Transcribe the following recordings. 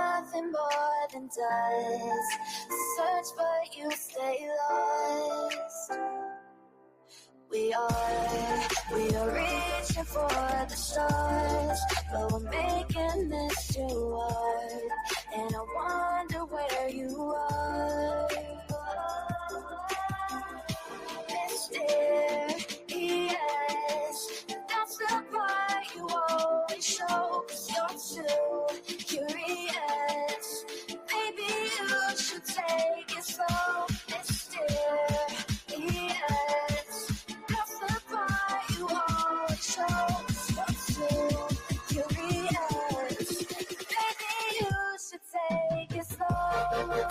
nothing more than dust. Search but you stay lost. We are reaching for the stars, but we're making this too hard. And I wonder where you are. Mysterious, that's the part you always show. 'Cause you're too curious. Maybe you should take it slow. Mysterious, that's the part you always show. 'Cause you're too curious. Maybe you should take it slow.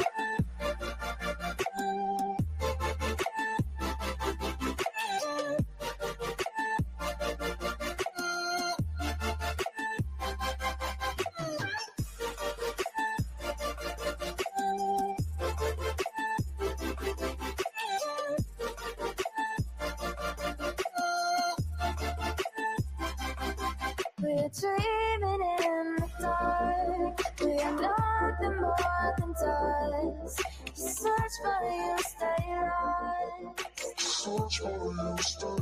We're dreaming in the dark. We are nothing more than dust. You search but you stay lost. Search but you stay lost.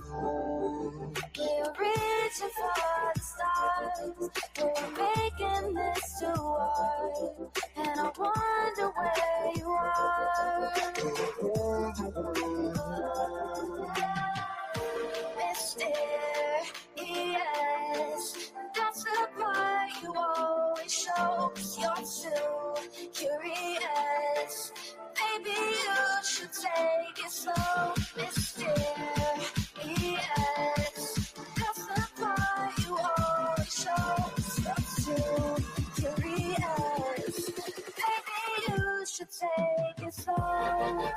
We're reaching for the stars. We're making this too hard. And I wonder where you are. Mysterious, that's the part you always show. 'Cause you're too curious. Maybe you should take it slow. Mysterious, that's the part you always show. 'Cause you're too curious. Maybe you should take it slow.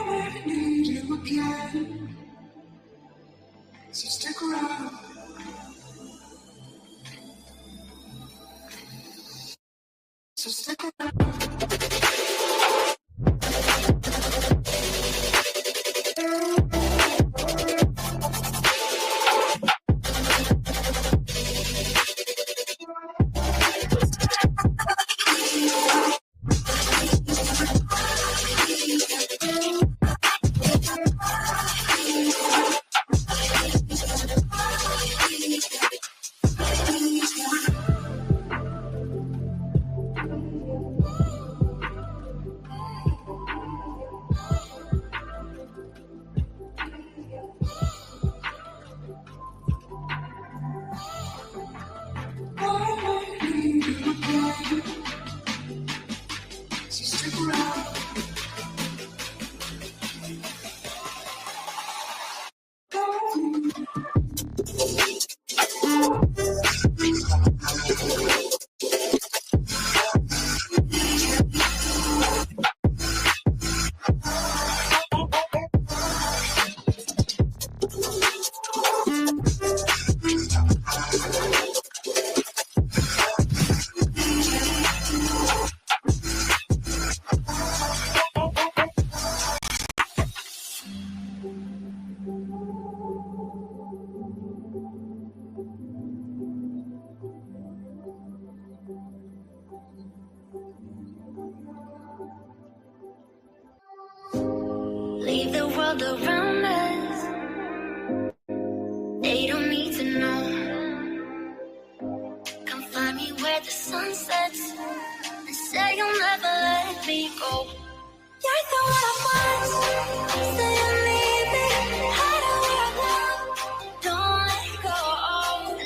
I need you again, so stick around. So stick around. world around us. They don't need to know. Come find me where the sun sets and say you'll never let me go. You're the one I want. Say you need me. Hide where I love. Don't let go. I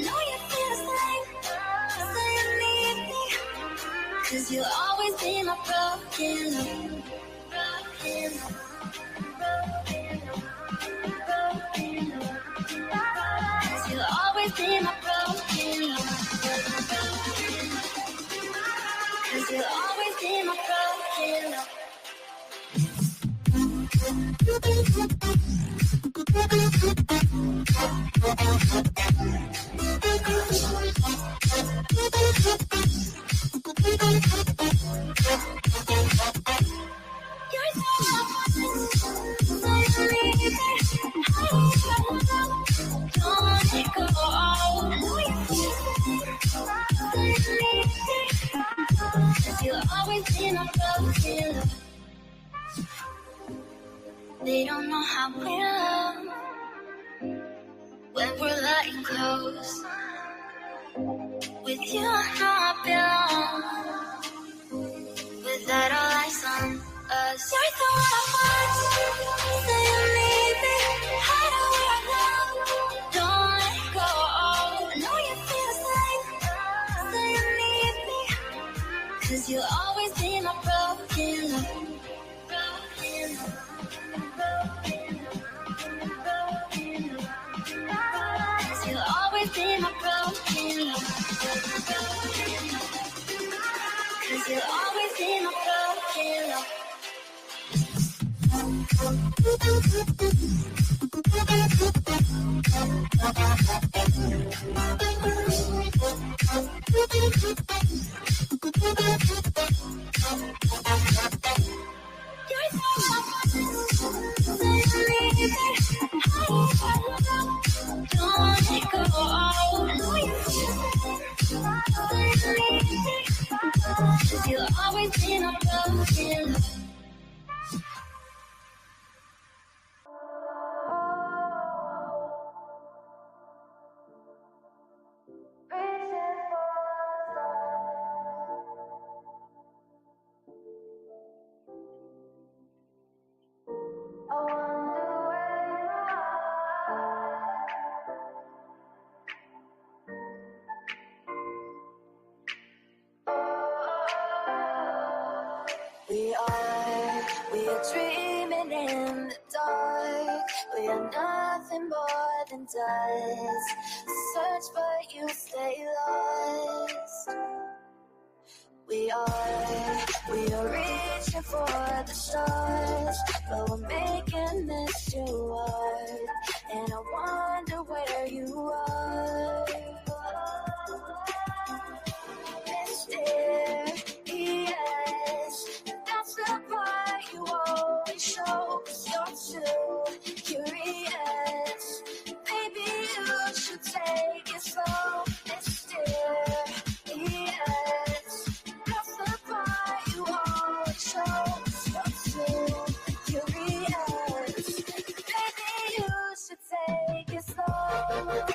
know you feel the same. Say you need me. 'Cause you'll always be my broken love. Broken love. Broken love. Broken love. 'Cause you'll always be my broken love. 'Cause you'll always be my broken love. You're so don't let go. I know you feel it. 'Cause you'll always be my broken love. They don't know how we love when we're lying close. With you, I know I belong. Without all eyes on us, you're the one I want. Say you need me. Hide where I love. Don't let go. I know you feel the same. Say you need me. 'Cause you'll always be my broken love. Broken love. Broken love. Broken love. 'Cause you'll always be my broken love. 'Cause you'll always be my broken love. You're so don't let go. I know you feel it. 'Cause you'll always be my broken love. We are dreaming in the dark. We are nothing more than dust. Search but you stay lost. We are reaching for the stars, but we're making this too hard. And I wonder where you are. Mysterious, that's the part you always show. 'Cause you're too curious. Maybe you should take it slow. Mysterious, that's the part you always show. 'Cause you're too curious. Maybe you should take it slow.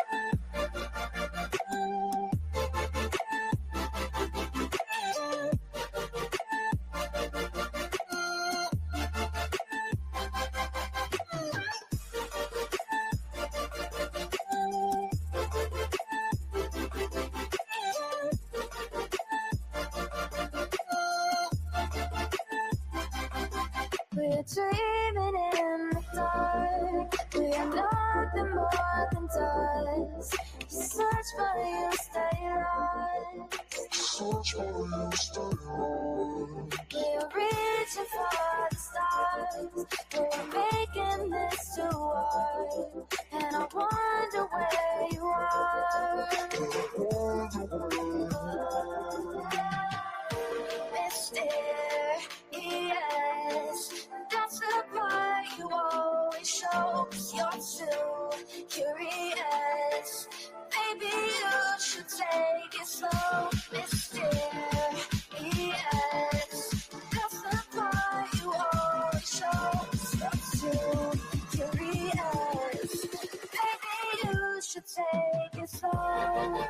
We're dreaming in the dark. We are nothing more than dust. Search but you stay lost. Search but you stay lost. We're reaching for the stars. We're making this too hard. And I wonder where you are. Mysterious, that's the part you always show. 'Cause you're too curious. Maybe you should take it slow. Mysterious, that's the part you always show. 'Cause you're too take it slow.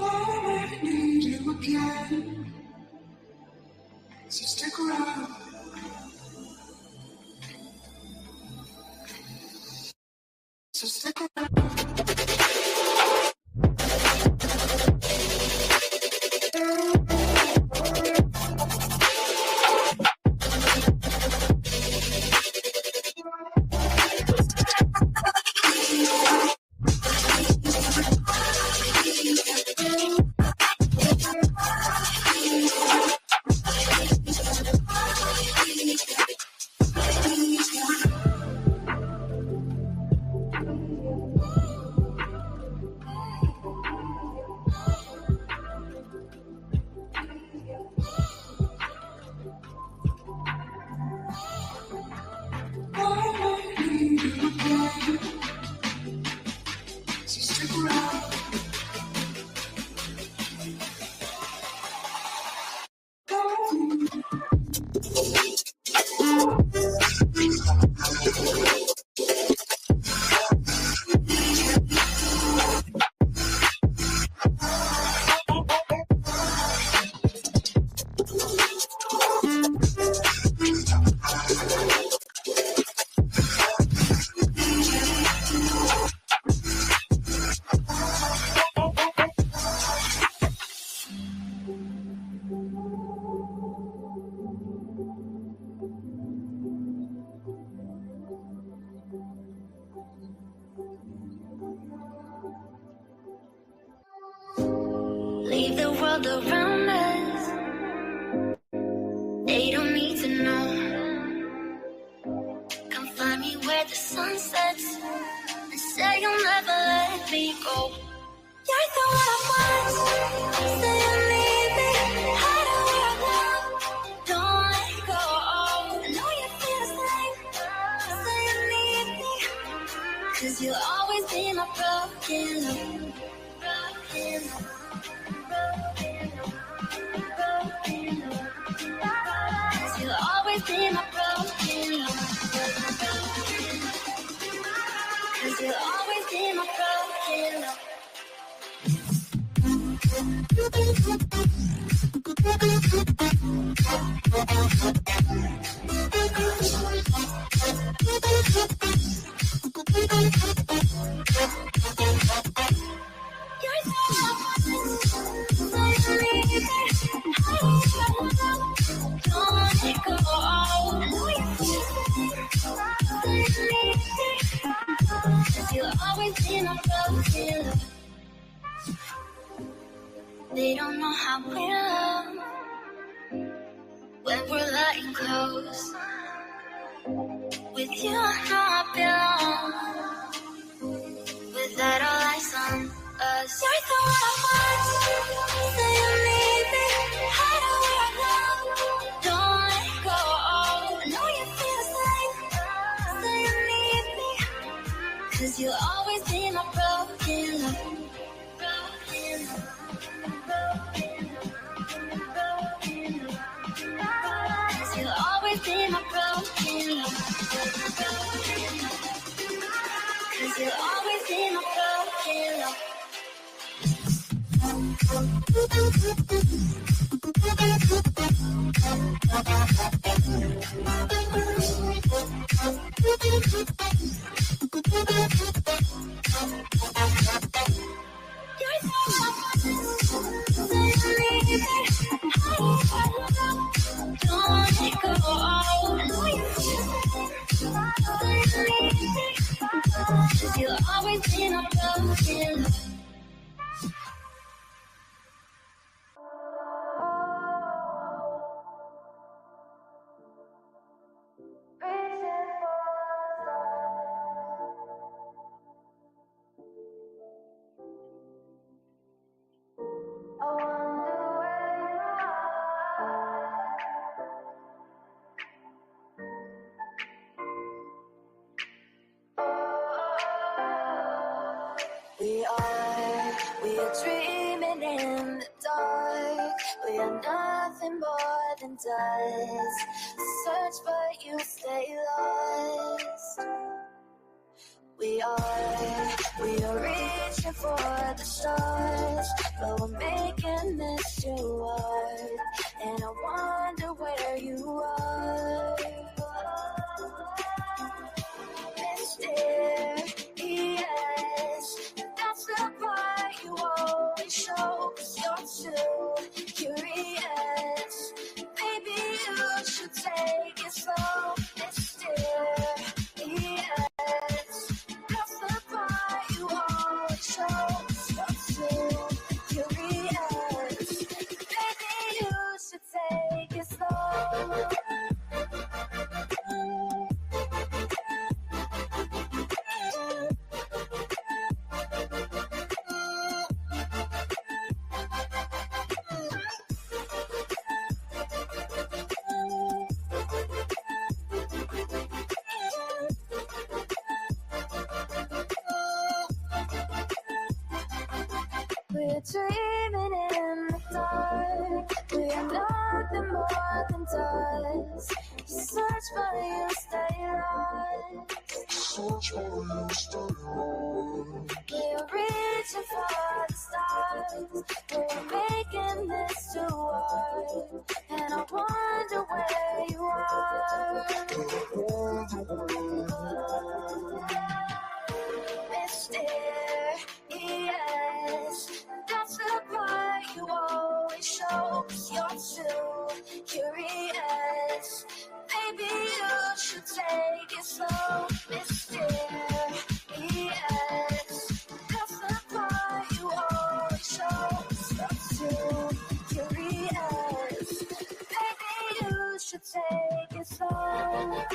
I need you again, so stick around. So stick around. Leave the world around us. They don't need to know. Come find me where the sun sets and say you'll never let me go. You're the one I want. Say you need me. Hide away right now. Don't let go. I know you feel the same. Say you need me. 'Cause you'll always be my broken love. Broken love. You'll always be my broken love. 'Cause you'll always be my broken love. You're so don't let it go. I know you feel it. You'll always be my broken love. They don't know how we love when we're letting close. With you, I know I belong. Without all eyes on us, you're the one I want. Say you need me. Hide away right now. Don't let go. I know you feel the same. Say you need me. 'Cause you'll always be my broken love. Broken love. Broken love. 'Cause you'll always be my broken love. You'll always be my broken love. You'll always be my broken love. We are dreaming in the dark. We are nothing more than dust. Search but you stay lost. We are reaching for the stars, but we're making this too hard. And I wonder where you are. Mysterious, that's the part you always show, 'cause you're too curious. Maybe you should take it slow. Mysterious, that's the part you always show, 'cause you're too curious. Maybe you should take it slow. We're dreaming in the dark. We are nothing more than dust. You search but you stay lost. Search for you, stay on. We're reaching for the stars. We're making this too hard. And I wonder where you are. Mysterious, that's the part you always show, 'cause you're too curious. Maybe you should take it slow. Mysterious, that's the part you always show, 'cause you're too curious. Maybe you should take it slow.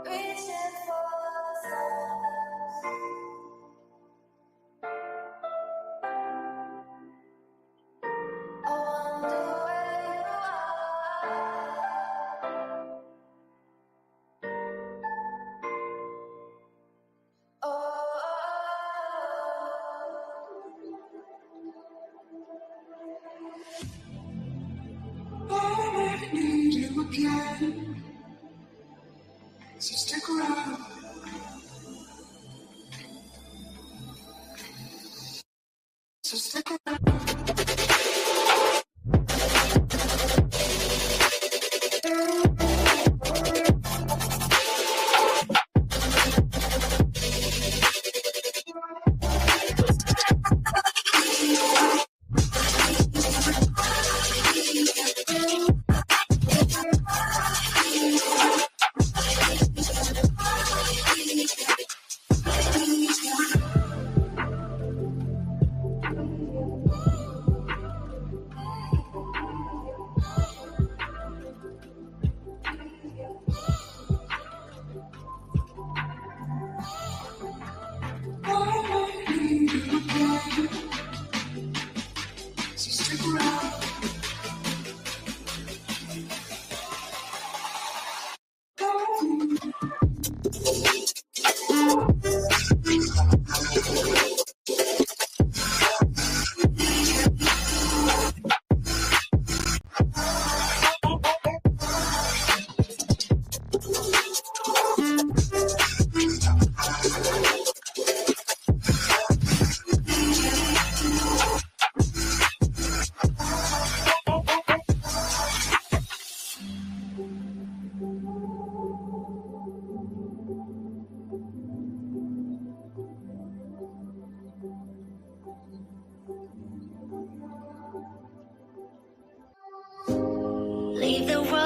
Reaching for the stars. I wonder where you are. I never need you again, so stick around. So stick around.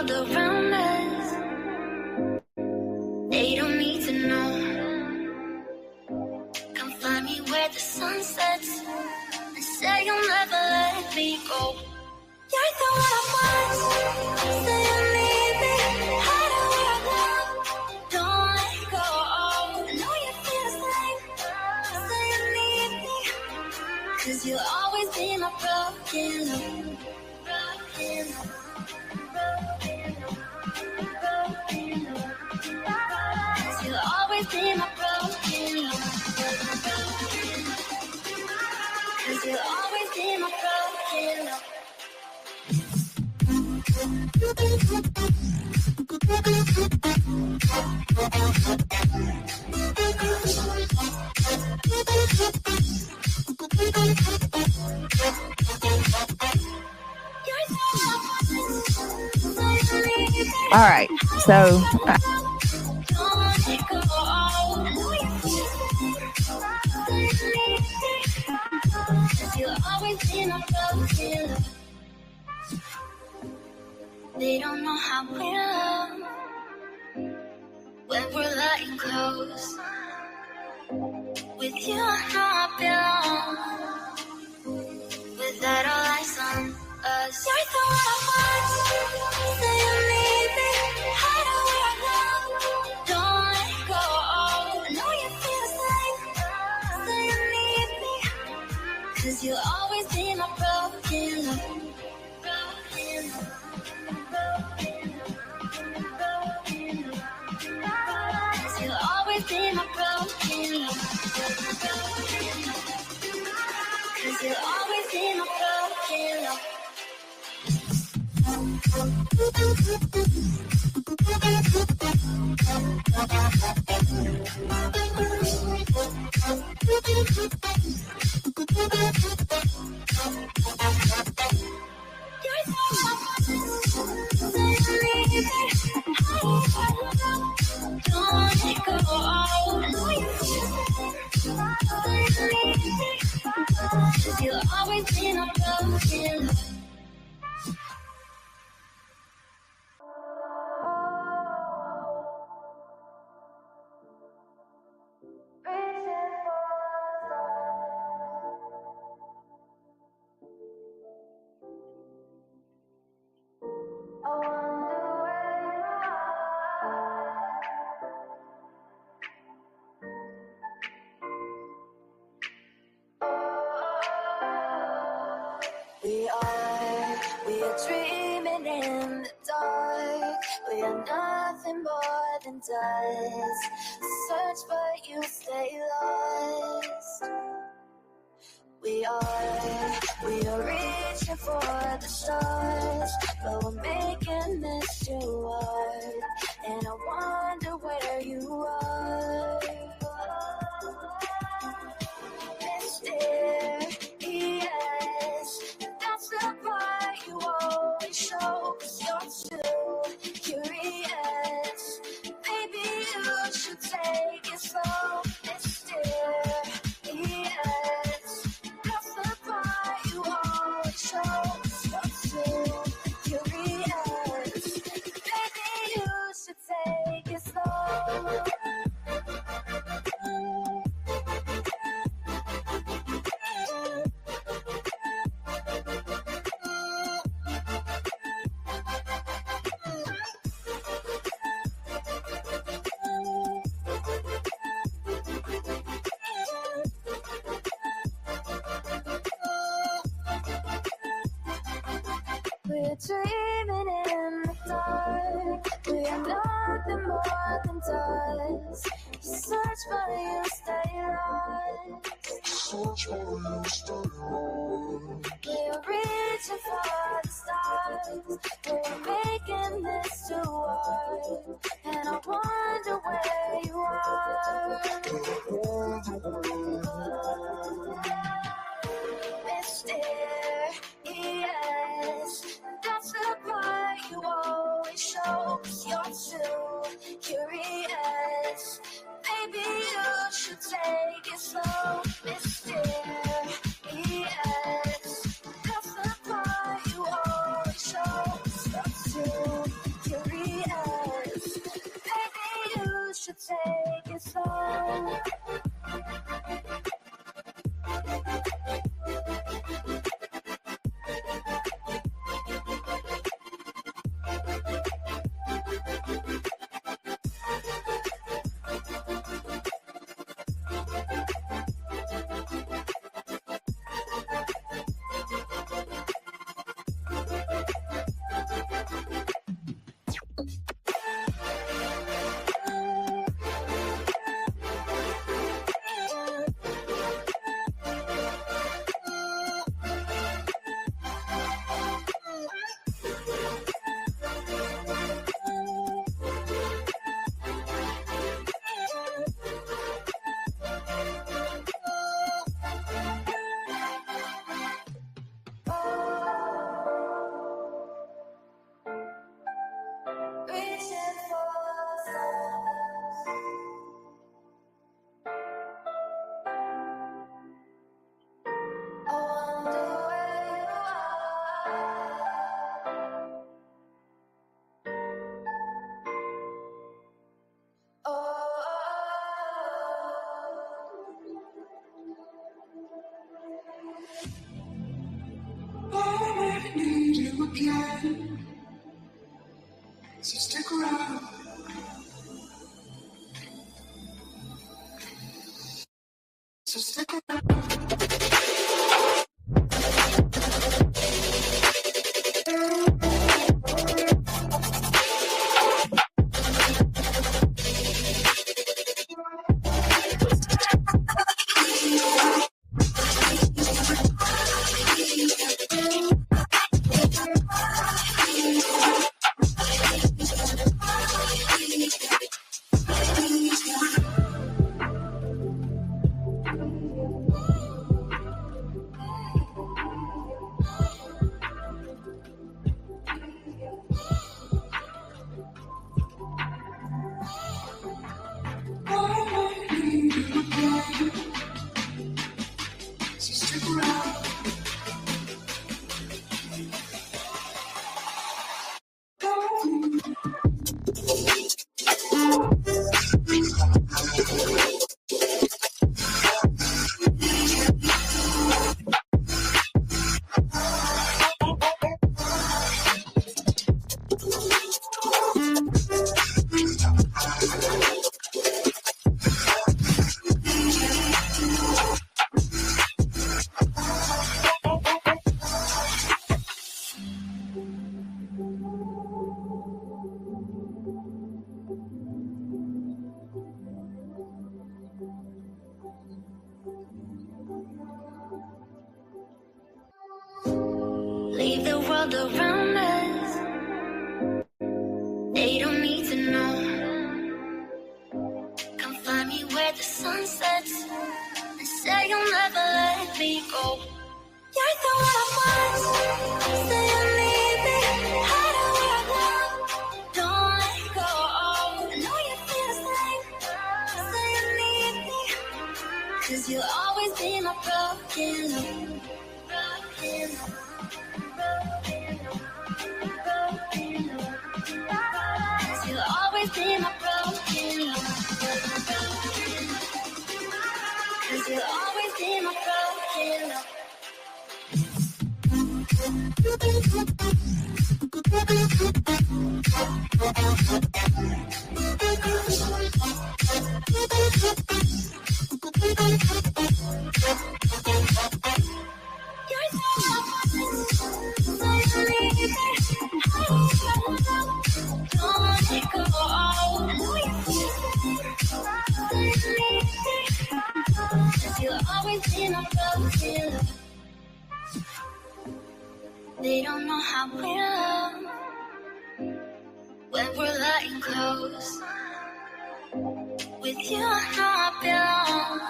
world around us. They don't need to know. Come find me where the sun sets and say you'll never let me go. You're the one I want. Say you need me. Hide where I belong. Don't let go. I know you feel the same. Say you need me. 'Cause you'll always be my broken love. Broken love. Broken love. Broken love. 'Cause you'll always be my broken love. 'Cause you'll always be my broken love. All right, so They don't know how we love when we're letting close. With you, I know I belong. Without all eyes on us, you're the one I want. Say you need me. Hide where I belong. Don't let go. I know you feel the same. Say you need me. 'Cause you'll always be my broken love. Broken love. Cause you'll always be my broken love. Cause you'll always be my broken love. You'll always be my broken love. We are dreaming in the dark. We are nothing more than dust. Search but you stay lost. We are reaching for the stars, but we're making this too hard. And I wonder where you are. Mysterious, that's the part you always show. 'Cause you're too curious. Maybe you should take it slow. Mysterious, that's the part you always show. 'Cause you're too curious. Maybe you should take it slow. We're dreaming in the dark. We are nothing more than dust. You search but you stay lost. Search but you stay lost. We're reaching for the stars. We're making this too hard. And I wonder where you are. Mysterious, that's the part you always show. 'Cause you're too curious. Maybe you should take it slow. Mysterious, that's the part you always show. 'Cause you're too do again. So stick around. So stick around. Leave the world around us. They don't need to know. Come find me where the sun sets and say you'll never let me go. You're the one I want. Say you need me. Hide away now. Don't let go. I know you feel the same. Say you need me. 'Cause you'll always be my broken love. Broken love. You'll always be my broken love. 'Cause you'll always be my broken love. You're so don't let it go. I know you feel it. 'Cause you'll always be my broken love. They don't know how we love when we're letting close. With you, I know I belong.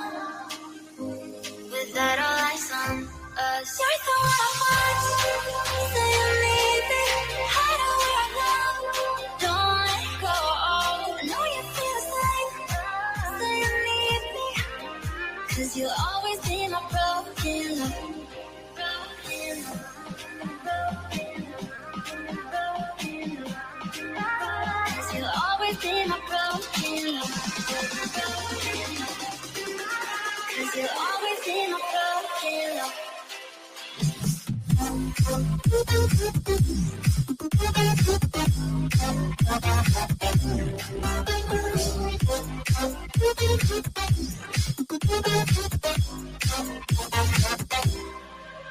Without all eyes on us, you're the one I want. Say you need me. Hide away now. Don't let go. I know you feel the same. Say you need me. 'Cause you'll always be my broken love. Broken love. You'll always be my broken love. 'Cause you'll always be my broken love.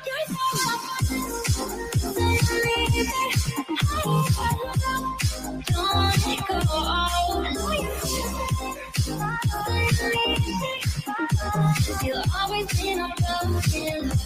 You're so don't let it go. I know you feel it. 'Cause you'll always be my broken love.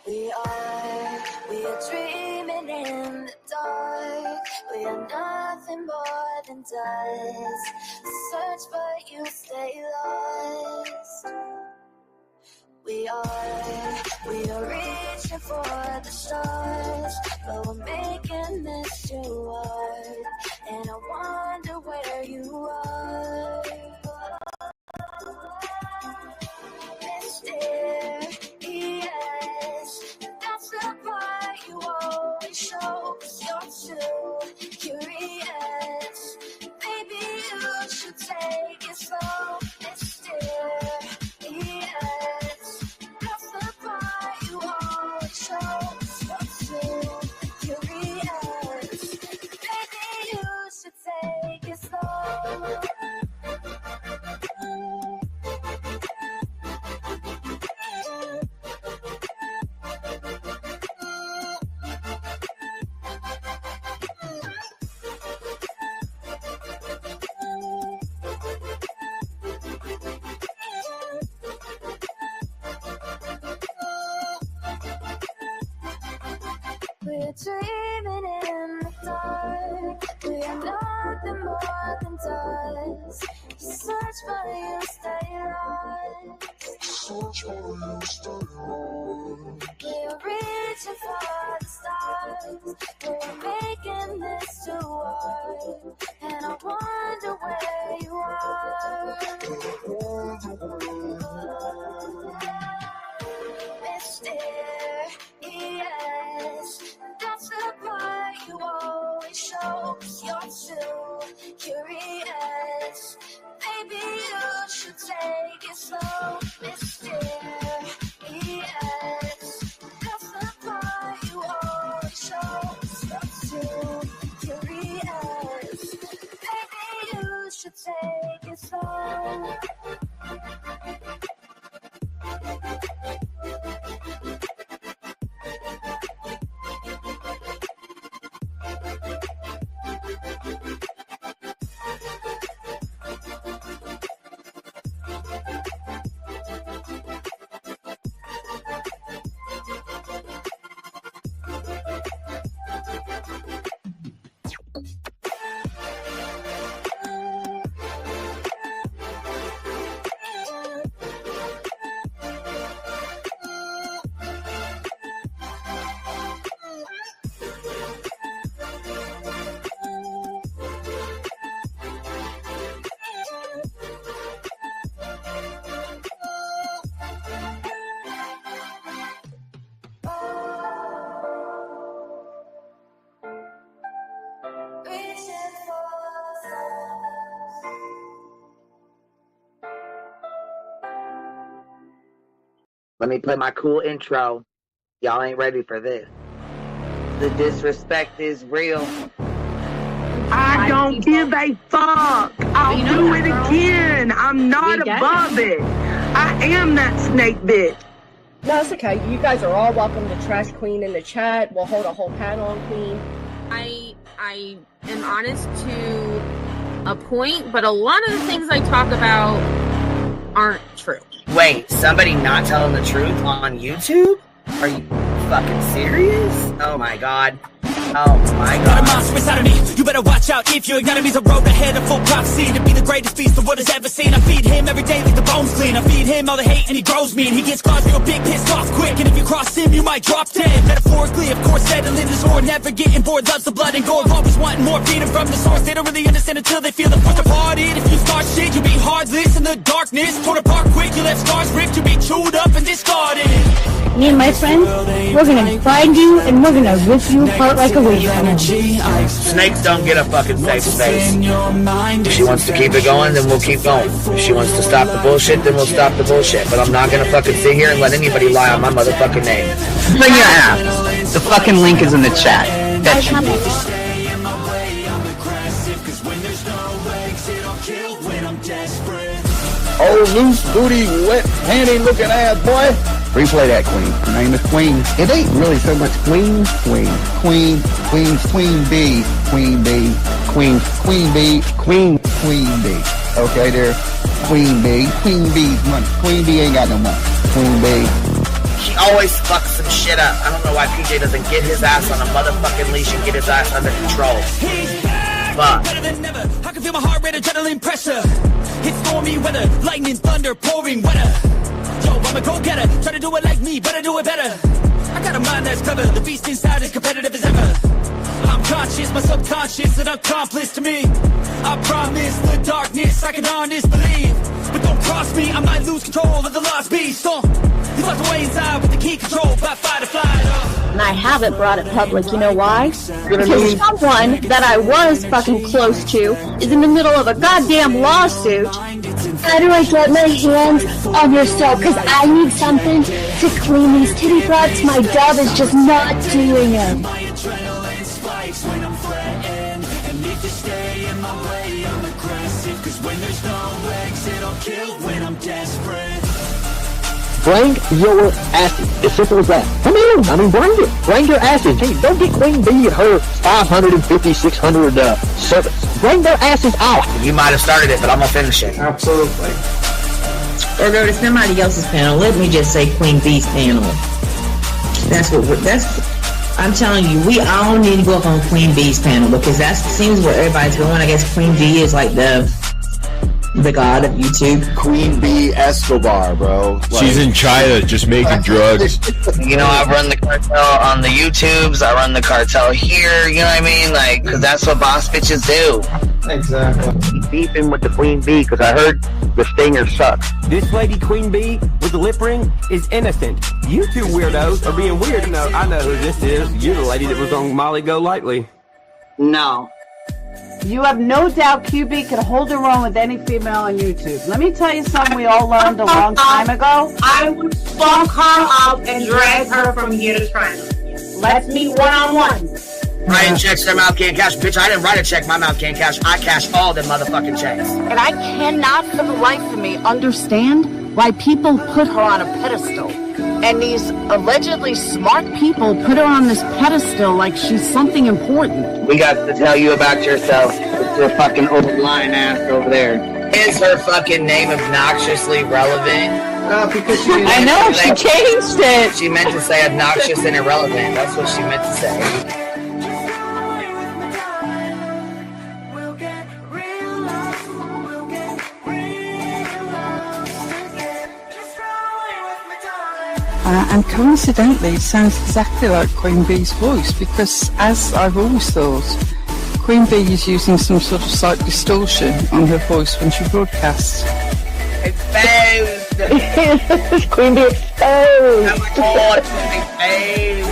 We are dreaming in the dark. We are nothing more than dust. Search but you stay lost. We are reaching for the stars, but we're making this too We're dreaming in the dark. We are nothing more than dust. You search for you, stay lost. Search for you, stay lost. We're reaching for the stars. We're making this too hard. And I wonder where you are. Mysterious, that's the part you always show. 'Cause you're too curious. Maybe you should take it slow. Mysterious, that's the part you always show. 'Cause you're too curious. Maybe you should take it slow. Let me play my cool intro. Y'all ain't ready for this. The disrespect is real. I don't give a fuck. I'll do it again. I'm not above it. I am that snake bitch. No, it's okay. You guys are all welcome to trash Queen in the chat. We'll hold a whole panel on Queen. I am honest to a point, but a lot of the things I talk about aren't true. Wait, somebody not telling the truth on YouTube? Are you fucking serious? Oh my god. Oh my Got a god. monster inside of me. You better watch out if your enemy's a road ahead of full prophecy to be the greatest beast the world has ever seen. I feed him every day like the bones clean. I feed him all the hate and he grows me. And he gets claws real big, pissed off quick. And if you cross him, you might drop dead. Metaphorically, of course, settling the sword. Never getting bored, loves the blood and gore. Always wanting more, feeding from the source. They don't really understand until they feel the force apart. If you start shit, you'll be heartless in the darkness. Torn apart quick, you left scars ripped. You'll be chewed up and discarded. Me and my friends, we're gonna find you and we're gonna rip you apart like a wasteland. Snakes don't get a fucking safe space. If she wants to keep it going, then we'll keep going. If she wants to stop the bullshit, then we'll stop the bullshit. But I'm not gonna fucking sit here and let anybody lie on my motherfucking name. Bring your ass. The fucking link is in the chat. That's you. Oh, loose booty, wet panty looking ass boy. Replay that, Queen. Her name is Queen. It ain't really so much Queen. Queen B. Queen B. Okay, there. Queen B. Queen B's money. Queen B ain't got no money. Queen B. He always fucks some shit up. I don't know why PJ doesn't get his ass on a motherfucking leash and get his ass under control. Fuck. Better than never. I can feel my heart rate, adrenaline pressure. It's stormy weather, lightning, thunder, pouring weather. Yo, I'm a go-getter. Try to do it like me, but I do it better. I got a mind that's clever. The beast inside is competitive as ever. I'm conscious, my subconscious, an accomplice to me. I promise the darkness I can honest believe. But don't cross me, I might lose control of the lost beast. He's locked away inside with the key control by fight or flight. And I haven't brought it public, you know why? Because someone that I was fucking close to is in the middle of a goddamn lawsuit. How do I get my hands on your soul? Because I need something to clean these titty thoughts. My dove is just not doing it. My adrenaline spikes when I'm threatened. And if you stay in my way, I'm aggressive. Cause when there's no exit, I'll kill when I'm desperate. Bring your asses. As simple as that. Come on. I mean, bring it. Bring your asses. Hey, don't get Queen B and her 550, 600 servants. Bring their asses out. You might have started it, but I'm gonna finish it. Absolutely. Or go to somebody else's panel. Let me just say Queen B's panel. That's I'm telling you, we all need to go up on Queen B's panel because that seems where everybody's going. I guess Queen B is like the god of YouTube. Queen B Escobar, bro. She's in China just making drugs. You know, I run the cartel on the YouTubes. I run the cartel here. You know what I mean? Like, because that's what boss bitches do. Exactly. Beefing with the Queen Bee because I heard the stinger sucks. This lady Queen Bee with the lip ring is innocent. You two weirdos are being weird. No, I know who this is. You're the lady that was on Molly Go Lightly. No. You have no doubt QB can hold her own with any female on YouTube. Let me tell you something we all learned a long time ago. I would fuck her up and drag her from here to China. Let's meet one-on-one. Writing checks, their mouth can't cash. Bitch, I didn't write a check, my mouth can't cash. I cash all them motherfucking checks. And I cannot for the life of me understand why people put her on a pedestal. And these allegedly smart people put her on this pedestal like she's something important. We got to tell you about yourself. It's your fucking old line ass over there. Is her fucking name obnoxiously relevant? Because I know, she changed it. She meant to say obnoxious and irrelevant. That's what she meant to say. And coincidentally, it sounds exactly like Queen Bee's voice because, as I've always thought, Queen Bee is using some sort of slight distortion on her voice when she broadcasts. Exposed! Queen Bee exposed! Oh my god, exposed!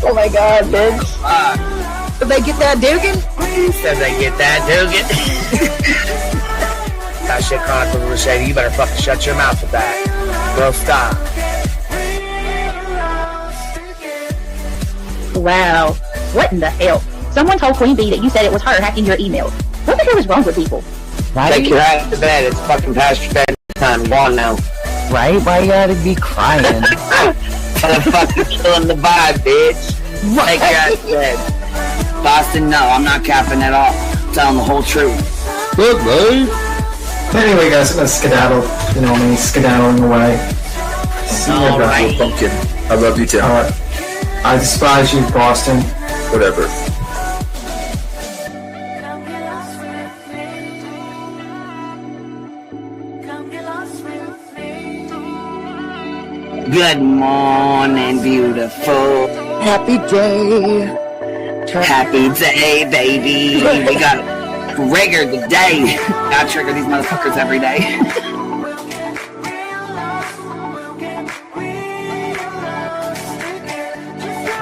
Oh my god, bitch. Did they get that Dugan? Said they get that Dugan. That shit chronic with Rashady. You better fucking shut your mouth with that. Bro, stop. Wow. What in the hell? Someone told Queen Bee that you said it was her hacking your email. What the hell is wrong with people? Take your ass to bed. It's fucking past your bedtime. Go on now. Right? Why you gotta be crying? Motherfucking killing the vibe, bitch. What? Take your ass to bed. Boston, no, I'm not capping at all. I'm telling the whole truth. Look, babe. Anyway, guys, I'm gonna skedaddle. You know me, skedaddling away. See you guys. Pumpkin. I love you too. I despise you, Boston. Whatever. Good morning, beautiful. Happy day. Happy day, baby. We got trigger the day. I trigger these motherfuckers every day.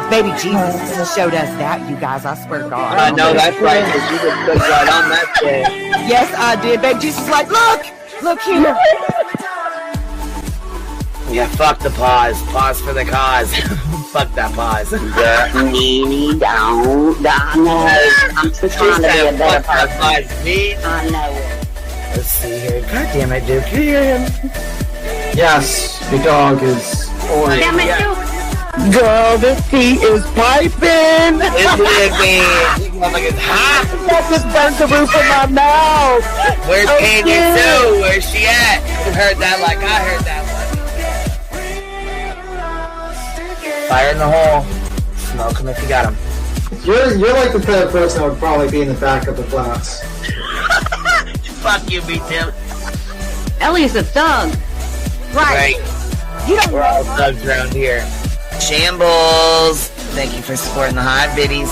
Baby Jesus showed us that, you guys. I swear to God. I know that's right, because you just put right on that shit. Yes, I did. Baby Jesus was like, look here. Yeah, fuck the pause. Pause for the cause. Fuck that pause. I'm just trying to be a better person. I know it. Let's see here. God damn it, Duke. You hear him? Yes, the dog is orange. Damn it, Duke. Girl, this tea is piping! It's living. These motherfuckers hot. That just burnt the roof of my mouth! Where's Candy Sue? Where's she at? You heard that like I heard that one. Fire in the hole. Smoke him if you got him. You're like the type of person that would probably be in the back of the class. Fuck you, me Tim. Ellie's a thug. Right. You don't We're all thugs around here. Shambles. Thank you for supporting the hot biddies.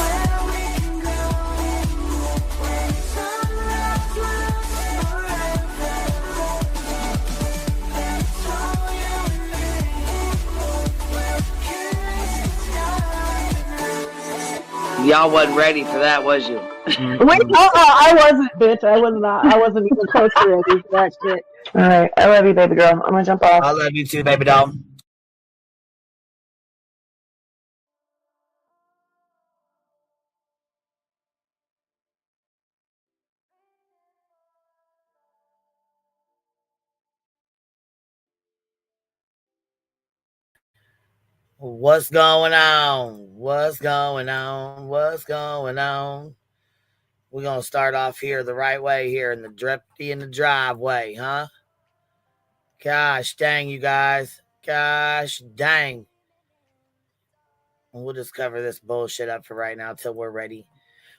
Y'all wasn't ready for that, was you? Wait, I wasn't, bitch. I was not. I wasn't even close to ready for that shit. Alright, I love you, baby girl. I'm gonna jump off. I love you too, baby doll. What's going on? What's going on? What's going on? We're going to start off here the right way here in the driveway, huh? Gosh dang, you guys. Gosh dang. We'll just cover this bullshit up for right now till we're ready.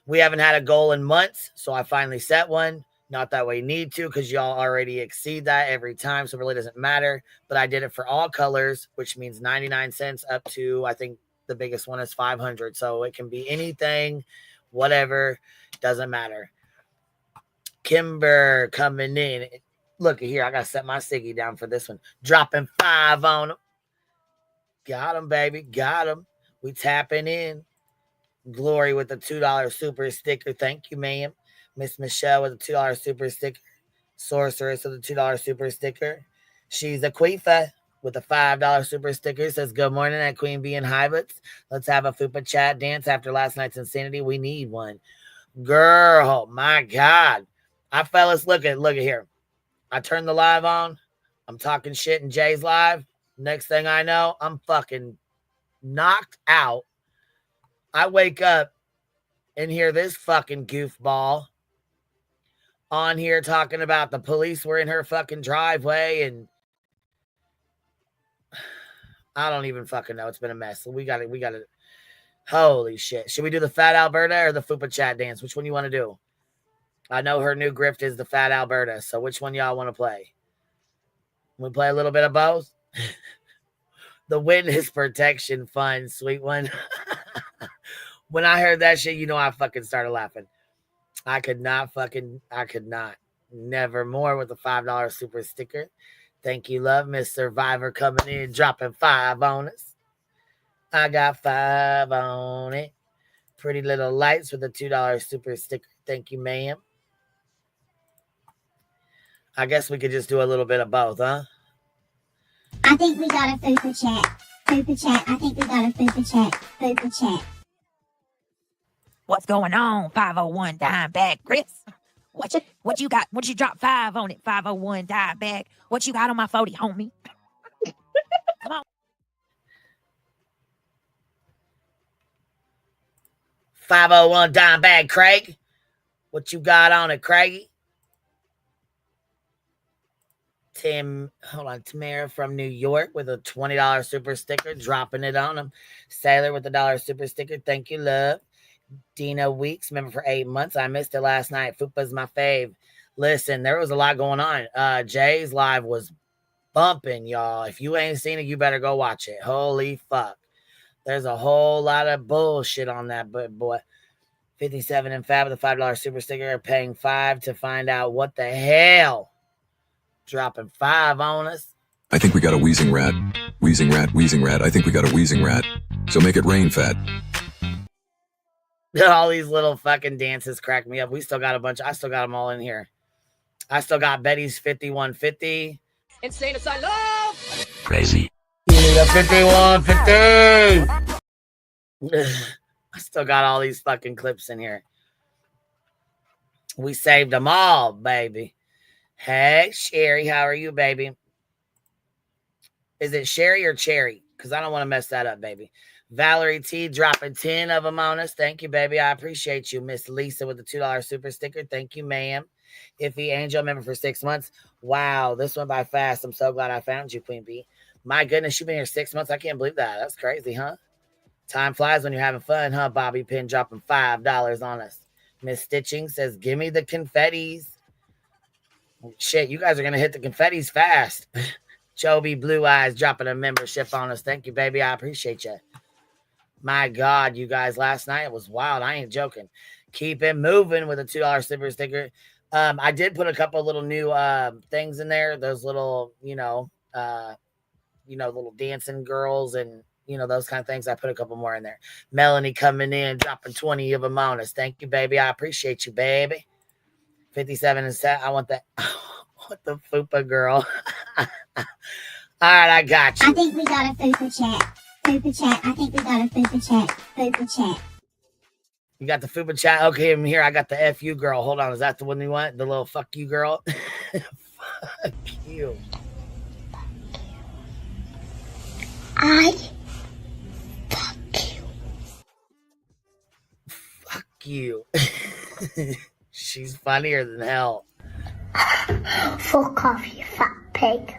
We haven't had a goal in months, so I finally set one. Not that we need to, because y'all already exceed that every time, so it really doesn't matter. But I did it for all colors, which means 99 cents up to, I think the biggest one is 500. So it can be anything, whatever, doesn't matter. Kimber coming in. Look here, I got to set my Siggy down for this one. Dropping 5 on him. Got him, baby. Got him. We tapping in. Glory with the $2 super sticker. Thank you, ma'am. Miss Michelle with a $2 super sticker. Sorceress with a $2 super sticker. She's a Queefa with a $5 super sticker. Says, good morning at Queen Bee and Hybuts. Let's have a Fupa chat dance after last night's insanity. We need one. Girl, my God. Fellas, look at here. I turned the live on. I'm talking shit in Jay's live. Next thing I know, I'm fucking knocked out. I wake up and hear this fucking goofball on here talking about the police were in her fucking driveway, and I don't even fucking know. It's been a mess. We got it. Holy shit. Should we do the Fat Alberta or the Fupa chat dance? Which one you want to do? I know her new grift is the Fat Alberta, so which one y'all want to play? We play a little bit of both? The Witness Protection Fund, sweet one. When I heard that shit, you know I fucking started laughing. I could not. Never more with a $5 super sticker. Thank you, love. Miss Survivor coming in, dropping 5 on us. I got 5 on it. Pretty Little Lights with a $2 super sticker. Thank you, ma'am. I guess we could just do a little bit of both, huh? I think we got a Fupa chat. Fupa chat. I think we got a Fupa chat. Fupa chat. What's going on, 501 dime bag, Chris? What you got? What you drop 5 on it, 501 dime bag? What you got on my 40, homie? Come on. 501 dime bag, Craig. What you got on it, Craigie? Tamara from New York with a $20 super sticker, dropping it on him. Sailor with a $1 super sticker. Thank you, love. Dina Weeks, member for 8 months. I missed it last night. Fupa's my fave. Listen, there was a lot going on. Jay's live was bumping, y'all. If you ain't seen it, you better go watch it. Holy fuck. There's a whole lot of bullshit on that, but boy. 57 and Fab with a $5 super sticker, paying 5 to find out what the hell. Dropping 5 on us. I think we got a wheezing rat. Wheezing rat, wheezing rat. I think we got a wheezing rat. So make it rain, Fat. All these little fucking dances crack me up. We still got a bunch. I still got them all in here. I still got Betty's 5150. Insane Asylum! Crazy. You need a 5150. I still got all these fucking clips in here. We saved them all, baby. Hey, Sherry, how are you, baby? Is it Sherry or Cherry? Because I don't want to mess that up, baby. Valerie T dropping 10 of them on us. Thank you, baby. I appreciate you. Miss Lisa with the $2 super sticker. Thank you, ma'am. Iffy Angel, member for 6 months. Wow, this went by fast. I'm so glad I found you, Queen Bee. My goodness, you've been here 6 months. I can't believe that. That's crazy, huh? Time flies when you're having fun, huh? Bobby Pin dropping $5 on us. Miss Stitching says, give me the confettis. Shit, you guys are going to hit the confettis fast. Joby Blue Eyes dropping a membership on us. Thank you, baby. I appreciate you. My God, you guys, last night it was wild. I ain't joking. Keep it moving with a $2 super sticker. I did put a couple little new things in there. Those little, little dancing girls and, those kind of things. I put a couple more in there. Melanie coming in, dropping 20 of them on us. Thank you, baby. I appreciate you, baby. 57 and set. I want that. What the Fupa girl? All right, I got you. I think we got a Fupa chat. Fupa chat. I think we got a Fupa chat. Fupa chat. You got the Fupa chat? Okay, I'm here. I got the FU girl. Hold on. Is that the one you want? The little fuck you girl? Fuck you. Fuck you. She's funnier than hell. Fuck off, you fat pig.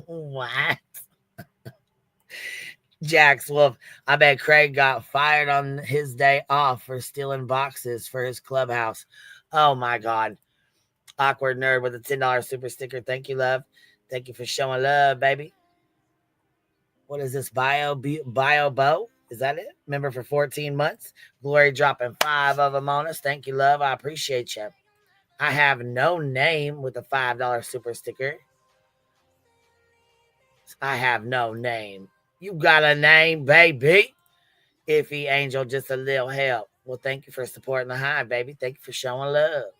What? Jax Wolf, I bet Craig got fired on his day off for stealing boxes for his clubhouse. Oh my God. Awkward Nerd with a $10 super sticker. Thank you, love. Thank you for showing love, baby. What is this? Bio Bo? Is that it? Member for 14 months. Glory dropping 5 of them on us. Thank you, love. I appreciate you. I have no name with a $5 super sticker. I have no name. You got a name, baby. Iffy Angel, just a little help. Well, thank you for supporting the hive, baby. Thank you for showing love.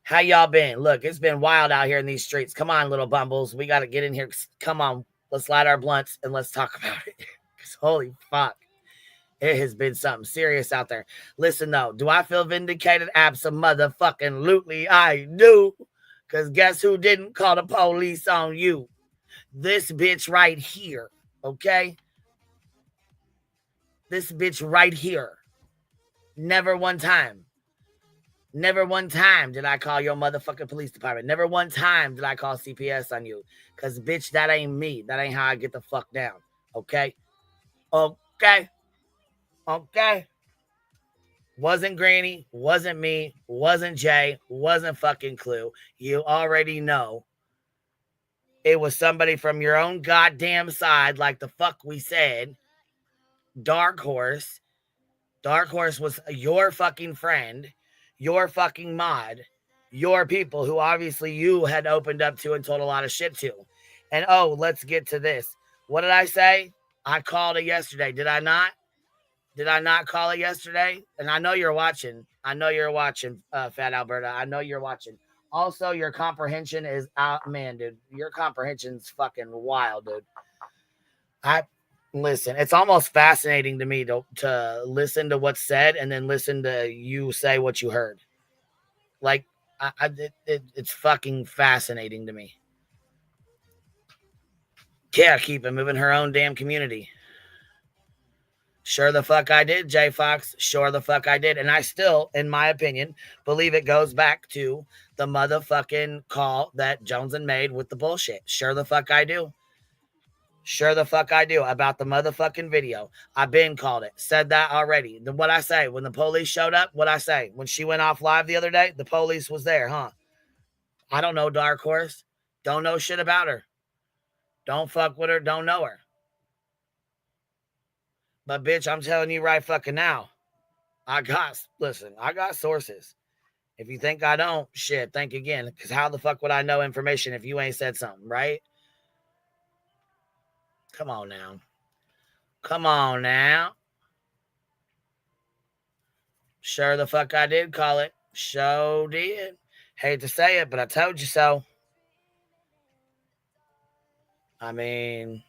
How y'all been? Look, it's been wild out here in these streets. Come on, little bumbles. We got to get in here. Come on. Let's light our blunts and let's talk about it. Because holy fuck. It has been something serious out there. Listen, though. Do I feel vindicated? Abso-motherfucking-lutely I do. Because guess who didn't call the police on you? This bitch right here. Okay? This bitch right here. Never one time. Never one time did I call your motherfucking police department. Never one time did I call CPS on you. Because, bitch, that ain't me. That ain't how I get the fuck down. Okay? Okay? Okay? Wasn't Granny. Wasn't me. Wasn't Jay. Wasn't fucking Clue. You already know. It was somebody from your own goddamn side, like the fuck we said. Dark Horse. Dark Horse was your fucking friend, your fucking mod, your people who obviously you had opened up to and told a lot of shit to. And oh, let's get to this. What did I say? I called it yesterday. Did I not? Did I not call it yesterday? And I know you're watching. I know you're watching, Fat Alberta. I know you're watching. Also, your comprehension is out. Man, dude, your comprehension's fucking wild, dude. Listen, it's almost fascinating to me to listen to what's said and then listen to you say what you heard. Like, it's fucking fascinating to me. Yeah, keep it moving her own damn community. Sure the fuck I did, J Fox. Sure the fuck I did. And I still, in my opinion, believe it goes back to the motherfucking call that Joneson made with the bullshit. Sure the fuck I do. Sure the fuck I do about the motherfucking video. I've been called it. Said that already. Then what I say? When the police showed up, what I say? When she went off live the other day, the police was there, huh? I don't know Dark Horse. Don't know shit about her. Don't fuck with her. Don't know her. But bitch, I'm telling you right fucking now. I got sources. If you think I don't, shit, think again. Because how the fuck would I know information if you ain't said something, right? Come on now. Come on now. Sure the fuck I did call it. Sure did. Hate to say it, but I told you so. I mean,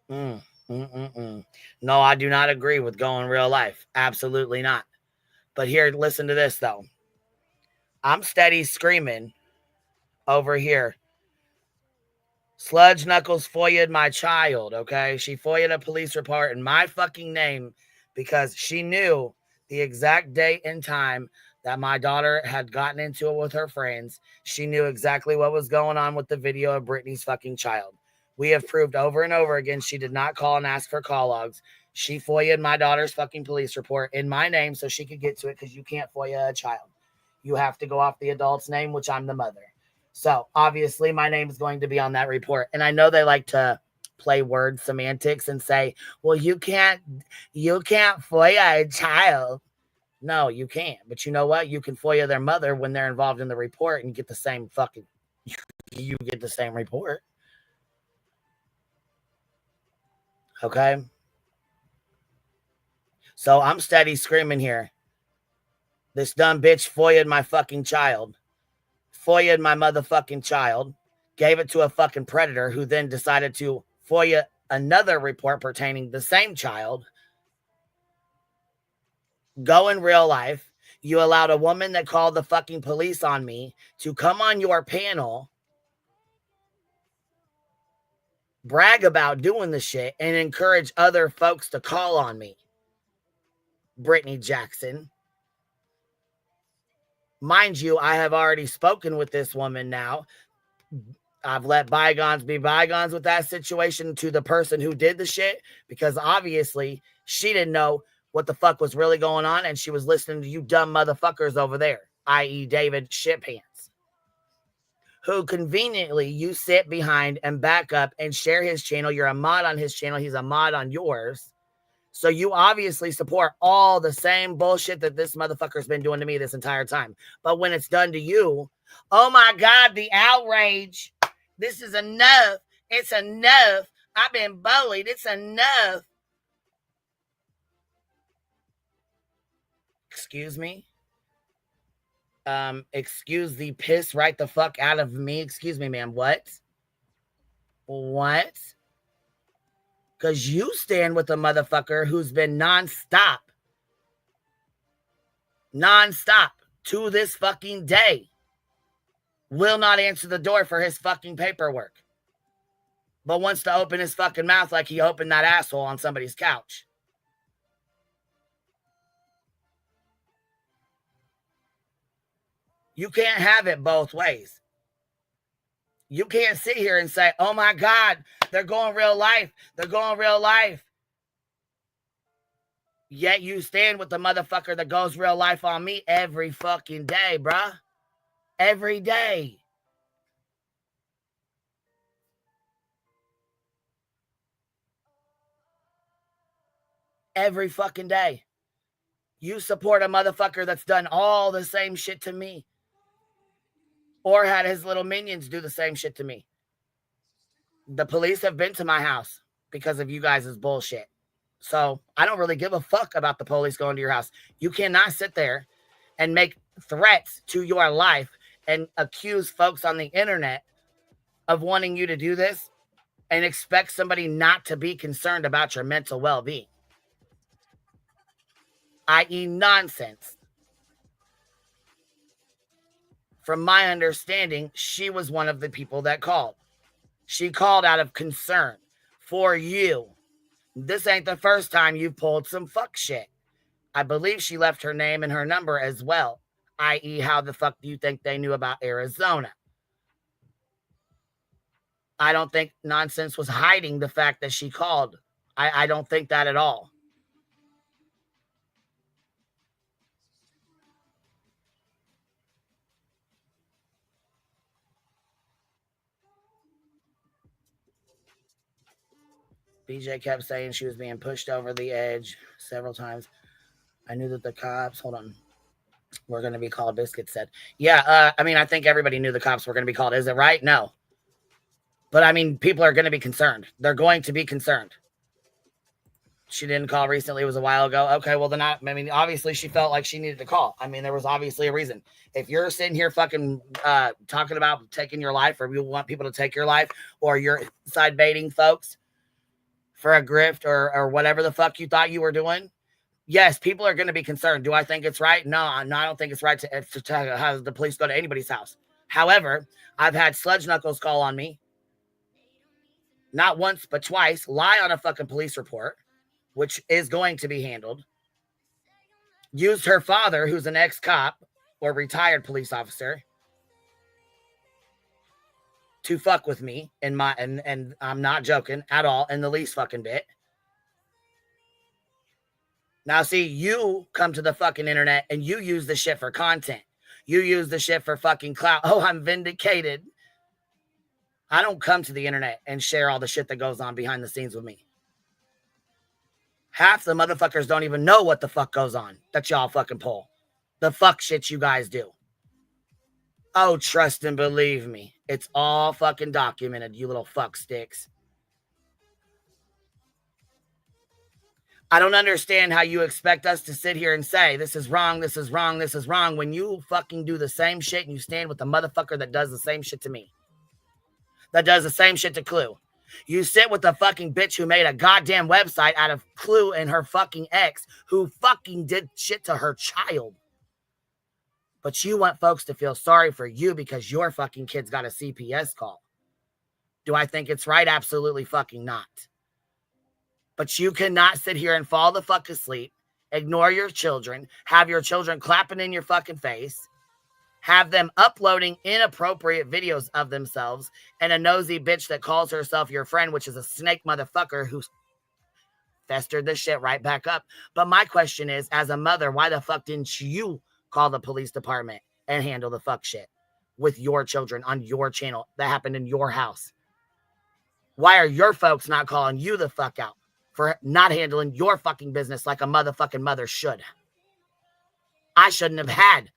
no, I do not agree with going real life. Absolutely not. But here, listen to this, though. I'm steady screaming over here. Sludge Knuckles FOIA'd my child, okay? She FOIA'd a police report in my fucking name because she knew the exact date and time that my daughter had gotten into it with her friends. She knew exactly what was going on with the video of Brittany's fucking child. We have proved over and over again she did not call and ask for call logs. She FOIA'd my daughter's fucking police report in my name so she could get to it because you can't FOIA a child. You have to go off the adult's name, which I'm the mother. So obviously my name is going to be on that report. And I know they like to play word semantics and say, well, you can't FOIA a child. No, you can't. But you know what? You can FOIA their mother when they're involved in the report and get the same fucking, you get the same report. Okay. So I'm steady screaming here. This dumb bitch FOIA'd my fucking child. FOIA'd my motherfucking child, gave it to a fucking predator who then decided to FOIA another report pertaining the same child. Go in real life. You allowed a woman that called the fucking police on me to come on your panel, brag about doing the shit, and encourage other folks to call on me. Brittany Jackson. Mind you, I have already spoken with this woman now. I've let bygones be bygones with that situation to the person who did the shit, because obviously she didn't know what the fuck was really going on, and she was listening to you dumb motherfuckers over there, i.e. David Shiphans, who conveniently you sit behind and back up and share his channel. You're a mod on his channel. He's a mod on yours. So you obviously support all the same bullshit that this motherfucker's been doing to me this entire time. But when it's done to you, oh my God, the outrage. This is enough. It's enough. I've been bullied. It's enough. Excuse me? Excuse the piss right the fuck out of me. Excuse me, ma'am. What? What? Because you stand with a motherfucker who's been nonstop to this fucking day. Will not answer the door for his fucking paperwork, but wants to open his fucking mouth like he opened that asshole on somebody's couch. You can't have it both ways. You can't sit here and say, oh my God, they're going real life. They're going real life. Yet you stand with the motherfucker that goes real life on me every fucking day, bruh. Every day. Every fucking day. You support a motherfucker that's done all the same shit to me. Or had his little minions do the same shit to me. The police have been to my house because of you guys' bullshit. So I don't really give a fuck about the police going to your house. You cannot sit there and make threats to your life and accuse folks on the internet of wanting you to do this and expect somebody not to be concerned about your mental well-being. I.e. nonsense. From my understanding, she was one of the people that called. She called out of concern for you. This ain't the first time you've pulled some fuck shit. I believe she left her name and her number as well. I.e. how the fuck do you think they knew about Arizona? I don't think nonsense was hiding the fact that she called. I don't think that at all. BJ kept saying she was being pushed over the edge several times. I knew that the cops, hold on, were going to be called, Biscuit said. Yeah, I mean, I think everybody knew the cops were going to be called. Is it right? No. But I mean, people are going to be concerned. They're going to be concerned. She didn't call recently. It was a while ago. Okay, well, then I mean, obviously she felt like she needed to call. I mean, there was obviously a reason. If you're sitting here fucking talking about taking your life, or you want people to take your life, or you're side baiting folks for a grift or whatever the fuck you thought you were doing, yes, people are going to be concerned. Do I think it's right? No, I don't think it's right to have the police go to anybody's house. However, I've had Sludge Knuckles call on me, not once, but twice, lie on a fucking police report, which is going to be handled. Used her father, who's an ex-cop or retired police officer, to fuck with me and I'm not joking at all in the least fucking bit. Now, see, you come to the fucking internet and you use the shit for content. You use the shit for fucking clout. Oh, I'm vindicated. I don't come to the internet and share all the shit that goes on behind the scenes with me. Half the motherfuckers don't even know what the fuck goes on that y'all fucking pull. The fuck shit you guys do. Oh, trust and believe me. It's all fucking documented, you little fuck sticks. I don't understand how you expect us to sit here and say, this is wrong, this is wrong, this is wrong, when you fucking do the same shit and you stand with the motherfucker that does the same shit to me. That does the same shit to Clue. You sit with the fucking bitch who made a goddamn website out of Clue and her fucking ex who fucking did shit to her child. But you want folks to feel sorry for you because your fucking kid's got a CPS call. Do I think it's right? Absolutely fucking not. But you cannot sit here and fall the fuck asleep, ignore your children, have your children clapping in your fucking face, have them uploading inappropriate videos of themselves, and a nosy bitch that calls herself your friend, which is a snake motherfucker who's festered this shit right back up. But my question is, as a mother, why the fuck didn't you call the police department and handle the fuck shit with your children on your channel that happened in your house? Why are your folks not calling you the fuck out for not handling your fucking business like a motherfucking mother should? I shouldn't have had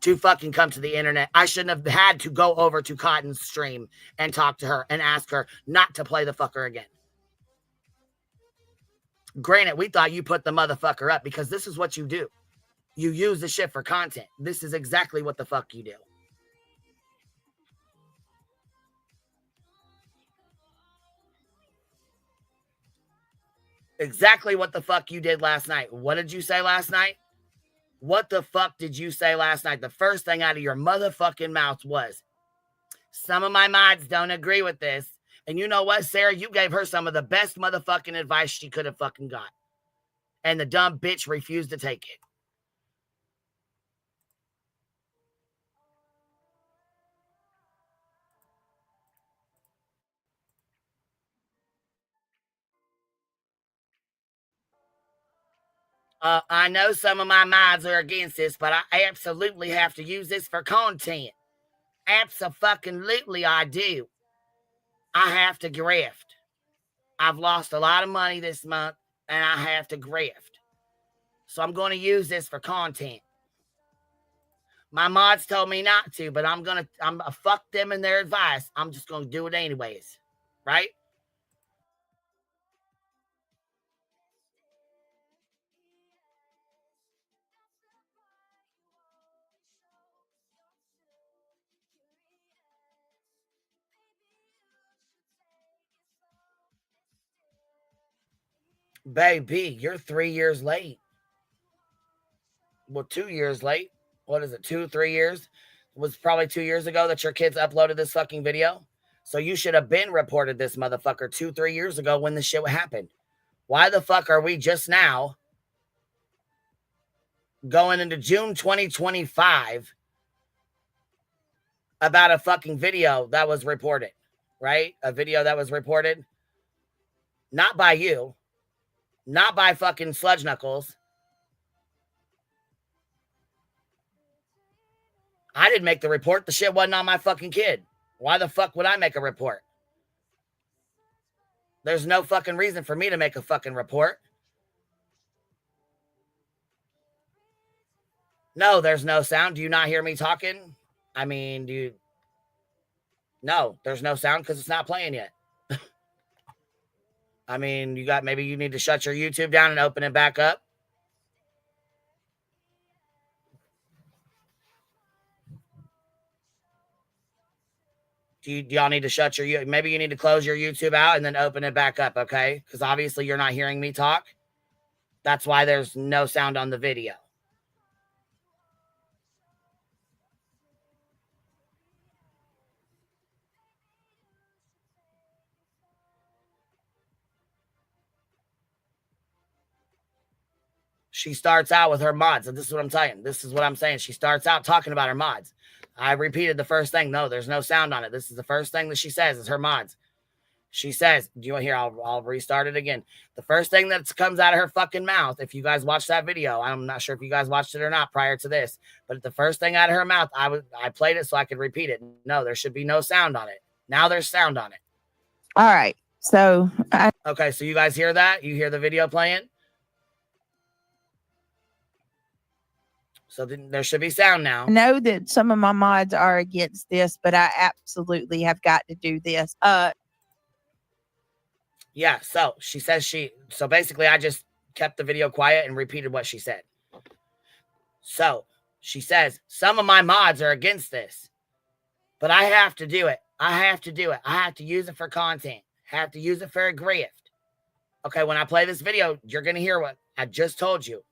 to fucking come to the internet. I shouldn't have had to go over to Cotton's stream and talk to her and ask her not to play the fucker again. Granted, we thought you put the motherfucker up because this is what you do. You use the shit for content. This is exactly what the fuck you do. Exactly what the fuck you did last night. What did you say last night? What the fuck did you say last night? The first thing out of your motherfucking mouth was, some of my mods don't agree with this. And you know what, Sarah? You gave her some of the best motherfucking advice she could have fucking got. And the dumb bitch refused to take it. I know some of my mods are against this, but I absolutely have to use this for content. Abso-fucking-lutely I do. I have to grift. I've lost a lot of money this month, and I have to grift. So I'm going to use this for content. My mods told me not to, but I'm fuck them and their advice. I'm just going to do it anyways. Right? Baby, you're 3 years late. Well, 2 years late. What is it? 2, 3 years? It was probably 2 years ago that your kids uploaded this fucking video. So you should have been reported this motherfucker 2, 3 years ago when this shit happened. Why the fuck are we just now going into June 2025 about a fucking video that was reported, right? A video that was reported not by you, not by fucking Sludge Knuckles. I didn't make the report. The shit wasn't on my fucking kid. Why the fuck would I make a report? There's no fucking reason for me to make a fucking report. No, there's no sound. Do you not hear me talking? I mean, do you... No, there's no sound because it's not playing yet. I mean, maybe you need to shut your YouTube down and open it back up. Do y'all need to shut your... Maybe you need to close your YouTube out and then open it back up, okay? Because obviously you're not hearing me talk. That's why there's no sound on the video. She starts out with her mods. And this is what I'm telling. This is what I'm saying. She starts out talking about her mods. I repeated the first thing. No, there's no sound on it. This is the first thing that she says is her mods. She says, do you want to hear? I'll restart it again. The first thing that comes out of her fucking mouth, if you guys watched that video, I'm not sure if you guys watched it or not prior to this, but the first thing out of her mouth, I played it so I could repeat it. No, there should be no sound on it. Now there's sound on it. All right. So, okay. So you guys hear that? You hear the video playing? So there should be sound now. I know that some of my mods are against this, but I absolutely have got to do this. Yeah, so she says so basically I just kept the video quiet and repeated what she said. So she says, some of my mods are against this, but I have to do it. I have to do it. I have to use it for content. I have to use it for a grift. Okay, when I play this video, you're going to hear what I just told you.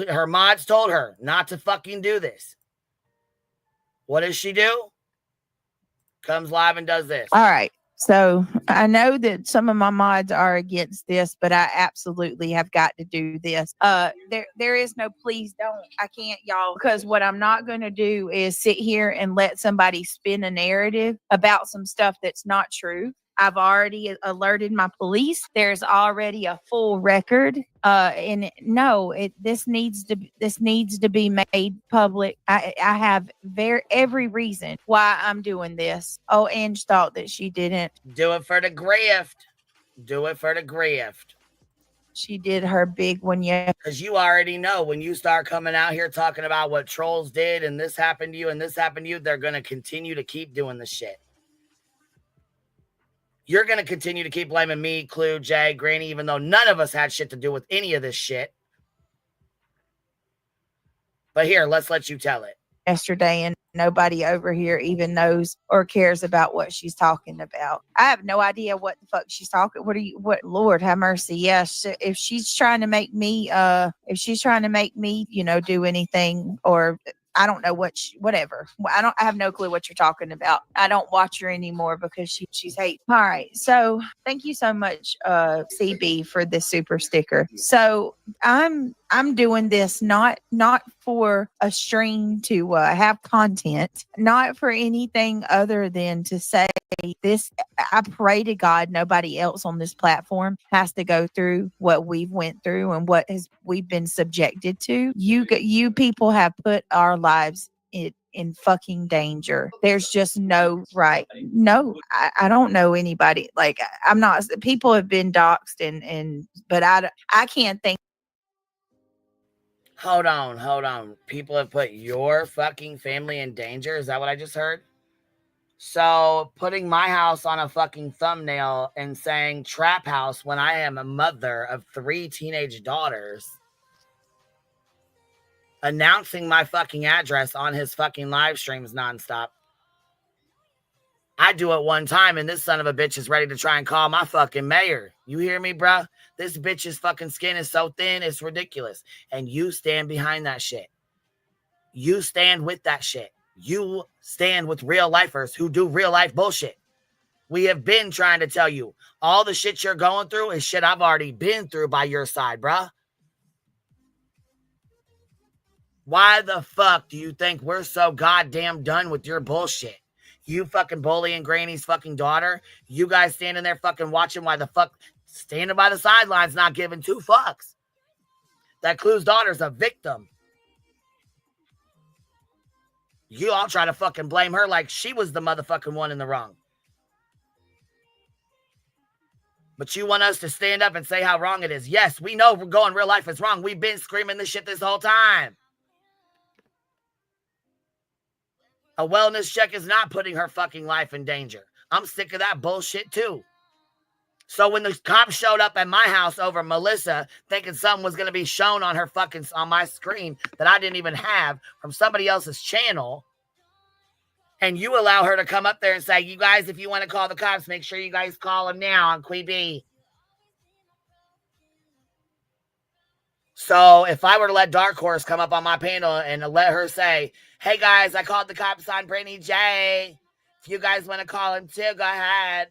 Her mods told her not to fucking do this. What does she do? Comes live and does this. All right. So I know that some of my mods are against this, but I absolutely have got to do this. There is no please don't. I can't, y'all, because what I'm not going to do is sit here and let somebody spin a narrative about some stuff that's not true. I've already alerted my police. There's already a full record. And no, this needs to be made public. I have every reason why I'm doing this. Oh, Ange thought that she didn't. Do it for the grift. Do it for the grift. She did her big one, yeah. Because you already know when you start coming out here talking about what trolls did and this happened to you and this happened to you, they're going to continue to keep doing the shit. You're going to continue to keep blaming me, Clue, Jay, Granny, even though none of us had shit to do with any of this shit. But here, let's let you tell it. Yesterday, and nobody over here even knows or cares about what she's talking about. I have no idea what the fuck she's talking. What Lord have mercy. Yes. If she's trying to make me, do anything, or I don't know whatever. I have no clue what you're talking about. I don't watch her anymore because she's hate. All right. So thank you so much, CB, for this super sticker. So I'm doing this not for a stream to have content, not for anything other than to say this. I pray to God nobody else on this platform has to go through what we've went through and we've been subjected to. You people have put our lives in fucking danger. There's just no right. No, I don't know anybody. Like, I'm not. People have been doxxed but I can't think. Hold on. People have put your fucking family in danger? Is that what I just heard? So putting my house on a fucking thumbnail and saying trap house when I am a mother of 3 teenage daughters, announcing my fucking address on his fucking live streams nonstop. I do it one time and this son of a bitch is ready to try and call my fucking mayor. You hear me, bruh? This bitch's fucking skin is so thin, it's ridiculous. And you stand behind that shit. You stand with that shit. You stand with real lifers who do real life bullshit. We have been trying to tell you all the shit you're going through is shit I've already been through by your side, bruh. Why the fuck do you think we're so goddamn done with your bullshit? You fucking bullying Granny's fucking daughter. You guys standing there fucking watching why the fuck standing by the sidelines not giving 2 fucks. That Clue's daughter's a victim. You all try to fucking blame her like she was the motherfucking one in the wrong. But you want us to stand up and say how wrong it is. Yes, we know we're going real life is wrong. We've been screaming this shit this whole time. A wellness check is not putting her fucking life in danger. I'm sick of that bullshit too. So when the cops showed up at my house over Melissa, thinking something was going to be shown on her fucking, on my screen that I didn't even have from somebody else's channel, and you allow her to come up there and say, you guys, if you want to call the cops, make sure you guys call them now on Queen Bee. So if I were to let Dark Horse come up on my panel and let her say, hey guys, I called the cops on Brittany J. If you guys want to call him too, go ahead.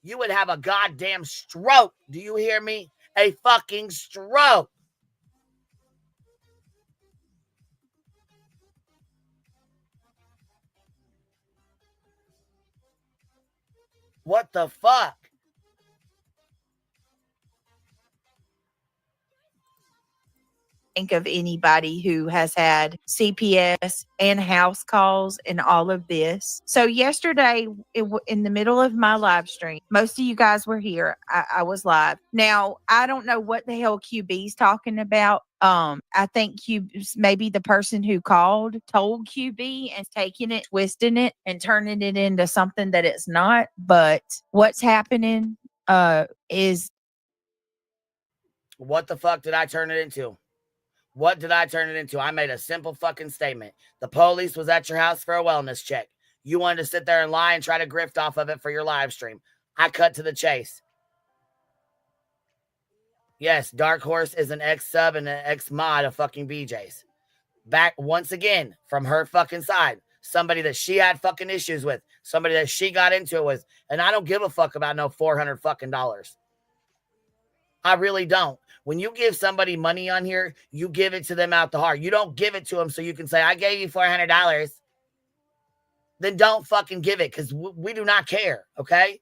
You would have a goddamn stroke. Do you hear me? A fucking stroke. What the fuck? Think of anybody who has had CPS and house calls and all of this. So yesterday, in the middle of my live stream, most of you guys were here. I was live. Now, I don't know what the hell QB's talking about. I think maybe the person who called told QB and taking it, twisting it, and turning it into something that it's not. But what's happening is... What the fuck did I turn it into? What did I turn it into? I made a simple fucking statement. The police was at your house for a wellness check. You wanted to sit there and lie and try to grift off of it for your live stream. I cut to the chase. Yes, Dark Horse is an ex-sub and an ex-mod of fucking BJ's. Back once again from her fucking side. somebody that she had fucking issues with, somebody that she got into it with. And I don't give a fuck about no $400 fucking dollars. I really don't. When you give somebody money on here, you give it to them out the heart. You don't give it to them so you can say, I gave you $400. Then don't fucking give it, because we do not care, okay?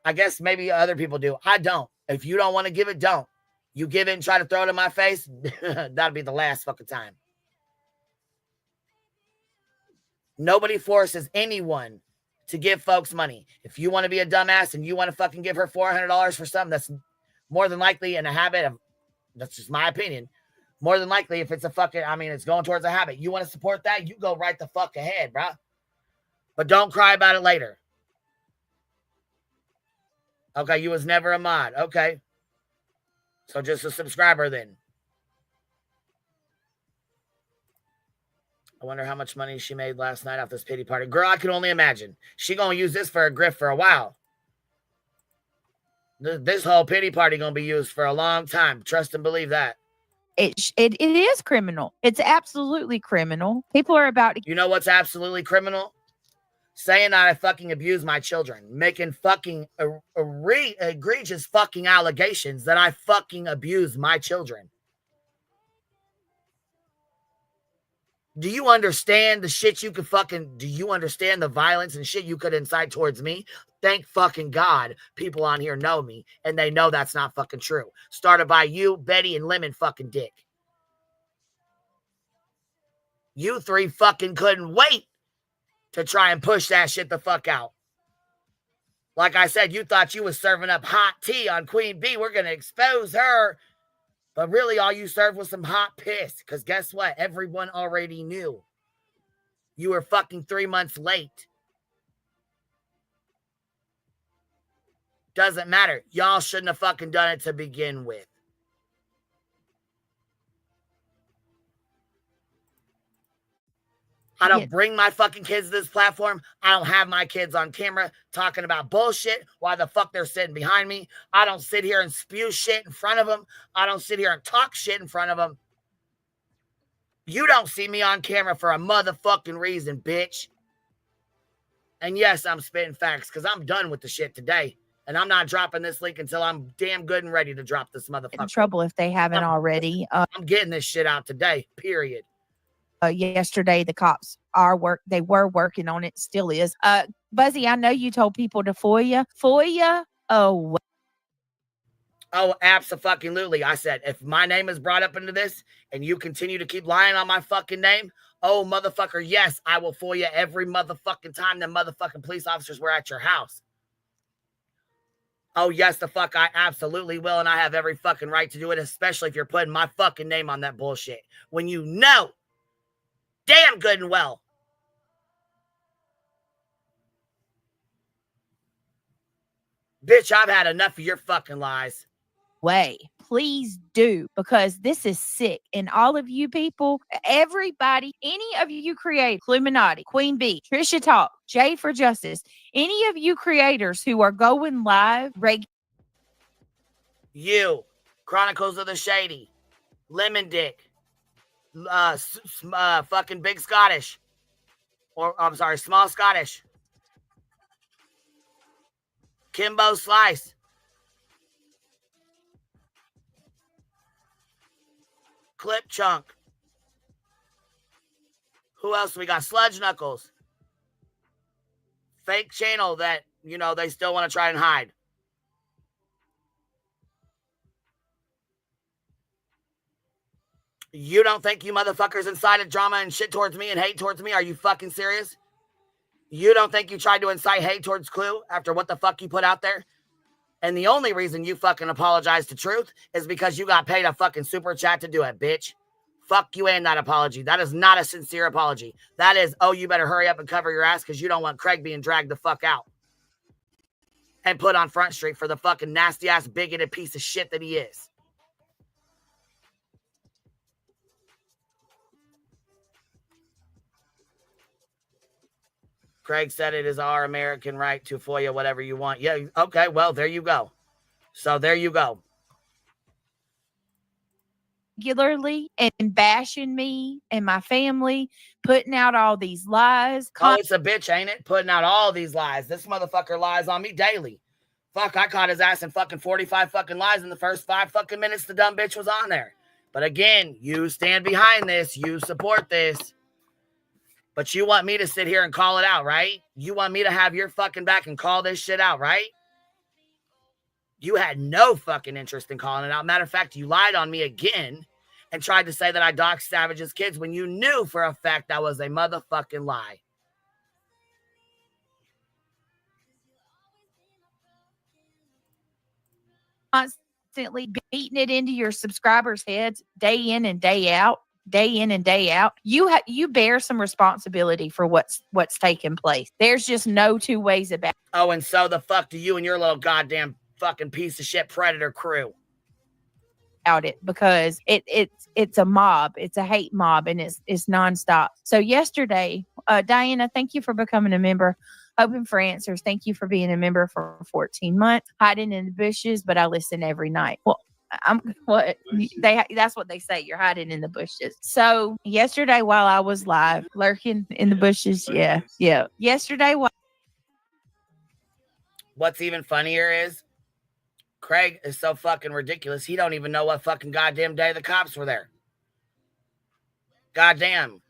I guess maybe other people do. I don't. If you don't want to give it, don't. You give it and try to throw it in my face, that'll be the last fucking time. Nobody forces anyone to give folks money. If you want to be a dumbass and you want to fucking give her $400 for something, that's more than likely in a habit of, that's just my opinion, more than likely if it's a fucking, I mean, it's going towards a habit. You want to support that? You go right the fuck ahead, bro. But don't cry about it later. Okay, you was never a mod. Okay. So just a subscriber then. I wonder how much money she made last night off this pity party. Girl, I can only imagine. She gonna use this for a grift for a while. This whole pity party gonna be used for a long time. Trust and believe that. It is criminal. It's absolutely criminal. People are about to... You know what's absolutely criminal? Saying that I fucking abuse my children. Making fucking egregious fucking allegations that I fucking abuse my children. Do you understand the shit you could fucking... Do you understand the violence and shit you could incite towards me? Thank fucking God people on here know me, and they know that's not fucking true. Started by you, Betty, and Lemon fucking Dick. You three fucking couldn't wait to try and push that shit the fuck out. Like I said, you thought you was serving up hot tea on Queen Bee. We're going to expose her. But really, all you served was some hot piss. Because guess what? Everyone already knew. You were fucking 3 months late. Doesn't matter. Y'all shouldn't have fucking done it to begin with. I don't bring my fucking kids to this platform. I don't have my kids on camera talking about bullshit while the fuck they're sitting behind me. I don't sit here and spew shit in front of them. I don't sit here and talk shit in front of them. You don't see me on camera for a motherfucking reason, bitch. And yes, I'm spitting facts because I'm done with the shit today. And I'm not dropping this link until I'm damn good and ready to drop this motherfucker. In trouble if they haven't already. I'm getting this shit out today, period. Yesterday, the cops they were working on it, still is. Buzzy, I know you told people to FOIA. FOIA? Oh, absolutely. I said, if my name is brought up into this and you continue to keep lying on my fucking name, oh, motherfucker, yes, I will FOIA every motherfucking time the motherfucking police officers were at your house. Oh, yes, the fuck, I absolutely will, and I have every fucking right to do it, especially if you're putting my fucking name on that bullshit. When you know damn good and well bitch, I've had enough of your fucking lies. Way. Please do, because this is sick. And all of you people, everybody, any of you create Illuminati, Queen Bee, Trisha Talk, Jay for Justice, any of you creators who are going live, you, Chronicles of the Shady, Lemon Dick, fucking Big Scottish, or I'm sorry, Small Scottish, Kimbo Slice, Clip Chunk. Who else we got? Sludge Knuckles. Fake channel that, you know, they still want to try and hide. You don't think you motherfuckers incited drama and shit towards me and hate towards me? Are you fucking serious? You don't think you tried to incite hate towards Clue after what the fuck you put out there? And the only reason you fucking apologized to Truth is because you got paid a fucking super chat to do it, bitch. Fuck you and that apology. That is not a sincere apology. That is, oh, you better hurry up and cover your ass because you don't want Craig being dragged the fuck out and put on Front Street for the fucking nasty-ass, bigoted piece of shit that he is. Craig said it is our American right to FOIA whatever you want. Yeah, okay, well, there you go. So there you go. regularly and bashing me and my family, putting out all these lies. Oh, it's a bitch, ain't it? Putting out all these lies. This motherfucker lies on me daily. Fuck, I caught his ass in fucking 45 fucking lies in the first 5 fucking minutes the dumb bitch was on there. But again, you stand behind this. You support this. But you want me to sit here and call it out, right? You want me to have your fucking back and call this shit out, right? You had no fucking interest in calling it out. Matter of fact, you lied on me again and tried to say that I doxed Savage's kids when you knew for a fact that was a motherfucking lie. Constantly beating it into your subscribers' heads day in and day out. You bear some responsibility for what's taking place. There's just no two ways about it. Oh, and so the fuck do you and your little goddamn fucking piece of shit predator crew out it, because it's a mob. It's a hate mob, and it's nonstop. So yesterday, Diana, thank you for becoming a member. Hoping for Answers, thank you for being a member for 14 months. Hiding in the bushes, but I listen every night. Well, that's what they say. You're hiding in the bushes. So yesterday, while I was live, lurking in the bushes, yeah. Yesterday, what's even funnier is Craig is so fucking ridiculous. He don't even know what fucking goddamn day the cops were there. Goddamn.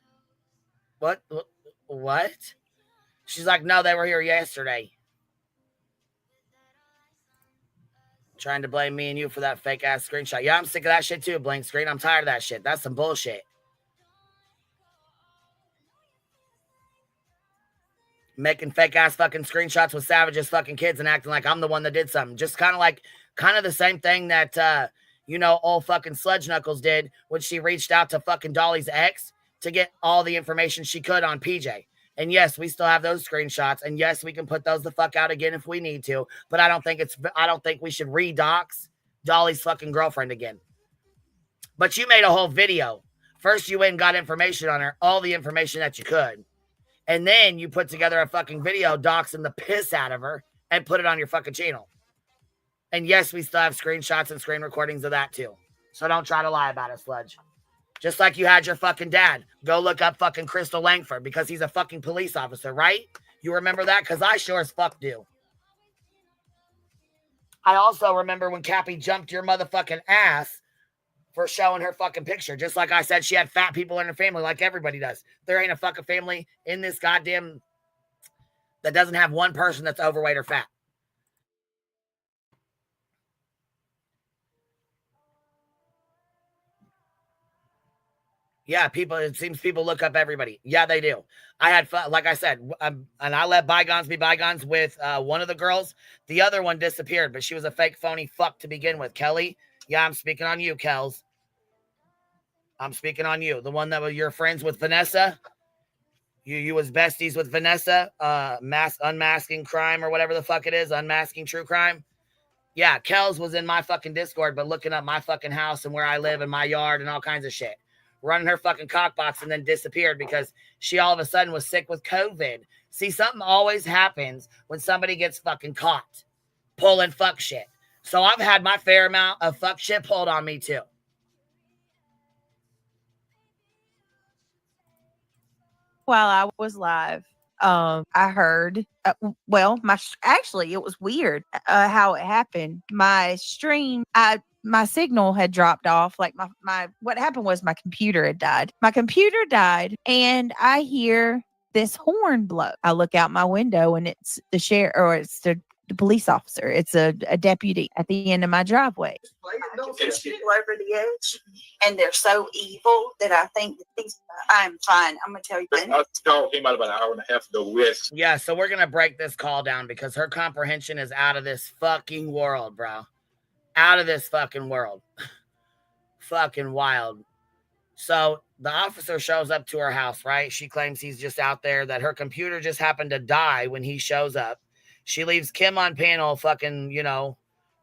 What? She's like, no, they were here yesterday. Trying to blame me and you for that fake ass screenshot. Yeah, I'm sick of that shit too, blank screen. I'm tired of that shit. That's some bullshit. Making fake ass fucking screenshots with Savage's fucking kids and acting like I'm the one that did something. Just kind of the same thing that, old fucking Sludge Knuckles did when she reached out to fucking Dolly's ex to get all the information she could on PJ. And yes, we still have those screenshots. And yes, we can put those the fuck out again if we need to. But I don't think we should redox Dolly's fucking girlfriend again. But you made a whole video. First, you went and got information on her, all the information that you could. And then you put together a fucking video doxing the piss out of her and put it on your fucking channel. And yes, we still have screenshots and screen recordings of that too. So don't try to lie about it, Sludge. Just like you had your fucking dad. Go look up fucking Crystal Langford because he's a fucking police officer, right? You remember that? Because I sure as fuck do. I also remember when Cappy jumped your motherfucking ass for showing her fucking picture. Just like I said, she had fat people in her family like everybody does. There ain't a fucking family in this goddamn that doesn't have one person that's overweight or fat. Yeah, it seems people look up everybody. Yeah, they do. I had fun, like I said, and I let bygones be bygones with one of the girls. The other one disappeared, but she was a fake phony fuck to begin with. Kelly, yeah, I'm speaking on you, Kels. I'm speaking on you. The one that was your friends with Vanessa. You was besties with Vanessa, unmasking crime or whatever the fuck it is, unmasking true crime. Yeah, Kels was in my fucking Discord, but looking up my fucking house and where I live and my yard and all kinds of shit. Running her fucking cockbox and then disappeared because she all of a sudden was sick with COVID. See, something always happens when somebody gets fucking caught pulling fuck shit. So I've had my fair amount of fuck shit pulled on me too. While I was live, I heard, actually, it was weird how it happened. My stream, my signal had dropped off. Like what happened was my computer had died. My computer died, and I hear this horn blow. I look out my window, and it's the sheriff, or it's the police officer. It's a deputy at the end of my driveway. Push people over the edge, and they're so evil that I think that these. I'm fine. I'm gonna tell you. I came out about an hour and a half ago. Yeah, so we're gonna break this call down because her comprehension is out of this fucking world, bro. Out of this fucking world. Fucking wild. So the officer shows up to her house, right? She claims he's just out there, that her computer just happened to die when he shows up. She leaves Kim on panel fucking,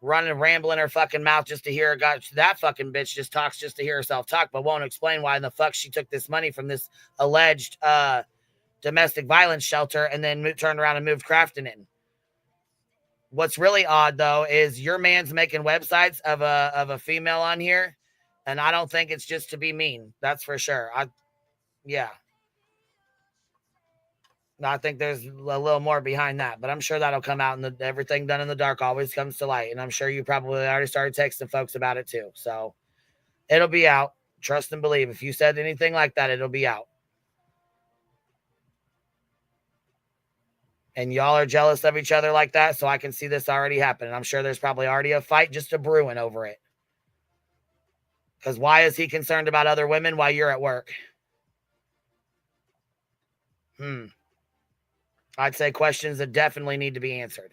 running, rambling her fucking mouth just to hear her. That fucking bitch just talks just to hear herself talk, but won't explain why in the fuck she took this money from this alleged domestic violence shelter and then turned around and moved Crafton in. What's really odd, though, is your man's making websites of a female on here And I don't think it's just to be mean. That's for sure. Yeah. I think there's a little more behind that, but I'm sure that'll come out. And everything done in the dark always comes to light. And I'm sure you probably already started texting folks about it too. So it'll be out. Trust and believe. If you said anything like that, it'll be out. And y'all are jealous of each other like that, so I can see this already happening. I'm sure there's probably already a fight just a brewing over it. Because why is he concerned about other women while you're at work? I'd say questions that definitely need to be answered.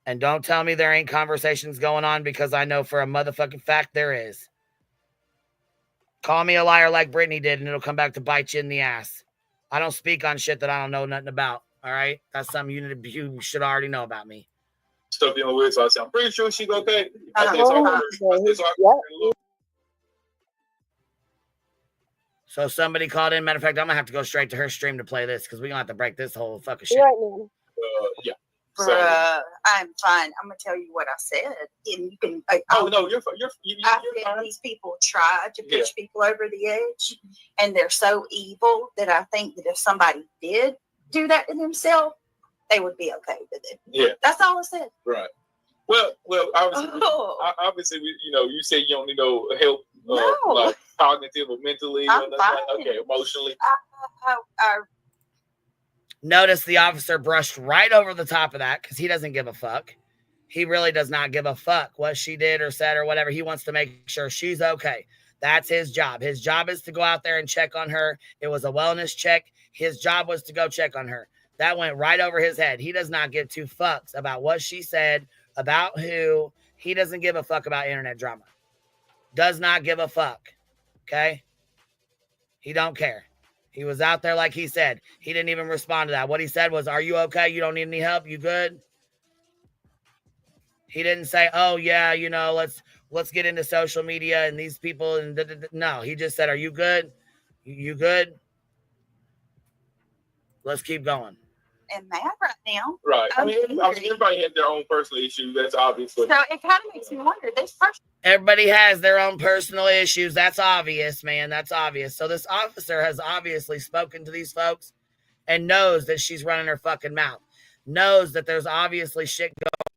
And don't tell me there ain't conversations going on, because I know for a motherfucking fact there is. Call me a liar like Brittany did, and it'll come back to bite you in the ass. I don't speak on shit that I don't know nothing about. All right? That's something you should already know about me. Stuff dealing with, so I said, I'm pretty sure she's okay. So somebody called in. Matter of fact, I'm going to have to go straight to her stream to play this, because we're going to have to break this whole fucking shit. Right, man. Yeah. I'm fine. I'm gonna tell you what I said, and you can. No, you're fine. I said these people try to push people over the edge, and they're so evil that I think that if somebody did do that to themselves, they would be okay with it. Yeah, that's all I said. Right. Well, obviously, you say you don't need no help, like cognitive or mentally, I'm fine. Okay, emotionally. Notice the officer brushed right over the top of that, because he doesn't give a fuck. He really does not give a fuck what she did or said or whatever. He wants to make sure she's okay. That's his job. His job is to go out there and check on her. It was a wellness check. His job was to go check on her. That went right over his head. He does not give two fucks about what she said, about who. He doesn't give a fuck about internet drama. Does not give a fuck. Okay? He don't care. He was out there like he said. He didn't even respond to that. What he said was, are you okay? You don't need any help? You good? He didn't say, oh, yeah, let's get into social media and these people. And no, he just said, are you good? You good? Let's keep going. And mad right now. Right. I mean, everybody has their own personal issues. That's obvious. So it kind of makes me wonder. This person. Everybody has their own personal issues. That's obvious, man. That's obvious. So this officer has obviously spoken to these folks and knows that she's running her fucking mouth. Knows that there's obviously shit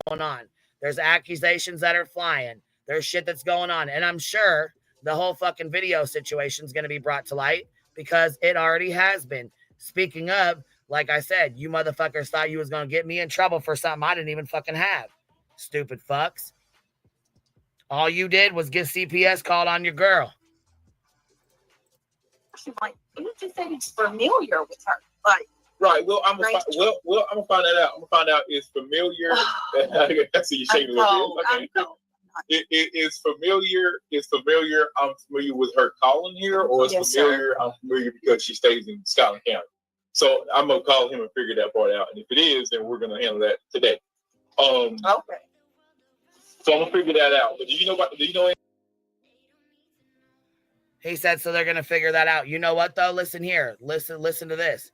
going on. There's accusations that are flying. There's shit that's going on. And I'm sure the whole fucking video situation is going to be brought to light, because it already has been. Speaking of, like I said, you motherfuckers thought you was going to get me in trouble for something I didn't even fucking have. Stupid fucks. All you did was get CPS called on your girl. Like, you just said he's familiar with her. Like, right. Well, I'm gonna find that out. I'm gonna find out is familiar. I see you shaking a little bit. Okay. It is familiar. It's familiar. I'm familiar with her calling here, or it's familiar. Sir. I'm familiar because she stays in Scotland County. So I'm gonna call him and figure that part out. And if it is, then we're gonna handle that today. Okay. So I'm gonna figure that out. But do you know? He said, so they're gonna figure that out. You know what though? Listen here. Listen to this.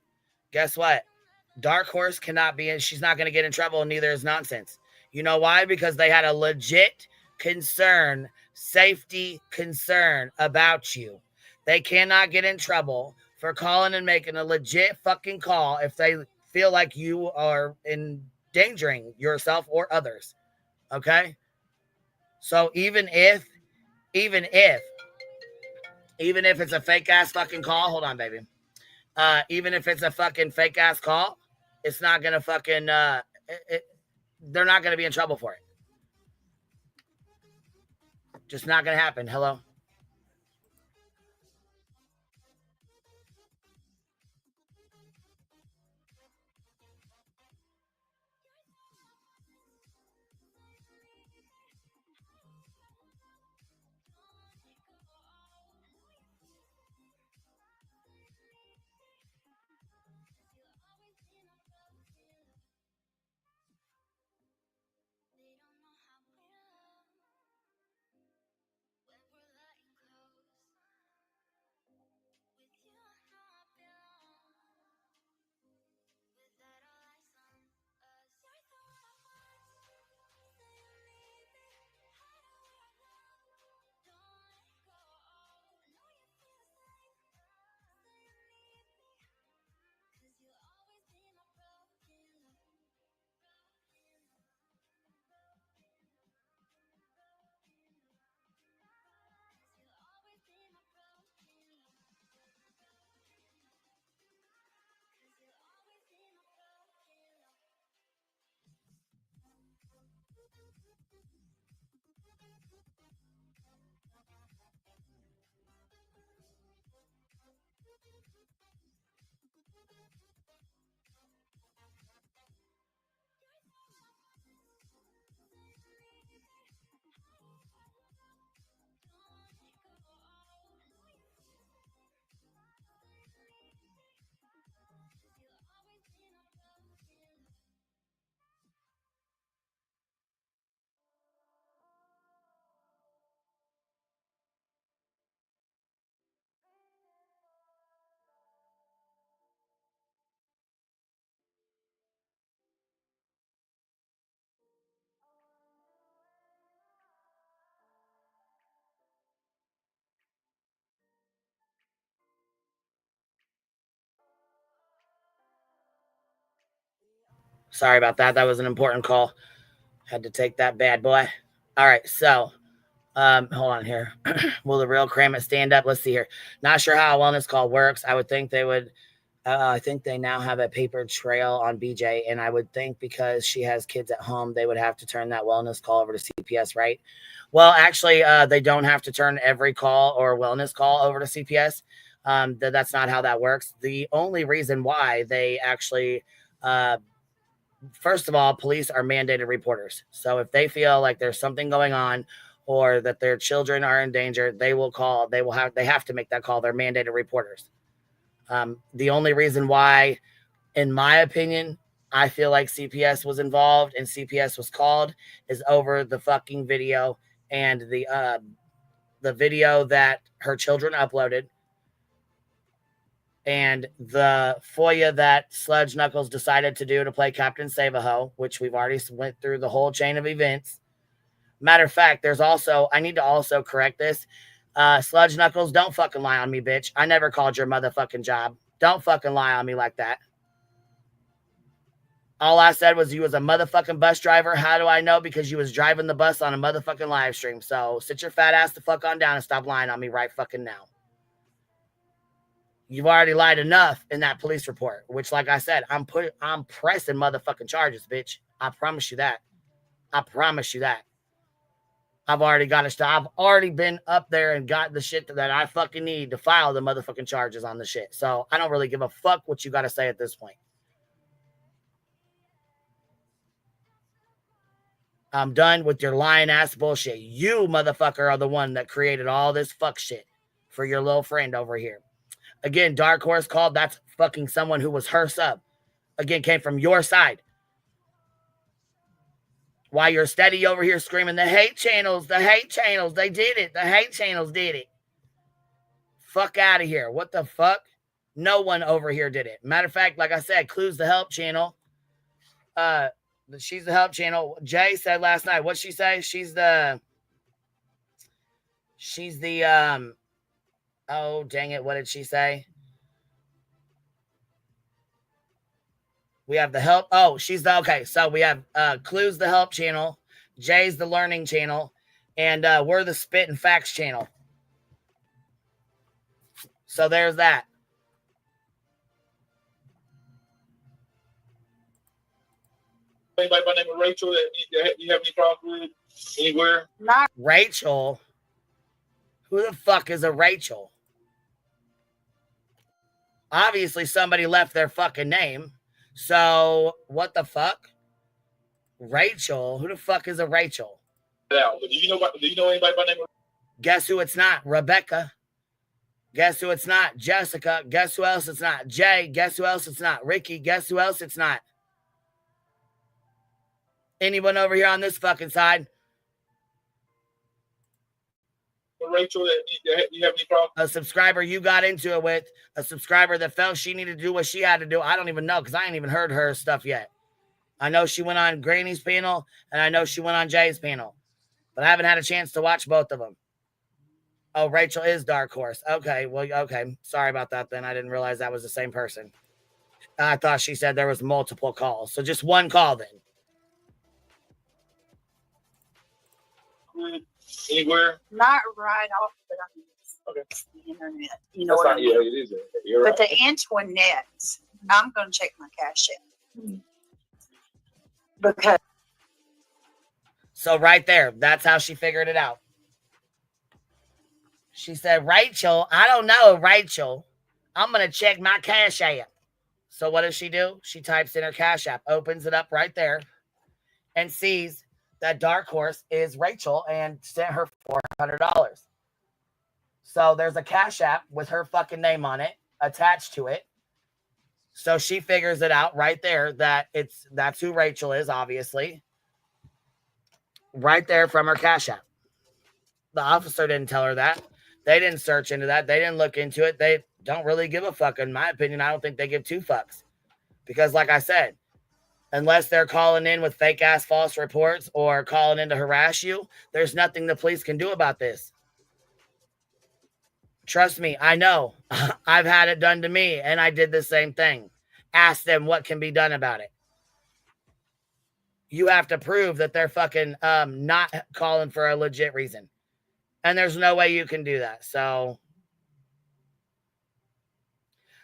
Guess what? Dark Horse cannot be in. She's not gonna get in trouble, and neither is Nonsense. You know why? Because they had a legit concern, safety concern about you. They cannot get in trouble for calling and making a legit fucking call if they feel like you are endangering yourself or others. Okay? So even if it's a fake ass fucking call, hold on, baby. Even if it's a fucking fake ass call, it's not gonna fucking they're not gonna be in trouble for it. Just not gonna happen. Hello? Sorry about that. That was an important call. Had to take that bad boy. All right, so hold on here. Will the real Kramit stand up? Let's see here. Not sure how a wellness call works. I would think they would. I think they now have a paper trail on BJ, and I would think because she has kids at home, they would have to turn that wellness call over to CPS, right? Well, actually, they don't have to turn every call or wellness call over to CPS. That's not how that works. The only reason why they actually, first of all, police are mandated reporters. So if they feel like there's something going on or that their children are in danger, they will call. They have to make that call. They're mandated reporters. The only reason why, in my opinion, I feel like CPS was involved and CPS was called is over the fucking video and the video that her children uploaded and the FOIA that Sludge Knuckles decided to do to play Captain Save-A-Ho, which we've already went through the whole chain of events. Matter of fact, I need to also correct this. Sludge Knuckles, don't fucking lie on me, bitch. I never called your motherfucking job. Don't fucking lie on me like that. All I said was you was a motherfucking bus driver. How do I know? Because you was driving the bus on a motherfucking live stream. So sit your fat ass the fuck on down and stop lying on me right fucking now. You've already lied enough in that police report, which, like I said, I'm pressing motherfucking charges, bitch. I promise you that. I promise you that. I've already got to stop. I've already been up there and got the shit that I fucking need to file the motherfucking charges on the shit. So I don't really give a fuck what you got to say at this point. I'm done with your lying ass bullshit. You motherfucker are the one that created all this fuck shit for your little friend over here. Again, Dark Horse called. That's fucking someone who was her sub. Again, came from your side. While you're steady over here screaming, the hate channels, they did it. The hate channels did it. Fuck out of here. What the fuck? No one over here did it. Matter of fact, like I said, Clue's the help channel. She's the help channel. Jay said last night, what'd she say? She's the, oh, dang it. What did she say? We have the help. Oh, she's the, okay. So we have Clue's the help channel. Jay's the learning channel. And we're the spit and facts channel. So there's that. Anybody by the name of Rachel that you have any problems with anywhere? Not Rachel? Who the fuck is a Rachel? Obviously, somebody left their fucking name. So, what the fuck? Rachel? Who the fuck is a Rachel? Do you know anybody by the name of? Guess who it's not? Rebecca. Guess who it's not? Jessica. Guess who else it's not? Jay. Guess who else it's not? Ricky. Guess who else it's not? Anyone over here on this fucking side? Rachel, that you have any problem? A subscriber you got into it with, a subscriber that felt she needed to do what she had to do. I don't even know because I ain't even heard her stuff yet. I know she went on Granny's panel and I know she went on Jay's panel, but I haven't had a chance to watch both of them. Oh, Rachel is Dark Horse. Okay, well, okay. Sorry about that then. I didn't realize that was the same person. I thought she said there was multiple calls. So just one call then. Anywhere? Not right off, but on the internet. You know what I mean? Yeah, it is. You're but right. the Antoinette, I'm going to check my cash app. Because. So right there, that's how she figured it out. She said, Rachel, I don't know, Rachel. I'm going to check my cash app. So what does she do? She types in her cash app, opens it up right there, and sees that Dark Horse is Rachel and sent her $400. So there's a cash app with her fucking name on it attached to it. So she figures it out right there that that's who Rachel is, obviously. Right there from her cash app. The officer didn't tell her that. They didn't search into that. They didn't look into it. They don't really give a fuck. In my opinion, I don't think they give two fucks. Because like I said, unless they're calling in with fake ass false reports or calling in to harass you, there's nothing the police can do about this. Trust me, I know. I've had it done to me and I did the same thing. Ask them what can be done about it. you have to prove that they're fucking not calling for a legit reason. And there's no way you can do that. So,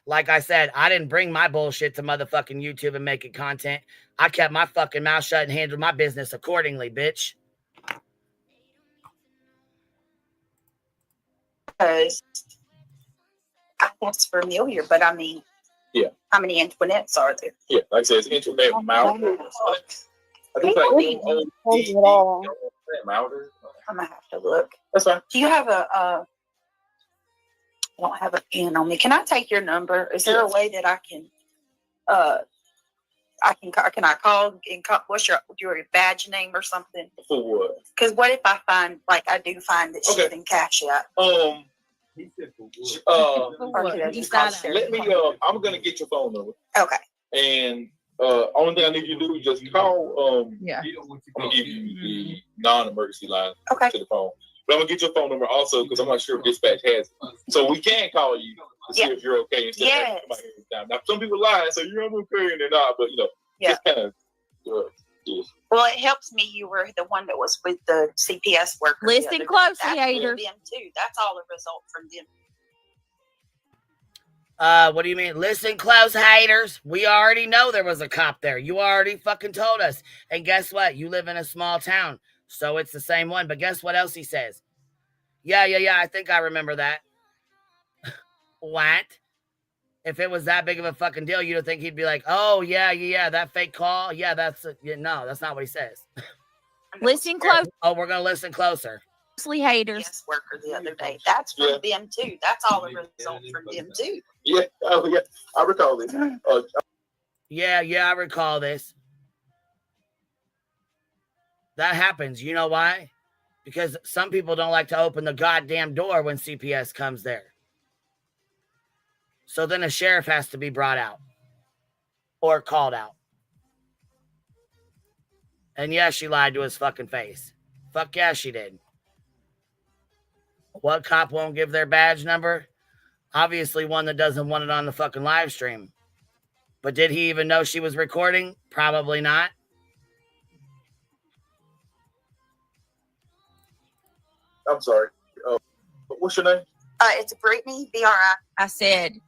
like I said, I didn't bring my bullshit to motherfucking YouTube and make it content. I kept my fucking mouth shut and handled my business accordingly, bitch. Because I think it's familiar, but I mean, yeah. How many Antoinettes are there? Yeah, like I said, it's internet Mouter. I think like Mouter. I'm gonna have to look. That's fine. Do you have I don't have a pen on me. Can I take your number? Is there a way that I can can I call and what's your badge name or something? For what? Because what if I find that she's in Cash App? Let me I'm gonna get your phone number. Okay. And only thing I need you to do is just call I'm gonna give you the non-emergency line to the phone. But I'm gonna get your phone number also because I'm not sure if dispatch has it. So we can call you to see if you're okay instead of having somebody every time. Now some people lie and say you're okay and they're not, but just kind of Well, it helps me. You were the one that was with the CPS worker. Listen closely, haters. Them too. That's all a result from them. What do you mean? Listen close, haters. We already know there was a cop there. You already fucking told us. And guess what? You live in a small town, so it's the same one. But guess what else he says? Yeah. I think I remember that. What? If it was that big of a fucking deal, you'd think he'd be like, oh, yeah, that fake call. Yeah, no, that's not what he says. Listen close. Oh, we're going to listen closer. Haters. Worker the other day. That's from them too. That's all a result from them too. Yeah. Oh, yeah. I recall this. Yeah, I recall this. That happens. You know why? Because some people don't like to open the goddamn door when CPS comes there. So then a sheriff has to be brought out or called out. And yeah, she lied to his fucking face. Fuck yeah, she did. What cop won't give their badge number? Obviously one that doesn't want it on the fucking live stream. But did he even know she was recording? Probably not. I'm sorry. What's your name? It's Brittany, B-R-I. I said,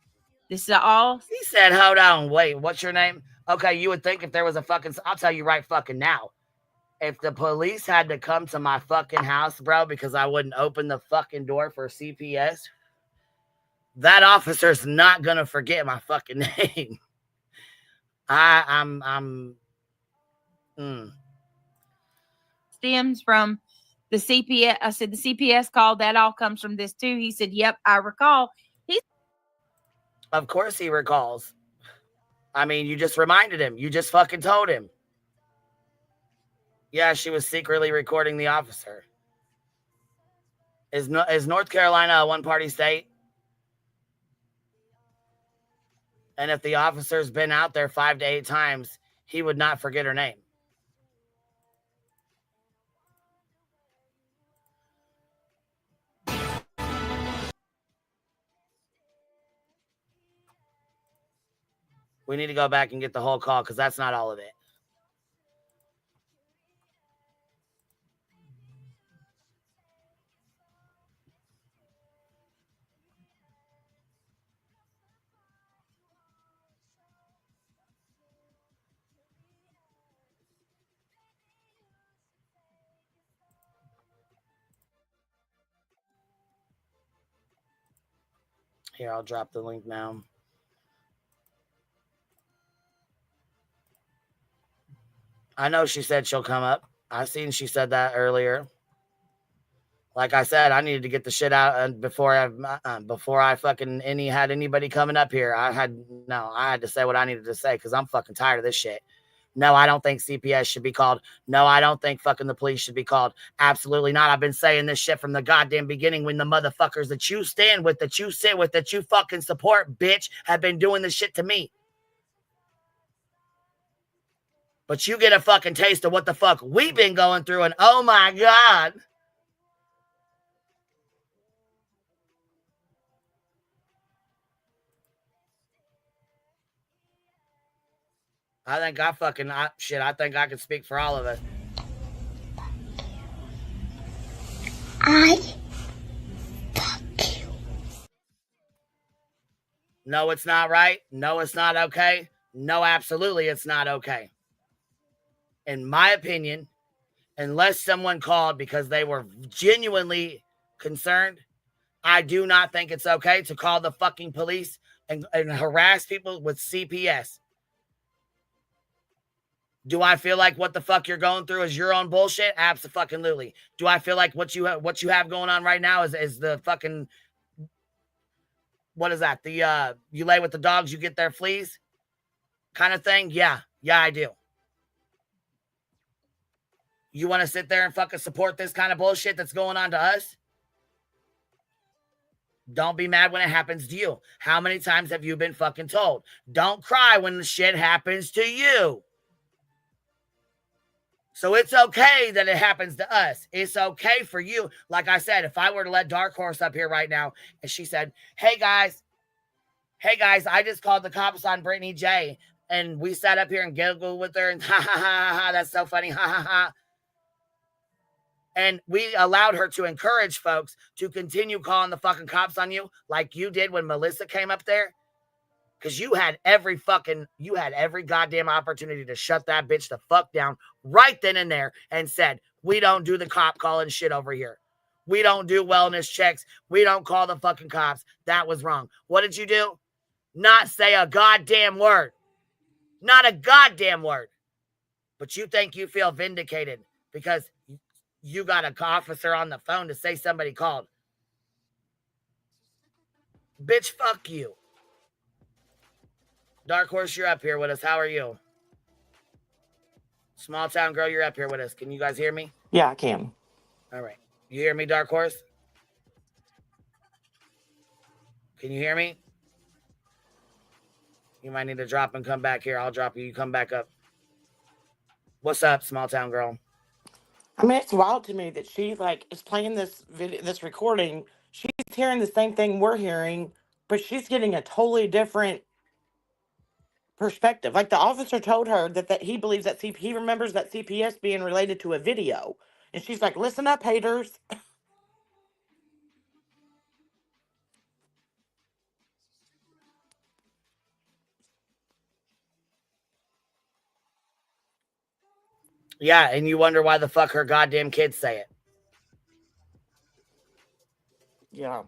this is all. He said, hold on, wait, what's your name? Okay, you would think if there was a fucking, I'll tell you right fucking now. If the police had to come to my fucking house, bro, because I wouldn't open the fucking door for CPS, that officer's not gonna forget my fucking name. Stems from the CPS. I said the CPS call. That all comes from this too. He said, "Yep, I recall." Of course he recalls. I mean, you just reminded him. You just fucking told him. Yeah, she was secretly recording the officer. Is North Carolina a one-party state? And if the officer's been out there 5 to 8 times, he would not forget her name. We need to go back and get the whole call because that's not all of it. Here, I'll drop the link now. I know she said she'll come up. I seen she said that earlier. Like I said, I needed to get the shit out before I fucking had anybody coming up here. I had to say what I needed to say because I'm fucking tired of this shit. No, I don't think CPS should be called. No, I don't think fucking the police should be called. Absolutely not. I've been saying this shit from the goddamn beginning when the motherfuckers that you stand with, that you sit with, that you fucking support, bitch, have been doing this shit to me. But you get a fucking taste of what the fuck we've been going through, and oh my God. I think I think I can speak for all of us. Fuck you. No, it's not right. No, it's not okay. No, absolutely, it's not okay. In my opinion, unless someone called because they were genuinely concerned, I do not think it's okay to call the fucking police and harass people with CPS. Do I feel like what the fuck you're going through is your own bullshit? Absolutely. Do I feel like what you have going on right now is the fucking, what is that? The you lay with the dogs, you get their fleas kind of thing? Yeah, I do. You want to sit there and fucking support this kind of bullshit that's going on to us? Don't be mad when it happens to you. How many times have you been fucking told? Don't cry when the shit happens to you. So it's okay that it happens to us. It's okay for you. Like I said, if I were to let Dark Horse up here right now and she said, hey guys, I just called the cops on Brittany J. And we sat up here and giggled with her and ha ha ha ha, that's so funny, ha ha ha. And we allowed her to encourage folks to continue calling the fucking cops on you like you did when Melissa came up there. Because you had every goddamn opportunity to shut that bitch the fuck down right then and there and said, we don't do the cop calling shit over here. We don't do wellness checks. We don't call the fucking cops. That was wrong. What did you do? Not say a goddamn word. Not a goddamn word. But you think you feel vindicated because you got an officer on the phone to say somebody called. Bitch, fuck you. Dark Horse, you're up here with us. How are you? Small Town Girl, you're up here with us. Can you guys hear me? Yeah, I can. All right. You hear me, Dark Horse? Can you hear me? You might need to drop and come back here. I'll drop you. You come back up. What's up, Small Town Girl? I mean, it's wild to me that she is playing this video, this recording. She's hearing the same thing we're hearing, but she's getting a totally different perspective. Like the officer told her that he believes that he remembers that CPS being related to a video, and she's like, "Listen up, haters." Yeah, and you wonder why the fuck her goddamn kids say it. Yeah.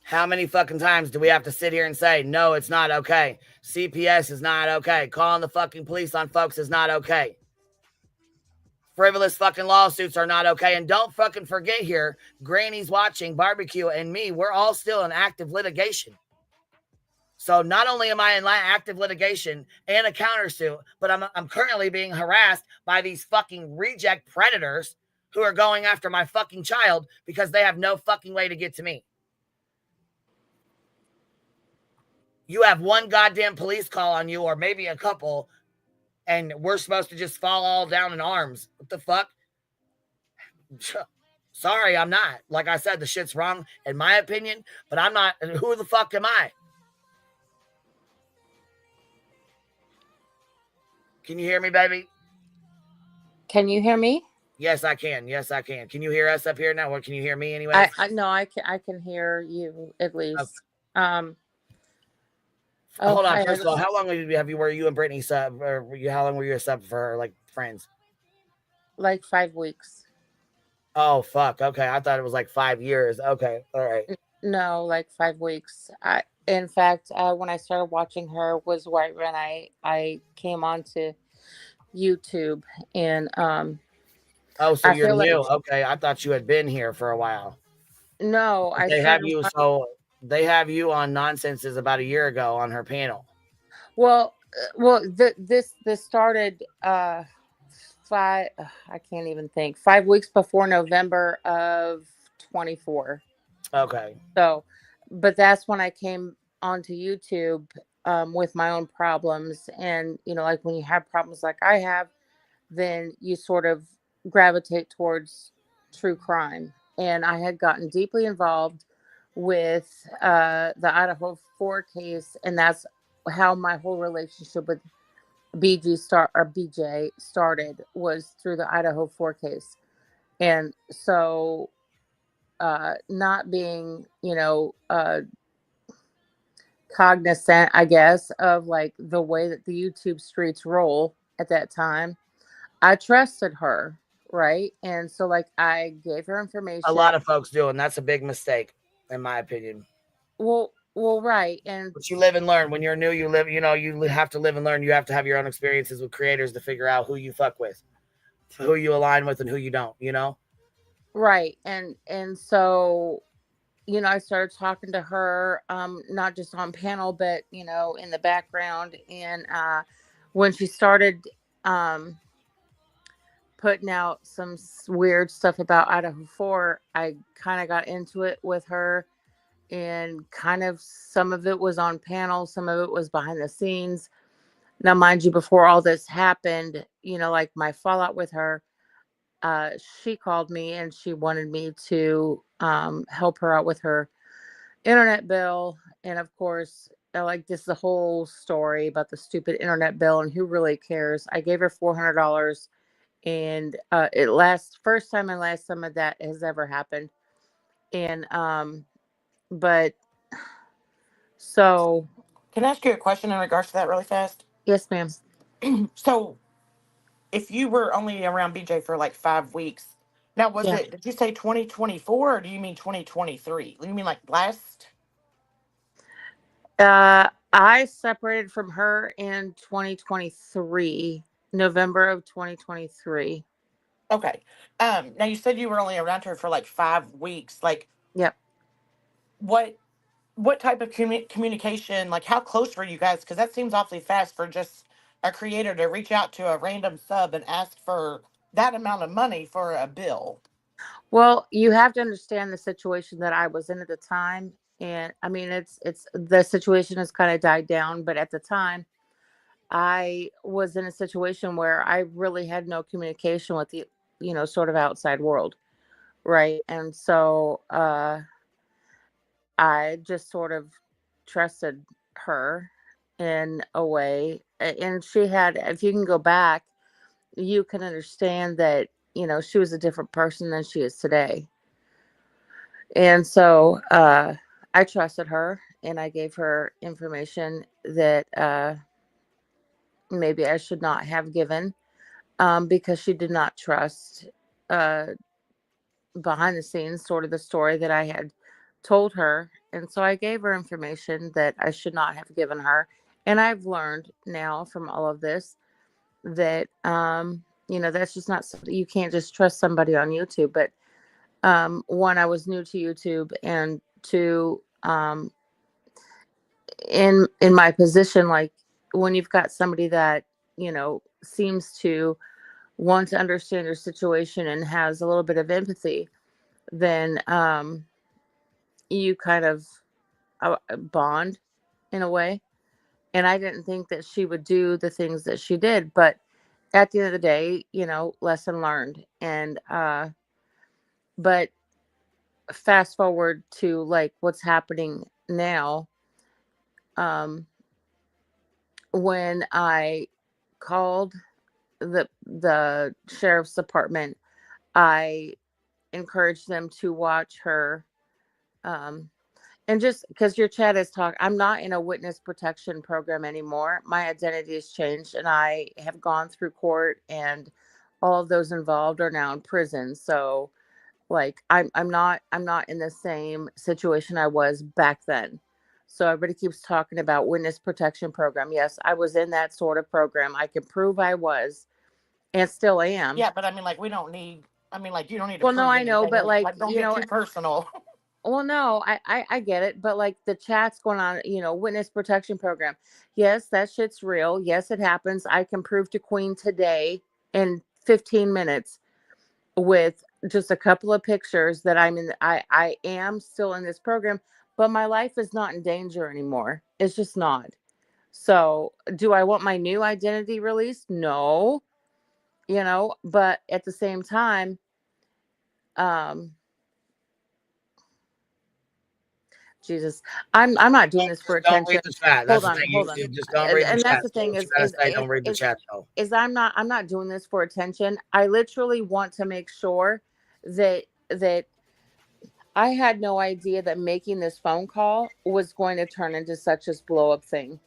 How many fucking times do we have to sit here and say, no, it's not okay. CPS is not okay. Calling the fucking police on folks is not okay. Frivolous fucking lawsuits are not okay. And don't fucking forget here, Granny's watching, Barbecue, and me, we're all still in active litigation. So not only am I in active litigation and a countersuit, but I'm currently being harassed by these fucking reject predators who are going after my fucking child because they have no fucking way to get to me. You have one goddamn police call on you, or maybe a couple, and we're supposed to just fall all down in arms. What the fuck? Sorry, I'm not. Like I said, the shit's wrong in my opinion, but I'm not. Who the fuck am I? Can you hear me, baby? Can you hear me? Yes, I can. Yes, I can. Can you hear us up here now? Or can you hear me anyway? No, I can hear you at least. Okay. Hold on. First of all, how long were you and Brittany sub? Or how long were you a sub for her, like friends? Like 5 weeks. Oh fuck. Okay, I thought it was like 5 years. Okay, all right. No, like 5 weeks. In fact, when I started watching her was right when I came onto YouTube and Oh, so you're new. Okay, I thought you had been here for a while. No, they have you. So they have you on Nonsenses about a year ago on her panel. Well, this started I can't even think. 5 weeks before November of 24. Okay. So, but that's when I came onto YouTube with my own problems, and like when you have problems like I have, then you sort of gravitate towards true crime. And I had gotten deeply involved with the Idaho 4 case, and that's how my whole relationship with BJ started was through the Idaho 4 case. And so not being, cognizant, I guess, of like the way that the YouTube streets roll at that time, I trusted her, right? And so like I gave her information. A lot of folks do, and that's a big mistake, in my opinion. Well, right. But you live and learn. When you're new, you have to live and learn. You have to have your own experiences with creators to figure out who you fuck with, who you align with, and who you don't, Right. And so, I started talking to her, not just on panel, but, in the background. And when she started putting out some weird stuff about Idaho 4, I kind of got into it with her. And kind of some of it was on panel, some of it was behind the scenes. Now, mind you, before all this happened, like my fallout with her, she called me and she wanted me to help her out with her internet bill. And of course, like this is the whole story about the stupid internet bill and who really cares. I gave her $400, and first time and last time that has ever happened. And but so can I ask you a question in regards to that really fast? Yes, ma'am. So if you were only around BJ for like 5 weeks, now did you say 2024 or do you mean 2023? You mean like last? I separated from her in 2023, November of 2023. Okay. Now you said you were only around her for like 5 weeks. Like, yep. What type of communication, like how close were you guys? Because that seems awfully fast for just a creator to reach out to a random sub and ask for that amount of money for a bill. Well, you have to understand the situation that I was in at the time. And I mean, it's the situation has kind of died down, but at the time I was in a situation where I really had no communication with the, sort of outside world. Right. And so, I just sort of trusted her in a way. And she had, if you can go back, you can understand that, she was a different person than she is today. And so I trusted her and I gave her information that maybe I should not have given because she did not trust behind the scenes, sort of the story that I had told her. And so I gave her information that I should not have given her. And I've learned now from all of this that, that's just not something you can't just trust somebody on YouTube. But one, I was new to YouTube, and two, in my position, like when you've got somebody that, seems to want to understand your situation and has a little bit of empathy, then you kind of bond in a way. And I didn't think that she would do the things that she did, but at the end of the day, lesson learned. And but fast forward to like what's happening now. When I called the sheriff's department, I encouraged them to watch her. And just because your chat is talk, I'm not in a witness protection program anymore. My identity has changed, and I have gone through court, and all of those involved are now in prison. So, like, I'm not in the same situation I was back then. So everybody keeps talking about witness protection program. Yes, I was in that sort of program. I can prove I was, and still am. Yeah, but I mean, like, we don't need. I mean, like, you don't need to. Well, prove no, I know, anything. but like, don't get too personal. Well, no, I get it, but like the chat's going on, witness protection program. Yes, that shit's real. Yes, it happens. I can prove to Queen today in 15 minutes with just a couple of pictures that I am still in this program, but my life is not in danger anymore. It's just not. So, do I want my new identity released? No. But at the same time, Jesus, I'm not doing this for Don't attention. read the chat. That's Hold the on, thing. hold on. You just don't read the And chat. that's the Say thing what you gotta say. Don't read the chat, though. is I'm not doing this for attention. I literally want to make sure that I had no idea that making this phone call was going to turn into such a blow up thing.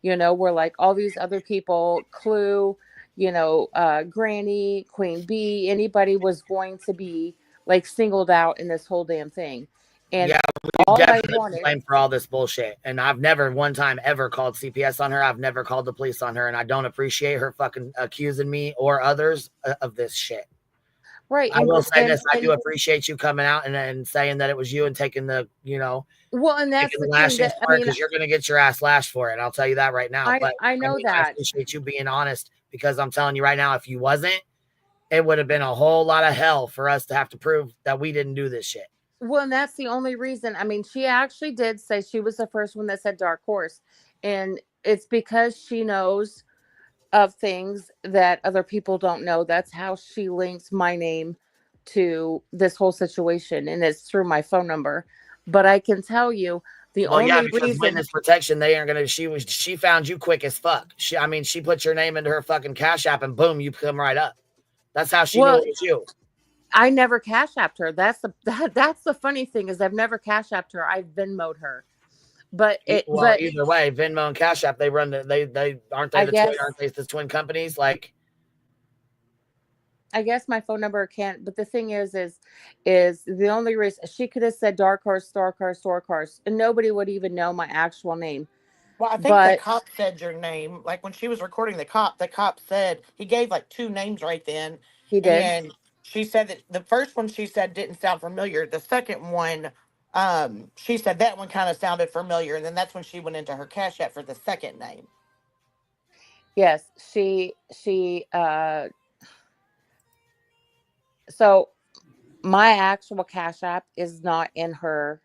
You know, where like all these other people, Clue, Granny, Queen Bee, anybody was going to be like singled out in this whole damn thing. And Yeah, we all I definitely wanted, blamed for all this bullshit. And I've never one time ever called CPS on her. I've never called the police on her. And I don't appreciate her fucking accusing me or others of this shit. right? I will say this. I do appreciate you coming out and saying that it was you and taking the, well, and that's the thing lashings that for it, because you're going to get your ass lashed for it. I'll tell you that right now. But I know I that. appreciate you being honest, because I'm telling you right now, if you wasn't, it would have been a whole lot of hell for us to have to prove that we didn't do this shit. Well, and that's the only reason. I mean, she actually did say she was the first one that said dark horse. And it's because she knows of things that other people don't know. That's how she links my name to this whole situation. And it's through my phone number. But I can tell you the only reason witness protection, they aren't gonna. She found you quick as fuck. She put your name into her fucking Cash App and boom, you come right up. That's how she knew it was you. I never Cash Apped her. That's the funny thing, is I've never Cash Apped her. I've Venmo'd her. But either way, Venmo and Cash App, they run they aren't they the twin companies? Like, I guess my phone number can't, but the thing is the only reason she could have said dark horse, and nobody would even know my actual name. Well, I think the cop said your name. Like when she was recording the cop said, he gave like two names right then. He did. And she said that the first one she said didn't sound familiar. The second one, she said that one kind of sounded familiar. And then that's when she went into her Cash App for the second name. Yes, so my actual Cash App is not in her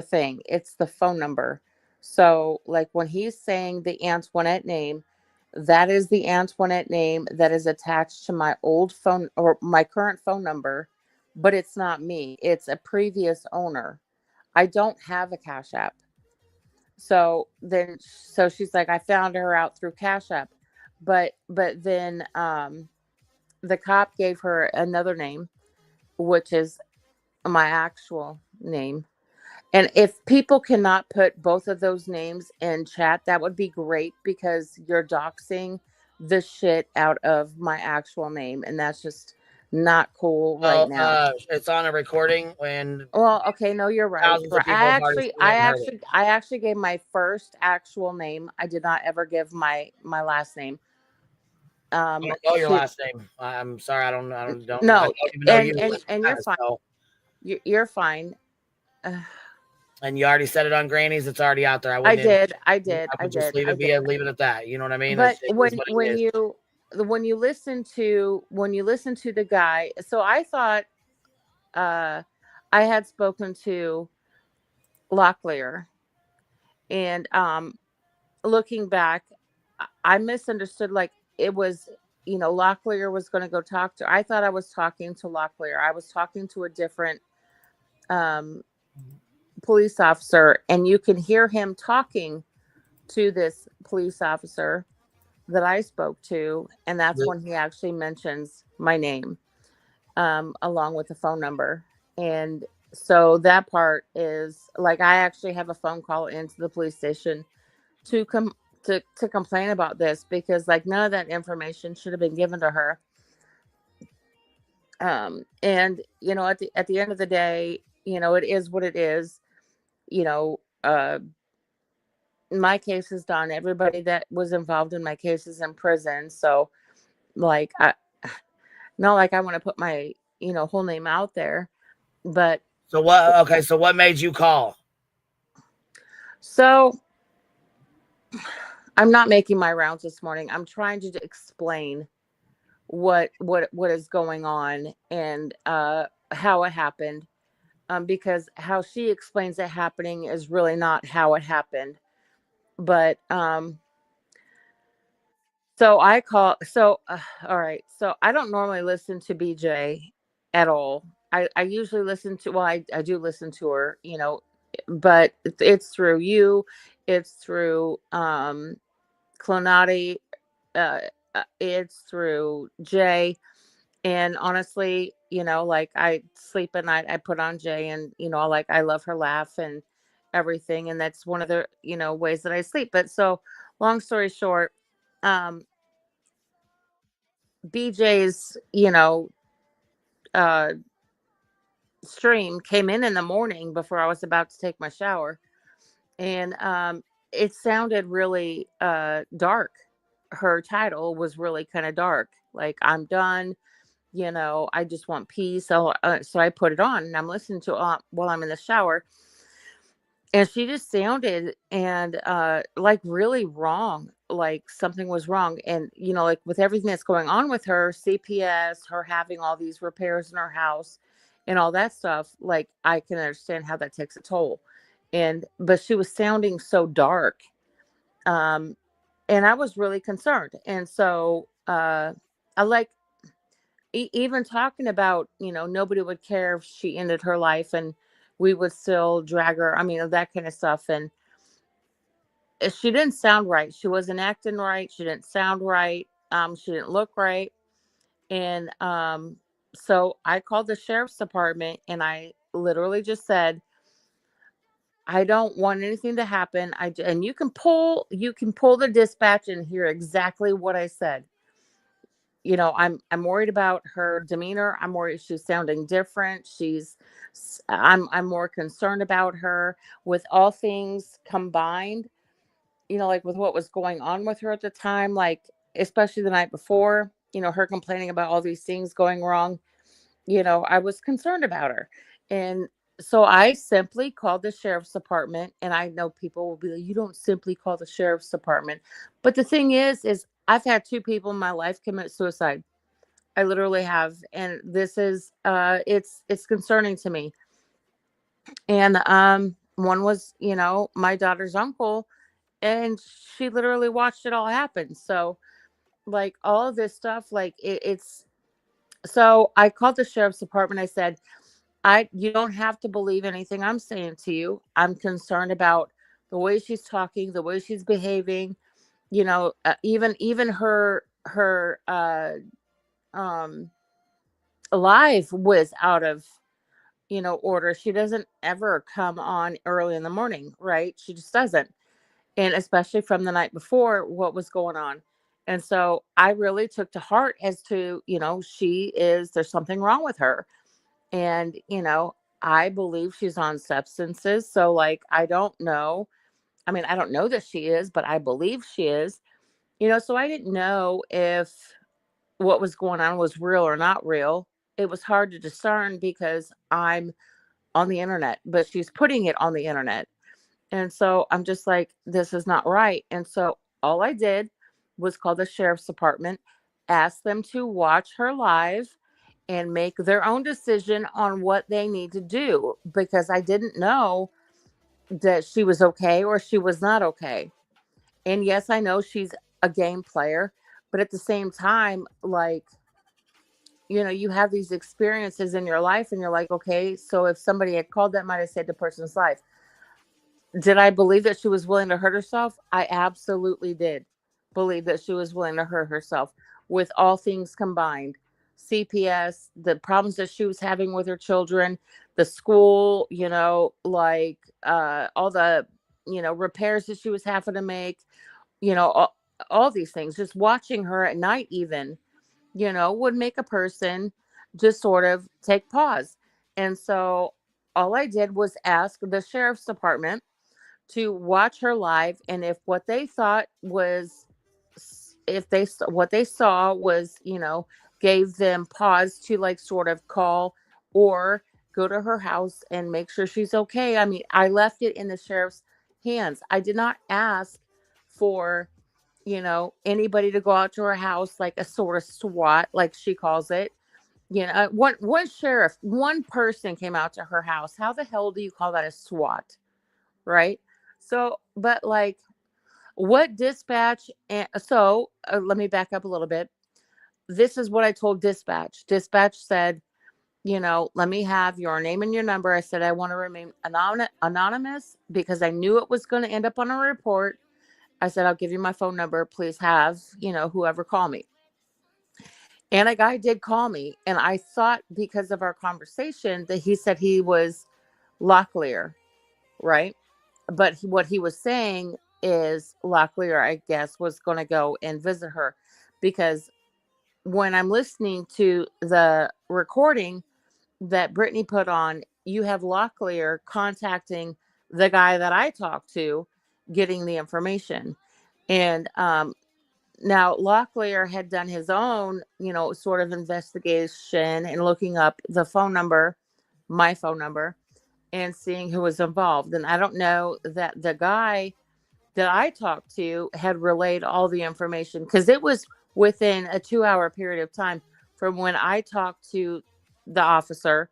thing. It's the phone number. So like when he's saying the Antoinette name, that is the Antoinette name that is attached to my old phone or my current phone number, but it's not me. It's a previous owner. I don't have a Cash App. So she's like, I found her out through Cash App. But then the cop gave her another name, which is my actual name. And if people cannot put both of those names in chat, that would be great, because you're doxing the shit out of my actual name. And that's just not cool right now. It's on a recording when. Well, okay, no, you're right. I actually gave my first actual name. I did not ever give my last name. I don't know your last name. I'm sorry. I don't no, I don't even know and you're fine. So. You're fine. And you already said it on Granny's. It's already out there. I did. Just leave it at that. You know what I mean? But when you listen to the guy, so I thought I had spoken to Locklear, and looking back, I misunderstood. Like it was, Locklear was going to go talk to. I thought I was talking to Locklear. I was talking to a different police officer, and you can hear him talking to this police officer that I spoke to, and that's when he actually mentions my name along with the phone number. And so that part is like, I actually have a phone call into the police station to complain about this, because like none of that information should have been given to her. And at the end of the day, it is what it is. My case is done. Everybody that was involved in my case is in prison. So like, not like I want to put my, whole name out there, but. So what made you call? So I'm not making my rounds this morning. I'm trying to explain what is going on and how it happened. Because how she explains it happening is really not how it happened. But all right. So I don't normally listen to BJ at all. I usually listen to, I do listen to her, but it's through you, it's through Clonati, it's through Jay. And honestly, like I sleep at night, I put on Jay, and like I love her laugh and everything, and that's one of the ways that I sleep. But so long story short, um BJ's uh stream came in the morning before I was about to take my shower, and it sounded really dark. Her title was really kind of dark, like I'm done, I just want peace. So I put it on and I'm listening to it while I'm in the shower, and she just sounded and like really wrong, like something was wrong. And like with everything that's going on with her CPS, her having all these repairs in her house and all that stuff, like I can understand how that takes a toll. But she was sounding so dark, um and I was really concerned. And so I like even talking about, nobody would care if she ended her life and we would still drag her, I mean, that kind of stuff. And she didn't sound right, she wasn't acting right, she didn't sound right, she didn't look right. And so I called the sheriff's department and I literally just said, I don't want anything to happen. And you can pull the dispatch and hear exactly what I said. I'm worried about her demeanor. I'm worried she's sounding different. I'm more concerned about her with all things combined, like with what was going on with her at the time, like especially the night before, her complaining about all these things going wrong. I was concerned about her. And so I simply called the sheriff's department. And I know people will be like, you don't simply call the sheriff's department. But the thing is I've had 2 people in my life commit suicide. I literally have. And this is, it's concerning to me. And, one was, my daughter's uncle, and she literally watched it all happen. So like all of this stuff, like it's, so I called the sheriff's department. I said, you don't have to believe anything I'm saying to you. I'm concerned about the way she's talking, the way she's behaving. Even her live was out of order. She doesn't ever come on early in the morning, right? She just doesn't. And especially from the night before, what was going on. And so I really took to heart as to, there's something wrong with her. And, I believe she's on substances. So like, I don't know. I mean, I don't know that she is, but I believe she is, so I didn't know if what was going on was real or not real. It was hard to discern because I'm on the internet, but she's putting it on the internet. And so I'm just like, this is not right. And so all I did was call the sheriff's department, ask them to watch her live and make their own decision on what they need to do, because I didn't know that she was okay or she was not okay. And yes, I know she's a game player, but at the same time, like, you have these experiences in your life and you're like, okay, so if somebody had called, that might have saved the person's life. Did I believe that she was willing to hurt herself? I absolutely did believe that she was willing to hurt herself with all things combined. CPS, the problems that she was having with her children, the school, like all the, repairs that she was having to make, all these things. Just watching her at night even, would make a person just sort of take pause. And so all I did was ask the sheriff's department to watch her live, and if what they thought was, what they saw was, gave them pause to like sort of call or go to her house and make sure she's okay. I mean, I left it in the sheriff's hands. I did not ask for, anybody to go out to her house like a sort of SWAT, like she calls it. One sheriff, one person came out to her house. How the hell do you call that a SWAT? Right? So, but like, what dispatch? Let me back up a little bit. This is what I told dispatch. Dispatch said, let me have your name and your number. I said, I want to remain anonymous because I knew it was going to end up on a report. I said, I'll give you my phone number. Please have, whoever call me. And a guy did call me. And I thought because of our conversation that he said he was Locklear, right? But what he was saying is Locklear, I guess, was going to go and visit her, because when I'm listening to the recording that Brittany put on, you have Locklear contacting the guy that I talked to, getting the information. And now Locklear had done his own, sort of investigation and looking up the phone number, my phone number, and seeing who was involved. And I don't know that the guy that I talked to had relayed all the information, because it was within a 2-hour period of time from when I talked to the officer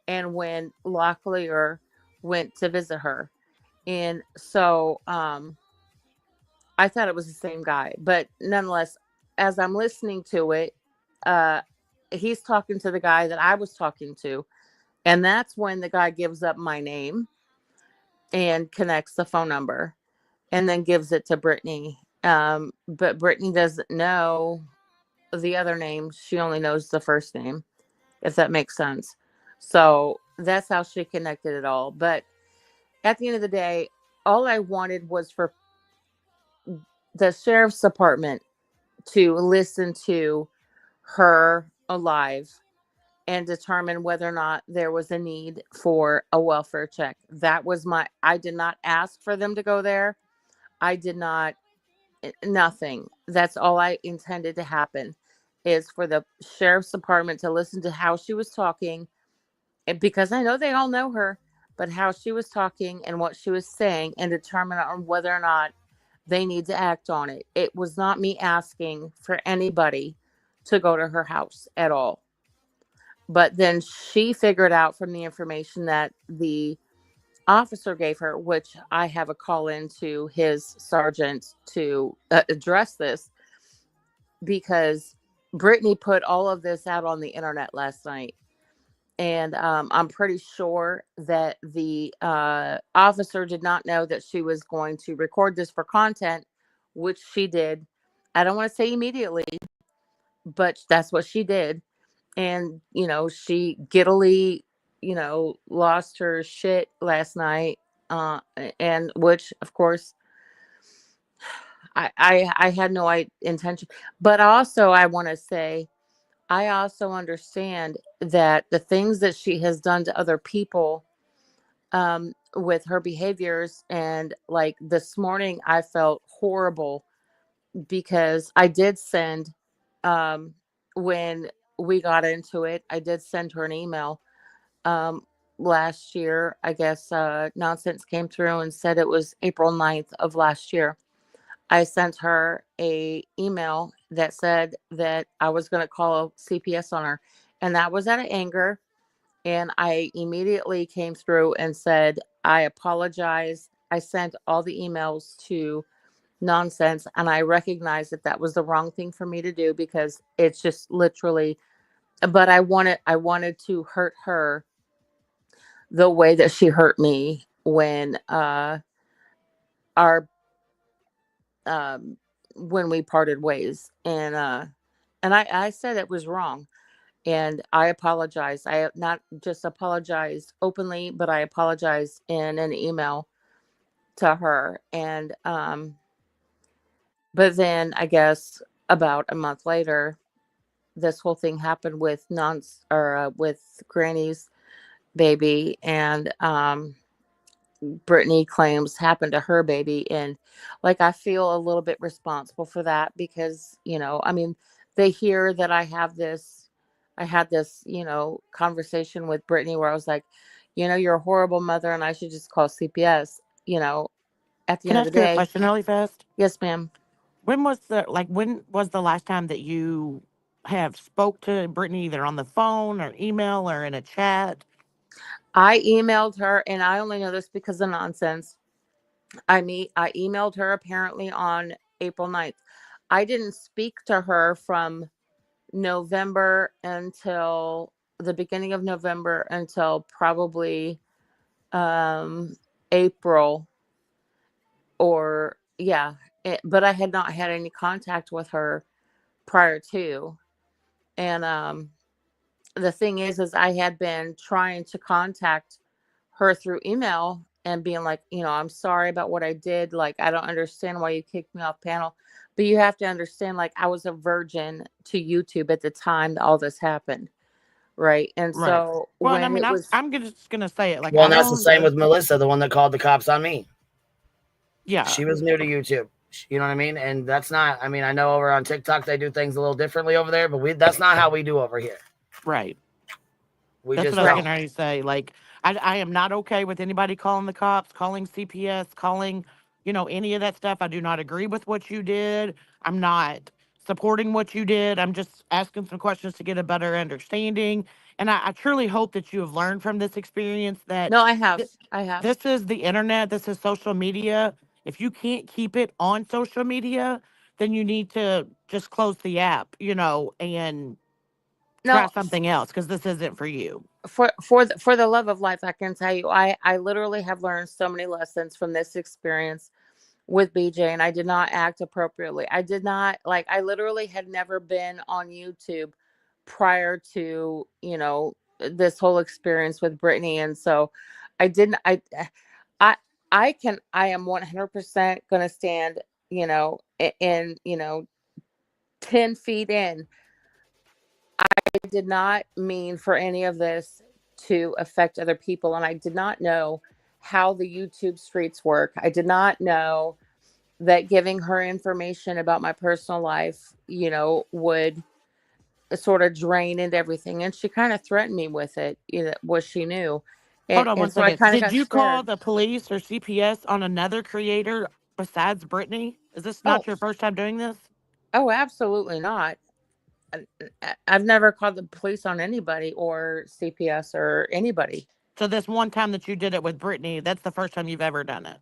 and when Locklear went to visit her. And so I thought it was the same guy, but nonetheless, as I'm listening to it, he's talking to the guy that I was talking to. And that's when the guy gives up my name and connects the phone number and then gives it to Brittany. But Brittany doesn't know the other name. She only knows the first name, if that makes sense. So that's how she connected it all. But at the end of the day, all I wanted was for the sheriff's department to listen to her alive and determine whether or not there was a need for a welfare check. I did not ask for them to go there. I did not, nothing. That's all I intended to happen, is for the sheriff's department to listen to how she was talking, because I know they all know her, but how she was talking and what she was saying, and determine on whether or not they need to act on it. It was not me asking for anybody to go to her house at all. But then she figured out from the information that the officer gave her, which I have a call into his sergeant to address this, because Brittany put all of this out on the internet last night. And I'm pretty sure that the officer did not know that she was going to record this for content, which she did. I don't want to say immediately, but that's what she did. And, she giddily, lost her shit last night. And which, of course, I had no intention. But also, I want to say, I also understand that the things that she has done to other people with her behaviors, and like this morning, I felt horrible because I did send, when we got into it, I did send her an email last year. I guess Nonsense came through and said it was April 9th of last year. I sent her a email that said that I was going to call CPS on her, and that was out of anger. And I immediately came through and said, I apologize. I sent all the emails to Nonsense, and I recognized that that was the wrong thing for me to do, because it's just literally, but I wanted to hurt her the way that she hurt me when when we parted ways. And I said it was wrong, and I apologize. I not just apologized openly, but I apologized in an email to her. And but then I guess about a month later, this whole thing happened with with Granny's baby, and Brittany claims happened to her baby. And like, I feel a little bit responsible for that, because, I mean, they hear that I had this, conversation with Brittany where I was like, you're a horrible mother and I should just call CPS, at the Can end I of the ask you a day. question really fast? Yes, ma'am. When was the last time that you have spoke to Brittany, either on the phone or email or in a chat? I emailed her, and I only know this because of Nonsense. I emailed her apparently on April 9th. I didn't speak to her from November until the beginning of November until probably April, or but I had not had any contact with her prior to. And the thing is I had been trying to contact her through email and being like, I'm sorry about what I did. Like, I don't understand why you kicked me off panel. But you have to understand, like, I was a virgin to YouTube at the time that all this happened. Right. And so well, when I'm just gonna say it. Like, well, that's the same with Melissa, the one that called the cops on me. Yeah. She was new to YouTube. You know what I mean? And that's not, I mean, I know over on TikTok they do things a little differently over there, but that's not how we do over here. Right. We That's just what I was getting ready to say. Like, I am not okay with anybody calling the cops, calling CPS, calling, any of that stuff. I do not agree with what you did. I'm not supporting what you did. I'm just asking some questions to get a better understanding. And I truly hope that you have learned from this experience that No, I have. I have. This is the internet. This is social media. If you can't keep it on social media, then you need to just close the app, and try something else, because this isn't for you. For the love of life, I can tell you, I literally have learned so many lessons from this experience with BJ, and I did not act appropriately. I did not, like, I literally had never been on YouTube prior to, this whole experience with Brittany. And so I didn't, I am 100% going to stand, in, 10 feet in. I did not mean for any of this to affect other people. And I did not know how the YouTube streets work. I did not know that giving her information about my personal life, would sort of drain into everything. And she kind of threatened me with it, what she knew. Hold on one so I second. kind of Did got you call scared. the police or CPS on another creator besides Brittany? Is this not your first time doing this? Oh, absolutely not. I've never called the police on anybody or CPS or anybody. So this one time that you did it with Brittany, that's the first time you've ever done it?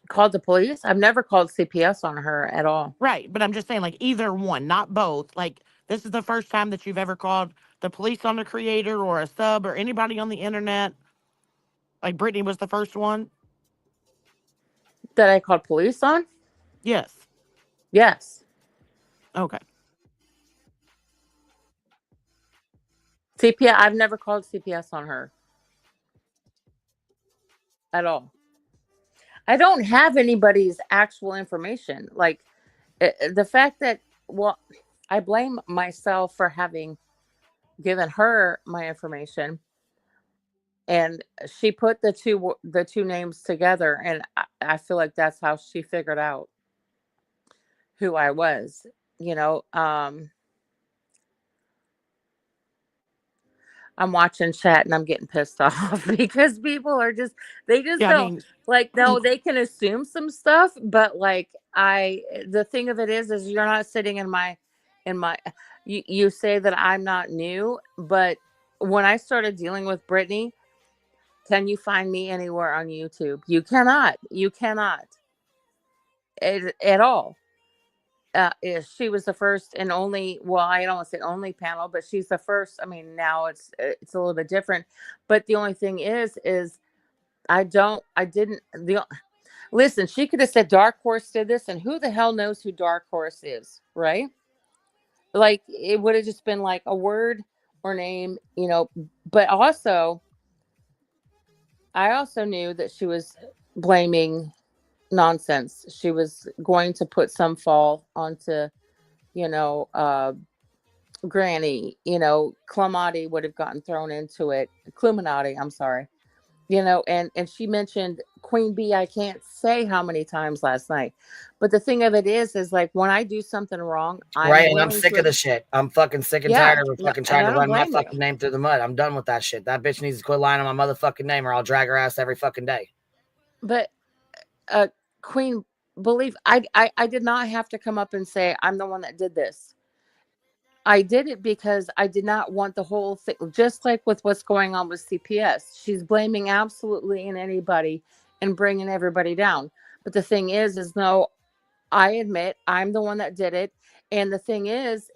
Called the police? I've never called CPS on her at all. Right, but I'm just saying, like, either one, not both. Like, this is the first time that you've ever called the police on the creator or a sub or anybody on the internet. Like, Brittany was the first one? That I called police on? Yes. Yes. Okay. CPS, I've never called CPS on her. At all. I don't have anybody's actual information. Like, the fact that, I blame myself for having given her my information, and she put the two names together, and I feel like that's how she figured out who I was. I'm watching chat and I'm getting pissed off because people are they don't, like, no, they can assume some stuff, but like, the thing of it is you're not sitting in my, you say that I'm not new, but when I started dealing with Brittany, can you find me anywhere on YouTube? You cannot at all. She was the first and only, I don't want to say only panel, but she's the first. I mean, now it's a little bit different, but the only thing is listen, she could have said Dark Horse did this, and who the hell knows who Dark Horse is, right? Like, it would have just been like a word or name, but also, I also knew that she was blaming nonsense. She was going to put some fall onto, Granny, Clemati would have gotten thrown into it. Cluminati, I'm sorry. And she mentioned Queen Bee, I can't say how many times last night. But the thing of it is like, when I do something wrong, I'm sick of the shit. I'm fucking sick and tired of her fucking trying to run my fucking name through the mud. I'm done with that shit. That bitch needs to quit lying on my motherfucking name, or I'll drag her ass every fucking day. But Queen, believe I did not have to come up and say I'm the one that did this. I did it because I did not want the whole thing, just like with what's going on with CPS. She's blaming absolutely anybody and bringing everybody down. But the thing is no, I admit I'm the one that did it. And the thing is,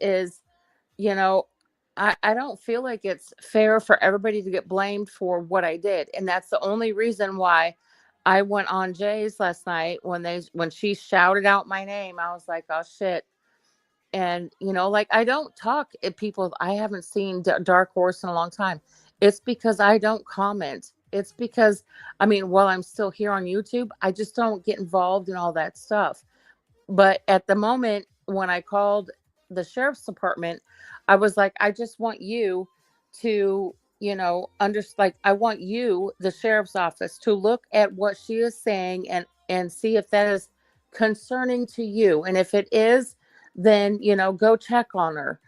I don't feel like it's fair for everybody to get blamed for what I did. And that's the only reason why I went on Jay's last night when she shouted out my name. I was like, oh shit. And like, I don't talk at people I haven't seen Dark Horse in a long time. It's because I don't comment. It's because, while I'm still here on YouTube, I just don't get involved in all that stuff. But at the moment when I called the sheriff's department, I was like, I just want you to, I want you, the sheriff's office, to look at what she is saying and see if that is concerning to you. And if it is, then, go check on her.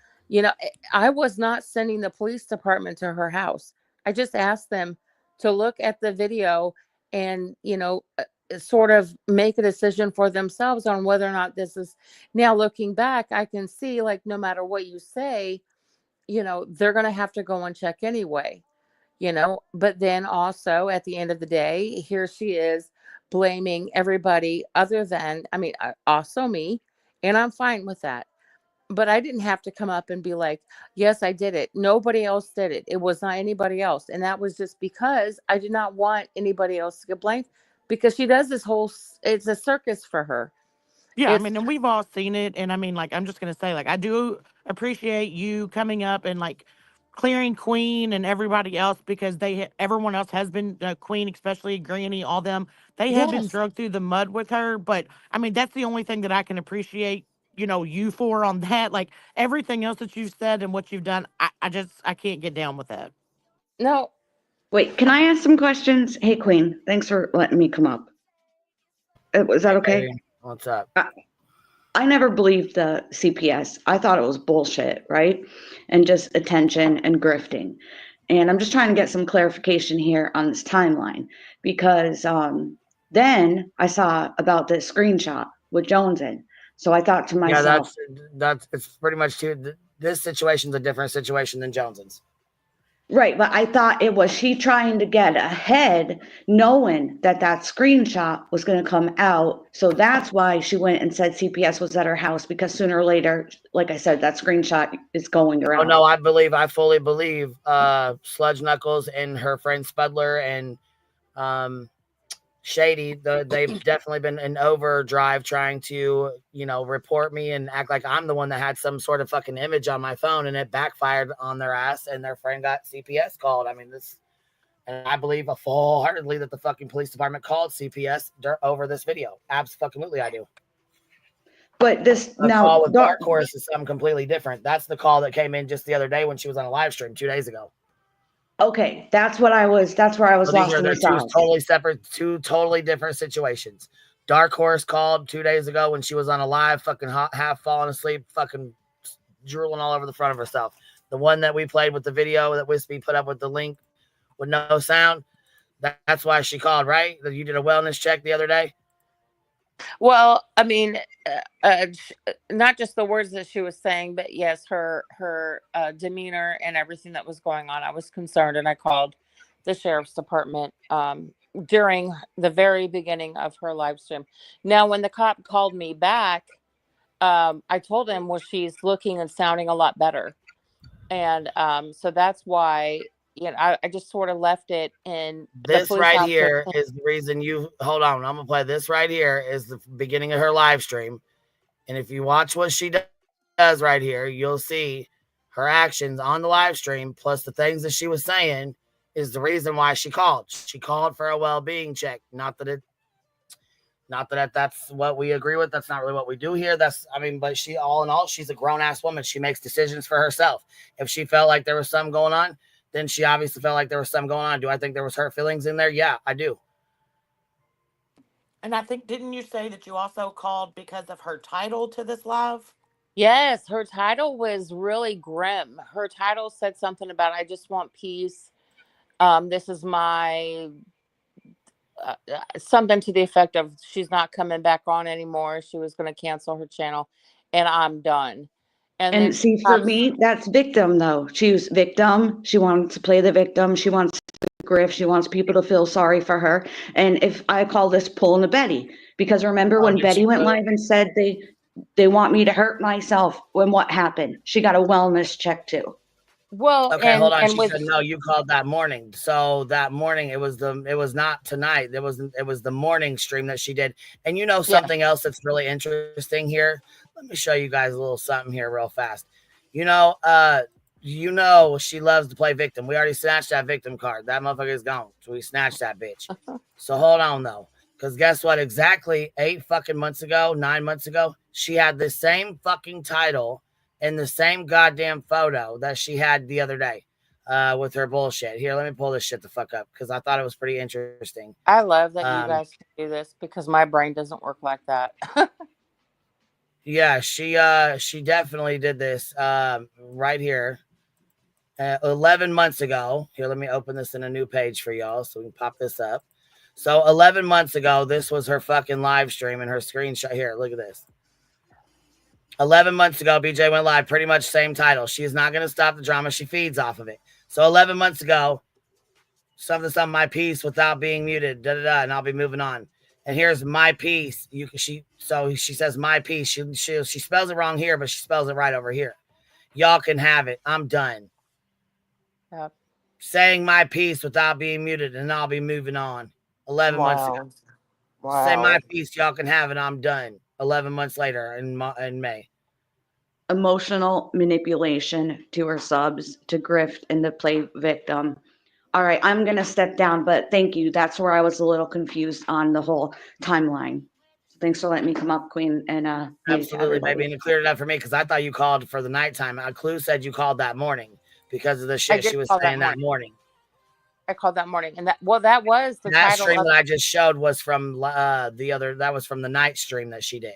I was not sending the police department to her house. I just asked them to look at the video and, sort of make a decision for themselves on whether or not this is. Now looking back, I can see, like, no matter what you say, they're going to have to go and check anyway, but then also at the end of the day, here she is blaming everybody other than, also me. And I'm fine with that. But I didn't have to come up and be like, yes, I did it. Nobody else did it. It was not anybody else. And that was just because I did not want anybody else to get blamed, because she does this it's a circus for her. Yeah, and we've all seen it. And I'm just going to say, I do appreciate you coming up and clearing Queen and everybody else, because everyone else has been Queen, especially Granny, all them. They have been dragged through the mud with her. But that's the only thing that I can appreciate, you for on that. Like, everything else that you've said and what you've done, I can't get down with that. No. Wait, can I ask some questions? Hey, Queen, thanks for letting me come up. Was that okay? Hey, what's up? I never believed the CPS. I thought it was bullshit, right? And just attention and grifting. And I'm just trying to get some clarification here on this timeline, because then I saw about the screenshot with Jones in. So I thought to myself, it's pretty much this situation's a different situation than Jones's. Right, but I thought it was she trying to get ahead, knowing that screenshot was going to come out. So that's why she went and said CPS was at her house, because sooner or later, like I said, that screenshot is going around. Oh, no, I fully believe Sludge Knuckles and her friend Spudler and Shady, they've definitely been in overdrive trying to, report me and act like I'm the one that had some sort of fucking image on my phone, and it backfired on their ass, and their friend got CPS called. And I believe full-heartedly that the fucking police department called CPS over this video. Absolutely, I do. But the call with Dark Horse is something completely different. That's the call that came in just the other day when she was on a live stream 2 days ago. Okay, that's where I was lost in the sauce. Two totally different situations. Dark Horse called 2 days ago when she was on a live, fucking half falling asleep, fucking drooling all over the front of herself. The one that we played with the video that Wispy put up with the link with no sound, that's why she called, right? That you did a wellness check the other day? Well, not just the words that she was saying, but yes, her demeanor and everything that was going on. I was concerned, and I called the sheriff's department during the very beginning of her live stream. Now, when the cop called me back, I told him, well, she's looking and sounding a lot better. And so that's why, I just sort of left it in. This right here is the reason hold on. I'm going to play this right here is the beginning of her live stream. And if you watch what she does right here, you'll see her actions on the live stream, plus the things that she was saying is the reason why she called. She called for a well-being check. Not that that's what we agree with. That's not really what we do here. But she, all in all, she's a grown-ass woman. She makes decisions for herself. If she felt like there was something going on, then she obviously felt like there was something going on. Do I think there was hurt feelings in there? Yeah, I do. And I think, didn't you say that you also called because of her title to this live? Yes, her title was really grim. Her title said something about, I just want peace. This is my... something to the effect of, she's not coming back on anymore. She was going to cancel her channel, and I'm done. And see, for me, that's victim, though. She was victim. She wants to play the victim. She wants to grift. She wants people to feel sorry for her. And if I call this pulling a Betty, because remember when Betty went live and said they want me to hurt myself, when what happened? She got a wellness check too. Well, Okay, hold on. and She with said no. You called that morning. So that morning, it was not tonight. It was the morning stream that she did. And you know something else that's really interesting here. Let me show you guys a little something here real fast. You know she loves to play victim. We already snatched that victim card. That motherfucker is gone. So we snatched that bitch. So hold on though, because guess what? Exactly 9 months ago, she had the same fucking title and the same goddamn photo that she had the other day with her bullshit. Here, let me pull this shit the fuck up because I thought it was pretty interesting. I love that you guys can do this because my brain doesn't work like that. Yeah, she definitely did this right here. 11 months ago. Here, let me open this in a new page for y'all so we can pop this up. So 11 months ago, this was her fucking live stream and her screenshot. Here, look at this. 11 months ago, BJ went live, pretty much same title. She is not going to stop the drama. She feeds off of it. So 11 months ago, something, my piece without being muted, and I'll be moving on. And here's my piece. She says my piece. She spells it wrong here, but she spells it right over here. Y'all can have it. I'm done. Yep. Saying my piece without being muted, and I'll be moving on. 11 months ago. Wow. Say my piece, y'all can have it. I'm done. 11 months later in May. Emotional manipulation to her subs, to grift and to play victim. All right, I'm going to step down, but thank you. That's where I was a little confused on the whole timeline. Thanks for letting me come up, Queen, and absolutely, baby, and it cleared it up for me because I thought you called for the nighttime. Clue said you called that morning because of the shit she was saying that morning. I called that morning, and that was the that title stream of that I just showed was from that was from the night stream that she did.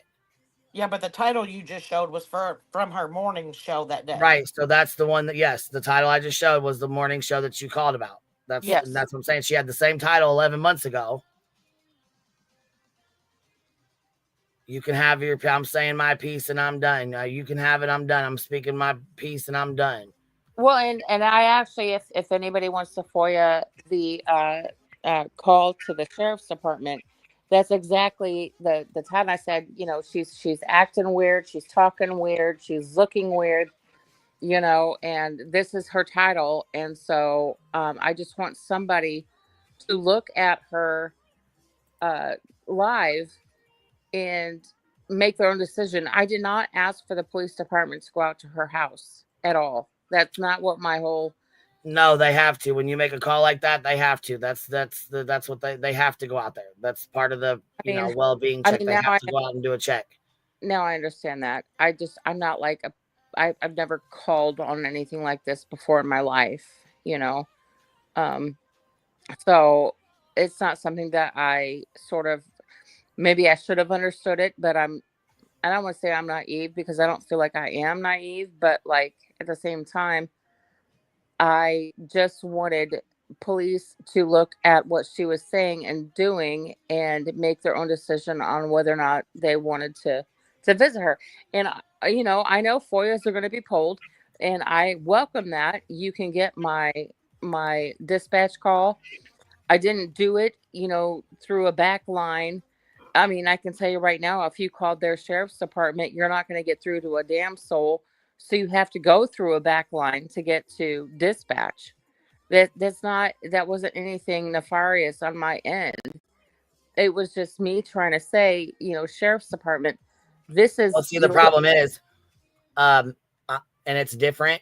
Yeah, but the title you just showed was from her morning show that day. Right, so that's the one that the title I just showed was the morning show that you called about. That's what I'm saying. She had the same title 11 months ago. You can have your. I'm saying my piece and I'm done. You can have it. I'm done. I'm speaking my piece and I'm done. Well, and I actually, if anybody wants to FOIA the call to the sheriff's department, that's exactly the time I said, she's acting weird, she's talking weird, she's looking weird, and this is her title, and so I just want somebody to look at her live and make their own decision. I did not ask for the police department to go out to her house at all. That's not what my whole. No, they have to. When you make a call like that, they have to. That's what they have to go out there. That's part of the well-being check. They have to go out and do a check. Now I understand that. I'm not like I've never called on anything like this before in my life, so it's not something that I sort of, maybe I should have understood it, but I don't want to say I'm naive because I don't feel like I am naive, but like at the same time, I just wanted police to look at what she was saying and doing and make their own decision on whether or not they wanted to visit her. And, I know FOIAs are going to be pulled, and I welcome that. You can get my dispatch call. I didn't do it, through a back line. I mean, I can tell you right now, if you called their sheriff's department, you're not going to get through to a damn soul. So you have to go through a back line to get to dispatch. That wasn't anything nefarious on my end. It was just me trying to say, sheriff's department, this is. Well, see, the problem is, and it's different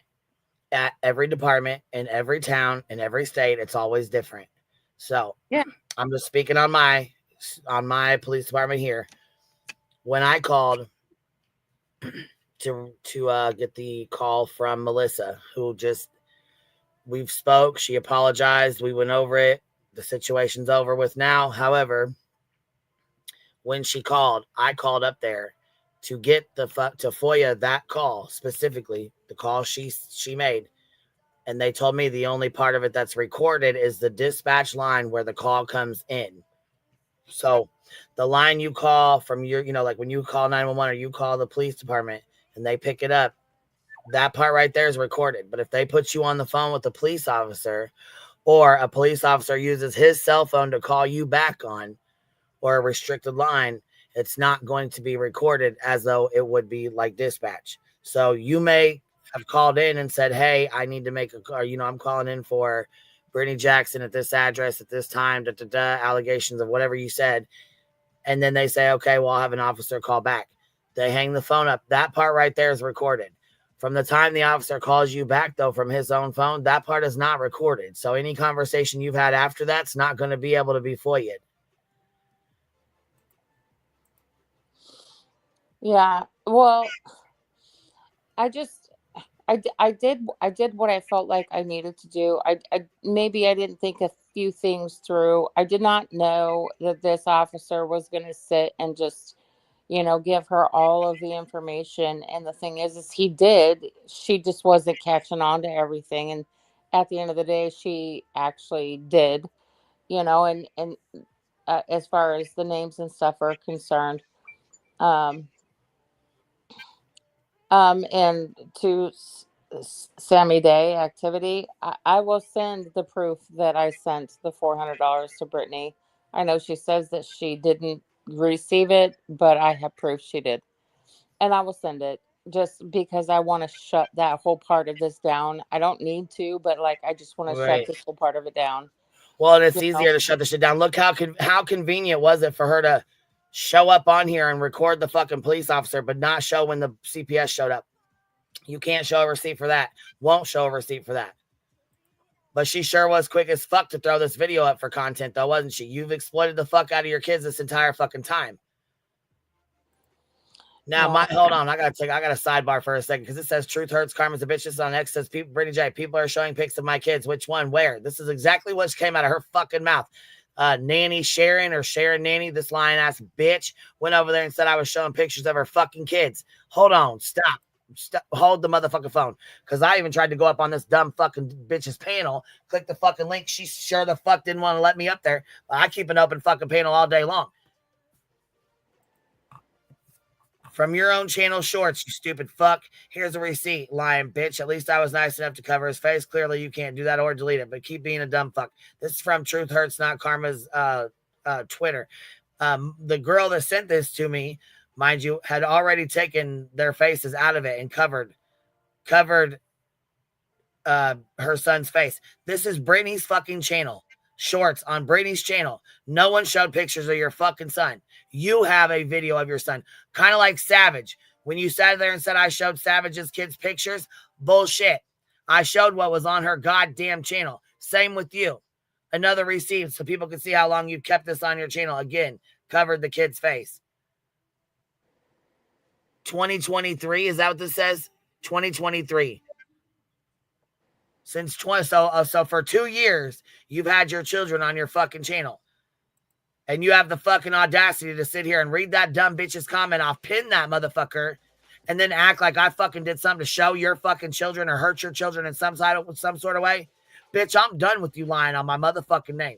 at every department, in every town, in every state. It's always different. So yeah, I'm just speaking on my police department here. When I called to get the call from Melissa, who we've spoke, she apologized, we went over it, the situation's over with now. However, when she called, I called up there to get to FOIA that call, specifically the call she made. And they told me the only part of it that's recorded is the dispatch line where the call comes in. So the line you call from your, like when you call 911 or you call the police department and they pick it up, that part right there is recorded. But if they put you on the phone with a police officer, or a police officer uses his cell phone to call you back on, or a restricted line, it's not going to be recorded as though it would be like dispatch. So you may have called in and said, hey, I need to make a call. I'm calling in for Brittany Jackson at this address at this time, allegations of whatever you said. And then they say, okay, well, I'll have an officer call back. They hang the phone up. That part right there is recorded. From the time the officer calls you back, though, from his own phone, that part is not recorded. So any conversation you've had after that's not going to be able to be FOIA'd. Yeah. Well, I did what I felt like I needed to do. Maybe I didn't think a few things through. I did not know that this officer was going to sit and just, give her all of the information. And the thing is he did. She just wasn't catching on to everything. And at the end of the day, she actually did, and as far as the names and stuff are concerned. And to Sammy Day activity, I will send the proof that I sent the $400 to Brittany. I know she says that she didn't receive it, but I have proof she did. And I will send it just because I want to shut that whole part of this down. I don't need to, but I just want to shut this whole part of it down. Well, and it's easier to shut the shit down. Look how convenient was it for her to show up on here and record the fucking police officer, but not show when the CPS showed up. You can't show a receipt for that. Won't show a receipt for that. But she sure was quick as fuck to throw this video up for content, though, wasn't she? You've exploited the fuck out of your kids this entire fucking time. Now, hold on. I got a sidebar for a second because it says truth hurts, karma's a bitch. This on X says, Brittany J, people are showing pics of my kids. Which one? Where? This is exactly what came out of her fucking mouth. Nanny Sharon or Sharon Nanny, this lying ass bitch, went over there and said I was showing pictures of her fucking kids. Hold on. Stop. Hold the motherfucking phone. Because I even tried to go up on this dumb fucking bitch's panel, click the fucking link. She sure the fuck didn't want to let me up there. I keep an open fucking panel all day long. From your own channel shorts, you stupid fuck. Here's a receipt, lying bitch. At least I was nice enough to cover his face. Clearly you can't do that or delete it, but keep being a dumb fuck. This is from Truth Hurts Not Karma's Twitter. The girl that sent this to me, mind you, had already taken their faces out of it and covered her son's face. This is Brittany's fucking channel. Shorts on Brittany's channel. No one showed pictures of your fucking son. You have a video of your son. Kind of like Savage. When you sat there and said I showed Savage's kids pictures, bullshit. I showed what was on her goddamn channel. Same with you. Another receipt so people can see how long you've kept this on your channel. Again, covered the kid's face. 2023, is that what this says? 2023. Since so for 2 years, you've had your children on your fucking channel. And you have the fucking audacity to sit here and read that dumb bitch's comment off, pin that motherfucker, and then act like I fucking did something to show your fucking children or hurt your children in some sort of way. Bitch, I'm done with you lying on my motherfucking name.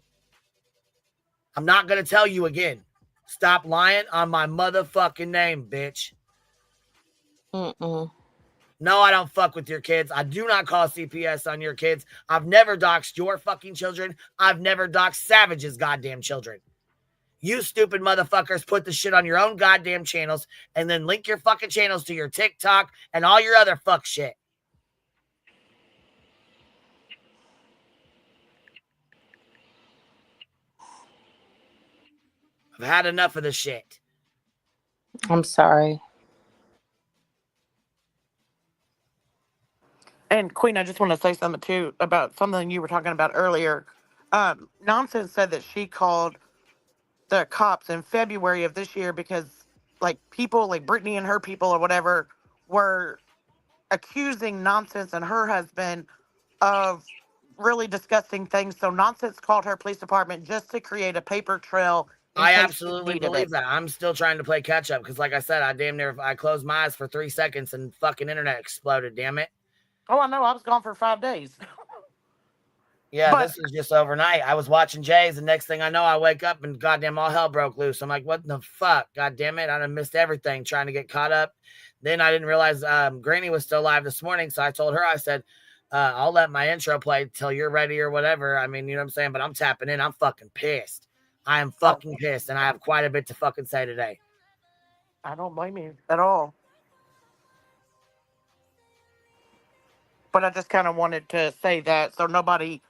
I'm not going to tell you again. Stop lying on my motherfucking name, bitch. No, I don't fuck with your kids. I do not call CPS on your kids. I've never doxed your fucking children. I've never doxed Savage's goddamn children. You stupid motherfuckers put the shit on your own goddamn channels and then link your fucking channels to your TikTok and all your other fuck shit. I've had enough of this shit. I'm sorry. And Queen, I just want to say something too about something you were talking about earlier. Nonsense said that she called the cops in February of this year because people like Brittany and her people or whatever were accusing Nonsense and her husband of really disgusting things. So Nonsense called her police department just to create a paper trail. I absolutely believe that. I'm still trying to play catch up because, like I said, I closed my eyes for 3 seconds and fucking internet exploded. Damn it! Oh, I know. I was gone for 5 days. Yeah, this was just overnight. I was watching Jay's, and next thing I know, I wake up and goddamn all hell broke loose. I'm like, what the fuck? God damn it! I done missed everything trying to get caught up. Then I didn't realize Granny was still live this morning, so I told her, I said, I'll let my intro play till you're ready or whatever. I mean, you know what I'm saying? But I'm tapping in. I'm fucking pissed. I am fucking pissed, and I have quite a bit to fucking say today. I don't blame you at all. But I just kind of wanted to say that so nobody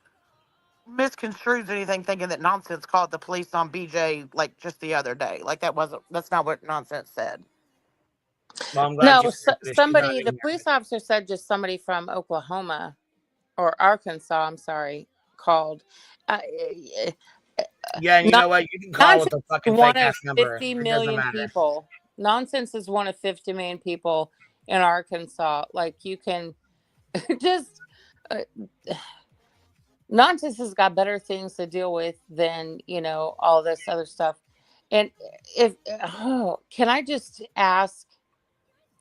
misconstrues anything thinking that Nonsense called the police on BJ like just the other day. Like that's not what Nonsense said. Well, I'm glad No, you said that. She's not somebody, in the here. police officer said just somebody from Oklahoma or Arkansas, I'm sorry, called. Yeah, and you know what? You can call with Nonsense a fucking is one fake of ass number. 50 It doesn't million matter. people. Nonsense is one of 50 million people in Arkansas. Like, you can just. Nonsense has got better things to deal with than, all this other stuff. And can I just ask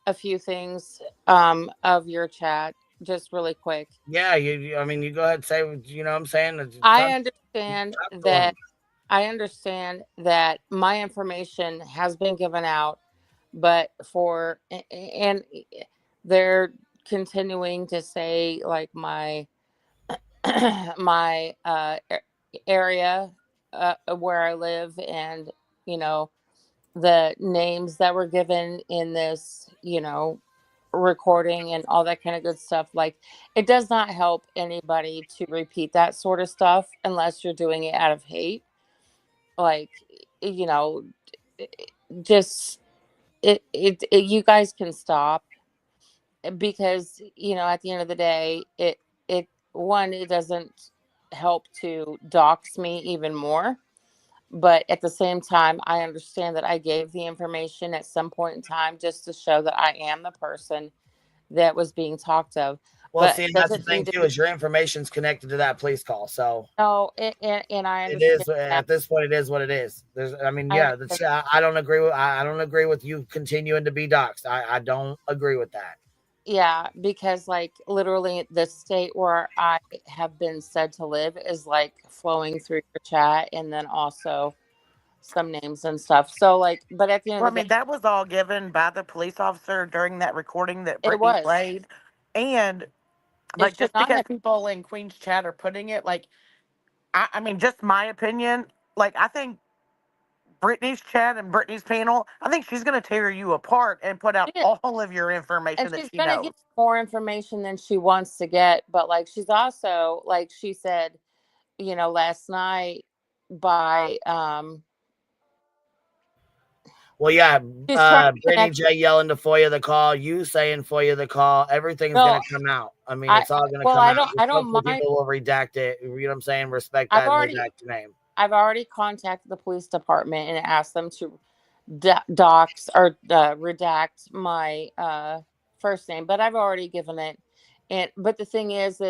a few things of your chat, just really quick? Yeah, I mean, you go ahead and say, you know what I'm saying? I understand that my information has been given out, but and they're continuing to say like my my area where I live, and the names that were given in this recording and all that kind of good stuff. Like, it does not help anybody to repeat that sort of stuff unless you're doing it out of hate. Like, just you guys can stop, because at the end of the day, it doesn't help to dox me even more. But at the same time, I understand that I gave the information at some point in time just to show that I am the person that was being talked of. Well, But see, it and that's the doesn't thing need to too, be. is your information's connected to that police call. So No, and I it understand is that. at this point. It is what it is. I mean, I yeah, understand. I don't agree with. I don't agree with you continuing to be doxxed. I don't agree with that. Yeah, because like literally the state where I have been said to live is like flowing through your chat, and then also some names and stuff. So like, but at the end Well, I of the mean, day, that was all given by the police officer during that recording that it Brittany was. played. And It like, should just not because have. people in Queen's chat are putting it, like, I mean, just my opinion, like, I think Brittany's chat and Brittany's panel, I think she's going to tear you apart and put out all of your information And that she's she gonna knows. get more information than she wants to get, but like she's also, like she said, last night by Well, yeah, she's trying to Brittany connect. J yelling to FOIA the call, you saying FOIA the call, everything's No, gonna come out. I mean, it's all gonna well, come I out. don't Just I don't hopefully mind. people will redact it. You know what I'm saying? Respect I've that and already redact your name. I've already contacted the police department and asked them to dox or redact my first name, but I've already given it. And but the thing is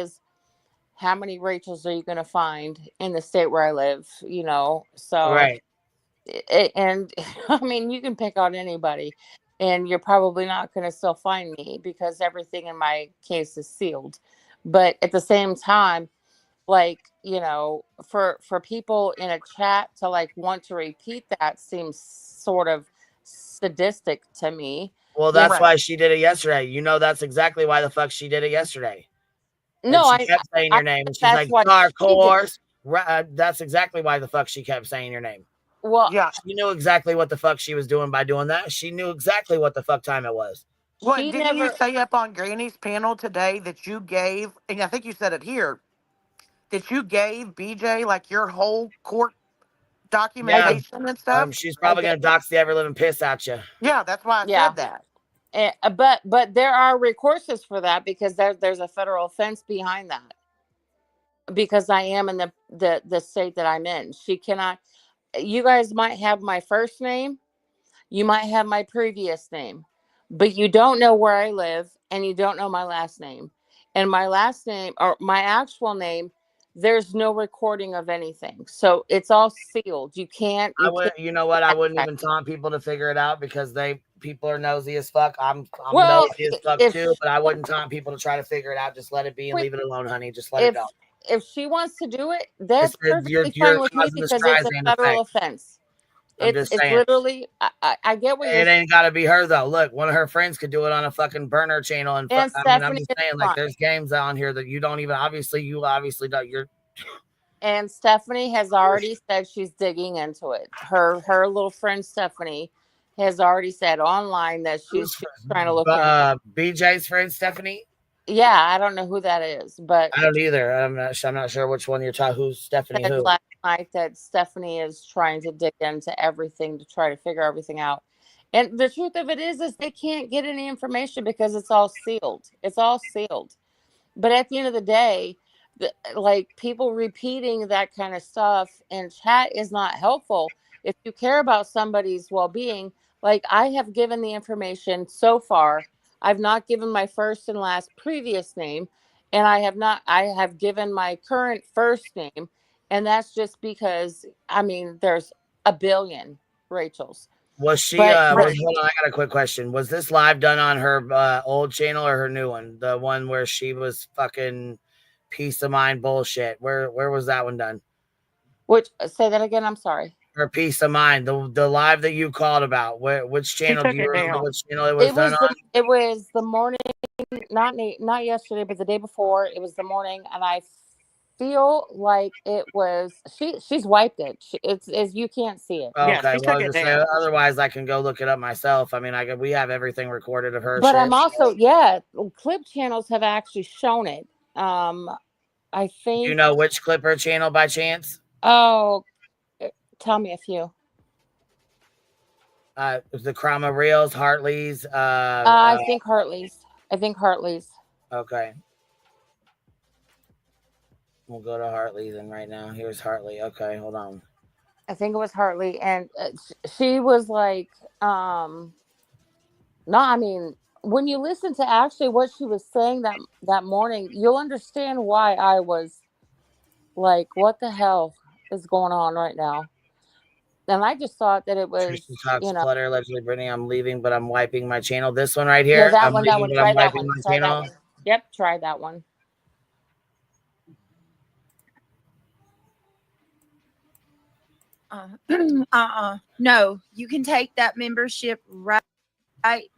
how many Rachels are you going to find in the state where I live? So Right. and I mean, you can pick on anybody, and you're probably not going to still find me because everything in my case is sealed. But at the same time, like, for people in a chat to like want to repeat that seems sort of sadistic to me. Well, You know, that's why she did it yesterday. You know, that's exactly why the fuck she did it yesterday. And no, she I kept saying I your name, and she's that's like, why "Dark she did. Horse." That's exactly why the fuck she kept saying your name. Well, yeah, she knew exactly what the fuck she was doing by doing that. She knew exactly what the fuck time it was. Well, didn't you say up on Granny's panel today that you gave, and I think you said it here, that you gave BJ like your whole court documentation and stuff? She's probably gonna dox the ever living piss out you. Yeah, that's why I Yeah. said that. But there are recourses for that because there's a federal offense behind that. Because I am in the state that I'm in. She cannot. You guys might have my first name, you might have my previous name, but you don't know where I live and you don't know my last name. And my last name or my actual name, there's no recording of anything. So it's all sealed. You can't. You know what? I wouldn't even taunt people to figure it out because people are nosy as fuck. I'm Well, nosy as fuck too, but I wouldn't taunt people to try to figure it out. Just let it be and leave it alone, honey. Just let it go. If she wants to do it, that's perfectly You're fine with me causing this because it's a Streisand federal effect. offense. I'm just It's saying. literally. I get what you're It saying. ain't got to be her though. Look, one of her friends could do it on a fucking burner channel, and I mean, I'm Stephanie just is saying, like, fine. there's games on here that you don't even. You obviously don't. You're. And Stephanie has already said she's digging into it. Her little friend Stephanie has already said online that she's trying to look into it. BJ's friend Stephanie. Yeah, I don't know who that is, but I don't either. I'm not sure which one you're talking. Who's Stephanie? said Who? last night that Stephanie is trying to dig into everything to try to figure everything out. And the truth of it is they can't get any information because it's all sealed. It's all sealed. But at the end of the day, like people repeating that kind of stuff in chat is not helpful. If you care about somebody's well-being, like I have given the information so far, I've not given my first and last previous name, and I have given my current first name, and that's just because I mean there's a billion Rachels. Was she? But Hold on, I got a quick question. Was this live done on her old channel or her new one? The one where she was fucking peace of mind bullshit. Where was that one done? Which say that again? I'm sorry. Her peace of mind. The live that you called about. Which channel do you remember? Which channel it was done on? It was the morning, not yesterday, but the day before. It was the morning, and I feel like it was she's wiped it. It's you can't see it. Okay, well, otherwise I can go look it up myself. I mean, we have everything recorded of her. But shit. I'm also clip channels have actually shown it. I think. Do you know which clipper channel by chance? Oh, tell me a few. The Crama Reels, Hartley's. I think Hartley's. Okay. We'll go to Hartley then right now. Here's Hartley. Okay, hold on. I think it was Hartley, and she was like, no, I mean, when you listen to actually what she was saying that morning, you'll understand why I was like, what the hell is going on right now? And I just thought that it was, Clutter, allegedly, Brittany, I'm leaving, but I'm wiping my channel. This one right here. Yeah, that I'm one. leaving, but Try I'm that wiping one. my Try channel. that one. Yep, try that one. No, you can take that membership right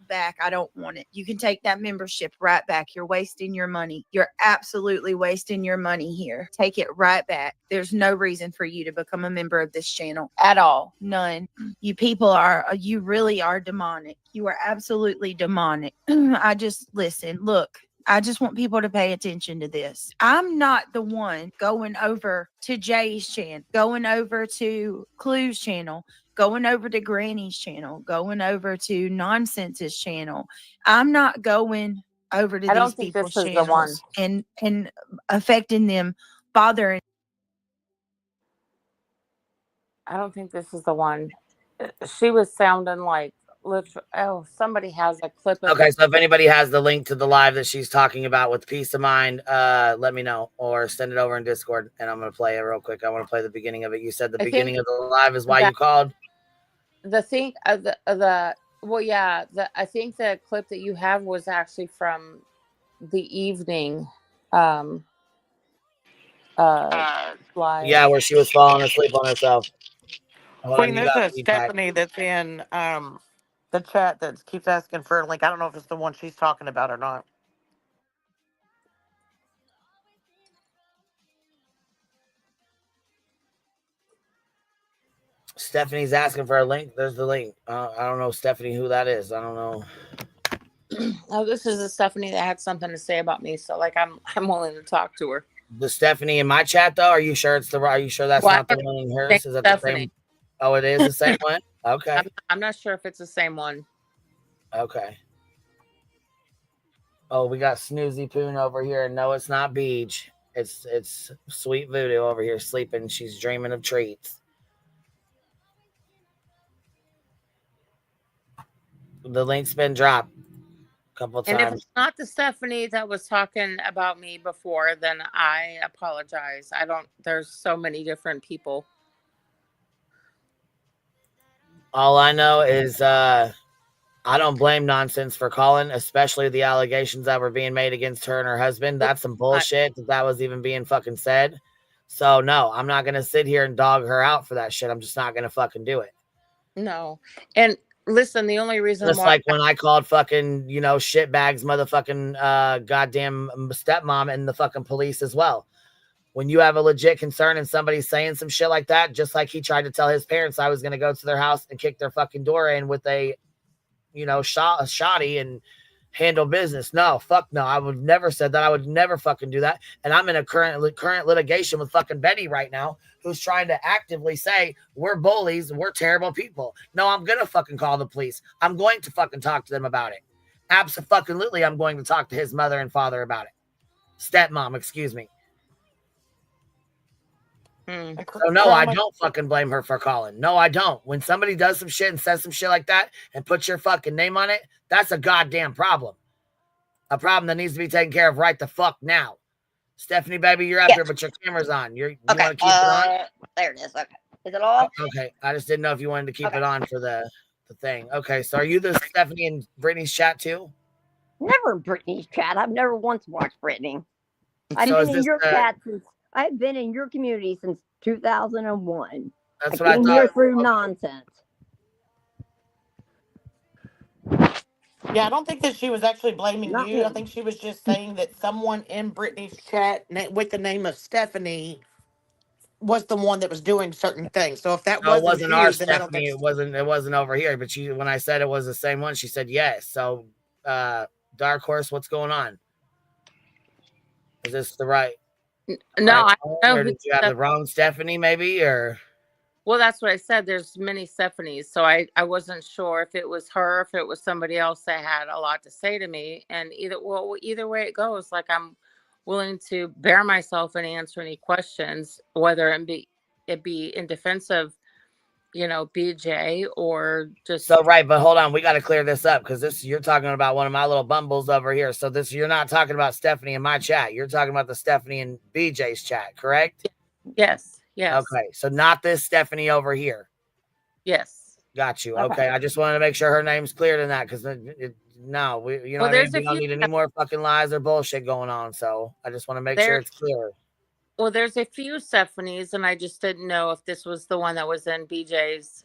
back. I don't want it. You can take that membership right back. You're wasting your money. You're absolutely wasting your money here. Take it right back. There's no reason for you to become a member of this channel at all. None. You people you really are demonic. You are absolutely demonic. Look, I just want people to pay attention to this. I'm not the one going over to Jay's channel, going over to Clue's channel, going over to Granny's channel, going over to Nonsense's channel. I'm not going over to these people's channels and affecting them, bothering. I don't think this is the one. She was sounding like somebody has a clip of Okay, so if anybody has the link to the live that she's talking about with peace of mind, let me know or send it over in Discord, and I'm gonna play it real quick. I want to play the beginning of it. You said the beginning of the live is why you called. I think the clip that you have was actually from the evening live. Yeah, where she was falling asleep on herself. Queen, there's a Stephanie that's in the chat that keeps asking for a link. I don't know if it's the one she's talking about or not. Stephanie's asking for a link. There's the link. I don't know, Stephanie, who that is. I don't know. Oh, this is a Stephanie that had something to say about me. So, like, I'm willing to talk to her. The Stephanie in my chat, though. Are you sure that's not the one in hers? Is that the same? Oh, it is the same one. Okay. I'm not sure if it's the same one. Okay. Oh, we got Snoozy Poon over here. No, it's not Beach. It's Sweet Voodoo over here sleeping. She's dreaming of treats. The link's been dropped a couple times. And if it's not the Stephanie that was talking about me before, then I apologize. There's so many different people. All I know is I don't blame Nonsense for calling, especially the allegations that were being made against her and her husband. That's some bullshit that was even being fucking said. So no, I'm not going to sit here and dog her out for that shit. I'm just not going to fucking do it. No. And listen, the only reason just like when I called fucking, shitbags, motherfucking goddamn stepmom and the fucking police as well. When you have a legit concern and somebody's saying some shit like that, just like he tried to tell his parents I was going to go to their house and kick their fucking door in with a, shoddy and handle business. No, fuck no. I would never said that. I would never fucking do that. And I'm in a current litigation with fucking Betty right now, who's trying to actively say we're bullies, we're terrible people. No, I'm gonna fucking call the police. I'm going to fucking talk to them about it. Absolutely, I'm going to talk to his mother and father about it. Stepmom, excuse me. So no, I don't fucking blame her for calling. No, I don't. When somebody does some shit and says some shit like that and puts your fucking name on it, that's a goddamn problem. A problem that needs to be taken care of right the fuck now. Stephanie, baby, you're up here, but your camera's on. You want to keep it on? There it is. Okay. Is it off? Okay. I just didn't know if you wanted to keep it on for the thing. Okay. So are you the Stephanie and Brittany's chat too? Never Brittany's chat. I've never once watched Brittany. I've So been in your chat since I've been in your community since 2001. That's what I came thought. here through nonsense. Yeah, I don't think that she was actually blaming Not you. me. I think she was just saying that someone in Brittany's chat with the name of Stephanie was the one that was doing certain things. So if that No, it wasn't wasn't you, our then I don't Stephanie. think It wasn't over here. But when I said it was the same one, she said yes. So Dark Horse, what's going on? Is this the right? No, I know or who did you have the wrong Stephanie, maybe? Or well, that's what I said. There's many Stephanies, so I wasn't sure if it was her, if it was somebody else that had a lot to say to me. And either way it goes, like I'm willing to bear myself and answer any questions, whether it be in defense of, BJ or just. so right, but hold on, we got to clear this up because you're talking about one of my little bumbles over here. So you're not talking about Stephanie in my chat. You're talking about the Stephanie in BJ's chat, correct? Yes. Okay, so not this Stephanie over here. Yes. Got you. Okay, I just wanted to make sure her name's cleared in that because we don't need any more fucking lies or bullshit going on. So I just want to make sure it's clear. Well, there's a few Stephanies, and I just didn't know if this was the one that was in BJ's,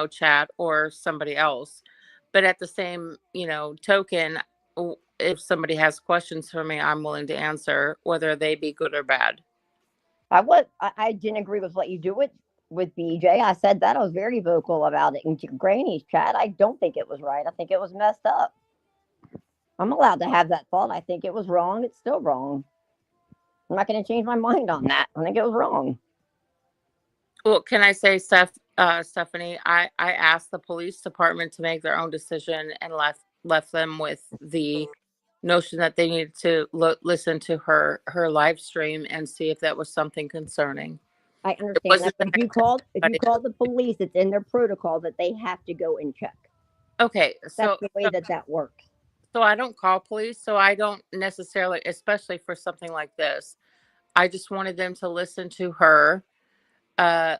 chat or somebody else. But at the same, token, if somebody has questions for me, I'm willing to answer, whether they be good or bad. I didn't agree with what you do with BJ. I said that I was very vocal about it in Granny's chat. I don't think it was right. I think it was messed up. I'm allowed to have that thought. I think it was wrong. It's still wrong. I'm not going to change my mind on that. I think it was wrong. Well, can I say, Stephanie, I asked the police department to make their own decision and left them with the notion that they needed to listen to her live stream and see if that was something concerning. I understand that, but if you called the police, it's in their protocol that they have to go and check. Okay, that's the way that works. So I don't call police, so I don't necessarily, especially for something like this, I just wanted them to listen to her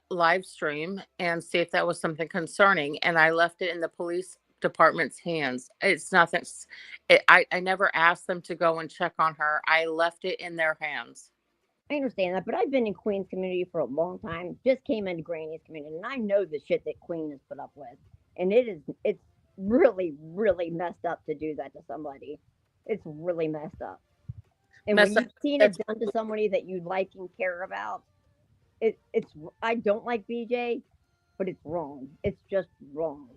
live stream and see if that was something concerning, and I left it in the police department's hands. It's nothing. I never asked them to go and check on her. I left it in their hands. I understand that, but I've been in Queen's community for a long time. Just came into Granny's community, and I know the shit that Queen has put up with, and it's really, really messed up to do that to somebody. It's really messed up. And when you've seen it done to somebody that you like and care about, it's. I don't like BJ, but it's wrong. It's just wrong.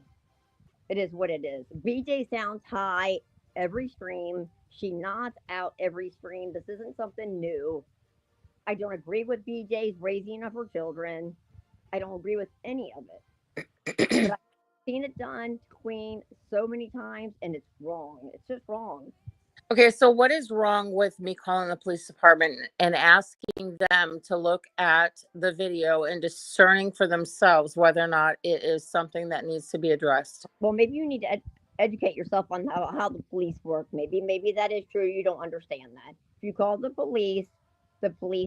It is what it is. BJ sounds high every stream. She nods out every stream. This isn't something new. I don't agree with BJ's raising of her children. I don't agree with any of it. But I've seen it done to Queen so many times, and it's wrong. It's just wrong. Okay, so what is wrong with me calling the police department and asking them to look at the video and discerning for themselves whether or not it is something that needs to be addressed? Well, maybe you need to educate yourself on how the police work. Maybe that is true. You don't understand that. If you call the police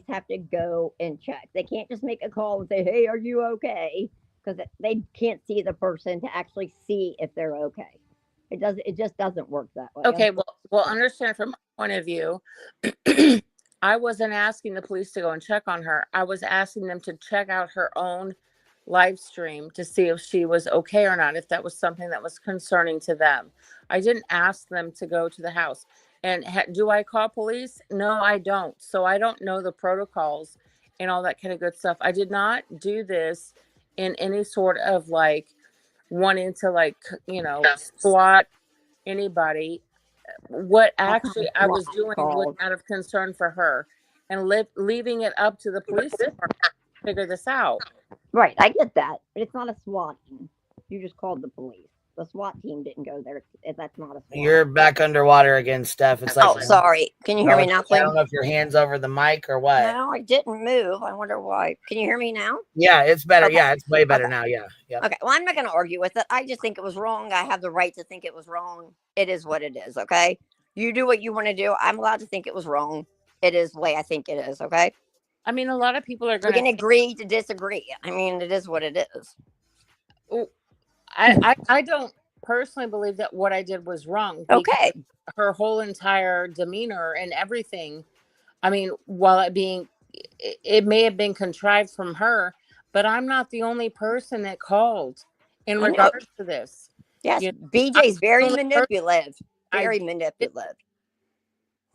have to go and check. They can't just make a call and say, "Hey, are you okay?" Because they can't see the person to actually see if they're okay. It just doesn't work that way. Okay, well, understand from my point of view, I wasn't asking the police to go and check on her. I was asking them to check out her own live stream to see if she was okay or not, if that was something that was concerning to them. I didn't ask them to go to the house. And do I call police? No, I don't. So I don't know the protocols and all that kind of good stuff. I did not do this in any sort of wanting to swat anybody. what actually I was SWAT doing was called. out of concern for her, and leaving it up to the police department to figure this out. Right, I get that, but it's not a SWAT team. You just called the police. The SWAT team didn't go there. That's not a SWAT. You're back underwater again, Steph. It's like, Oh, sorry. Can you hear me now, I Quinn? don't know if your hand's over the mic or what. No, I didn't move. I wonder why. Can you hear me now? Yeah, it's better. Okay. Yeah, it's way better Okay. now. Yeah. Yep. Okay. Well, I'm not going to argue with it. I just think it was wrong. I have the right to think it was wrong. It is what it is. Okay. You do what you want to do. I'm allowed to think it was wrong. It is the way I think it is. Okay. I mean, a lot of people are We going can agree to disagree. I mean, it is what it is. I don't personally believe that what I did was wrong. Okay. Her whole entire demeanor and everything, I mean, while it may have been contrived from her, but I'm not the only person that called in regards to this. Yes, BJ's very manipulative. Very I- manipulative.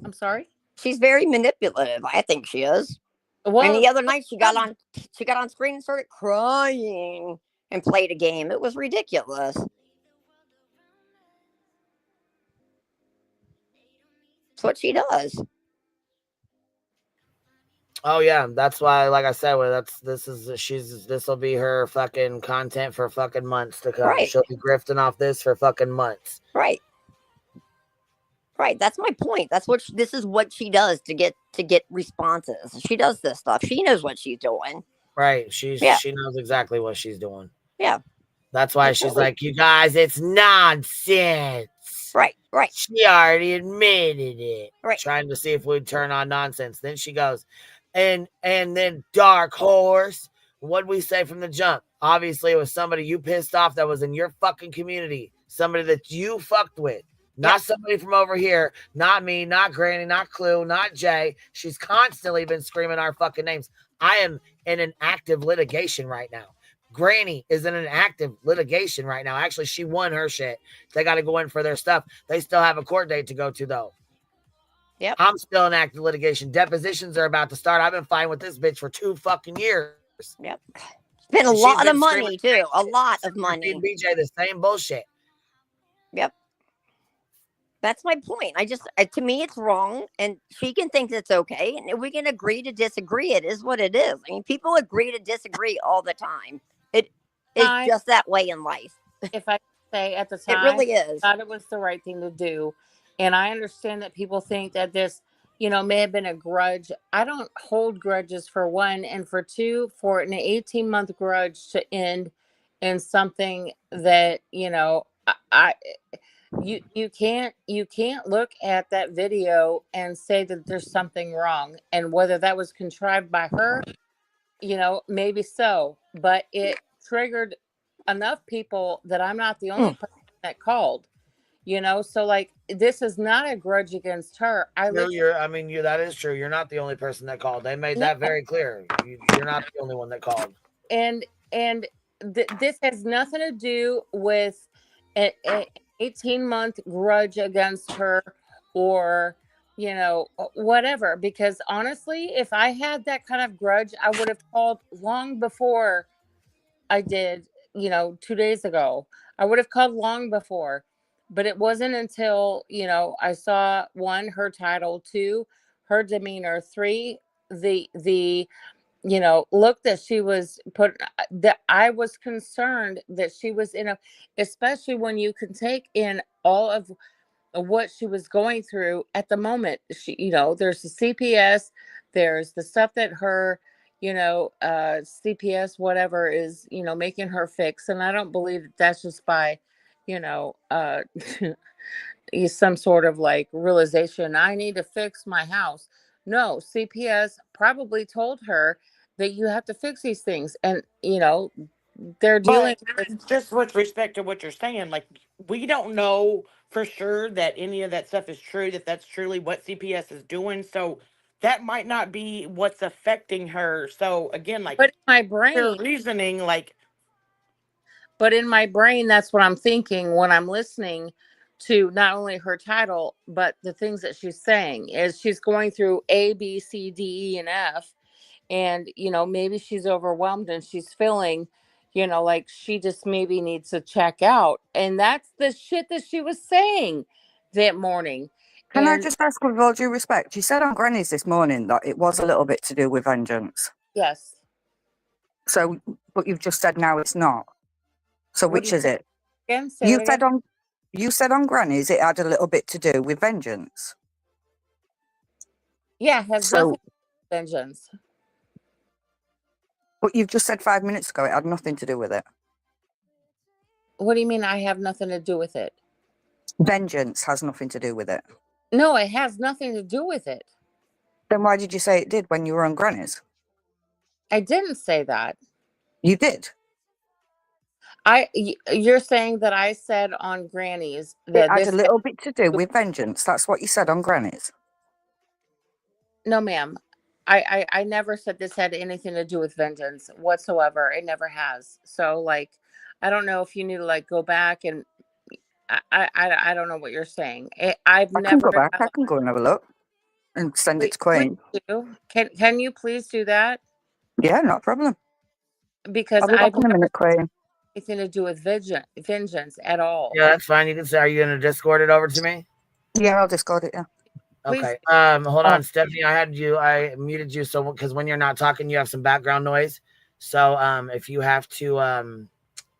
I'm sorry? She's very manipulative. I think she is. Well, and the other night she got on screen and started crying and played a game. It was ridiculous. That's what she does. Oh yeah, that's why, like I said, this will be her fucking content for fucking months to come. Right. She'll be grifting off this for fucking months. Right. Right. That's my point. That's what this is what she does to get responses. She does this stuff. She knows what she's doing. Right. She knows exactly what she's doing. Yeah. That's why she's like, you guys, it's nonsense. Right. Right. She already admitted it. Right. Trying to see if we'd turn on nonsense. Then she goes, and then Dark Horse. What'd we say from the jump? Obviously, it was somebody you pissed off that was in your fucking community. Somebody that you fucked with. Not somebody from over here. Not me, not Granny, not Clue, not Jay. She's constantly been screaming our fucking names. I am in an active litigation right now. Granny is in an active litigation right now. Actually, she won her shit. They got to go in for their stuff. They still have a court date to go to, though. Yep. I'm still in active litigation. Depositions are about to start. I've been fighting with this bitch for 2 fucking years. Yep. It's been a lot of money, too. A lot of money. BJ, the same bullshit. Yep. That's my point. To me, it's wrong, and she can think it's okay, and we can agree to disagree. It is what it is. I mean, people agree to disagree all the time. It is just that way in life. If I say at the time, it really is. I thought it was the right thing to do, and I understand that people think that this, may have been a grudge. I don't hold grudges, for one, and for two, for an 18-month grudge to end in something that You can't look at that video and say that there's something wrong, and whether that was contrived by her, maybe so, but it triggered enough people that I'm not the only person that called, so like, this is not a grudge against her. That is true. You're not the only person that called. They made that very clear. You're not the only one that called. And this has nothing to do with an 18-month grudge against her, or whatever, because honestly, if I had that kind of grudge, I would have called long before I did, 2 days ago. I would have called long before, but it wasn't until I saw, 1, her title, 2, her demeanor, 3, the look that she was put, that I was concerned that she was especially when you can take in all of what she was going through at the moment. She, there's the CPS, there's the stuff that her, CPS, whatever, is, making her fix. And I don't believe that that's just by, some sort of like realization, I need to fix my house. No, CPS probably told her that you have to fix these things, and they're dealing with, just with respect to what you're saying, like, we don't know for sure that any of that stuff is true, that that's truly what CPS is doing, so that might not be what's affecting her. So again, like, but in my brain, your reasoning, like, but in my brain, that's what I'm thinking when I'm listening to not only her title, but the things that she's saying. Is she's going through A, B, C, D, E, and F. And, maybe she's overwhelmed and she's feeling, like she just maybe needs to check out. And that's the shit that she was saying. that morning. Can I And just ask with all due respect? You said on Granny's this morning that it was a little bit to do with vengeance. yes. So, but you've just said now it's not. So What do which you is say it? again? Say that again. You said on Granny's it had a little bit to do with vengeance. Yeah, it has nothing So, to do with vengeance. but you've just said 5 minutes ago it had nothing to do with it. What do you mean I have nothing to do with it? Vengeance has nothing to do with it. No, it has nothing to do with it. Then why did you say it did when you were on Granny's? I didn't say that. You did. You're saying that I said on Granny's It that had this a little bit to do with vengeance. That's what you said on Granny's. No, ma'am. I never said this had anything to do with vengeance whatsoever. It never has. So like, I don't know if you need to like go back and I don't know what you're saying. I've I can never. go back. I can go and have a look and send it to Please Queen. do. Can you please do that? Yeah, not a problem. Because I'll be back I've in a never minute, Queen. anything to do with vengeance at all. Yeah, that's fine. You can say, are you gonna Discord it over to me? Yeah, I'll Discord it. Yeah. Please. Okay. Hold on, Stephanie. I muted you so because when you're not talking, you have some background noise. So if you have to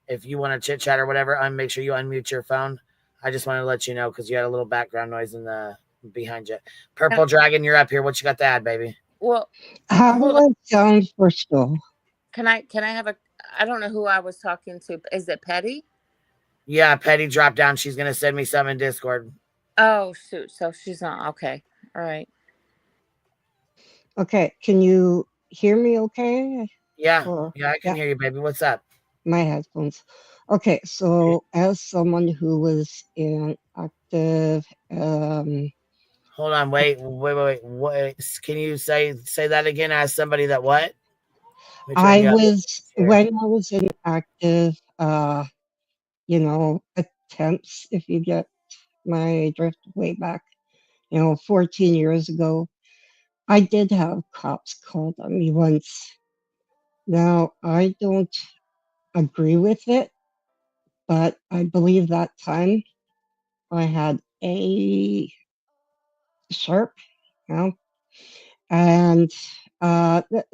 if you want to chit chat or whatever, make sure you unmute your phone. I just want to let you know because you had a little background noise in the behind you. Purple Dragon, you're up here. What you got to add, baby? Well, how do I sound first though? Can I have a? I don't know who I was talking to. Is it Petty? Yeah, Petty dropped down. She's gonna send me some in Discord. Oh shoot! So she's not okay. All right. Okay, can you hear me okay? Yeah, Or, I can hear you, baby. What's up? My headphones. Okay, so as someone who was in active, Hold on, wait. What? Can you say that again? As somebody that what? when I was in active, attempts, if you get my drift way back, 14 years ago, I did have cops called on me once. Now, I don't agree with it, but I believe that time I had a sharp, and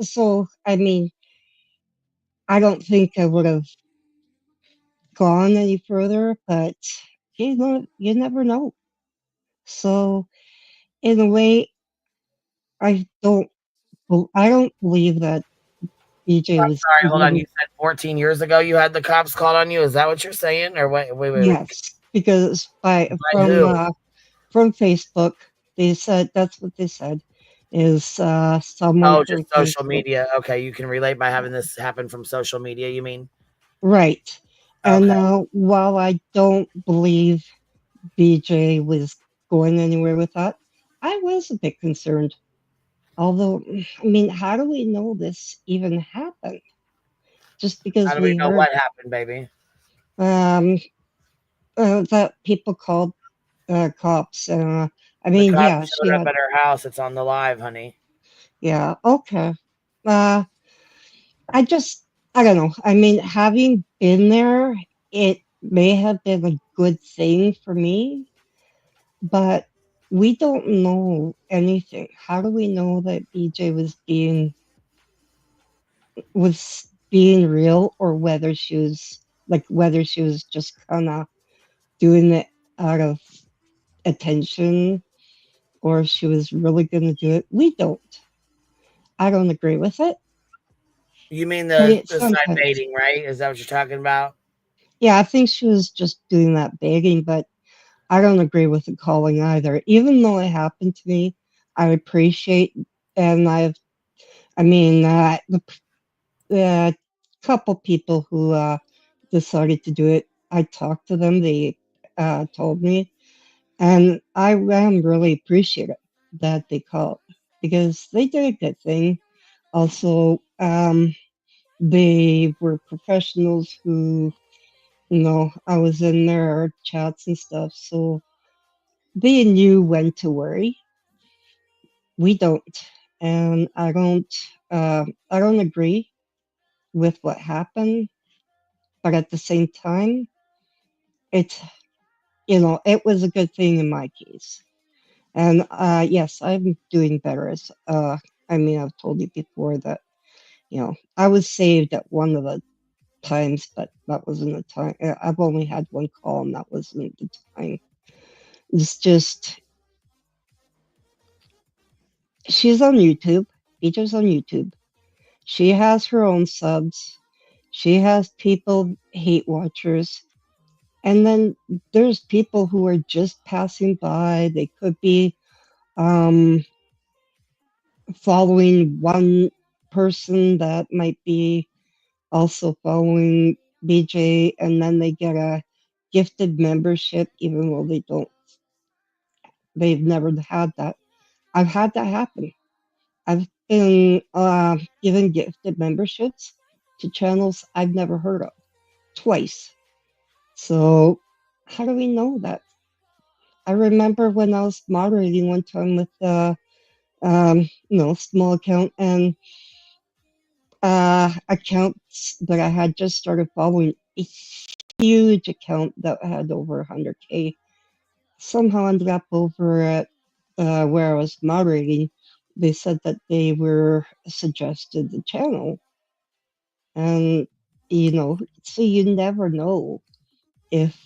so I mean, I don't think I would have gone any further, but you never know. So in a way, I don't believe that BJ I'm was sorry, hold on. You doing. said 14 years ago you had the cops called on you. Is that what you're saying? Or wait. Yes, because By who? from Facebook, they said that's what they said is someone Oh, from just social Facebook. media. Okay, you can relate by having this happen from social media, you mean? Right. And Okay. while I don't believe BJ was going anywhere with that, I was a bit concerned. Although, I mean, how do we know this even happened? Just How because do we we know heard what happened, baby? that people called cops. I The mean, yeah, cops she showed up had. at her house. It's on the live, honey. Yeah, okay. I don't know. I mean, having been there, it may have been a good thing for me, but we don't know anything. How do we know that BJ was being real, or whether she was just kind of doing it out of attention, or she was really going to do it? We don't. I don't agree with it. You mean But the it side sometimes. baiting, right? Is that what you're talking about? Yeah, I think she was just doing that begging, but I don't agree with the calling either. Even though it happened to me, I appreciate, and the couple people who decided to do it, I talked to them. They told me, and I am really appreciative that they called because they did a good thing. Also, they were professionals who, I was in their chats and stuff, so they knew when to worry. We don't, and I don't agree with what happened, but at the same time, it's it was a good thing in my case. And yes, I'm doing better. I've told you before that, I was saved at one of the times, but that wasn't the time. I've only had one call, and that wasn't the time. It's just, she's on YouTube. Peter's on YouTube. She has her own subs. She has people, hate watchers. And then there's people who are just passing by. They could be following one person that might be also following BJ, and then they get a gifted membership, even though they've never had that. I've had that happen. I've been given gifted memberships to channels I've never heard of twice. So how do we know that? I remember when I was moderating one time with small account and accounts that I had just started following, a huge account that had over 100K. Somehow ended up over at where I was moderating. They said that they were suggested the channel. And, so you never know if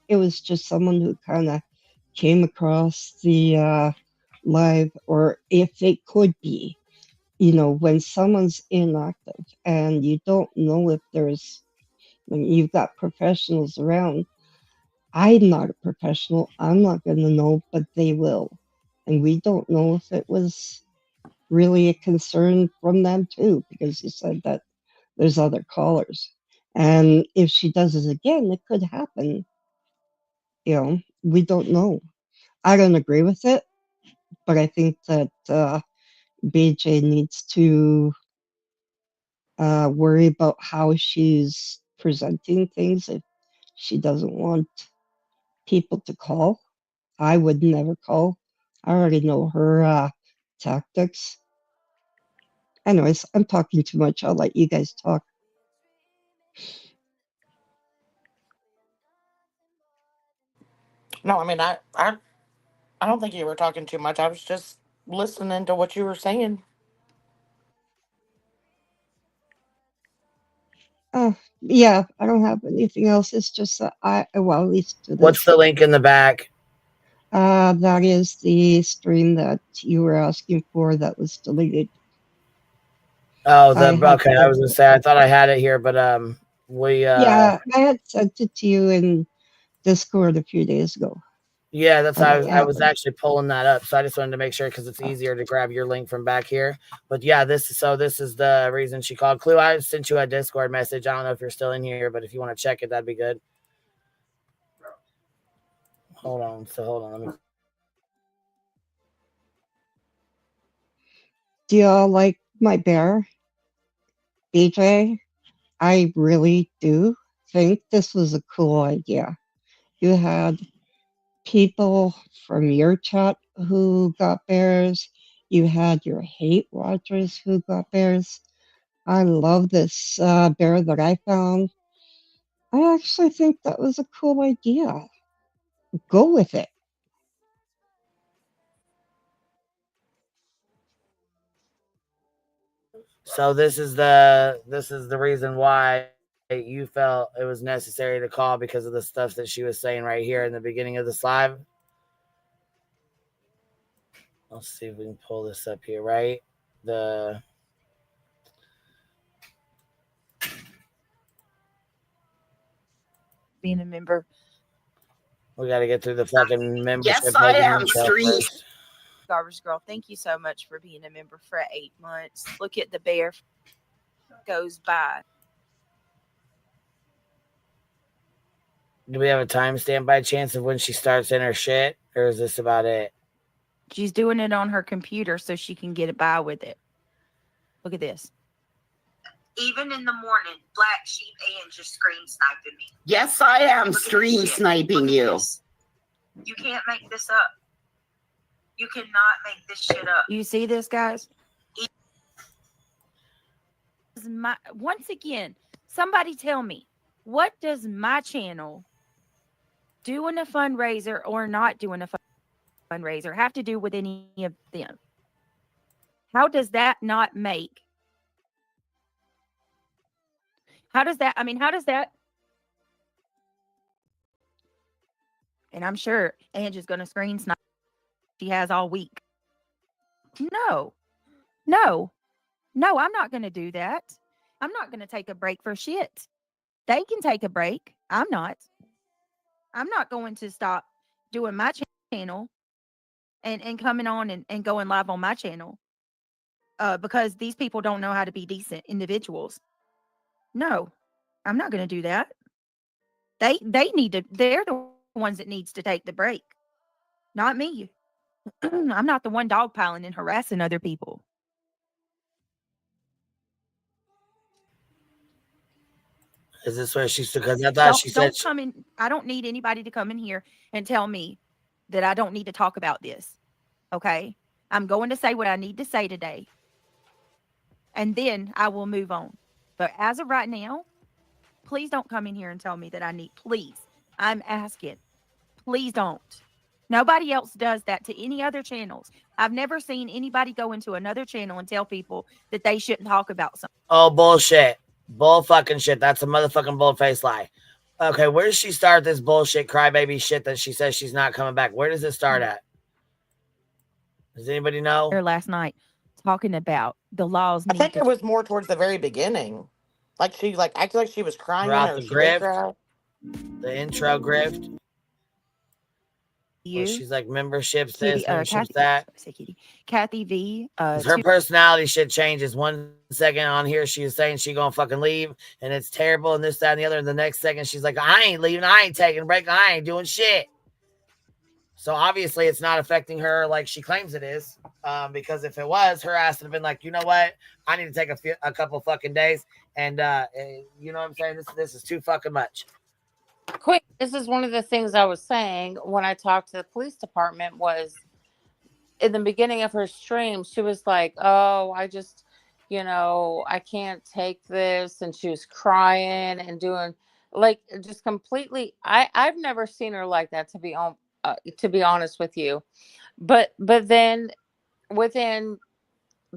it was just someone who kind of came across the live, or if it could be, when someone's inactive and you don't know if when you've got professionals around. I'm not a professional. I'm not going to know, but they will. And we don't know if it was really a concern from them too, because you said that there's other callers. And if she does it again, it could happen. We don't know. I don't agree with it, but I think that BJ needs to worry about how she's presenting things. If she doesn't want people to call, I would never call. I already know her tactics. Anyways, I'm talking too much. I'll let you guys talk. No, I mean, I don't think you were talking too much. I was just listening to what you were saying. Yeah, I don't have anything else. It's just that at least to this. What's the link in the back? That is the stream that you were asking for that was deleted. Oh, okay. I was gonna say I thought I had it here, but yeah, I had sent it to you in Discord a few days ago. Yeah, that's how I was actually pulling that up. So I just wanted to make sure because it's easier to grab your link from back here. But yeah, this is the reason she called. Clue, I sent you a Discord message. I don't know if you're still in here, but if you want to check it, that'd be good. Hold on. Let me. Do y'all like my bear, BJ? I really do think this was a cool idea. You had people from your chat who got bears. You had your hate watchers who got bears. I love this bear that I found. I actually think that was a cool idea. Go with it. So this is the reason why you felt it was necessary to call because of the stuff that she was saying right here in the beginning of this live. Let's see if we can pull this up here, right? Being a member. We got to get through the fucking membership. Yes, I am street. Garbage Girl, thank you so much for being a member for 8 months. Look at the bear goes by. Do we have a timestamp by chance of when she starts in her shit, or is this about it? She's doing it on her computer so she can get by with it. Look at this. Even in the morning, Black Sheep and just screen sniping me. Yes, I am stream sniping you. You can't make this up. You cannot make this shit up. You see this, guys? Once again, somebody tell me, what does my channel doing a fundraiser or not doing a fundraiser have to do with any of them? How does that not make? How does that? I mean, how does that? And I'm sure Angie's going to screen snipe. She has all week. No, no, no, I'm not going to do that. I'm not going to take a break for shit. They can take a break. I'm not. I'm not going to stop doing my channel and coming on and going live on my channel because these people don't know how to be decent individuals. No, I'm not going to do that. They need to. They're the ones that needs to take the break, not me. I'm not the one dogpiling and harassing other people. Is this where she's, because I thought she said Don't come in. I don't need anybody to come in here and tell me that I don't need to talk about this. Okay, I'm going to say what I need to say today, and then I will move on. But as of right now, please don't come in here and tell me that I need. Please, I'm asking. Please don't. Nobody else does that to any other channels. I've never seen anybody go into another channel and tell people that they shouldn't talk about something. Oh, bullshit. Bull fucking shit. That's a motherfucking bull-faced lie. Okay, where does she start this bullshit crybaby shit that she says she's not coming back? Where does it start at? Does anybody know? Or last night talking about the laws. I think it was more towards the very beginning. Like she acted like she was crying Throughout or the she did grift, cry. the intro grift. Where she's like memberships Kitty, this, memberships that. Kathy V. Her personality shit changes. 1 second on here, she is saying she gonna fucking leave, and it's terrible, and this, that, and the other. And the next second, she's like, I ain't leaving, I ain't taking a break, I ain't doing shit. So obviously, it's not affecting her like she claims it is. Because if it was, her ass would have been like, you know what? I need to take a couple fucking days, and you know what I'm saying? This is too fucking much. Quick, this is one of the things I was saying when I talked to the police department was in the beginning of her stream, she was like, oh, I just, I can't take this. And she was crying and doing like just completely. I've never seen her like that, to be honest with you. But then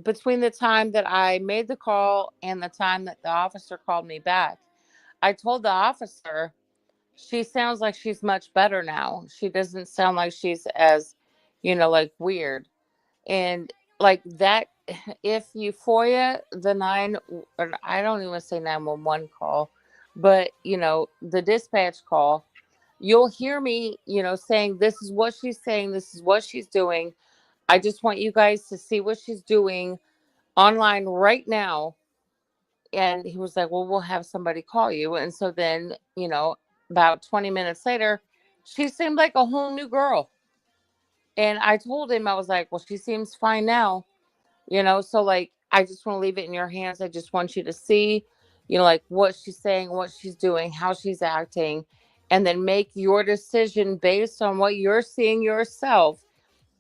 between the time that I made the call and the time that the officer called me back, I told the officer, she sounds like she's much better now. She doesn't sound like she's as, like weird. And like that, if you FOIA I don't even say 911 call, but the dispatch call, you'll hear me, saying, this is what she's saying. This is what she's doing. I just want you guys to see what she's doing online right now. And he was like, well, we'll have somebody call you. And so then, about 20 minutes later, she seemed like a whole new girl. And I told him, I was like, well, she seems fine now, so like, I just want to leave it in your hands. I just want you to see, like what she's saying, what she's doing, how she's acting, and then make your decision based on what you're seeing yourself.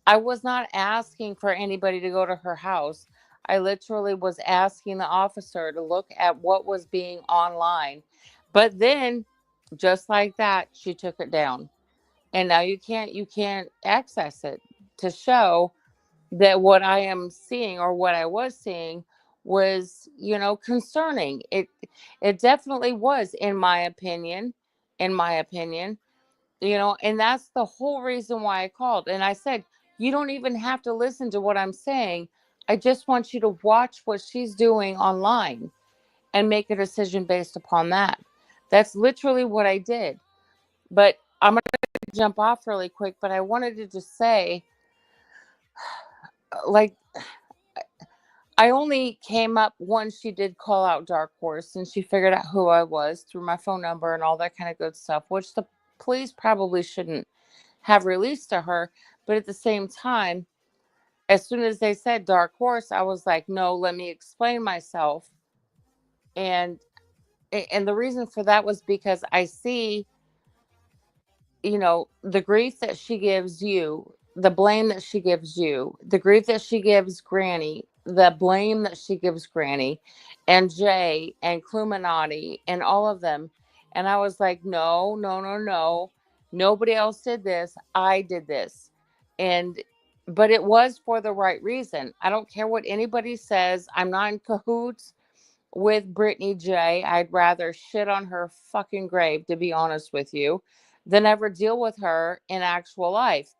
I was not asking for anybody to go to her house. I literally was asking the officer to look at what was being online. But then, just like that, she took it down. And now you can't access it to show that what I am seeing or what I was seeing was, concerning. It definitely was, in my opinion, and that's the whole reason why I called. And I said, you don't even have to listen to what I'm saying. I just want you to watch what she's doing online and make a decision based upon that. That's literally what I did. But I'm going to jump off really quick, but I wanted to just say, like, I only came up once she did call out Dark Horse, and she figured out who I was through my phone number and all that kind of good stuff, which the police probably shouldn't have released to her. But at the same time, as soon as they said Dark Horse, I was like, no, let me explain myself. And the reason for that was because I see, the grief that she gives you, the blame that she gives you, the grief that she gives Granny, the blame that she gives Granny and Jay and Cluminati and all of them. And I was like, no. Nobody else did this. I did this. But it was for the right reason. I don't care what anybody says. I'm not in cahoots with Brittany J. I'd rather shit on her fucking grave, to be honest with you, than ever deal with her in actual life.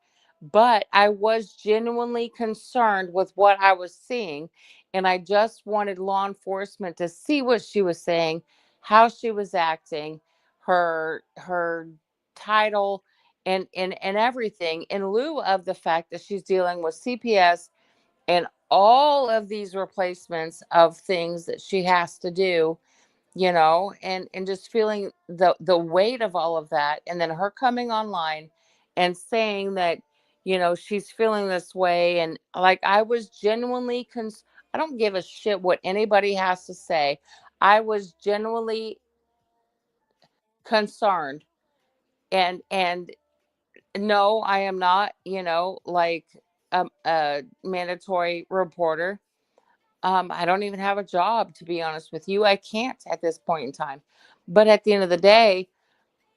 But I was genuinely concerned with what I was seeing, and I just wanted law enforcement to see what she was saying, how she was acting, her title, and everything, in lieu of the fact that she's dealing with CPS and all of these replacements of things that she has to do, and just feeling the weight of all of that, and then her coming online and saying that, she's feeling this way. And like, I was genuinely I don't give a shit what anybody has to say. I was genuinely concerned. And no, I am not, like a mandatory reporter. I don't even have a job, to be honest with you. I can't at this point in time. But at the end of the day,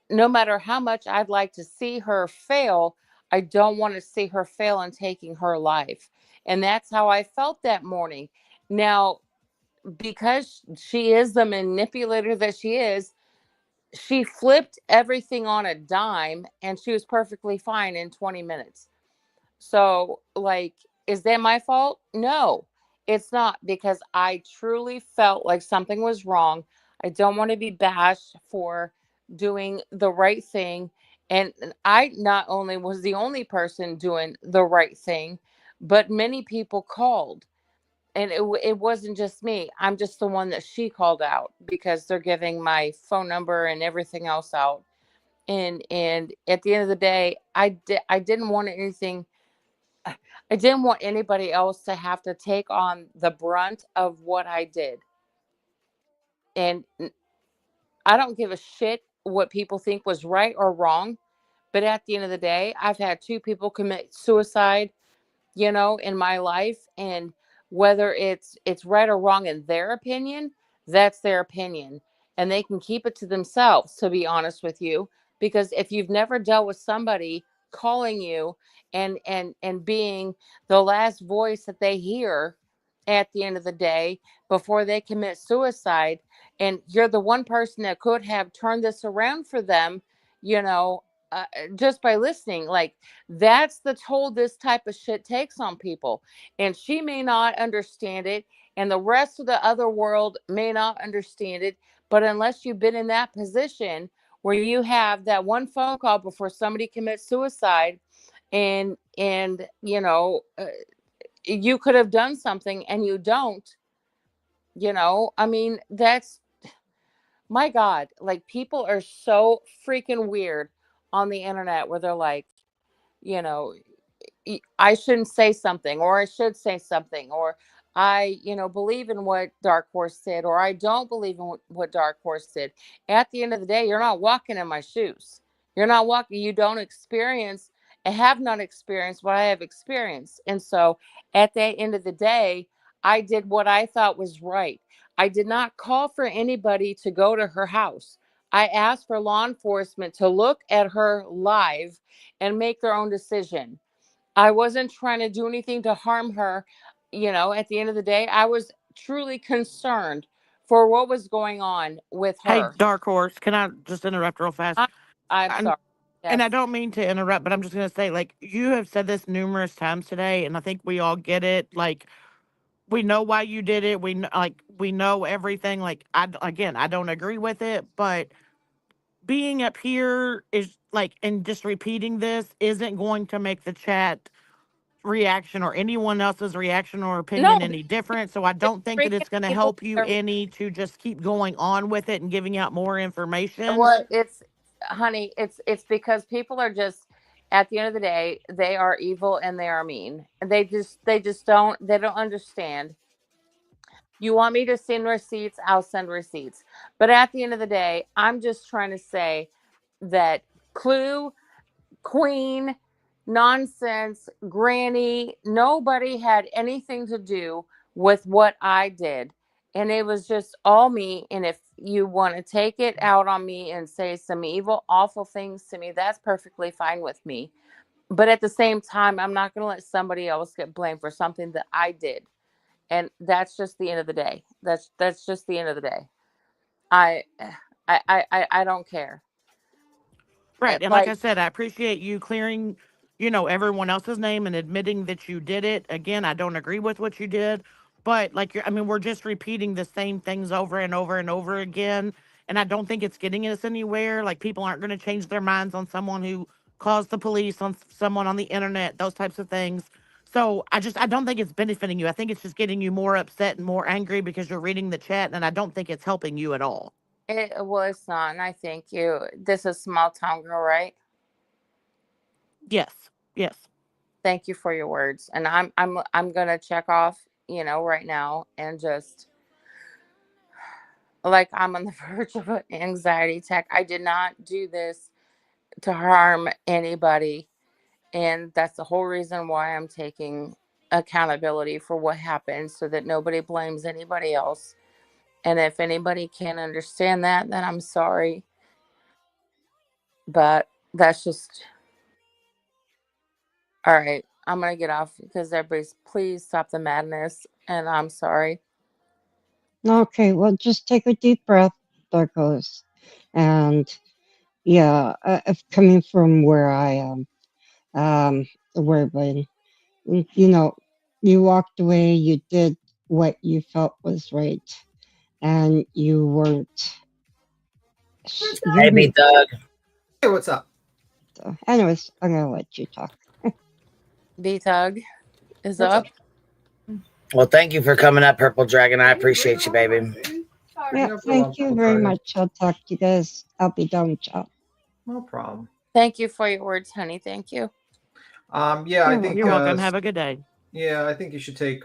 no matter how much I'd like to see her fail, I don't want to see her fail in taking her life. And that's how I felt that morning. Now, because she is the manipulator that she flipped everything on a dime, and she was perfectly fine in 20 minutes. So, like, is that my fault? No, it's not, because I truly felt like something was wrong. I don't want to be bashed for doing the right thing. And I not only was the only person doing the right thing, but many people called. And it wasn't just me. I'm just the one that she called out, because they're giving my phone number and everything else out. And at the end of the day, I didn't want anything. I didn't want anybody else to have to take on the brunt of what I did. And I don't give a shit what people think was right or wrong. But at the end of the day, I've had 2 people commit suicide, in my life. And whether it's right or wrong in their opinion, that's their opinion. And they can keep it to themselves, to be honest with you. Because if you've never dealt with somebody calling you and being the last voice that they hear at the end of the day before they commit suicide, and you're the one person that could have turned this around for them, you know just by listening, like, that's the toll this type of shit takes on people. And she may not understand it, and the rest of the other world may not understand it. But unless you've been in that position where you have that one phone call before somebody commits suicide, and you could have done something and you don't, I mean, that's, my God, like, people are so freaking weird on the internet, where they're like, you know, I shouldn't say something, or I should say something, or I, believe in what Dark Horse said, or I don't believe in what Dark Horse did. At the end of the day, you're not walking in my shoes. You're not walking, you don't experience and have not experienced what I have experienced. And so at the end of the day, I did what I thought was right. I did not call for anybody to go to her house. I asked for law enforcement to look at her live and make their own decision. I wasn't trying to do anything to harm her. At the end of the day, I was truly concerned for what was going on with Hey, her. Dark Horse, can I just interrupt real fast? I'm sorry. And I Yes. don't mean to interrupt, but I'm just going to say, like, you have said this numerous times today, and I think we all get it. Like, we know why you did it. We know everything. Like, I don't agree with it, but being up here is like, and just repeating this isn't going to make the chat reaction or anyone else's reaction or No, opinion any different. So I don't think that freaking it's going to people help you are, any to just keep going on with it and giving out more information. well, honey, it's because people are just, at the end of the day, they are evil and they are mean. And they don't understand. You want me to send receipts? I'll send receipts. But at the end of the day, I'm just trying to say that Clue, Queen, nonsense, Granny, nobody had anything to do with what I did. And it was just all me. And if you want to take it out on me and say some evil, awful things to me, that's perfectly fine with me. But at the same time, I'm not going to let somebody else get blamed for something that I did. And that's just the end of the day. That's just the end of the day. I don't care. Right. And like I said, I appreciate you clearing, everyone else's name and admitting that you did it. Again, I don't agree with what you did, but we're just repeating the same things over and over and over again. And I don't think it's getting us anywhere. Like, people aren't going to change their minds on someone who calls the police on someone on the internet, those types of things. So I don't think it's benefiting you. I think it's just getting you more upset and more angry because you're reading the chat. And I don't think it's helping you at all. Well, it's not, and I thank you. This is small town girl, right? Yes. Thank you for your words, and I'm gonna check off, right now, and just like I'm on the verge of an anxiety attack. I did not do this to harm anybody, and that's the whole reason why I'm taking accountability for what happened, so that nobody blames anybody else. And if anybody can't understand that, then I'm sorry. But that's just all right. I'm going to get off because everybody's, please stop the madness. And I'm sorry. Okay, well, just take a deep breath. There goes. And yeah, coming from where I am, where when you walked away, you did what you felt was right, and you weren't. Hey, me, Doug. Hey, what's up? So, anyways, I'm gonna let you talk. B-Thug is What's up. Well, thank you for coming up, Purple Dragon. I appreciate you, baby. Yeah, thank you very much. I'll talk to you guys. I'll be done with y'all. No problem. Thank you for your words, honey. Thank you. Yeah, I think you're welcome. Have a good day. Yeah, I think you should take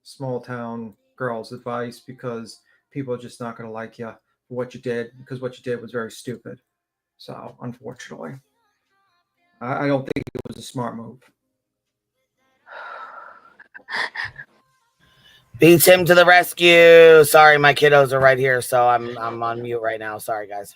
small town girls' advice, because people are just not going to like you for what you did, because what you did was very stupid. So, unfortunately, I don't think it was a smart move. Beats him to the rescue. Sorry, my kiddos are right here, so I'm on mute right now. Sorry, guys.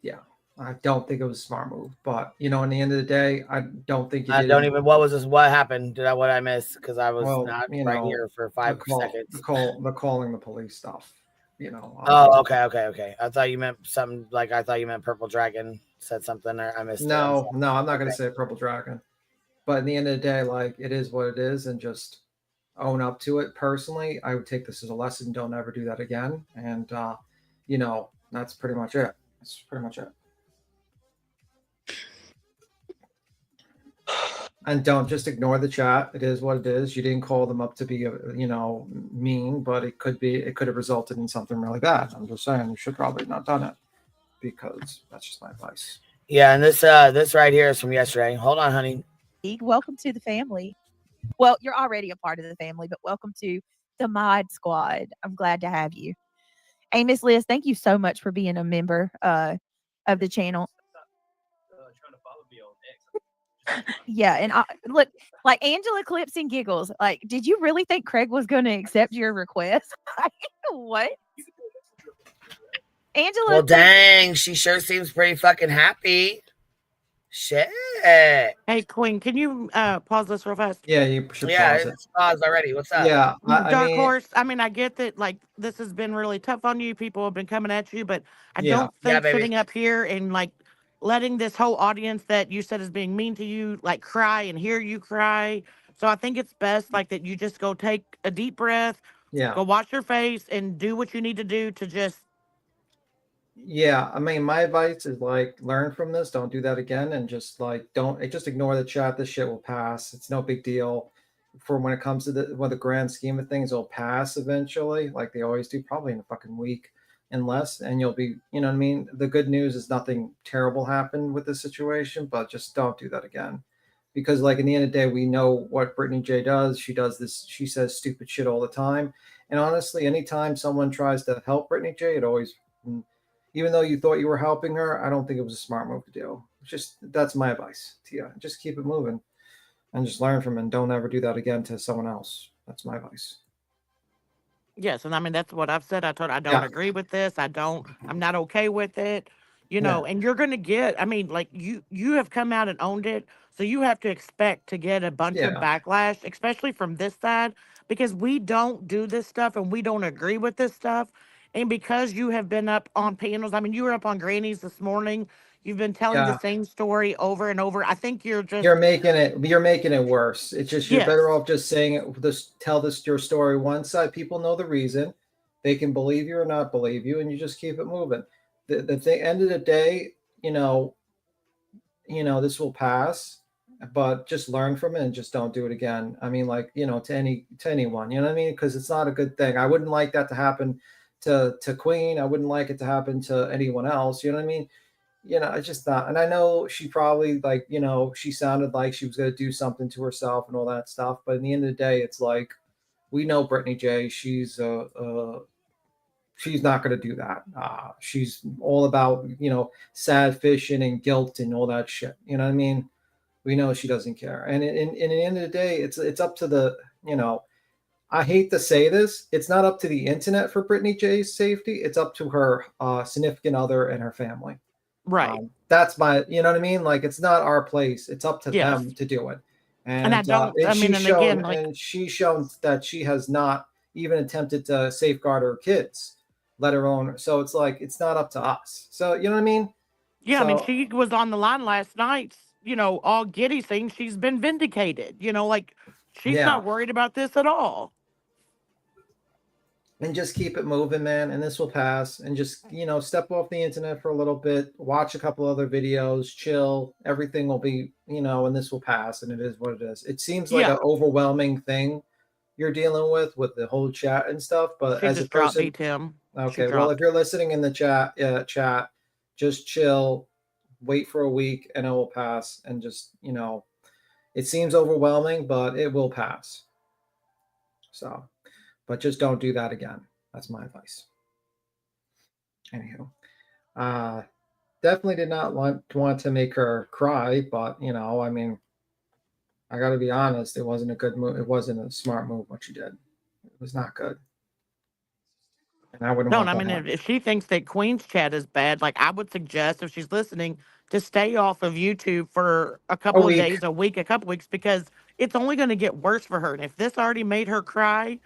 Yeah, I don't think it was a smart move, but in the end of the day, I don't think you I did. don't even. What was this? What happened? What I miss? Because I was not right here for 5 seconds. The calling the police stuff. Oh, okay. I thought you meant something like I thought you meant Purple Dragon said something, or I missed. No, I'm not going to say Purple Dragon. But in the end of the day, it is what it is, and just own up to it. Personally, I would take this as a lesson. Don't ever do that again. And, that's pretty much it. That's pretty much it. And don't just ignore the chat. It is what it is. You didn't call them up to be, mean, but it could have resulted in something really bad. I'm just saying you should probably not done it, because that's just my advice. Yeah, and this right here is from yesterday. Hold on, honey. Welcome to the family. Well, you're already a part of the family, but welcome to the Mod Squad. I'm glad to have you. Hey, Miss Liz, thank you so much for being a member of the channel. Yeah, and look, like Angela clips and giggles. Like, did you really think Craig was going to accept your request? What? Angela. Well, dang, she sure seems pretty fucking happy. Shit. Hey, Queen, can you pause this real fast? Yeah, you should pause it. It's paused already. What's up? Yeah, Dark Horse. I get that, this has been really tough on you. People have been coming at you, but I don't think sitting up here and letting this whole audience that you said is being mean to you cry and hear you cry. So I think it's best that you just go take a deep breath, go wash your face, and do what you need to do to just. Yeah, my advice is learn from this. Don't do that again, and just just ignore the chat. This shit will pass. It's no big deal. For when it comes to the grand scheme of things, it'll pass eventually, like they always do, probably in a fucking week and less, and you'll be, the good news is nothing terrible happened with this situation, but just don't do that again, because in the end of the day, we know what Brittany J does. She does this. She says stupid shit all the time, and honestly, anytime someone tries to help Brittany J, it always, even though you thought you were helping her, I don't think it was a smart move to do. That's my advice to you. Just keep it moving and just learn from it, and don't ever do that again to someone else. That's my advice. Yes, and I mean that's what I've said. I told her I don't Yeah. agree with this. I'm not okay with it. You Yeah. know, and you're gonna get, I mean, like you have come out and owned it, so you have to expect to get a bunch of Yeah. backlash, especially from this side, because we don't do this stuff and we don't agree with this stuff. And because you have been up on panels, I mean, you were up on Granny's this morning. You've been telling the Yeah. same story over and over. I think you're just You're making it worse. It's just you're yes. better off just saying it. Just tell this your story one side. People know the reason. They can believe you or not believe you, and you just keep it moving. The end of the day, this will pass, but just learn from it and just don't do it again. I mean, like, to anyone, you know what I mean? Because it's not a good thing. I wouldn't like that to happen to Queen. I wouldn't like it to happen to anyone else. You know what I mean? It's just not. And I know she probably, like, she sounded like she was going to do something to herself and all that stuff. But in the end of the day, it's like, we know Brittany J. She's not going to do that. She's all about, sad fishing and guilt and all that shit. You know what I mean? We know she doesn't care. And in the end of the day, it's up to the, I hate to say this, it's not up to the internet for Brittany J's safety. It's up to her significant other and her family. Right. That's my, you know what I mean? Like, it's not our place. It's up to Yes. them to do it. And I don't, I mean, she's and shown, again, like, and she's shown that she has not even attempted to safeguard her kids, let alone. So it's like, it's not up to us. So, you know what I mean? yeah, I mean, So, she was on the line last night, all giddy saying she's been vindicated. Like she's yeah. not worried about this at all. And just keep it moving, man. And this will pass. And just, step off the internet for a little bit, watch a couple other videos, chill. Everything will be, and this will pass. And it is what it is. It seems like an overwhelming thing you're dealing with the whole chat and stuff. But She as a just dropped person, me, Tim. okay, well, if you're listening in the chat, just chill, wait for a week, and it will pass. And just, it seems overwhelming, but it will pass. So, but just don't do that again. That's my advice. Anywho, definitely did not want to make her cry, but I mean, I got to be honest, it wasn't a good move. It wasn't a smart move what she did. It was not good. And I wouldn't No, want I that mean, if she thinks that Queen's chat is bad, like I would suggest if she's listening to stay off of YouTube for a couple of days, a week, a couple weeks, because it's only going to get worse for her. And if this already made her cry,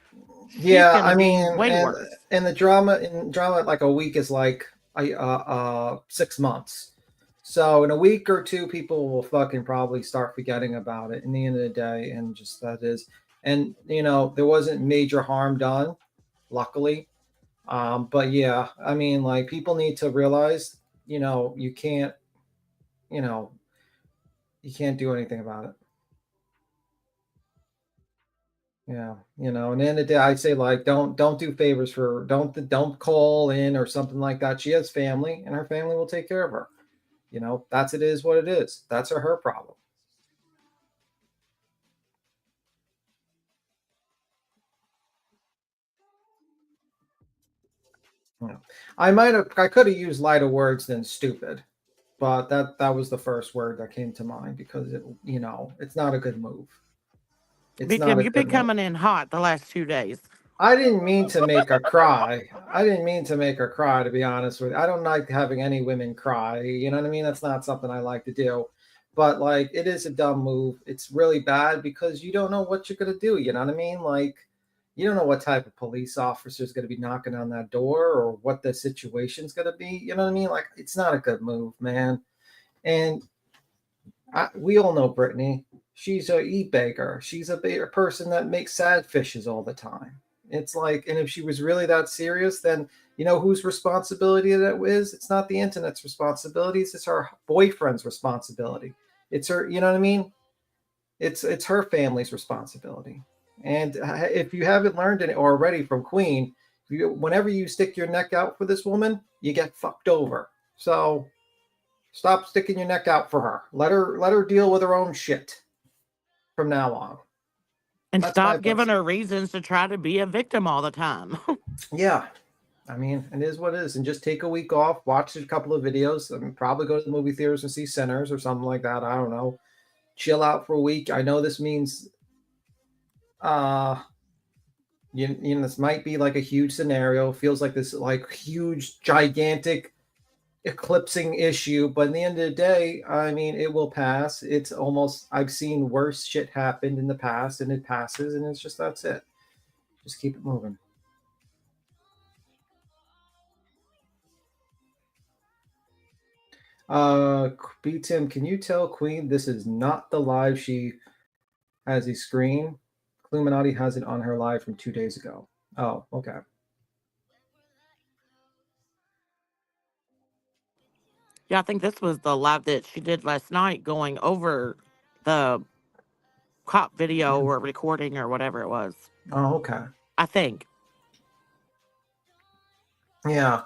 yeah, I mean, way worse. And the drama like a week is like 6 months. So in a week or two, people will fucking probably start forgetting about it in the end of the day. And just that is, and there wasn't major harm done, luckily. But yeah, I mean, like, people need to realize, you can't, you can't do anything about it. Yeah, and at the end of the day, I say, like, don't do favors for her. Don't call in or something like that. She has family, and her family will take care of her. That's it is what it is. That's her problem. I could have used lighter words than stupid, but that was the first word that came to mind because it's not a good move. Tim, you've been coming in hot the last 2 days. I didn't mean to make her cry. To be honest with you. I don't like having any women cry. You know what I mean? That's not something I like to do. But, like, it is a dumb move. It's really bad because you don't know what you're going to do. You know what I mean? Like, you don't know what type of police officer is going to be knocking on that door or what the situation's going to be. You know what I mean? Like, it's not a good move, man. And we all know Brittany. She's a e-bagger. She's a person that makes sad fishes all the time. It's like, and if she was really that serious, then whose responsibility that is? It's not the internet's responsibility. It's her boyfriend's responsibility. It's her, you know what I mean? It's her family's responsibility. And if you haven't learned it already from Queen, whenever you stick your neck out for this woman, you get fucked over. So stop sticking your neck out for her. Let her deal with her own shit from now on. And stop giving her reasons to try to be a victim all the time. Yeah. I mean, it is what it is. And just take a week off, watch a couple of videos, and probably go to the movie theaters and see Sinners or something like that. I don't know. Chill out for a week. I know this means You know, this might be like a huge scenario, feels like this like huge, gigantic, eclipsing issue, but in the end of the day, I mean, it will pass. It's almost, I've seen worse shit happen in the past, and it passes, and it's just, that's it. Just keep it moving. B Tim, can you tell Queen this is not the live she has a screen? Illuminati has it on her live from 2 days ago. Oh, okay. Yeah, I think this was the live that she did last night going over the cop video or recording or whatever it was. Oh, okay. I think. Yeah.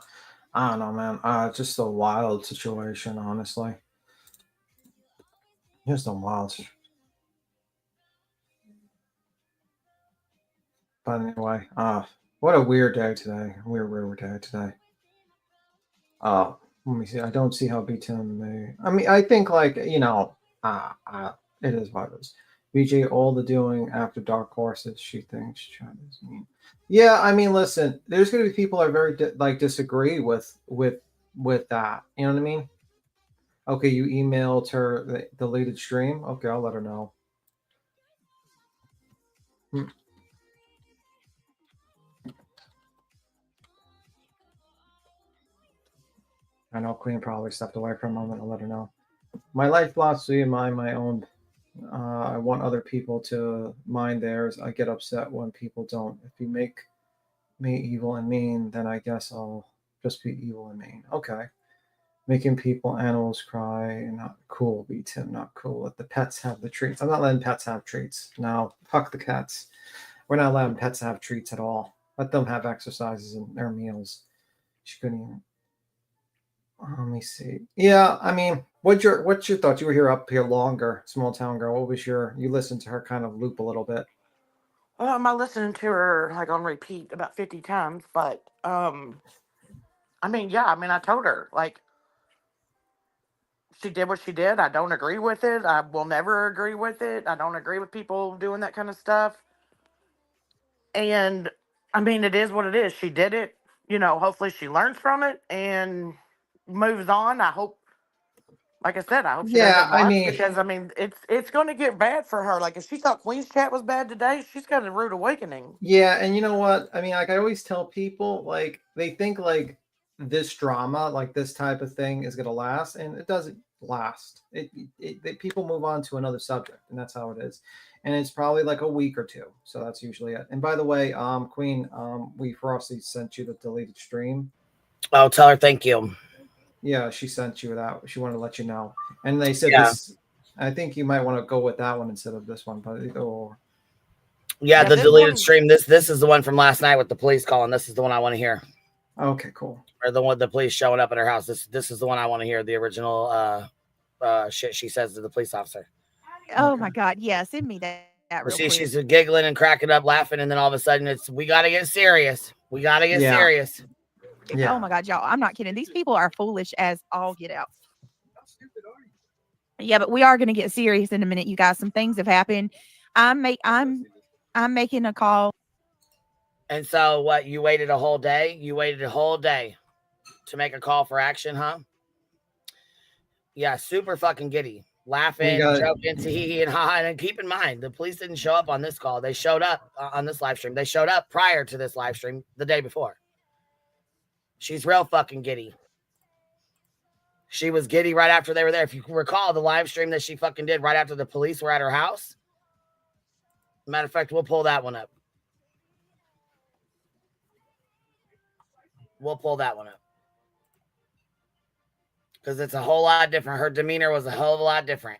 I don't know, man. It's just a wild situation, honestly. Just a wild. But anyway, what a weird day today. Weird day today. Let me see. I don't see how B10 may. I mean, I think like, you know, it is what it is. BJ, all the doing after dark horses. She thinks China's mean. Yeah, I mean, listen. There's going to be people that are very disagree with that. You know what I mean? Okay, you emailed her the deleted stream. Okay, I'll let her know. I know Queen probably stepped away for a moment. I'll let her know. My life philosophy and my own. I want other people to mind theirs. I get upset when people don't. If you make me evil and mean, then I guess I'll just be evil and mean. Okay. Making people, animals cry, not cool. Be Tim, not cool. Let the pets have the treats. I'm not letting pets have treats. No, fuck the cats. We're not letting pets have treats at all. Let them have exercises and their meals. She couldn't even. Let me see. Yeah, I mean, what's your thoughts? You were here up here longer, small town girl. What was you listened to her kind of loop a little bit? I listened to her like on repeat about 50 times, but I mean, yeah, I mean, I told her like she did what she did. I don't agree with it. I will never agree with it. I don't agree with people doing that kind of stuff. And I mean, it is what it is. She did it. You know, hopefully she learns from it and moves on. I hope, like I said, I hope she doesn't watch because I mean, it's going to get bad for her. Like if she thought Queen's Chat was bad today, she's got a rude awakening. Yeah, and you know what? I mean, like I always tell people, like they think like this drama, like this type of thing, is going to last, and it doesn't last. People move on to another subject, and that's how it is. And it's probably like a week or two, so that's usually it. And by the way, Queen, we Frosty sent you the deleted stream. I'll tell her thank you. Yeah, she sent you that. She wanted to let you know, and they said this. I think you might want to go with that one instead of this one, but yeah, the deleted stream. This is the one from last night with the police calling. This is the one I want to hear. Okay, cool. Or the one the police showing up at her house. This is the one I want to hear. The original shit she says to the police officer. Oh my God! Yeah, send me that real quick. She's giggling and cracking up, laughing, and then all of a sudden it's we got to get serious. We got to get serious. Yeah. Oh my God, y'all! I'm not kidding. These people are foolish as all get out. Yeah, but we are going to get serious in a minute, you guys. Some things have happened. I'm making a call. And so what, you waited a whole day? You waited a whole day to make a call for action, huh? Yeah, super fucking giddy. Laughing, joking, tee and ha. And keep in mind, the police didn't show up on this call. They showed up on this live stream. They showed up prior to this live stream the day before. She's real fucking giddy. She was giddy right after they were there. If you recall the live stream that she fucking did right after the police were at her house. Matter of fact, we'll pull that one up. We'll pull that one up. Because it's a whole lot different. Her demeanor was a hell of a lot different.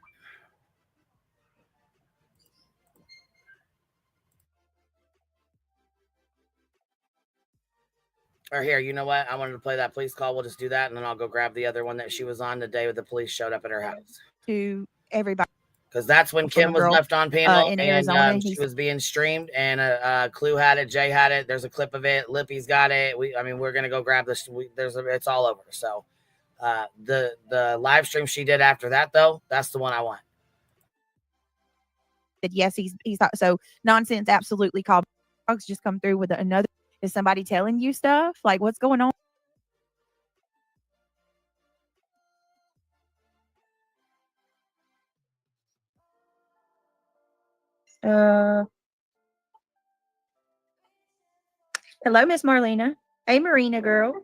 Or here, you know what? I wanted to play that police call. We'll just do that, and then I'll go grab the other one that she was on the day when the police showed up at her house. To everybody. Because that's when Kim was left on panel, in Arizona, and she was being streamed, and Clue had it, Jay had it. There's a clip of it. Lippy's got it. We're gonna go grab this. It's all over. So, the live stream she did after that, though, that's the one I want. Yes, he's not, so nonsense. Absolutely called. Dogs just come through with another. Is somebody telling you stuff? Like, what's going on? Hello, Miss Marlena. Hey, Marina girl.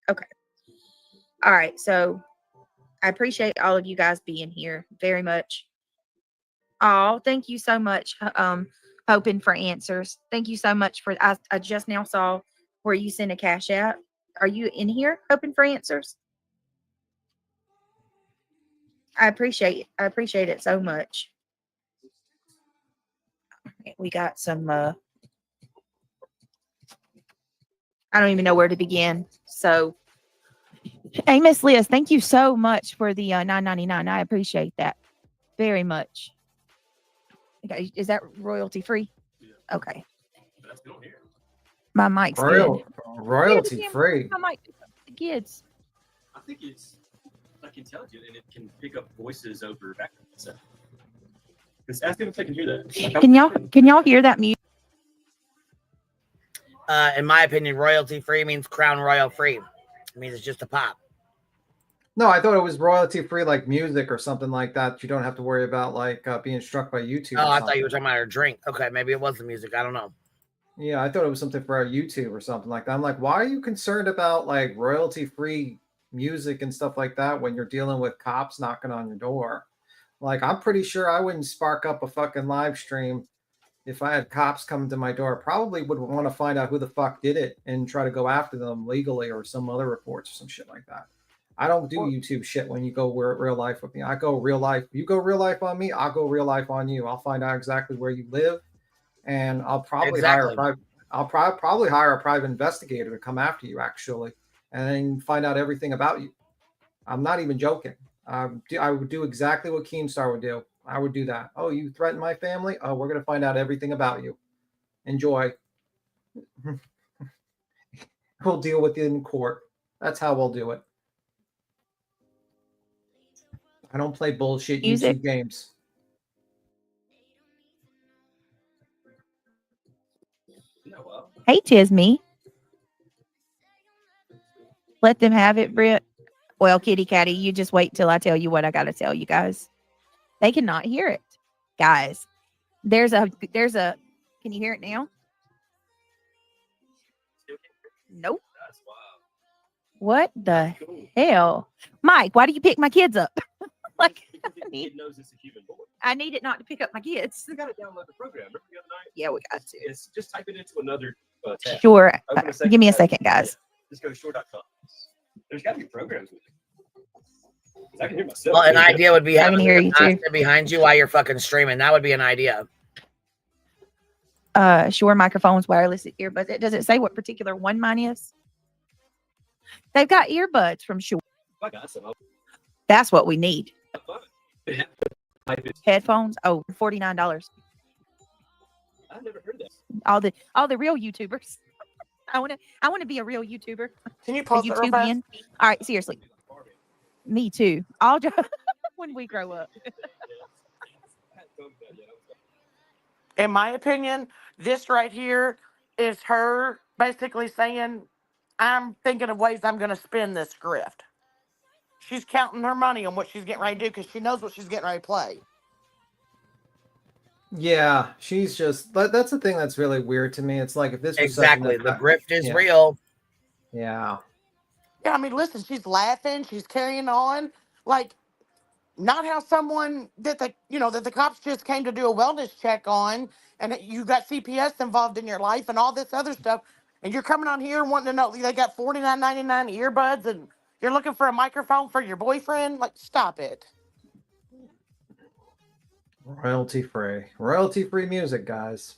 Okay. All right. So I appreciate all of you guys being here very much. Oh, thank you so much. Hoping for answers. Thank you so much for. I just now saw where you sent a cash out. Are you in here hoping for answers? I appreciate it so much. We got some. I don't even know where to begin. So, hey, Miss Liz, thank you so much for the $9.99. I appreciate that very much. Okay, is that royalty free? Okay. My mic's good. Royalty free. My mic picks up the kids. I think it's like intelligent and it can pick up voices over background. So just ask them if they can hear that. Like, Can y'all hear that music? In my opinion, royalty free means crown royal free. It means it's just a pop. No, I thought it was royalty free, like music or something like that. You don't have to worry about like being struck by YouTube. Oh, I thought you were talking about her drink. Okay, maybe it was the music. I don't know. Yeah, I thought it was something for our YouTube or something like that. I'm like, why are you concerned about like royalty free music and stuff like that when you're dealing with cops knocking on your door? Like, I'm pretty sure I wouldn't spark up a fucking live stream if I had cops coming to my door. I probably would want to find out who the fuck did it and try to go after them legally or some other reports or some shit like that. I don't do YouTube shit when you go real life with me. I go real life. You go real life on me, I'll go real life on you. I'll find out exactly where you live, and I'll probably probably hire a private investigator to come after you, actually, and then find out everything about you. I'm not even joking. I would do exactly what Keemstar would do. I would do that. Oh, you threatened my family? Oh, we're going to find out everything about you. Enjoy. We'll deal with it in court. That's how we'll do it. I don't play bullshit YouTube games. Hey, Tisme. Let them have it, Britt. Well, kitty catty, you just wait till I tell you what I got to tell you guys. They cannot hear it. Guys, there's a, can you hear it now? Nope. What the hell? Mike, why do you pick my kids up? Like, I need it not to pick up my kids. You got to download the program. Remember the other night? Yeah, we got to. It's just type it into another tab. Sure. Give me a second, guys. Just go to shore.com. There's got to be programs with it. I can hear myself. Well, an idea would be I can having hear you too. behind you while you're fucking streaming. That would be an idea. Shure microphones, wireless earbuds. Does it say what particular one mine is? They've got earbuds from Shure. That's what we need. Headphones. Oh, $49. I've never heard that. All the real YouTubers. I want to be a real YouTuber. Can you pause it real fast? All right, seriously. Me too. When we grow up. In my opinion, this right here is her basically saying, I'm thinking of ways I'm going to spend this grift. She's counting her money on what she's getting ready to do because she knows what she's getting ready to play. Yeah, she's just, that's the thing that's really weird to me. It's like, if this was exactly, the grift is real. Yeah. Yeah, I mean, listen, she's laughing, she's carrying on. Like, not how someone that the cops just came to do a wellness check on, and you got CPS involved in your life and all this other stuff, and you're coming on here wanting to know they got $49.99 earbuds, and you're looking for a microphone for your boyfriend. Like, stop it. Royalty free music, guys.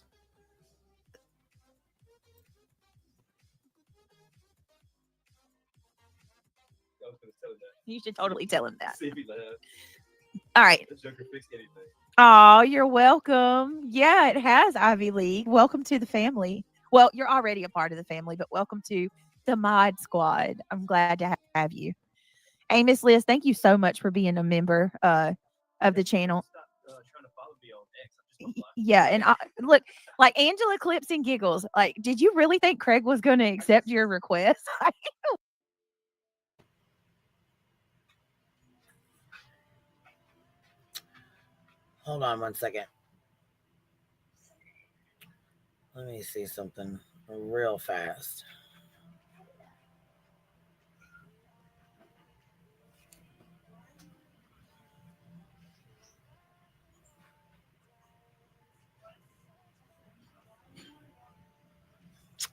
You should totally tell him that. All right. Joker fix anything. Oh, you're welcome. Yeah, it has, Ivy League. Welcome to the family. Well, you're already a part of the family, but welcome to the Mod Squad. I'm glad to have you. Hey, Miss Liz, thank you so much for being a member of the channel. Stop trying to follow me on Yeah, and look, like Angela clips and giggles. Like, did you really think Craig was going to accept your request? Hold on one second. Let me see something real fast.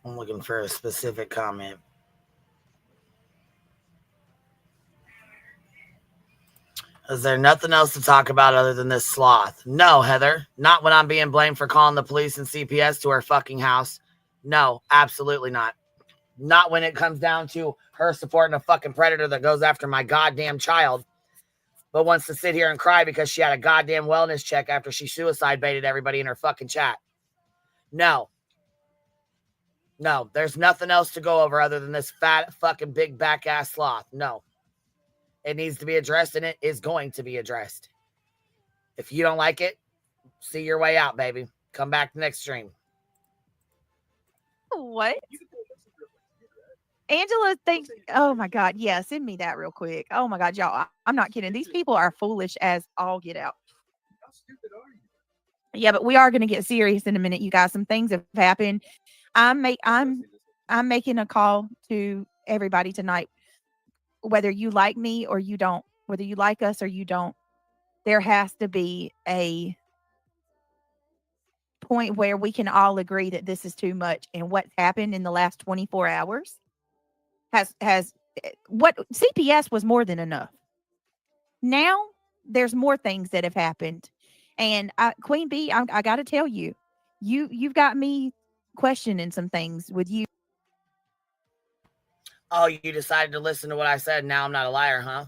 I'm looking for a specific comment. Is there nothing else to talk about other than this sloth? No, Heather. Not when I'm being blamed for calling the police and CPS to her fucking house. No, absolutely not. Not when it comes down to her supporting a fucking predator that goes after my goddamn child, but wants to sit here and cry because she had a goddamn wellness check after she suicide baited everybody in her fucking chat. No. No, there's nothing else to go over other than this fat fucking big back ass sloth. No. It needs to be addressed, and it is going to be addressed. If you don't like it, see your way out, baby. Come back next stream. What? Angela thinks, oh my God, yeah, send me that real quick. Oh my God, y'all, I'm not kidding. These people are foolish as all get out. How stupid are you? Yeah, but we are going to get serious in a minute, you guys. Some things have happened. I'm making a call to everybody tonight. Whether you like me or you don't, whether you like us or you don't, there has to be a point where we can all agree that this is too much. And what's happened in the last 24 hours has what CPS was more than enough. Now there's more things that have happened. And Queen Bee, I got to tell you, you've got me questioning some things with you. Oh, you decided to listen to what I said. Now I'm not a liar, huh?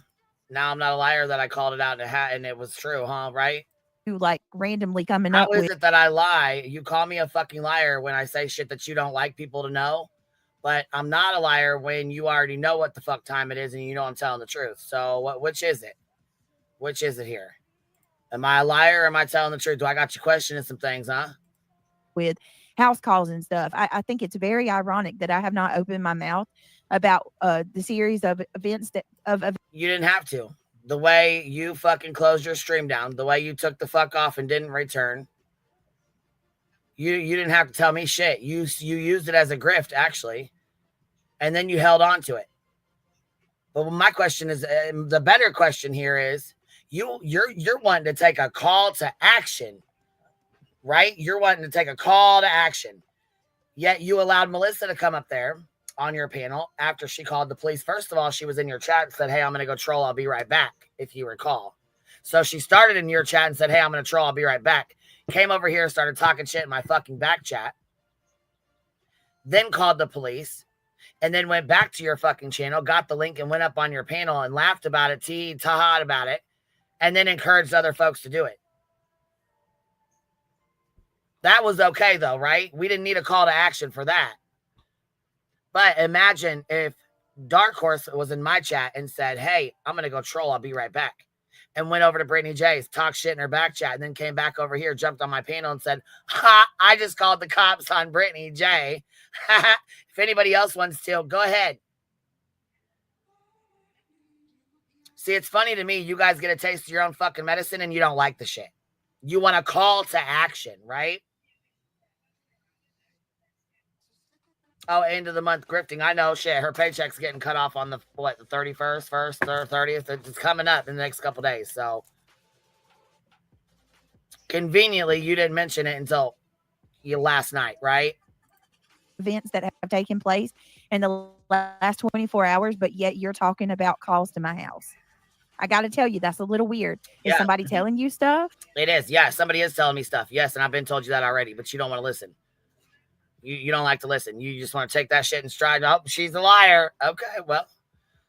Now I'm not a liar that I called it out in a hat and it was true, huh? Right? Who like randomly coming How up is with it that I lie? You call me a fucking liar when I say shit that you don't like people to know, but I'm not a liar when you already know what the fuck time it is and you know I'm telling the truth. So which is it? Which is it here? Am I a liar or am I telling the truth? Do I got you questioning some things, huh? With house calls and stuff. I think it's very ironic that I have not opened my mouth about the series of events that you didn't have to. The way you fucking closed your stream down, the way you took the fuck off and didn't return, you didn't have to tell me shit. You used it as a grift, actually, and then you held on to it. But my question is, the better question here is, you're wanting to take a call to action, right? You're wanting to take a call to action. Yet you allowed Melissa to come up there on your panel after she called the police. First of all, she was in your chat and said, hey, I'm going to go troll. I'll be right back, if you recall. So she started in your chat and said, hey, I'm going to troll. I'll be right back. Came over here, started talking shit in my fucking back chat. Then called the police. And then went back to your fucking channel, got the link and went up on your panel and laughed about it, tahad about it, and then encouraged other folks to do it. That was okay, though, right? We didn't need a call to action for that. But imagine if Dark Horse was in my chat and said, hey, I'm going to go troll. I'll be right back. And went over to Brittany J's, talked shit in her back chat, and then came back over here, jumped on my panel and said, ha, I just called the cops on Brittany J. If anybody else wants to, go ahead. See, it's funny to me. You guys get a taste of your own fucking medicine and you don't like the shit. You want a call to action, right? Oh, end of the month grifting. I know, shit. Her paycheck's getting cut off on the 31st, 1st, or 30th. It's coming up in the next couple days. So conveniently, you didn't mention it until last night, right? Events that have taken place in the last 24 hours, but yet you're talking about calls to my house. I got to tell you, that's a little weird. Is somebody telling you stuff? It is. Yeah, somebody is telling me stuff. Yes, and I've been told you that already, but you don't want to listen. You don't like to listen. You just want to take that shit in stride. Oh, she's a liar. Okay, well,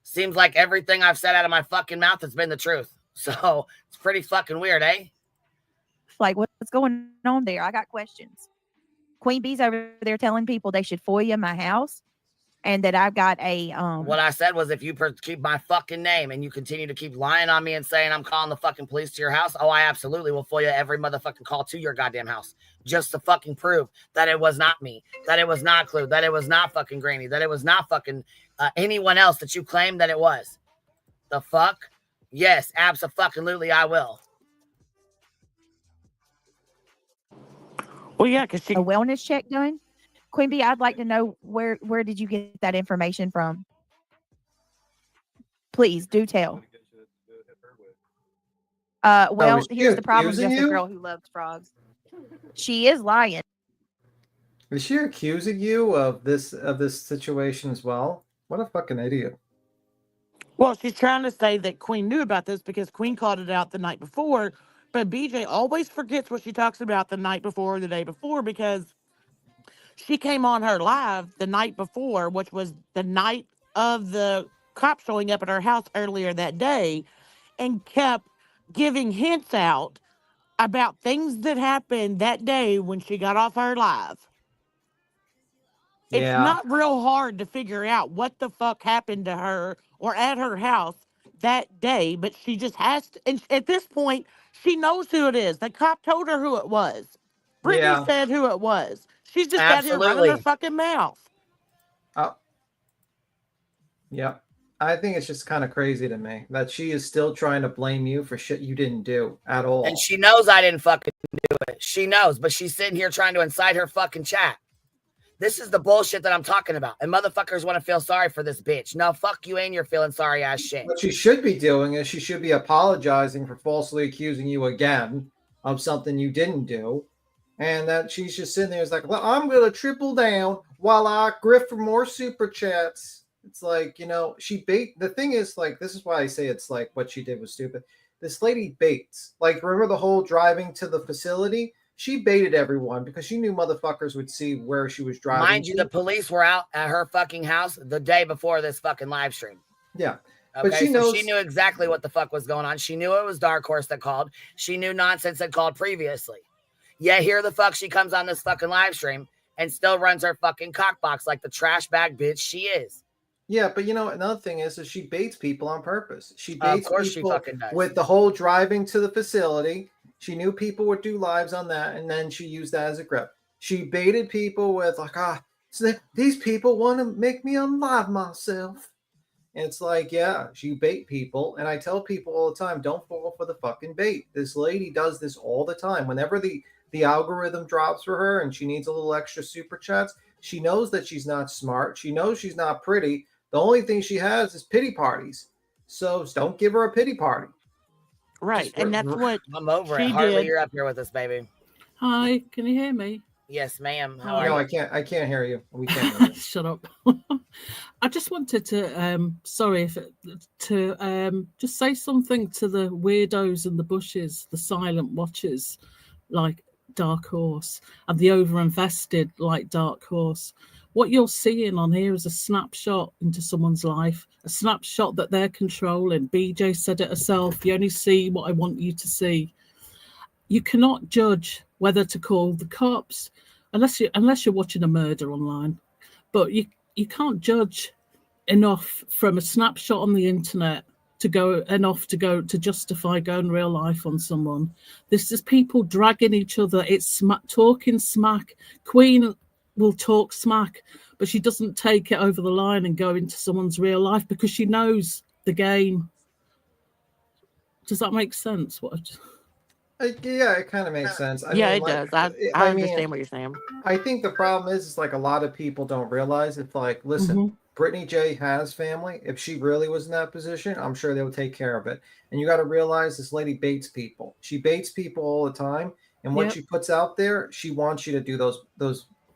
seems like everything I've said out of my fucking mouth has been the truth. So it's pretty fucking weird, eh? Like, what's going on there? I got questions. Queen Bee's over there telling people they should FOIA my house. and that I've got a What I said was, if you keep my fucking name and you continue to keep lying on me and saying I'm calling the fucking police to your house, oh, I absolutely will FOIA every motherfucking call to your goddamn house just to fucking prove that it was not me, that it was not Clue, that it was not fucking Granny, that it was not fucking anyone else that you claimed that it was. The fuck? Yes, absolutely, I will. Well, yeah, because a wellness check done. Queen Bee, I'd like to know where did you get that information from? Please do tell. Well, here's the problem. Just a girl who loves frogs. She is lying. Is she accusing you of this situation as well? What a fucking idiot. Well, she's trying to say that Queen knew about this because Queen called it out the night before, but BJ always forgets what she talks about the night before or the day before, because she came on her live the night before, which was the night of the cop showing up at her house earlier that day, and kept giving hints out about things that happened that day when she got off her live. It's not real hard to figure out what the fuck happened to her or at her house that day, but she just has to. And at this point, she knows who it is. The cop told her who it was. Brittany said who it was. She's just out here running her fucking mouth. Yeah. I think it's just kind of crazy to me that she is still trying to blame you for shit you didn't do at all. And she knows I didn't fucking do it. She knows, but she's sitting here trying to incite her fucking chat. This is the bullshit that I'm talking about. And motherfuckers want to feel sorry for this bitch. No, fuck you and you're feeling sorry ass shit. What she should be doing is she should be apologizing for falsely accusing you again of something you didn't do. And that she's just sitting there, it's like, well, I'm going to triple down while I grift for more super chats. It's like, you know, the thing is, like, this is why I say it's like what she did was stupid. This lady baits. Like, remember the whole driving to the facility? She baited everyone because she knew motherfuckers would see where she was driving. Mind you, the police were out at her fucking house the day before this fucking live stream. Yeah. Okay, but she knew exactly what the fuck was going on. She knew it was Dark Horse that called. She knew Nonsense had called previously. Yeah, here the fuck she comes on this fucking live stream and still runs her fucking cockbox like the trash bag bitch she is. Yeah, but you know, another thing is that she baits people on purpose. She baits people she fucking does. With the whole driving to the facility. She knew people would do lives on that, and then she used that as a grip. She baited people with like, so these people want to make me unlive myself. And it's like, yeah, she bait people. And I tell people all the time, don't fall for the fucking bait. This lady does this all the time. Whenever the algorithm drops for her and she needs a little extra super chats, she knows that she's not smart. She knows she's not pretty. The only thing she has is pity parties. So don't give her a pity party. Right, and that's what I'm over it. Harley, you're up here with us, baby. Hi, can you hear me? Yes, ma'am. No, I can't hear you. We can't hear you. Shut up. I just wanted to just say something to the weirdos in the bushes, the silent watchers like Dark Horse, and the overinvested like Dark Horse. What you're seeing on here is a snapshot into someone's life, a snapshot that they're controlling. BJ said it herself. You only see what I want you to see. You cannot judge whether to call the cops unless you're watching a murder online. But you can't judge enough from a snapshot on the internet to justify going real life on someone. This is people dragging each other. It's talking smack. Queen will talk smack, but she doesn't take it over the line and go into someone's real life because she knows the game. Does that make sense? Yeah, it kind of makes sense. It does. I understand what you're saying. I think the problem is like a lot of people don't realize it's like, listen, Brittany J has family. If she really was in that position, I'm sure they would take care of it. And you got to realize this lady baits people. She baits people all the time. And what she puts out there, she wants you to do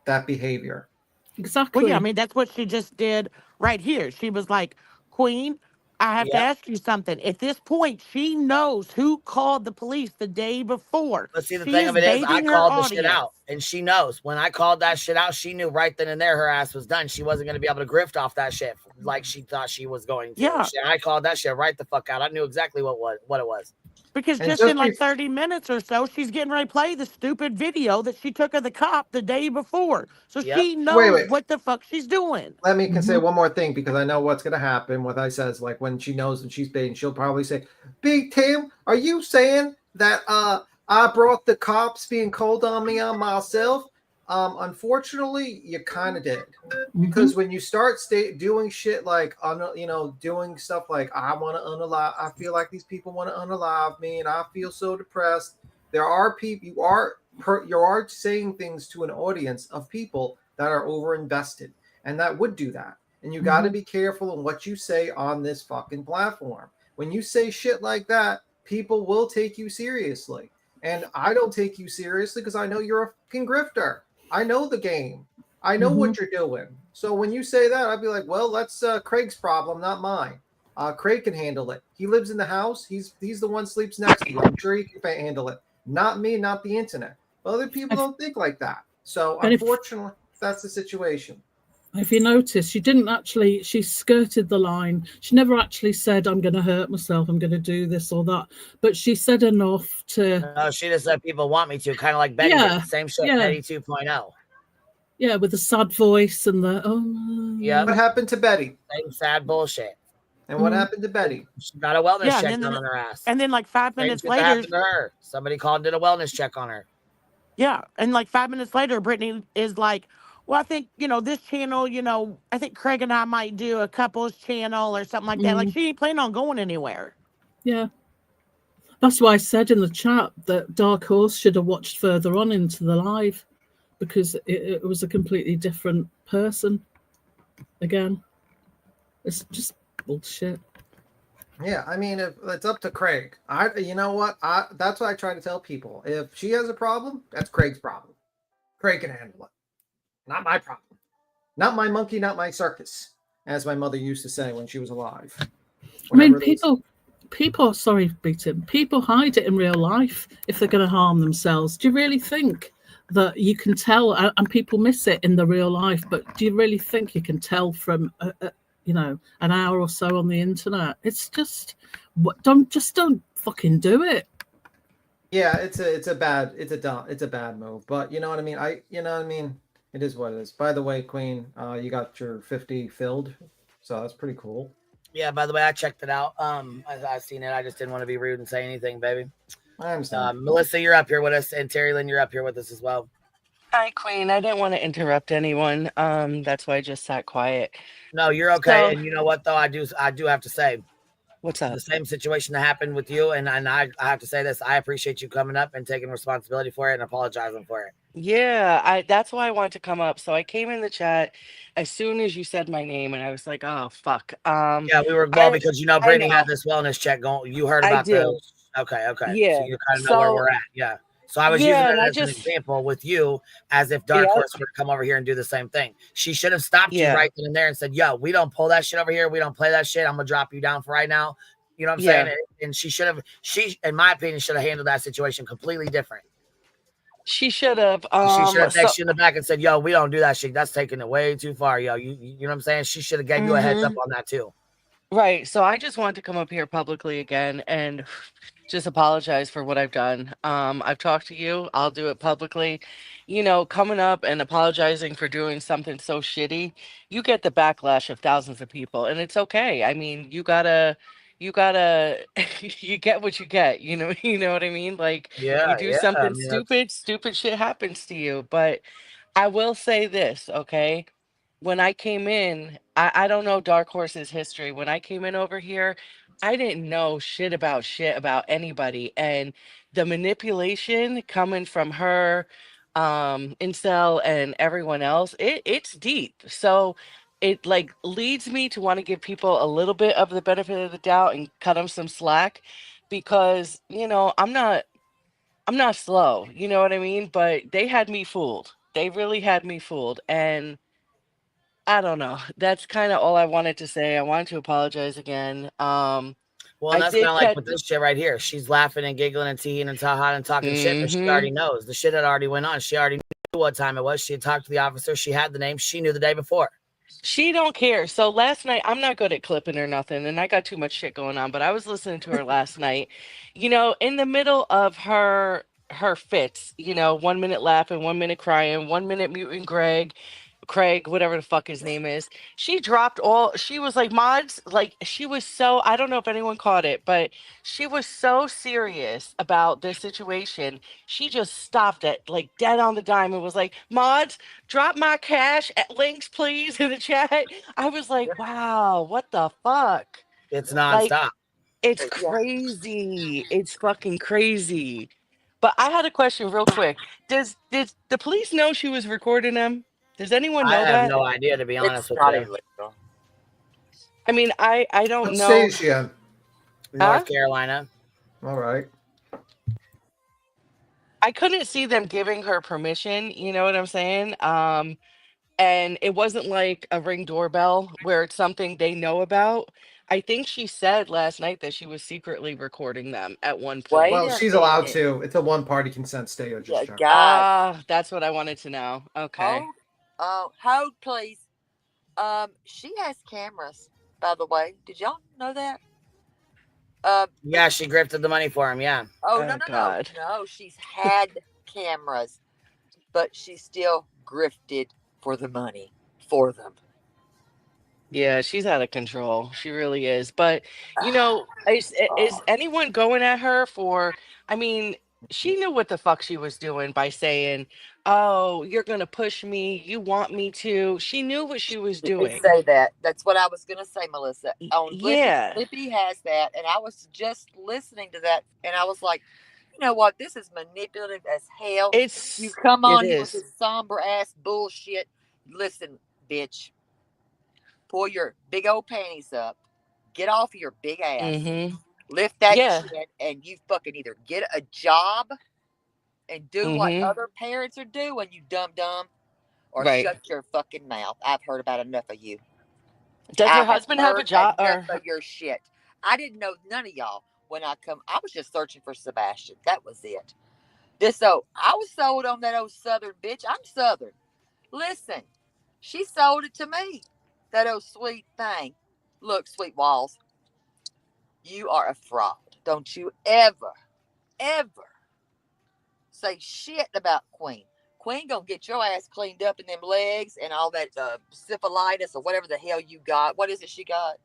that behavior. Exactly. Well, yeah, I mean, that's what she just did right here. She was like, Queen, I have to ask you something. At this point, she knows who called the police the day before. But see, the thing of it is, I called the shit out, and she knows. When I called that shit out, she knew right then and there her ass was done. She wasn't going to be able to grift off that shit like she thought she was going to. Yeah. I called that shit right the fuck out. I knew exactly what it was. Because And just just in like 30 minutes or so, she's getting ready to play the stupid video that she took of the cop the day before. So she knows Wait. what the fuck she's doing. Let me say one more thing because I know what's gonna happen. What I says, like when she knows that she's baiting, she'll probably say, "Big Tim, are you saying that I brought the cops being called on me on myself?" Unfortunately, you kind of did, because when you start doing shit like doing stuff like I want to unalive, I feel like these people want to unalive me, and I feel so depressed. There are people you are saying things to an audience of people that are over invested and that would do that. And you got to be careful in what you say on this fucking platform. When you say shit like that, people will take you seriously. And I don't take you seriously because I know you're a fucking grifter. I know the game. I know what you're doing. So when you say that, I'd be like, well, that's Craig's problem, not mine. Craig can handle it. He lives in the house. He's the one sleeps next to you. I'm sure he can handle it. Not me, not the internet. But other people don't think like that. So unfortunately, that's the situation. If you notice, she skirted the line. She never actually said, I'm going to hurt myself, I'm going to do this or that. But she said enough to... No, she just said people want me to, kind of like Betty did. Same shit, Betty 2.0. Yeah, with the sad voice and the... Yeah. What happened to Betty? Same sad bullshit. And what happened to Betty? She got a wellness check done on her ass. And then like 5 minutes later... happened to her. Somebody called and did a wellness check on her. Yeah, and like 5 minutes later, Brittany is like, well, I think, this channel, I think Craig and I might do a couples channel or something like that. Like, she ain't planning on going anywhere. Yeah. That's why I said in the chat that Dark Horse should have watched further on into the live, because it was a completely different person. Again, it's just bullshit. Yeah, I mean, if it's up to Craig. You know what? That's what I try to tell people. If she has a problem, that's Craig's problem. Craig can handle it. Not my problem. Not my monkey, not my circus, as my mother used to say when she was alive. I mean, people hide it in real life if they're going to harm themselves. Do you really think that you can tell, and people miss it in the real life, but do you really think you can tell from an hour or so on the internet? It's just don't fucking do it. Yeah, it's a bad move. But you know what I mean? It is what it is. By the way, Queen, you got your 50 filled, so that's pretty cool. Yeah, by the way, I checked it out. I've seen it. I just didn't want to be rude and say anything, baby. I understand. Melissa, you're up here with us, and Terry Lynn, you're up here with us as well. Hi, Queen. I didn't want to interrupt anyone. That's why I just sat quiet. No, you're okay. And you know what, though? I do have to say, what's up? The same situation that happened with you, and I have to say this. I appreciate you coming up and taking responsibility for it and apologizing for it. Yeah, that's why I wanted to come up. So I came in the chat as soon as you said my name, and I was like, "Oh fuck." Yeah, we were because Brittany had this wellness check going. You heard about those? Okay. Yeah. So you kind of know where we're at. Yeah. So I was using that as an example with you, as if Dark Horse were to come over here and do the same thing. She should have stopped you right then and there and said, "Yo, we don't pull that shit over here. We don't play that shit. I'm gonna drop you down for right now." You know what I'm saying? And she, in my opinion, should have handled that situation completely different. She should have. She should have texted you in the back and said, "Yo, we don't do that shit. That's taking it way too far, yo." You know what I'm saying? She should have gave you a heads up on that too. Right. So I just wanted to come up here publicly again and just apologize for what I've done. I've talked to you. I'll do it publicly. Coming up and apologizing for doing something so shitty, you get the backlash of thousands of people, and it's okay. I mean, you get what you get. You know what I mean? Like, you do something stupid shit happens to you. But I will say this, okay? When I came in, I don't know Dark Horse's history. When I came in over here, I didn't know shit about anybody. And the manipulation coming from her, Incel, and everyone else, it's deep. So it leads me to want to give people a little bit of the benefit of the doubt and cut them some slack, because I'm not slow, you know what I mean? But they had me fooled. They really had me fooled. And I don't know. That's kind of all I wanted to say. I wanted to apologize again. Well, that's kind of like with this shit right here. She's laughing and giggling and teeing and and talking shit, but she already knows. The shit had already went on. She already knew what time it was. She had talked to the officer. She had the name. She knew the day before. She don't care. So last night, I'm not good at clipping or nothing, and I got too much shit going on, but I was listening to her last night, in the middle of her fits, 1 minute laughing, 1 minute crying, 1 minute muting Craig, whatever the fuck his name is. She was like, mods, like she was so, I don't know if anyone caught it, but she was so serious about this situation. She just stopped it like dead on the dime and was like, mods, drop my cash at links, please, in the chat. I was like, wow, what the fuck? It's Like, nonstop. it's crazy. It's fucking crazy. But I had a question real quick. Did the police know she was recording them? Does anyone I know have that? no idea, to be honest with not you. illegal. I mean, I don't What know. state is she in? North Carolina. All right. I couldn't see them giving her permission, you know what I'm saying? And it wasn't like a Ring doorbell where it's something they know about. I think she said last night that she was secretly recording them at one point. Well, she's allowed to. It's a one-party consent state. I just checked. Ah, that's what I wanted to know. Okay. Hold, please. She has cameras, by the way. Did y'all know that? Yeah, she grifted the money for him. Yeah. Oh, no. She's had cameras, but she still grifted for the money for them. Yeah, she's out of control. She really is. But, is anyone going at her for, I mean, she knew what the fuck she was doing by saying, oh, you're going to push me. You want me to. She knew what she was She did doing. say that. That's what I was going to say, Melissa. On yeah. Lippy has that, and I was just listening to that, and I was like, you know what? This is manipulative as hell. You come on here with this somber ass bullshit. Listen, bitch. Pull your big old panties up. Get off your big ass. Lift that shit, and you fucking either get a job and do what other parents are doing, you dumb, or shut your fucking mouth. I've heard about enough of you. Does her husband have a job? Enough of your shit. I didn't know none of y'all when I come. I was just searching for Sebastian. That was it. I was sold on that old Southern bitch. I'm Southern. Listen, she sold it to me. That old sweet thing. Look, Sweet Walls, you are a fraud. Don't you ever say shit about Queen. Queen gonna get your ass cleaned up in them legs and all that syphilitis or whatever the hell you got. What is it she got?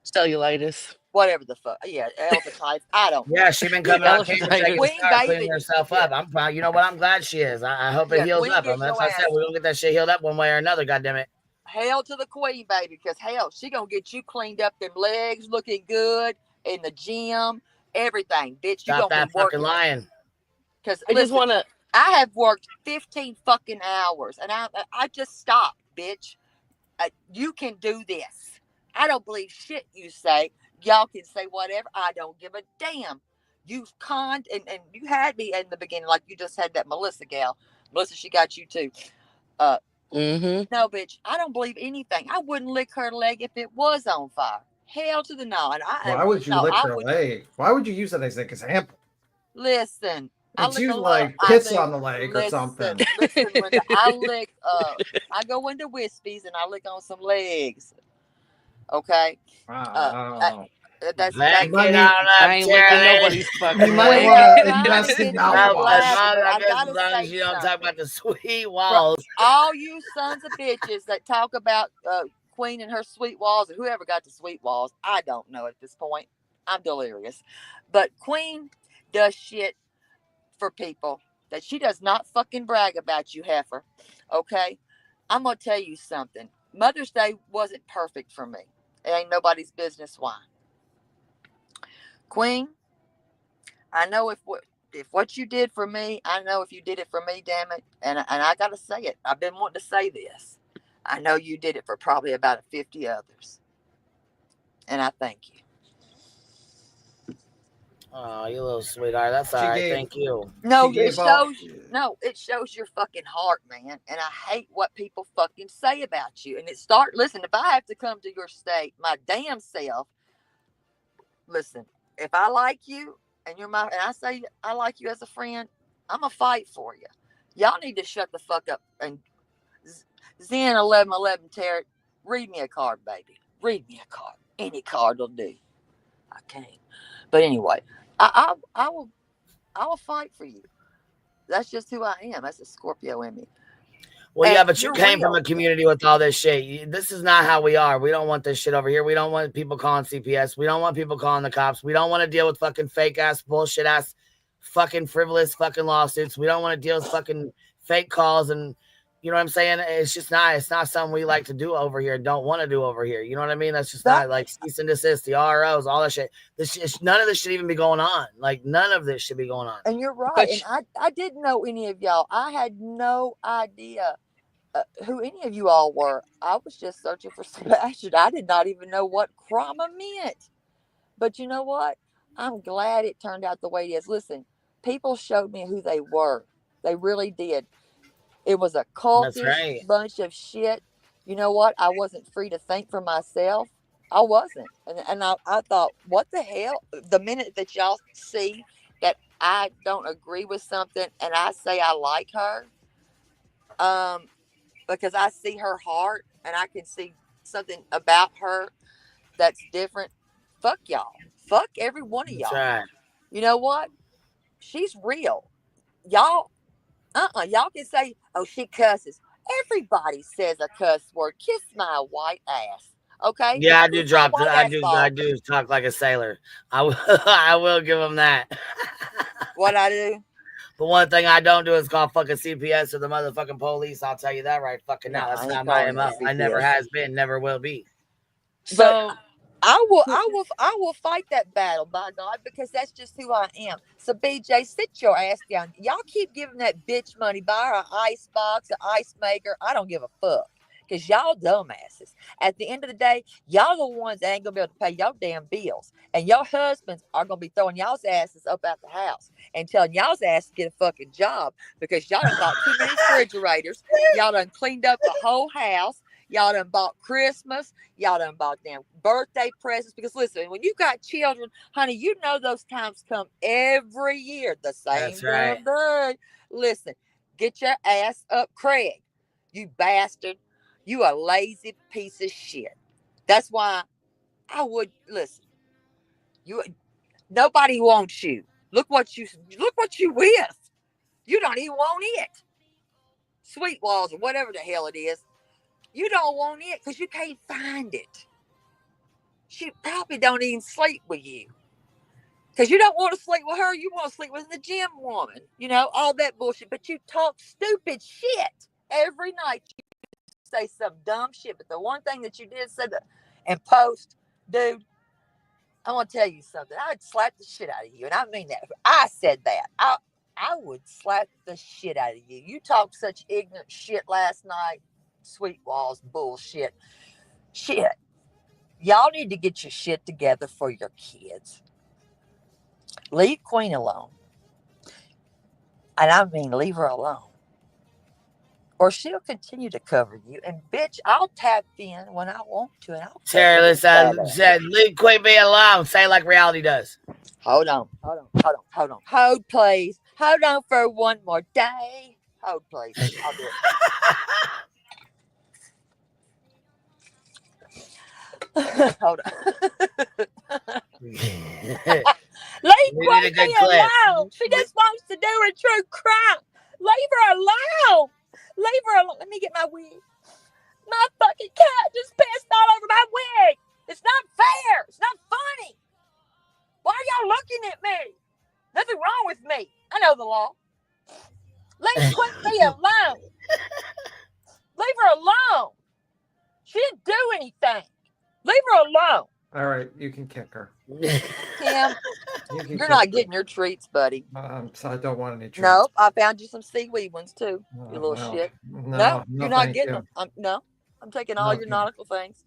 Cellulitis. Whatever the fuck. Yeah, elephantitis. I don't know. Yeah, she been coming out cleaning herself up. I'm proud. You know what? I'm glad she is. I hope it heals up. That's what I said. We're gonna get that shit healed up one way or another, goddammit. Hell to the Queen, baby, because hell, she gonna get you cleaned up, them legs looking good in the gym, everything, bitch. You Stop gonna that be working. fucking lying. Because I just wanna. I have worked 15 fucking hours, and I just stopped, bitch. You can do this. I don't believe shit you say. Y'all can say whatever. I don't give a damn. You've conned, and you had me in the beginning, like you just had that Melissa gal. Melissa, she got you too. No, bitch, I don't believe anything. I wouldn't lick her leg if it was on fire. Hell to the no. And Why would you lick her leg? Why would you use that as an example? Listen. It's usually like kiss on the leg or something. Listen, Linda, I go into Wispies and I lick on some legs. Okay? Wow. That's I ain't licking nobody's fucking You might leg. want to invest in mouthwash. I gotta say you don't talk about the sweet From walls. all you sons of bitches that talk about Queen and her sweet walls, or whoever got the sweet walls, I don't know at this point. I'm delirious. But Queen does shit for people that she does not fucking brag about, you heifer. Okay? I'm going to tell you something. Mother's Day wasn't perfect for me. It ain't nobody's business why. Queen, I know if what you did for me, I know if you did it for me, damn it. And I got to say it. I've been wanting to say this. I know you did it for probably about 50 others. And I thank you. Oh, you little sweetheart. That's all right. Thank you. No, it shows your fucking heart, man. And I hate what people fucking say about you. And listen, if I have to come to your state, my damn self, listen, if I like you and and I say I like you as a friend, I'm gonna fight for you. Y'all need to shut the fuck up. And Zen 1111 Tarot, Read me a card, baby. Read me a card. Any card will do. I can't. But anyway, I will fight for you. That's just who I am. That's a Scorpio in me. Well, And yeah, but you you're came from real. a community with all this shit. This is not how we are. We don't want this shit over here. We don't want people calling CPS. We don't want people calling the cops. We don't want to deal with fucking fake ass, bullshit ass, fucking frivolous fucking lawsuits. We don't want to deal with fucking fake calls. And you know what I'm saying? It's just not, it's not something we like to do over here. Don't want to do over here. You know what I mean? That's just not like cease and desist, the ROs, all that shit. None of this should even be going on. Like none of this should be going on. And you're right. And I didn't know any of y'all. I had no idea who any of you all were. I was just searching for Sebastian. I did not even know what trauma meant. But you know what? I'm glad it turned out the way it is. Listen, people showed me who they were. They really did. It was a cultish bunch of shit. You know what? I wasn't free to think for myself. I wasn't. And I thought, what the hell? The minute that y'all see that I don't agree with something and I say I like her, because I see her heart and I can see something about her that's different. Fuck y'all. Fuck every one of y'all. Right. You know what? She's real. Y'all, y'all can say, oh, she cusses. Everybody says a cuss word. Kiss my white ass. Okay? Yeah, I do Kiss my drop. white I ass do balls. talk like a sailor. I will give them that. What I do? But one thing I don't do is call fucking CPS or the motherfucking police. I'll tell you that right fucking now. No, That's I ain't not my calling no MO. I never CPS. has been, never will be. But I will fight that battle, by God, because that's just who I am. So BJ, sit your ass down. Y'all keep giving that bitch money, buy her an ice box, an ice maker. I don't give a fuck. Because y'all dumbasses. At the end of the day, y'all the ones that ain't gonna be able to pay y'all damn bills. And your husbands are gonna be throwing y'all's asses up out the house and telling y'all's ass to get a fucking job because y'all done bought too many refrigerators. Y'all done cleaned up the whole house. Y'all done bought Christmas. Y'all done bought damn birthday presents. Because listen, when you got children, honey, you know those times come every year. The same damn day. Listen, get your ass up, Craig. You bastard. You a lazy piece of shit. That's why I would listen. Nobody wants you. Look what you with. You don't even want it. Sweet Walls or whatever the hell it is. You don't want it because you can't find it. She probably don't even sleep with you. Because you don't want to sleep with her. You want to sleep with the gym woman. You know, all that bullshit. But you talk stupid shit every night. You say some dumb shit. But the one thing that you did say that and post, dude, I want to tell you something. I'd slap the shit out of you. And I mean that. I said that. I would slap the shit out of you. You talked such ignorant shit last night. Sweet Walls bullshit. Shit. Y'all need to get your shit together for your kids. Leave Queen alone. And I mean, leave her alone. Or she'll continue to cover you. And bitch, I'll tap in when I want to. And I'll Terry, listen, said, leave Queen Bee alone. Say like reality does. Hold on. Hold, please. Hold on for one more day. Hold, please. I'll do it. Hold on. Leave Queen Bee alone. She just wants to do a true crime. Leave her alone. Leave her alone. Let me get my wig. My fucking cat just pissed all over my wig. It's not fair. It's not funny. Why are y'all looking at me? Nothing wrong with me. I know the law. Leave Queen Bee alone. Leave her alone. She didn't do anything. Leave her alone. All right, you can kick her. Tim, you're not getting your treats, buddy. So I don't want any treats. Nope, I found you some seaweed ones too. You little shit. No, you're not getting them. I'm taking all your nautical things.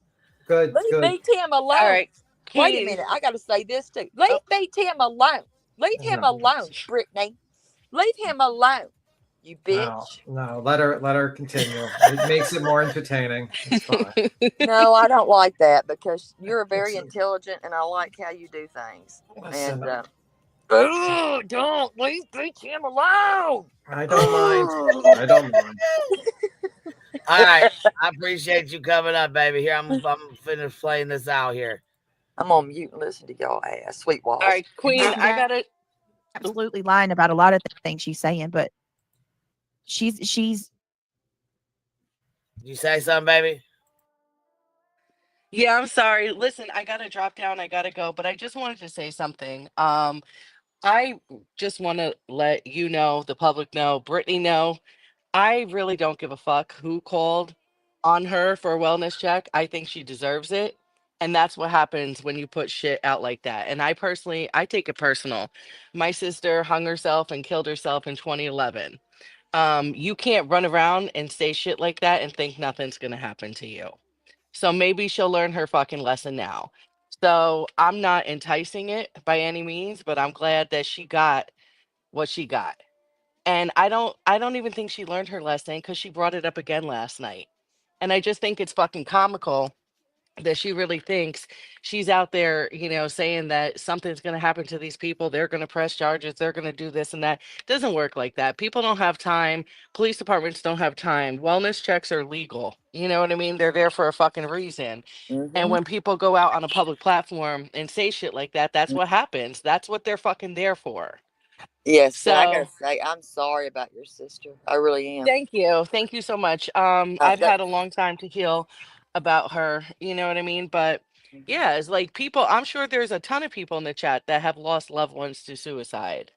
Good. Leave Tim alone. All right. Wait a minute, I got to say this too. Leave Tim alone. Leave him alone, Brittany. Leave him alone. You bitch. No, let her continue. It makes it more entertaining. It's fine. No, I don't like that because you're very intelligent and I like how you do things. Listen, And don't leave him alone. I don't mind. All right. I appreciate you coming up, baby. Here, I'm finished playing this out here. I'm on mute and listen to y'all ass, sweet walls. All right, Queen, I gotta absolutely lying about a lot of things she's saying, but she's You say something, baby? Yeah, I'm sorry. Listen, I gotta drop down. I gotta go, but I just wanted to say something. I just want to let you know, the public know, Brittany know. I really don't give a fuck who called on her for a wellness check. I think she deserves it. And that's what happens when you put shit out like that. And I personally, I take it personal. My sister hung herself and killed herself in 2011. You can't run around and say shit like that and think nothing's going to happen to you. So maybe she'll learn her fucking lesson now. So I'm not enticing it by any means, but I'm glad that she got what she got. And I don't even think she learned her lesson because she brought it up again last night. And I just think it's fucking comical that she really thinks she's out there, saying that something's going to happen to these people. They're going to press charges. They're going to do this and that. It doesn't work like that. People don't have time. Police departments don't have time. Wellness checks are legal. You know what I mean? They're there for a fucking reason. And when people go out on a public platform and say shit like that, that's what happens. That's what they're fucking there for. Yes, and I So gotta say, I'm sorry about your sister. I really am. thank you. Thank you so much. I've had a long time to heal about her, you know what I mean? But yeah, it's like people, I'm sure there's a ton of people in the chat that have lost loved ones to suicide.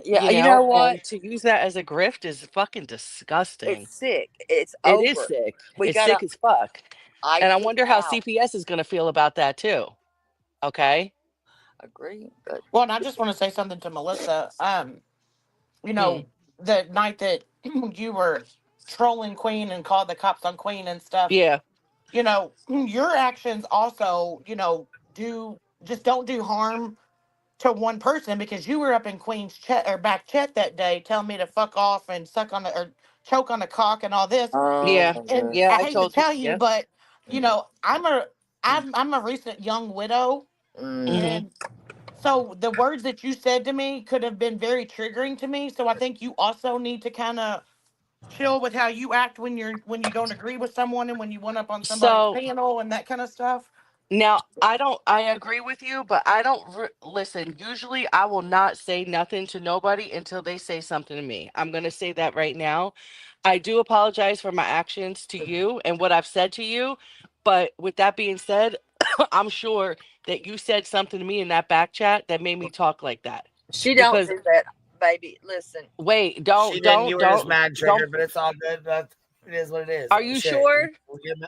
Yeah, you know what? And to use that as a grift is fucking disgusting. It's sick. It's It is over. sick. We It's gotta sick as fuck. And I ice it wonder how out. CPS is going to feel about that too. Okay. Agree, but Well, and I just want to say something to Melissa. The night that you were trolling Queen and called the cops on Queen and stuff. Yeah. Your actions also, don't do harm to one person, because you were up in Queen's chat or back chat that day telling me to fuck off and suck on the or choke on the cock and all this. Yeah. And Yeah. I I hate to told you. tell you, Yeah. but I'm a recent young widow, Mm-hmm. and so the words that you said to me could have been very triggering to me. So I think you also need to kind of chill with how you act when you don't agree with someone and when you went up on somebody's So panel and that kind of stuff. now, I agree with you, but I don't listen. Usually, I will not say nothing to nobody until they say something to me. I'm going to say that right now. I do apologize for my actions to you and what I've said to you. But with that being said, I'm sure that you said something to me in that back chat that made me talk like that. she don't Because do that, baby. Listen. wait, She don't, didn't. You don't, were just don't, mad don't. triggered, but it's all good. It is what it is. Are you Shit. sure?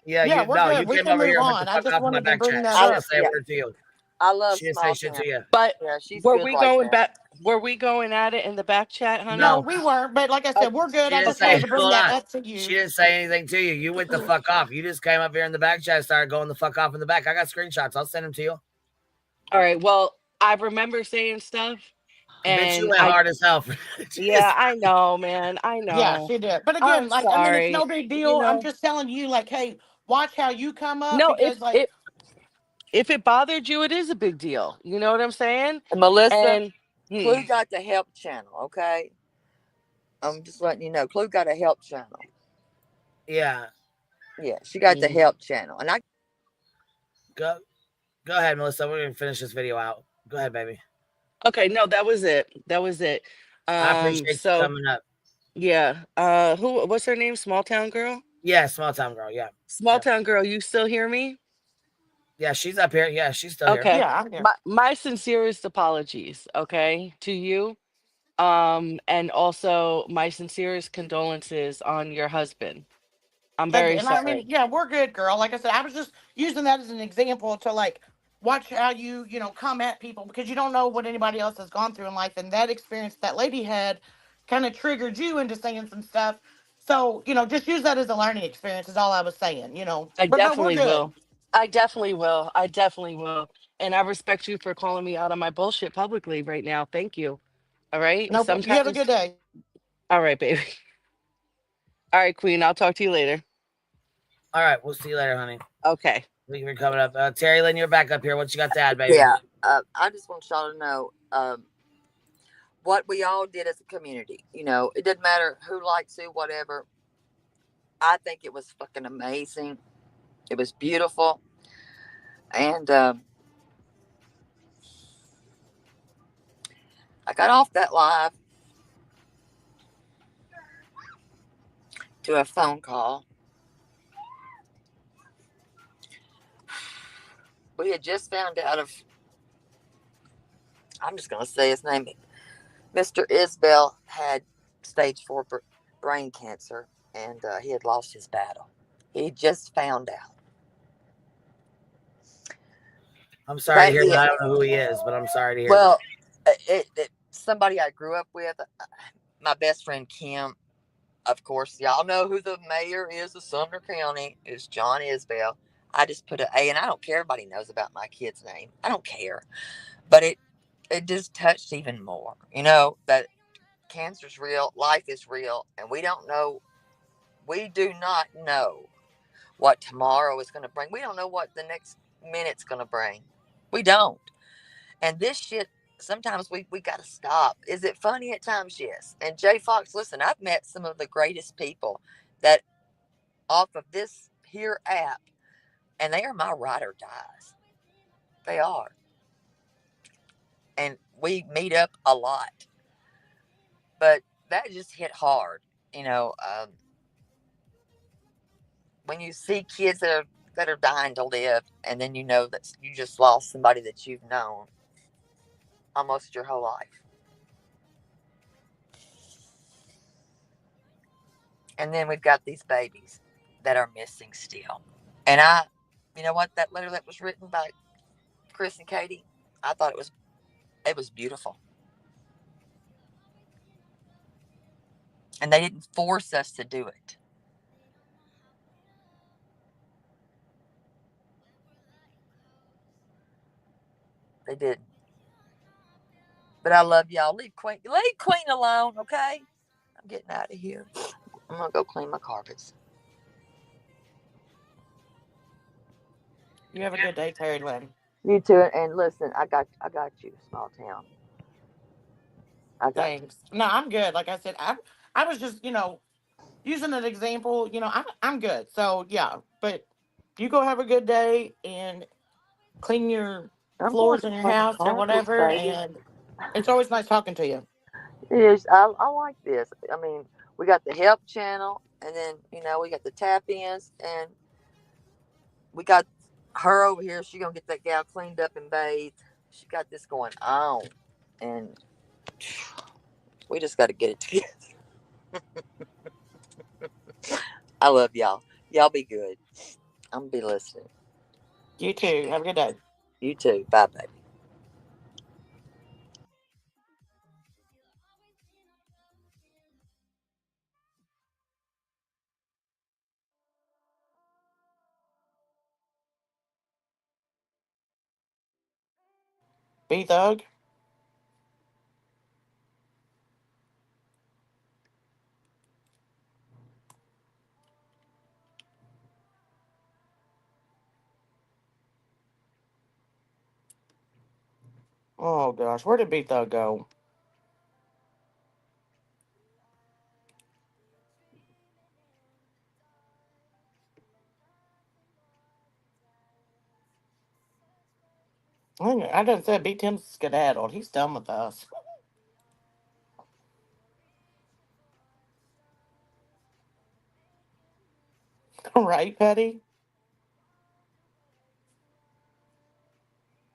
Yeah, Yeah, you we're no, good. you We came can over move here and went the on. I fuck just off in my wanted to back bring chat. that She didn't up. say a word to you. I love She didn't say small shit town. to you. But Yeah, she's were good we right going now. back? Were we going at it in the back chat, honey? No, No. we weren't. But like I said, we're good. She I didn't just wanted say to bring hold that on. up to you. She didn't say anything to you. You went the fuck off. You just came up here in the back chat and started going the fuck off in the back. I got screenshots. I'll send them to you. All right. Well, I remember saying stuff, Bitch, you and went hard as hell. yeah, I know, man. I Yeah, know. she did. But again, I'm it's sorry. no big deal. I'm just telling you, hey, watch how you come up, No, because if it bothered you, it is a big deal. You know what I'm saying? And Melissa, And Clue got the help channel, okay? I'm just letting you know. Clue got a help channel. Yeah. Yeah, she got the help channel. And I Go ahead, Melissa. We're gonna finish this video out. Go ahead, baby. okay, no, that was it. That was it. I appreciate you coming up. Yeah. What's her name? Small Town Girl? Yeah, Small Town Girl, yeah. Small Town Girl, you still hear me? Yeah, she's up here. Yeah, she's still here. Okay. Yeah, I'm here. My sincerest apologies, okay, to you. And also my sincerest condolences on your husband. I'm thank you. very And I mean, sorry. yeah, we're good, girl. Like I said, I was just using that as an example to watch how you come at people, because you don't know what anybody else has gone through in life, and that experience that lady had kind of triggered you into saying some stuff. So, just use that as a learning experience is all I was saying, I But no, we're definitely good. will. I definitely will. I definitely will. And I respect you for calling me out on my bullshit publicly right now. Thank you. All right. No, you have a Sometimes. good day. All right, baby. All right, Queen. I'll talk to you later. All right, we'll see you later, honey. Okay. Thank you for coming up. Terry Lynn, you're back up here. What you got to add, baby? Yeah, I just want y'all to know what we all did as a community. It doesn't matter who likes who, whatever. I think it was fucking amazing. It was beautiful. And I got off that live to a phone call. We had just found out of, I'm just going to say his name, Mr. Isbell had stage 4 brain cancer, and he had lost his battle. He just found out. I'm sorry to hear that. I don't know who he is, but I'm sorry to hear that. Well, somebody I grew up with, my best friend Kim, of course, y'all know who the mayor is of Sumner County, is John Isbell. I just put an A, and I don't care. Everybody knows about my kid's name. I don't care. But it just touched even more. You know, that cancer's real, life is real, and we do not know what tomorrow is going to bring. We don't know what the next minute's going to bring. We don't. And this shit, sometimes we got to stop. Is it funny at times? Yes. And Jay Fox, listen, I've met some of the greatest people that off of this here app, and they are my ride or dies. They are. And we meet up a lot. But that just hit hard. You know, when you see kids that are dying to live, and then you know that you just lost somebody that you've known almost your whole life. And then we've got these babies that are missing still. And you know what, that letter that was written by Chris and Katie, I thought it was beautiful. And they didn't force us to do it. They didn't. But I love y'all. Leave Queen alone, okay? I'm getting out of here. I'm gonna go clean my carpets. You have a good day, Terry Lynn. You too. And listen, I got you, small town. Thanks. No, I'm good. Like I said, I was just, using an example. I'm good. So yeah, but you go have a good day and clean your floors in your house or whatever. And it's always nice talking to you. Yes, I like this. I mean, we got the help channel, and then we got the tap ins, and we got her over here. She gonna get that gal cleaned up and bathed. She got this going on, and we just got to get it together. I love y'all. Y'all be good. I'm gonna be listening. You too. Have a good day. You too. Bye, baby. B-Thug. Oh gosh, where did B-Thug go? I done said beat him skedaddled. He's done with us. Right, Petty?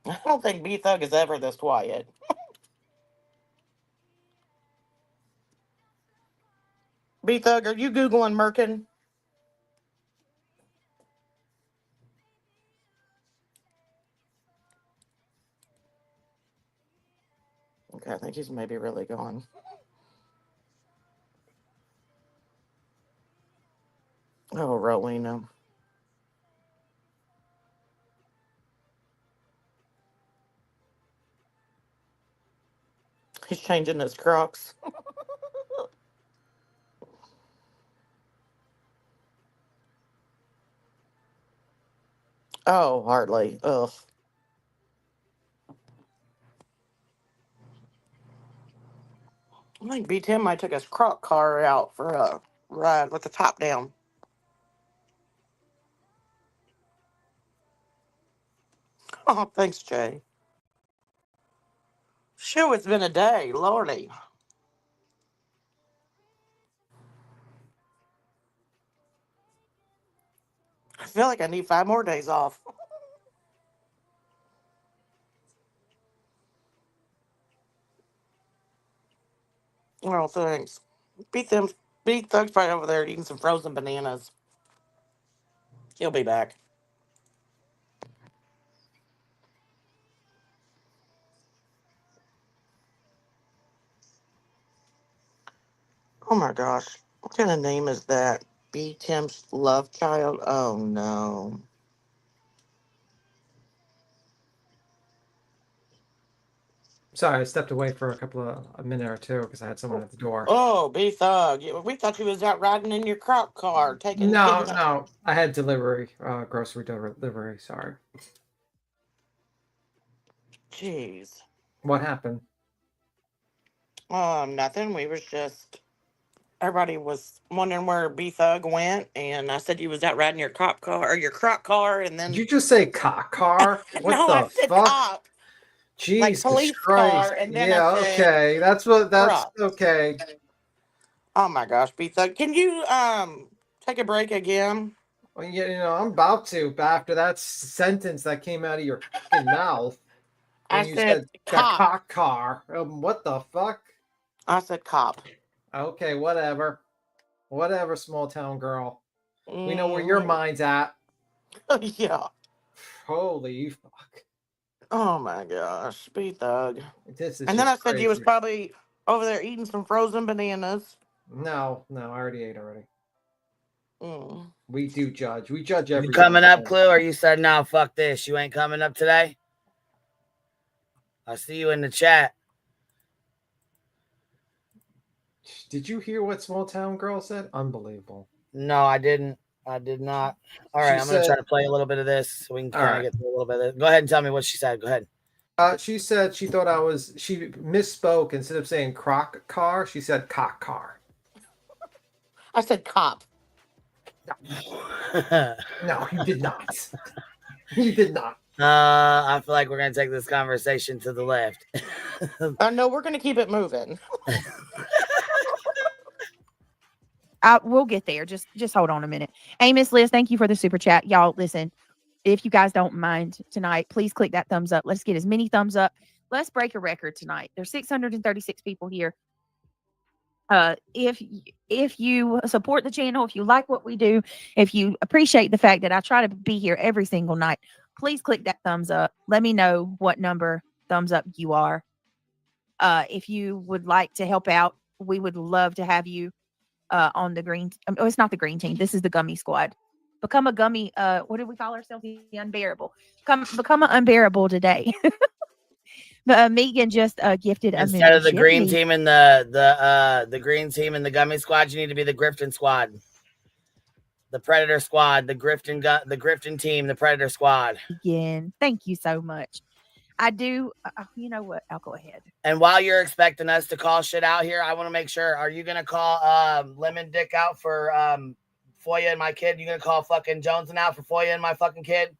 I don't think B-Thug is ever this quiet. B-Thug, are you Googling Merkin? Okay, I think he's maybe really gone. Oh, Rowena. He's changing his Crocs. Oh, hardly. Ugh. I think B10 might took his Croc car out for a ride with the top down. Oh, thanks, Jay. Shoo, it's been a day, lordy. I feel like I need 5 more days off. Oh, thanks. Beat Thug's probably over there eating some frozen bananas. He'll be back. Oh my gosh. What kind of name is that? B. Tim's love child? Oh no. Sorry, I stepped away for a minute or two because I had someone at the door. Oh, B Thug. We thought you was out riding in your crop car taking No, I had delivery, grocery delivery. Sorry. Jeez. What happened? Nothing. We was just everybody was wondering where B Thug went, and I said you was out riding your cop car or your croc car, and then Did you just say cop car? What no, the I said fuck? cop. Jesus police Christ! car, and then yeah, I said okay, that's croc. okay. Oh my gosh, B Thug, can you take a break again? Well, I'm about to, but after that sentence that came out of your fucking mouth, when you said cop car, what the fuck? I said cop. Okay, whatever, small town girl. We know where your mind's at. Yeah. Holy fuck. Oh my gosh, B Thug. This is and then I said crazy. you was probably over there eating some frozen bananas. No, I already ate already. Mm. We do judge. We judge everything. You coming up, Clue, or you said, no, fuck this. You ain't coming up today? I see you in the chat. Did you hear what small town girl said? Unbelievable. No, I didn't. I did not. All right, I'm going to try to play a little bit of this so we can kind of get through a little bit of this. Go ahead and tell me what she said. Go ahead. She said she thought she misspoke. Instead of saying croc car, she said cock car. I said cop. No, you did not. You did not. I feel like we're going to take this conversation to the left. No, we're going to keep it moving. We'll get there. Just hold on a minute. Amos Liz, thank you for the super chat. Y'all, listen, if you guys don't mind tonight, please click that thumbs up. Let's get as many thumbs up. Let's break a record tonight. There's 636 people here. If you support the channel, if you like what we do, if you appreciate the fact that I try to be here every single night, please click that thumbs up. Let me know what number thumbs up you are. If you would like to help out, we would love to have you on the green. Oh, it's not the green team. This is the gummy squad. Become a gummy. What did we call ourselves? The unbearable. Become an unbearable today. Megan just gifted instead of the green team and the green team and the gummy squad, you need to be the Grifton squad, the Predator squad, the Grifton team, the Predator squad. Again, thank you so much. I do. You know what? I'll go ahead. And while you're expecting us to call shit out here, I want to make sure: are you gonna call Lemon Dick out for FOIA and my kid? You gonna call fucking Joneson out for FOIA and my fucking kid?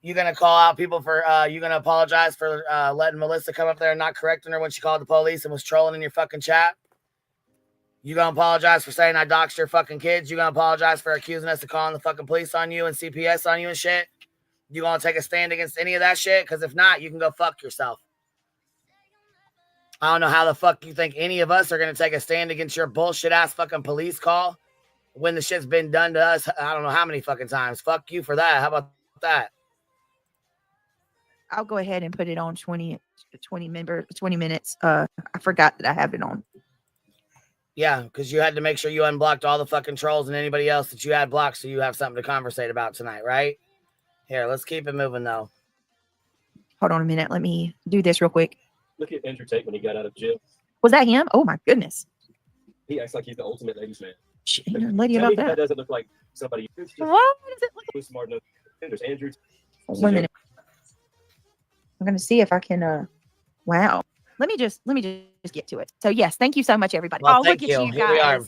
You gonna call out people for you gonna apologize for letting Melissa come up there and not correcting her when she called the police and was trolling in your fucking chat? You gonna apologize for saying I doxed your fucking kids? You gonna apologize for accusing us of calling the fucking police on you and CPS on you and shit? You gonna take a stand against any of that shit? Because if not, you can go fuck yourself. I don't know how the fuck you think any of us are gonna take a stand against your bullshit ass fucking police call when the shit's been done to us. I don't know how many fucking times. Fuck you for that. How about that? I'll go ahead and put it on 20 minutes. I forgot that I have it on. Yeah, because you had to make sure you unblocked all the fucking trolls and anybody else that you had blocked so you have something to conversate about tonight, right? Here, let's keep it moving, though. Hold on a minute. Let me do this real quick. Look at Andrew Tate when he got out of jail. Was that him? Oh, my goodness. He acts like he's the ultimate ladies' man. Lady about that. That doesn't look like somebody who's smart enough. There's Andrew. 1 minute. I'm going to see if I can. Wow. Let me just get to it. So, yes, thank you so much, everybody. Well, look at you guys. Here we are.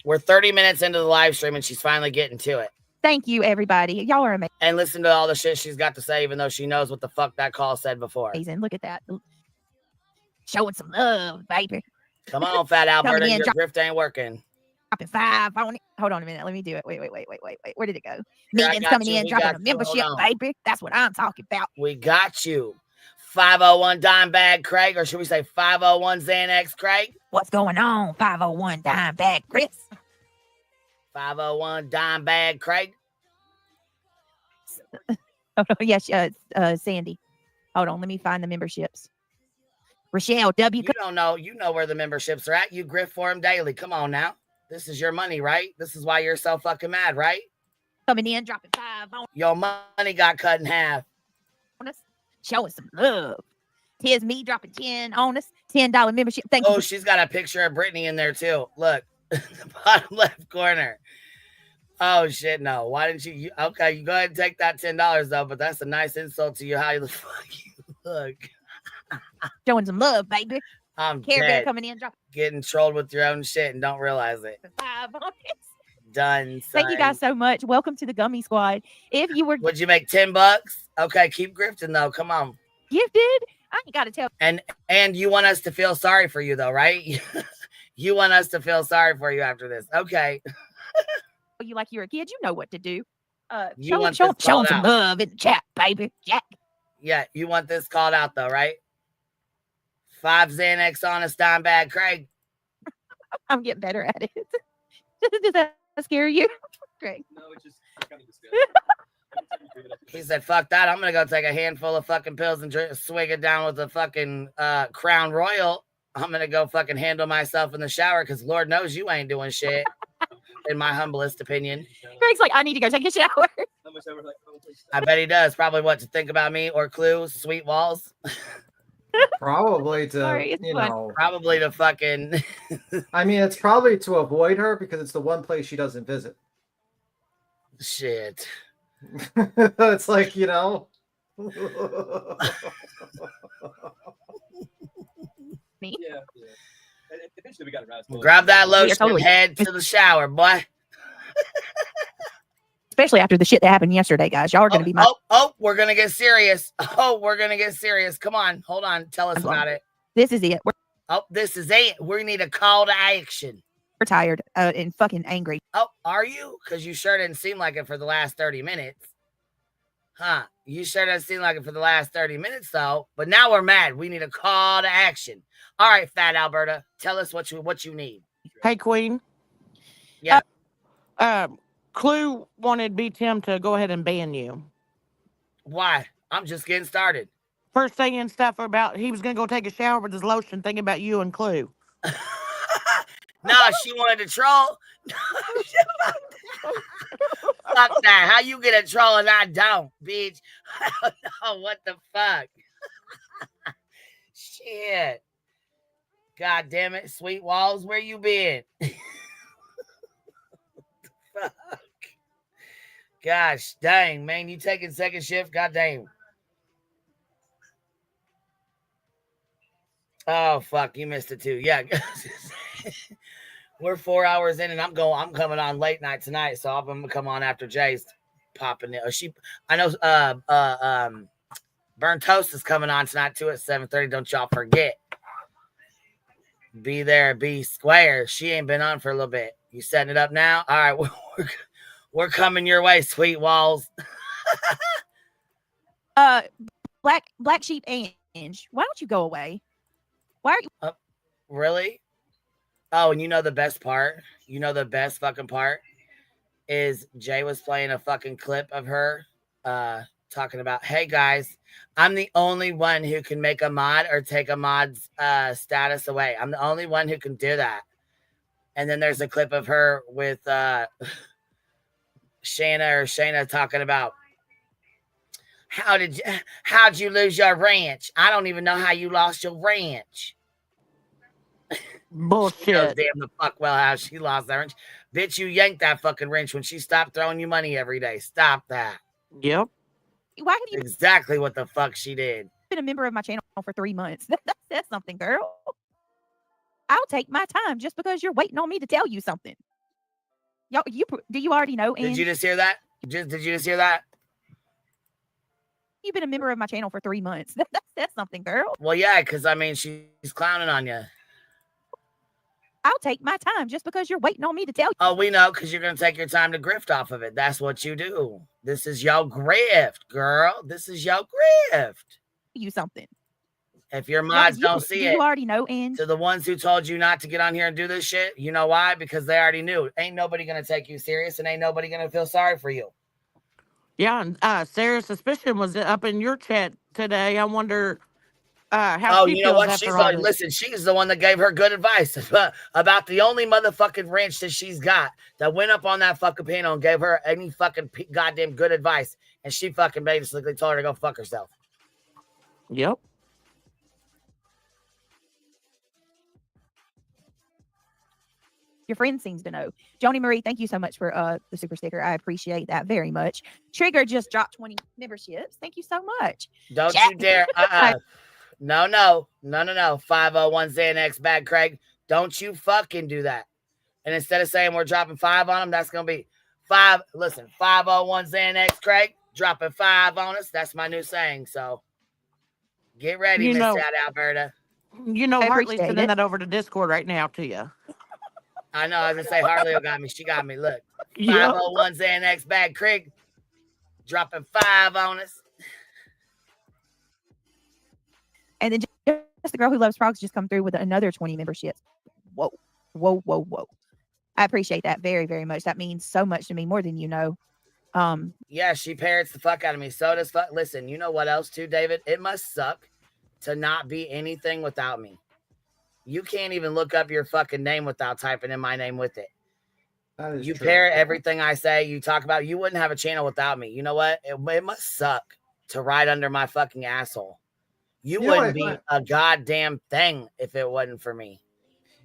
We're 30 minutes into the live stream, and she's finally getting to it. Thank you, everybody. Y'all are amazing. And listen to all the shit she's got to say, even though she knows what the fuck that call said before. Look at that. Showing some love, baby. Come on, Fat Alberta. Your grift ain't working. Dropping 5 on it. Hold on a minute. Let me do it. Wait. Where did it go? Megan's coming in, dropping a membership, baby. That's what I'm talking about. We got you. 501 Dime Bag Craig, or should we say 501 Xanax Craig? What's going on, 501 Dime Bag Chris? 501 Dime Bag Craig. Yes, Sandy. Hold on, let me find the memberships. Rochelle W. You don't know. You know where the memberships are at. You grift for them daily. Come on now. This is your money, right? This is why you're so fucking mad, right? Coming in, dropping 5 on your money got cut in half. us. Showing some love. Here's me dropping 10 on us. $10 membership. Thank you. Oh, she's got a picture of Brittany in there too. Look, the bottom left corner. Oh shit, no. Why didn't you? Okay, you go ahead and take that $10 though, but that's a nice insult to you. How you look. Showing some love, baby. I'm Care Bear dead. coming in, dropping Getting trolled with your own shit and don't realize it. 5 on it. Done. Thank you guys so much. Welcome to the Gummy Squad. If you were would you make $10? Okay, keep grifting though. Come on. Gifted? I ain't gotta tell. And you want us to feel sorry for you though, right? You want us to feel sorry for you after this. Okay. You like you're a kid, you know what to do. You show some love in the chat, baby. Jack. Yeah, you want this called out though, right? 5 Xanax on a Dime Bag Craig. I'm getting better at it. Does that scare you? Craig? No, it's just kind of He said, fuck that. I'm going to go take a handful of fucking pills and swig it down with a fucking Crown Royal. I'm going to go fucking handle myself in the shower because Lord knows you ain't doing shit, in my humblest opinion. Greg's like, I need to go take a shower. I bet he does. Probably what to think about me or Clue, Sweet Walls. Probably to, Probably to fucking. I mean, it's probably to avoid her because it's the one place she doesn't visit. Shit. It's like, Me? Yeah. Eventually we got it right. Grab that lotion and head to the shower, boy. Especially after the shit that happened yesterday, guys. Y'all are going to be my... we're going to get serious. We're going to get serious. Come on. Hold on. Tell us about it. This is it. This is it. We need a call to action. We're tired and fucking angry. Oh, are you? Because you sure didn't seem like it for the last 30 minutes. Huh. You sure didn't seem like it for the last 30 minutes, though. But now we're mad. We need a call to action. All right, Fat Alberta. Tell us what you need. Hey, Queen. Yeah. Clue wanted B. Tim to go ahead and ban you. Why? I'm just getting started. First saying stuff about he was going to go take a shower with his lotion, thinking about you and Clue. No, she wanted to troll. Fuck that. How you get a troll and I don't, bitch? I don't know. What the fuck? Shit. God damn it. Sweet Walls, where you been? Fuck. Gosh dang, man. You taking second shift? God damn. Oh, fuck. You missed it too. Yeah. We're 4 hours in and I'm coming on late night tonight. So I'm going to come on after Jay's popping it. I know Burn Toast is coming on tonight too at 7:30. Don't y'all forget. Be there, be square. She ain't been on for a little bit. You setting it up now? All right. We're coming your way, Sweet Walls. Black Sheep Ange, why don't you go away? Why are you? Really? Oh, and you know the best part? You know the best fucking part is Jay was playing a fucking clip of her talking about, hey guys, I'm the only one who can make a mod or take a mod's status away. I'm the only one who can do that. And then there's a clip of her with Shayna talking about how'd you lose your ranch? I don't even know how you lost your ranch. Bullshit. She knows damn the fuck well how she lost that wrench. Bitch, you yanked that fucking wrench when she stopped throwing you money every day. Stop that. Yep. Why have you exactly what the fuck she did? Been a member of my channel for 3 months. That's something, girl. I'll take my time just because you're waiting on me to tell you something. Y'all, do you already know? Did you just hear that? Did you just hear that? You've been a member of my channel for 3 months. That's something, girl. Well, yeah, because I mean, she's clowning on you. I'll take my time just because you're waiting on me to tell you. Oh, we know, because you're going to take your time to grift off of it. That's what you do. This is your grift, girl. This is your grift. You something. If your mods don't see it, you already know, and to the ones who told you not to get on here and do this shit, you know why? Because they already knew. Ain't nobody going to take you serious, and ain't nobody going to feel sorry for you. Yeah, and Sarah's suspicion was up in your chat today. I wonder how she you feels know what? after all this. Listen, she's the one that gave her good advice about the only motherfucking wrench that she's got that went up on that fucking panel and gave her any fucking goddamn good advice. And she fucking basically told her to go fuck herself. Yep. Your friend seems to know. Joni Marie, thank you so much for the super sticker. I appreciate that very much. Trigger just dropped 20 memberships. Thank you so much. Don't you dare. No. 501 Xanax bag, Craig. Don't you fucking do that. And instead of saying we're dropping 5 on them, that's going to be 5. Listen, 501 Xanax, Craig, dropping 5 on us. That's my new saying. So get ready, Miss Alberta. You know, Hartley's sending that over to Discord right now to you. I know. I was going to say, Harley got me. She got me. Look, 501 Xanax bag, Craig, dropping 5 on us. And then just the girl who loves frogs just come through with another 20 memberships. Whoa. I appreciate that very, very much. That means so much to me, more than you know. Yeah, she parrots the fuck out of me. So does fuck. Listen, you know what else too, David? It must suck to not be anything without me. You can't even look up your fucking name without typing in my name with it. You true. Parrot everything I say. You talk about. You wouldn't have a channel without me. You know what? It must suck to ride under my fucking asshole. You wouldn't be a goddamn thing if it wasn't for me.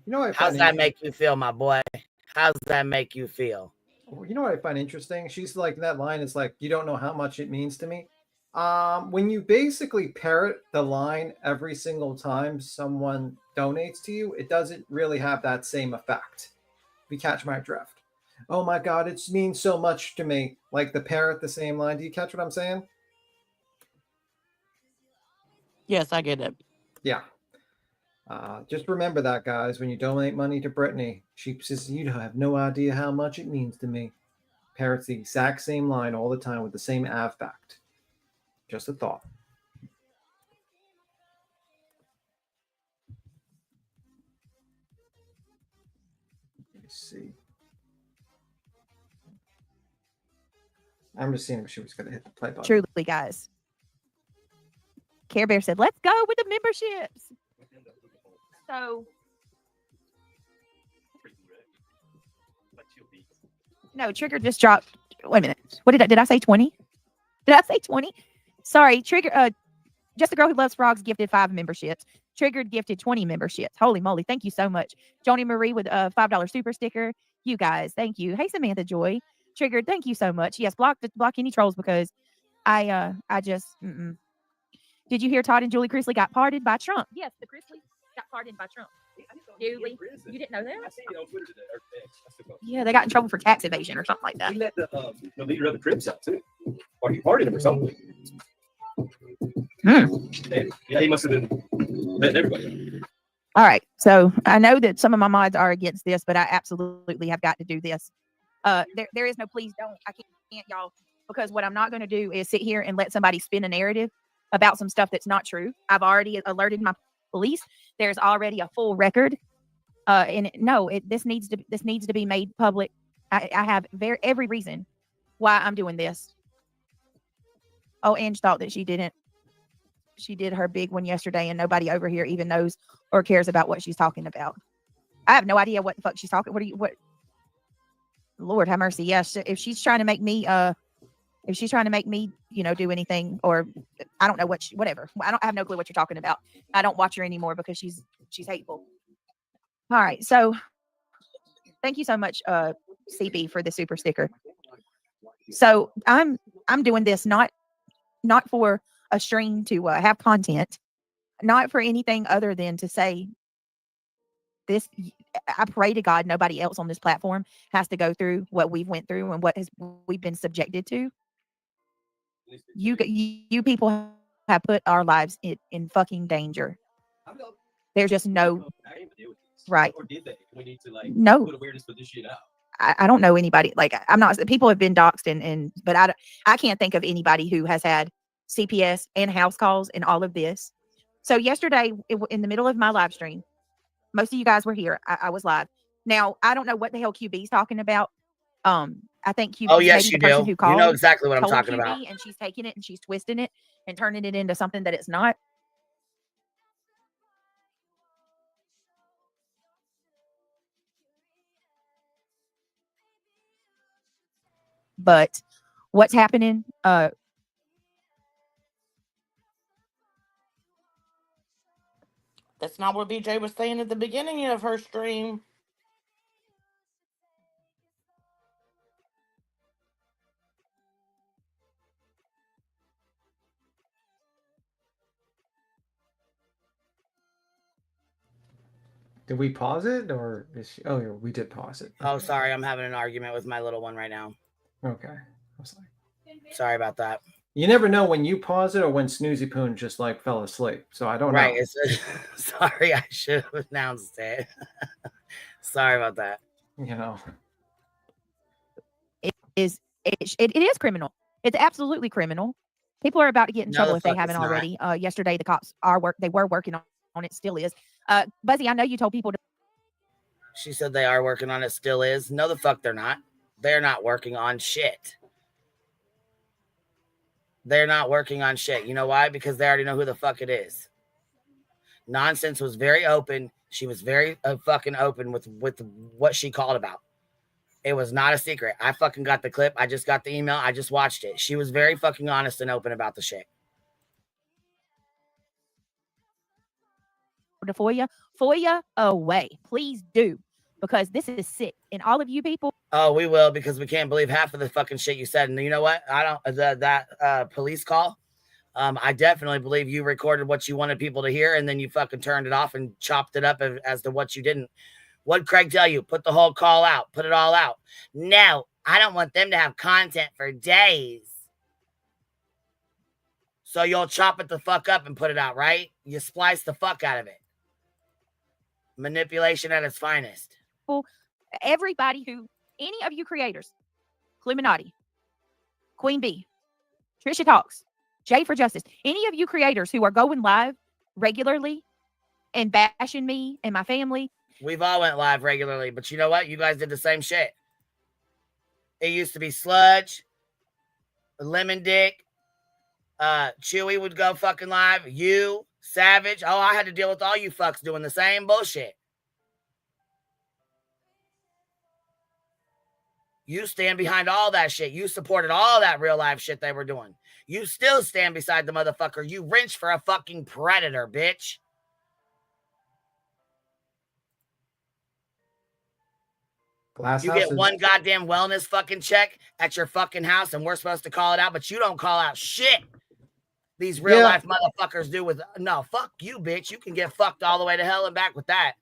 You know what? How's that make you feel, my boy? How's that make you feel? You know what I find interesting? She's like, that line is like, you don't know how much it means to me. When you basically parrot the line every single time someone donates to you, it doesn't really have that same effect. If you catch my drift. Oh my God, it means so much to me. Like the parrot, the same line. Do you catch what I'm saying? Yes, I get it. Yeah. Just remember that, guys. When you donate money to Brittany, she says, you have no idea how much it means to me. Parrots the exact same line all the time with the same affect. Just a thought. Let me see. I'm just seeing if she was going to hit the play button. Truly, guys. Care Bear said, let's go with the memberships. So, no, Trigger just dropped. Wait a minute. What did I say 20? Did I say 20? Sorry, Trigger. Just the girl who loves frogs gifted 5 memberships. Triggered gifted 20 memberships. Holy moly. Thank you so much. Joni Marie with a $5 super sticker. You guys, thank you. Hey, Samantha Joy. Triggered, thank you so much. Yes, block any trolls because I just Did you hear Todd and Julie Chrisley got pardoned by Trump? Yes, the Chrisleys got pardoned by Trump. Julie, you didn't know that? Yeah, they got in trouble for tax evasion or something like that. He let the leader of the Crips out too. Or he pardoned him or something. Yeah, he must have been letting everybody. All right. So I know that some of my mods are against this, but I absolutely have got to do this. There is no please don't. I can't, y'all, because what I'm not going to do is sit here and let somebody spin a narrative about some stuff that's not true. I've already alerted my police. There's already a full record. This needs to be made public. I have every reason why I'm doing this. Oh, Ange thought that she didn't. She did her big one yesterday, and nobody over here even knows or cares about what she's talking about. I have no idea what the fuck she's talking. What? Lord have mercy. Yes, if she's trying to make me, do anything, or I don't know whatever. I have no clue what you're talking about. I don't watch her anymore because she's hateful. All right, so thank you so much, CB, for the super sticker. So I'm doing this not for a stream to have content, not for anything other than to say this, I pray to God nobody else on this platform has to go through what we've went through and we've been subjected to. You people have put our lives in fucking danger. There's just no right. Or did they? We need to No. put awareness for this shit out. I don't know anybody. Like, I'm not. People have been doxxed but I can't think of anybody who has had CPS and house calls and all of this. So yesterday, in the middle of my live stream, most of you guys were here. I was live. Now I don't know what the hell QB's talking about. I think QB. Oh yes, maybe you the person do. who called You know exactly what I'm told talking QB, about. and she's taking it and she's twisting it and turning it into something that it's not. But what's happening? That's not what BJ was saying at the beginning of her stream. Did we pause it, or is she? Oh, yeah, we did pause it. Oh, sorry, I'm having an argument with my little one right now. Okay. I was like, sorry about that. You never know when you pause it or when Snoozy Poon just like fell asleep. So I don't know. Right. Sorry, I should have announced it. Sorry about that. You know, it is criminal. It's absolutely criminal. People are about to get in trouble if they haven't already. Yesterday, the cops they were working on it, still is. Buzzy, I know you told people to. She said they are working on it, still is. No, the fuck they're not. They're not working on shit. They're not working on shit. You know why? Because they already know who the fuck it is. Nonsense was very open. She was very fucking open with what she called about. It was not a secret. I fucking got the clip. I just got the email. I just watched it. She was very fucking honest and open about the shit. The FOIA away. Please do. Because this is sick. And all of you people. Oh, we will, because we can't believe half of the fucking shit you said. And you know what? I don't, that police call, I definitely believe you recorded what you wanted people to hear, and then you fucking turned it off and chopped it up as to what you didn't. What'd Craig tell you? Put the whole call out. Put it all out. No, I don't want them to have content for days. So you'll chop it the fuck up and put it out, right? You splice the fuck out of it. Manipulation at its finest. Everybody any of you creators, Cleminati, Queen Bee, Trisha Talks, Jay for Justice, any of you creators who are going live regularly and bashing me and my family. We've all went live regularly, but you know what? You guys did the same shit. It used to be Sludge, Lemon Dick, Chewy would go fucking live, you, Savage. Oh, I had to deal with all you fucks doing the same bullshit. You stand behind all that shit. You supported all that real life shit they were doing. You still stand beside the motherfucker. You wrench for a fucking predator, bitch. You get one goddamn wellness fucking check at your fucking house, and we're supposed to call it out, but you don't call out shit. These real life motherfuckers do with, no, fuck you, bitch. You can get fucked all the way to hell and back with that.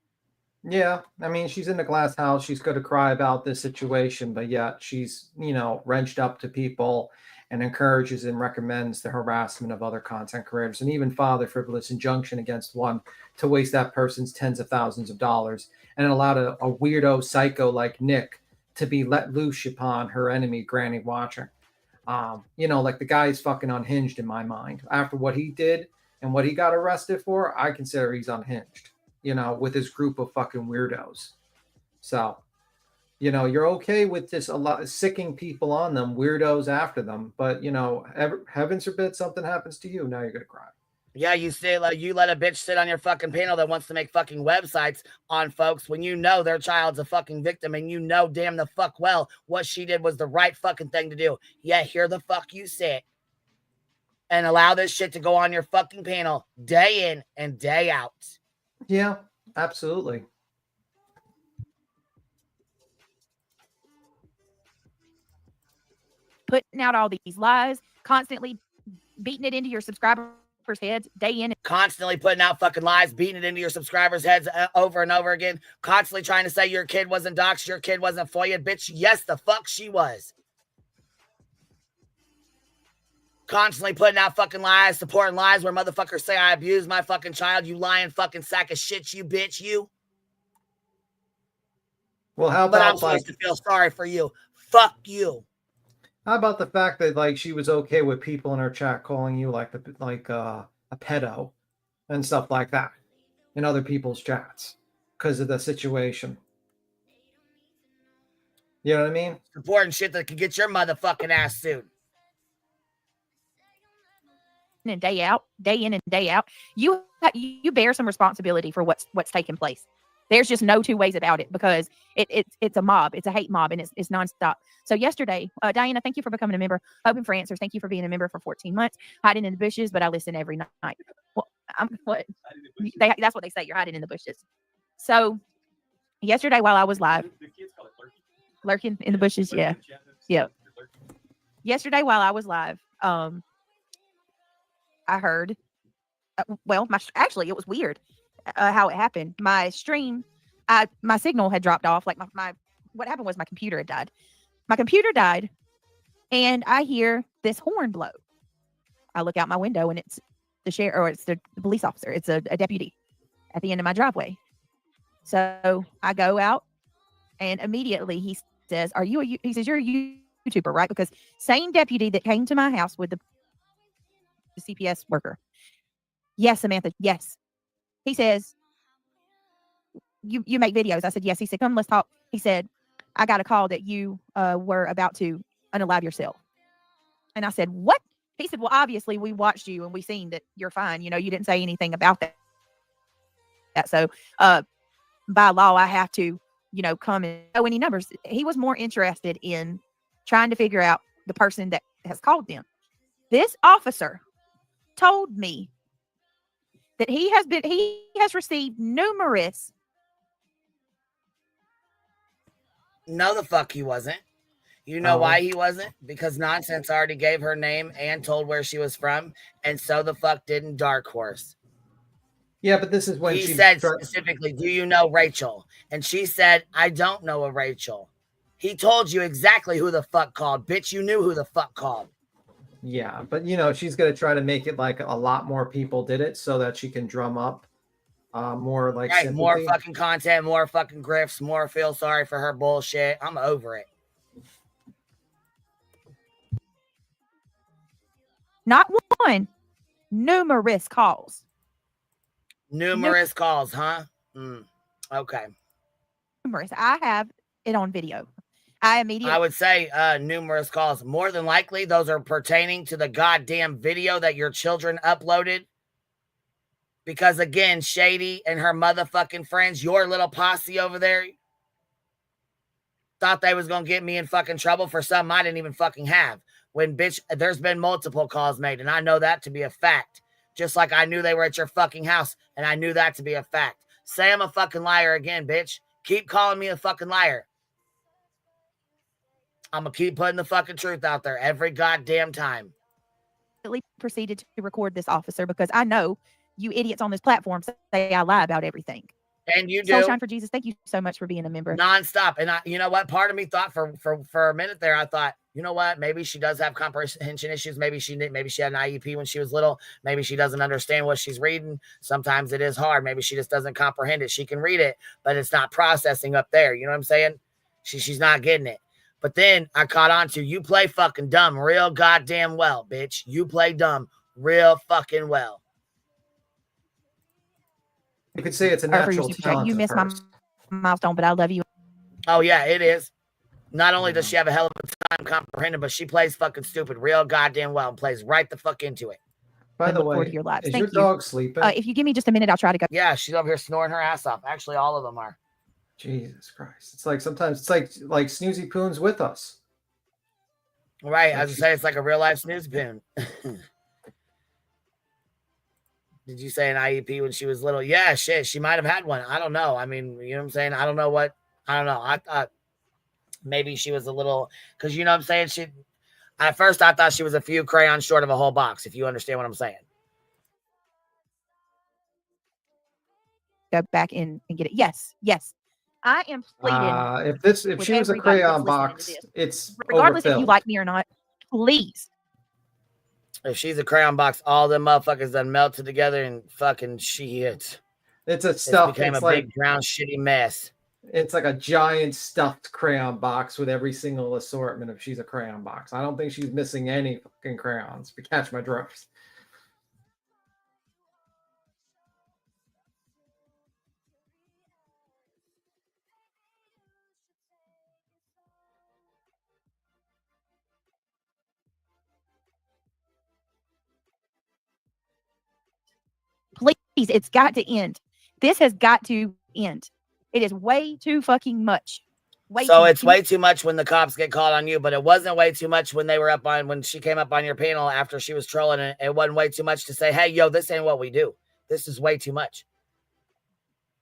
Yeah, I mean, she's in the glass house. She's going to cry about this situation, but yet she's, wrenched up to people and encourages and recommends the harassment of other content creators and even filed a frivolous injunction against one to waste that person's tens of thousands of dollars and allowed a weirdo psycho like Nick to be let loose upon her enemy, Granny Watcher. Like the guy is fucking unhinged in my mind. After what he did and what he got arrested for, I consider he's unhinged. With his group of fucking weirdos. So, you're okay with this a lot sicking people on them, weirdos after them. But, heavens forbid something happens to you. Now you're going to cry. Yeah, you say like you let a bitch sit on your fucking panel that wants to make fucking websites on folks when you know their child's a fucking victim and you know damn the fuck well what she did was the right fucking thing to do. Yeah, here the fuck you sit and allow this shit to go on your fucking panel day in and day out. Yeah, absolutely. Putting out all these lies, constantly beating it into your subscribers' heads day in. Constantly putting out fucking lies, beating it into your subscribers' heads over and over again. Constantly trying to say your kid wasn't doxxed, your kid wasn't FOIA'd. Bitch, yes, the fuck she was. Constantly putting out fucking lies, supporting lies where motherfuckers say I abused my fucking child. You lying fucking sack of shit, you bitch, you. Well, how But I'm about supposed to feel sorry for you. Fuck you. How about the fact that like she was okay with people in her chat calling you like a pedo and stuff like that in other people's chats because of the situation. You know what I mean? Supporting shit that could get your motherfucking ass sued. And day out, day in and day out, you bear some responsibility for what's taking place. There's just no two ways about it because it's a mob, it's a hate mob, and it's nonstop. So yesterday, Diana, thank you for becoming a member. Hoping for answers. Thank you for being a member for 14 months. Hiding in the bushes, but I listen every night. Well, that's what they say. You're hiding in the bushes. So yesterday, while I was live, lurking in the bushes. Yeah. Yesterday, while I was live, I heard. Actually, it was weird how it happened. My stream, my signal had dropped off. Like what happened was my computer had died. My computer died, and I hear this horn blow. I look out my window, and it's the sheriff, or it's the police officer. It's a deputy at the end of my driveway. So I go out, and immediately he says, he says, you're a YouTuber, right? Because same deputy that came to my house with the CPS worker. Yes, Samantha. Yes. He says, you make videos. I said, yes. He said, come, let's talk. He said, I got a call that you were about to unalive yourself. And I said, what? He said, well, obviously we watched you and we seen that you're fine. You know, you didn't say anything about that. So by law, I have to, come and know any numbers. He was more interested in trying to figure out the person that has called them. This officer told me that he has received numerous. No, the fuck he wasn't. You know why he wasn't? Because Nonsense already gave her name and told where she was from, and so the fuck didn't Dark Horse. Yeah, but this is when he said specifically, do you know Rachel? And she said, I don't know a Rachel. He told you exactly who the fuck called. Bitch, you knew who the fuck called. Yeah, but she's going to try to make it like a lot more people did it so that she can drum up more like sympathy. More fucking content, more fucking grifts, more feel sorry for her bullshit. I'm over it. Not one, numerous calls. Numerous calls, huh? Okay. Numerous. I have it on video. I would say numerous calls. More than likely, those are pertaining to the goddamn video that your children uploaded. Because again, Shady and her motherfucking friends, your little posse over there, thought they was going to get me in fucking trouble for something I didn't even fucking have. When, bitch, there's been multiple calls made, and I know that to be a fact. Just like I knew they were at your fucking house, and I knew that to be a fact. Say I'm a fucking liar again, bitch. Keep calling me a fucking liar. I'm going to keep putting the fucking truth out there every goddamn time. Proceeded to record this officer because I know you idiots on this platform say I lie about everything. And you do. Sunshine for Jesus, thank you so much for being a member. Nonstop. And you know what? Part of me thought for a minute there, I thought, you know what? Maybe she does have comprehension issues. Maybe she had an IEP when she was little. Maybe she doesn't understand what she's reading. Sometimes it is hard. Maybe she just doesn't comprehend it. She can read it, but it's not processing up there. You know what I'm saying? She's not getting it. But then I caught on to, you play fucking dumb real goddamn well, bitch. You play dumb real fucking well. You could say it's a natural talent. You missed my milestone, but I love you. Oh, yeah, it is. Not only does she have a hell of a time comprehending, but she plays fucking stupid real goddamn well and plays right the fuck into it. By the way, your lives. is Thank your you. dog sleeping? If you give me just a minute, I'll try to go. Yeah, she's over here snoring her ass off. Actually, all of them are. Jesus Christ. It's like sometimes it's like Snoozy Poon's with us. Right. As I say, it's like a real life snooze poon. Did you say an IEP when she was little? Yeah, shit. She might have had one. I don't know. I mean, you know what I'm saying? I don't know. I thought maybe she was a little, because you know what I'm saying? At first I thought she was a few crayons short of a whole box, if you understand what I'm saying. go back in and get it. Yes, yes. I am pleading. If she was a crayon box, it's regardless if you overfilled. like me or not, please. If she's a crayon box, all them motherfuckers done melted together and fucking shit. It's a stuff. Became it's a big brown shitty mess. It's like a giant stuffed crayon box with every single assortment of she's a crayon box. I don't think she's missing any fucking crayons. If you catch my drift. Please, it's got to end. This has got to end. It is way too fucking much. So it's way too much when the cops get called on you, but it wasn't way too much when they were when she came up on your panel after she was trolling it. It wasn't way too much to say, hey, yo, this ain't what we do. This is way too much.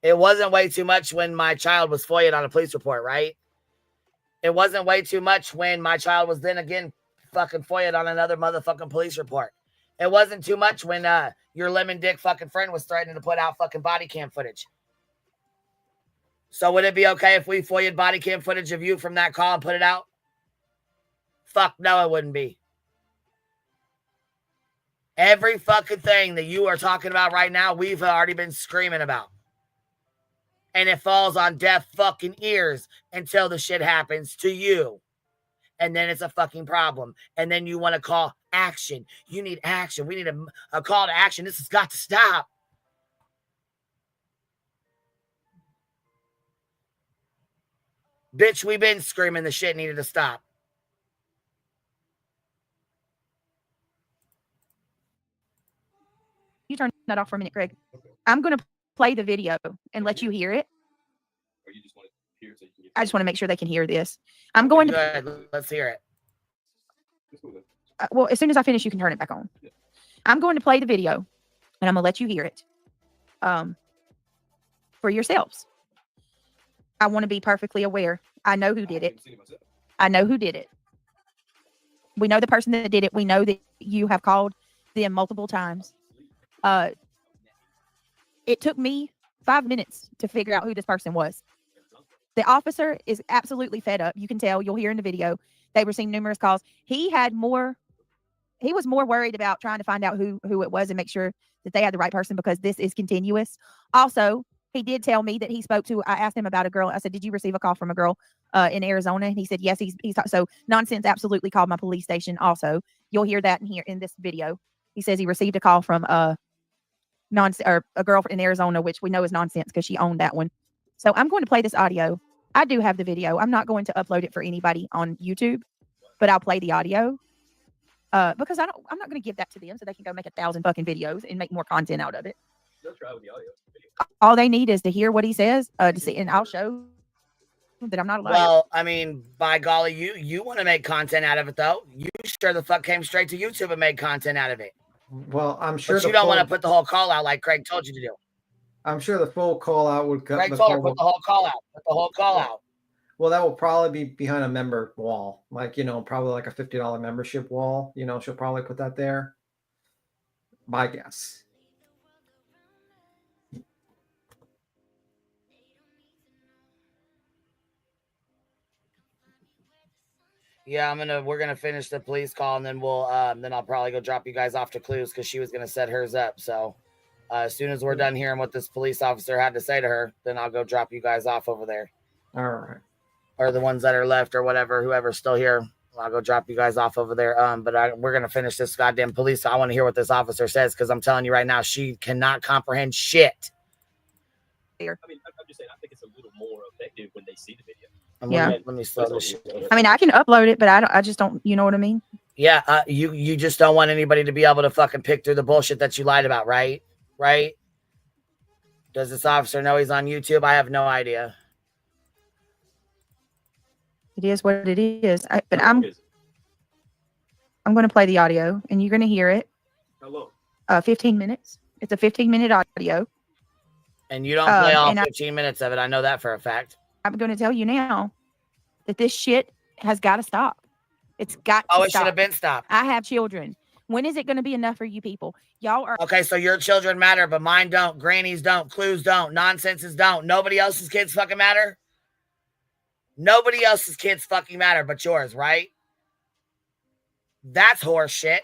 It wasn't way too much when my child was FOIA'd on a police report, right? It wasn't way too much when my child was then again fucking FOIA'd on another motherfucking police report. It wasn't too much when your lemon dick fucking friend was threatening to put out fucking body cam footage. So would it be okay if we FOIA'd body cam footage of you from that call and put it out? Fuck no, it wouldn't be. Every fucking thing that you are talking about right now, we've already been screaming about. And it falls on deaf fucking ears until the shit happens to you. And then it's a fucking problem. And then you want to call action. You need action. We need a call to action. This has got to stop. Bitch, we've been screaming the shit needed to stop. You turn that off for a minute, Greg. I'm going to play the video and let you hear it. Or you just want to hear it so you can get I just want to make sure they can hear this. I'm going to. Good. Let's hear it. Well, as soon as I finish, you can turn it back on. Yeah. I'm going to play the video, and I'm going to let you hear it for yourselves. I want to be perfectly aware. I know who did it. I know who did it. We know the person that did it. We know that you have called them multiple times. It took me 5 minutes to figure out who this person was. The officer is absolutely fed up. You can tell. You'll hear in the video. They were seeing numerous calls. He was more worried about trying to find out who it was and make sure that they had the right person because this is continuous. Also, he did tell me that he spoke to, I asked him about a girl. I said, did you receive a call from a girl in Arizona? And he said, yes, so Nonsense absolutely called my police station also. You'll hear that in this video. He says he received a call from a girl in Arizona, which we know is Nonsense because she owned that one. So I'm going to play this audio. I do have the video. I'm not going to upload it for anybody on YouTube, but I'll play the audio because I'm not going to give that to them so they can go make 1,000 fucking videos and make more content out of it. They'll try with the audio. All they need is to hear what he says to see, and I'll show that I'm not a liar. Well, I mean, by golly, you want to make content out of it, though. You sure the fuck came straight to YouTube and made content out of it. Well, I'm sure. But you don't want to put the whole call out like Craig told you to do. I'm sure the full call out would cut. Craig told her put the whole call out. Put the whole call out. Well, that will probably be behind a member wall, like probably like a $50 membership wall. She'll probably put that there. My guess. Yeah, we're gonna finish the police call and then then I'll probably go drop you guys off to Clues because she was gonna set hers up. So as soon as we're done hearing what this police officer had to say to her, then I'll go drop you guys off over there. All right. Or the ones that are left or whatever, whoever's still here, I'll go drop you guys off over there. But we're gonna finish this goddamn police. I want to hear what this officer says because I'm telling you right now, she cannot comprehend shit. I mean, I'm just saying, I think it's a little more effective when they see the video. Yeah. Let me slow this shit. I mean, I can upload it, but I just don't. You know what I mean? Yeah. You just don't want anybody to be able to fucking pick through the bullshit that you lied about, right? Right? Does this officer know he's on YouTube? I have no idea. It is what it is. But I'm going to play the audio, and you're going to hear it. How long? 15 minutes. It's a 15-minute audio. And you don't play all 15 minutes of it. I know that for a fact. I'm going to tell you now that this shit has got to stop. It's got to stop. It should have been stopped. I have children. When is it going to be enough for you people? Y'all are okay. So your children matter, but mine don't. Grannies don't. Clues don't. Nonsenses don't. Nobody else's kids fucking matter. Nobody else's kids fucking matter but yours, right? That's horse shit.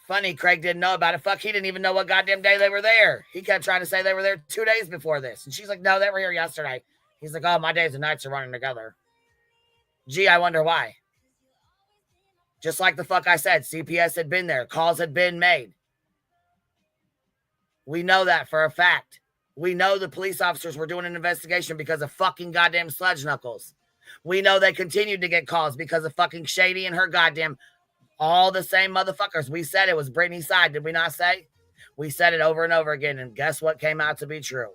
Funny, Craig didn't know about it. Fuck, he didn't even know what goddamn day they were there. He kept trying to say they were there 2 days before this. And she's like, no, they were here yesterday. He's like, oh, my days and nights are running together. Gee, I wonder why. Just like the fuck I said, CPS had been there. Calls had been made. We know that for a fact. We know the police officers were doing an investigation because of fucking goddamn Sludge Knuckles. We know they continued to get calls because of fucking Shady and her goddamn, all the same motherfuckers. We said it was Brittany's side, did we not say? We said it over and over again, and guess what came out to be true?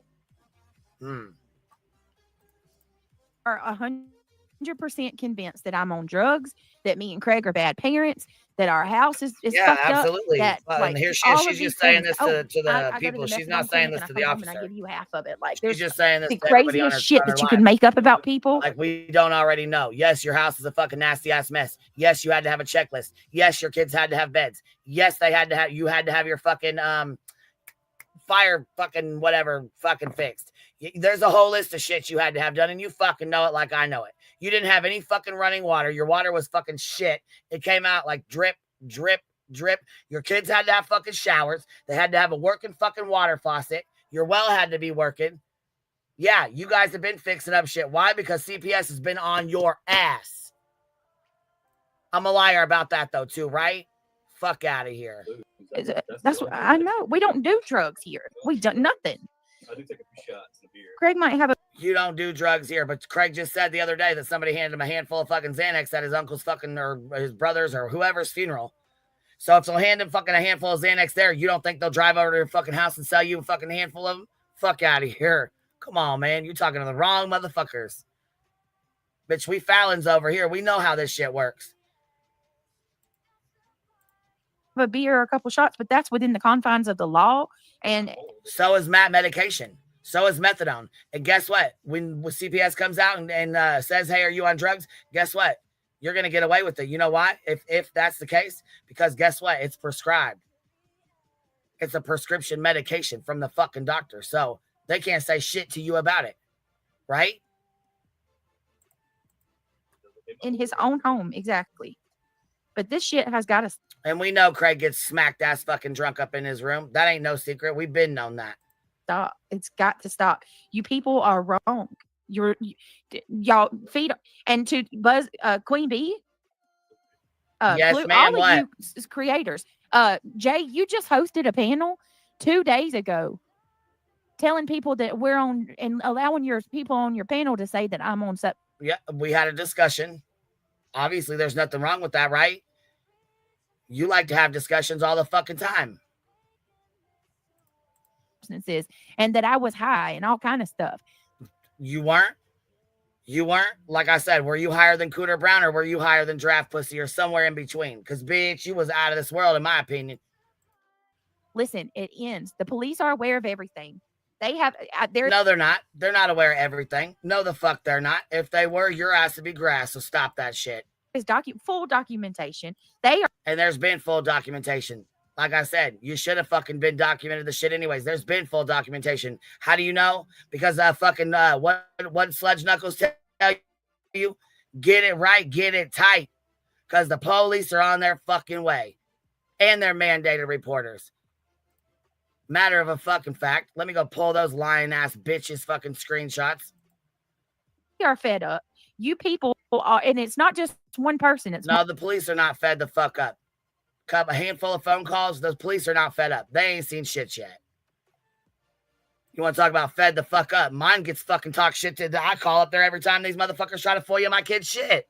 Are 100% convinced that I'm on drugs, that me and Craig are bad parents, that our house is yeah, fucked absolutely. up. That, And here she is. She's just saying this to the people. She's not saying this to the officer. I give you half of it. Like, she's just saying this the to everybody on her craziest shit that you can make up about people. Like, we don't already know. Yes, your house is a fucking nasty ass mess. Yes, you had to have a checklist. Yes, your kids had to have beds. Yes, you had to have your fucking fire fucking whatever fucking fixed. There's a whole list of shit you had to have done, and you fucking know it like I know it. You didn't have any fucking running water. Your water was fucking shit. It came out like drip, drip, drip. Your kids had to have fucking showers. They had to have a working fucking water faucet. Your well had to be working. Yeah, you guys have been fixing up shit. Why? Because CPS has been on your ass. I'm a liar about that though too, right? Fuck out of here. That's what I know. We don't do drugs here. We done nothing. I do take a few shots of beer. Craig might have a. You don't do drugs here, but Craig just said the other day that somebody handed him a handful of fucking Xanax at his uncle's fucking or his brother's or whoever's funeral. So if they'll hand him fucking a handful of Xanax there, you don't think they'll drive over to your fucking house and sell you a fucking handful of them? Fuck out of here. Come on, man. You're talking to the wrong motherfuckers. Bitch, we Fallons over here. We know how this shit works. A beer or a couple shots, but that's within the confines of the law. And so is medication. So is methadone. And guess what? When CPS comes out and says, hey, are you on drugs? Guess what? You're going to get away with it. You know why? If that's the case, because guess what? It's prescribed. It's a prescription medication from the fucking doctor. So they can't say shit to you about it. Right? In his own home. Exactly. But this shit has got us. And we know Craig gets smacked ass fucking drunk up in his room. That ain't no secret. We've been known that. Stop. It's got to stop. You people are wrong. Y'all feed and to Buzz Queen Bee. Yes, Blue, ma'am. all What? of you creators. Jay, you just hosted a panel 2 days ago telling people that we're on and allowing your people on your panel to say that I'm on set. Yeah, we had a discussion. Obviously, there's nothing wrong with that, right? You like to have discussions all the fucking time. And that I was high and all kind of stuff. You weren't? You weren't? Like I said, were you higher than Cooter Brown or were you higher than Draft Pussy or somewhere in between? Because, bitch, you was out of this world, in my opinion. Listen, it ends. The police are aware of everything. They have. No, they're not. They're not aware of everything. No, the fuck they're not. If they were, your ass would be grass. So stop that shit. There's full documentation. They are. And there's been full documentation. Like I said, you should have fucking been documented the shit anyways. There's been full documentation. How do you know? Because what Sludge Knuckles tell you? Get it right, get it tight. Because the police are on their fucking way. And they're mandated reporters. Matter of a fucking fact. Let me go pull those lying ass bitches fucking screenshots. We are fed up. You people are, and it's not just one person. It's no, the police are not fed the fuck up. A handful of phone calls, those police are not fed up. They ain't seen shit yet. You want to talk about fed the fuck up? Mine gets fucking talk shit to I call up there every time these motherfuckers try to FOIA my kid's shit.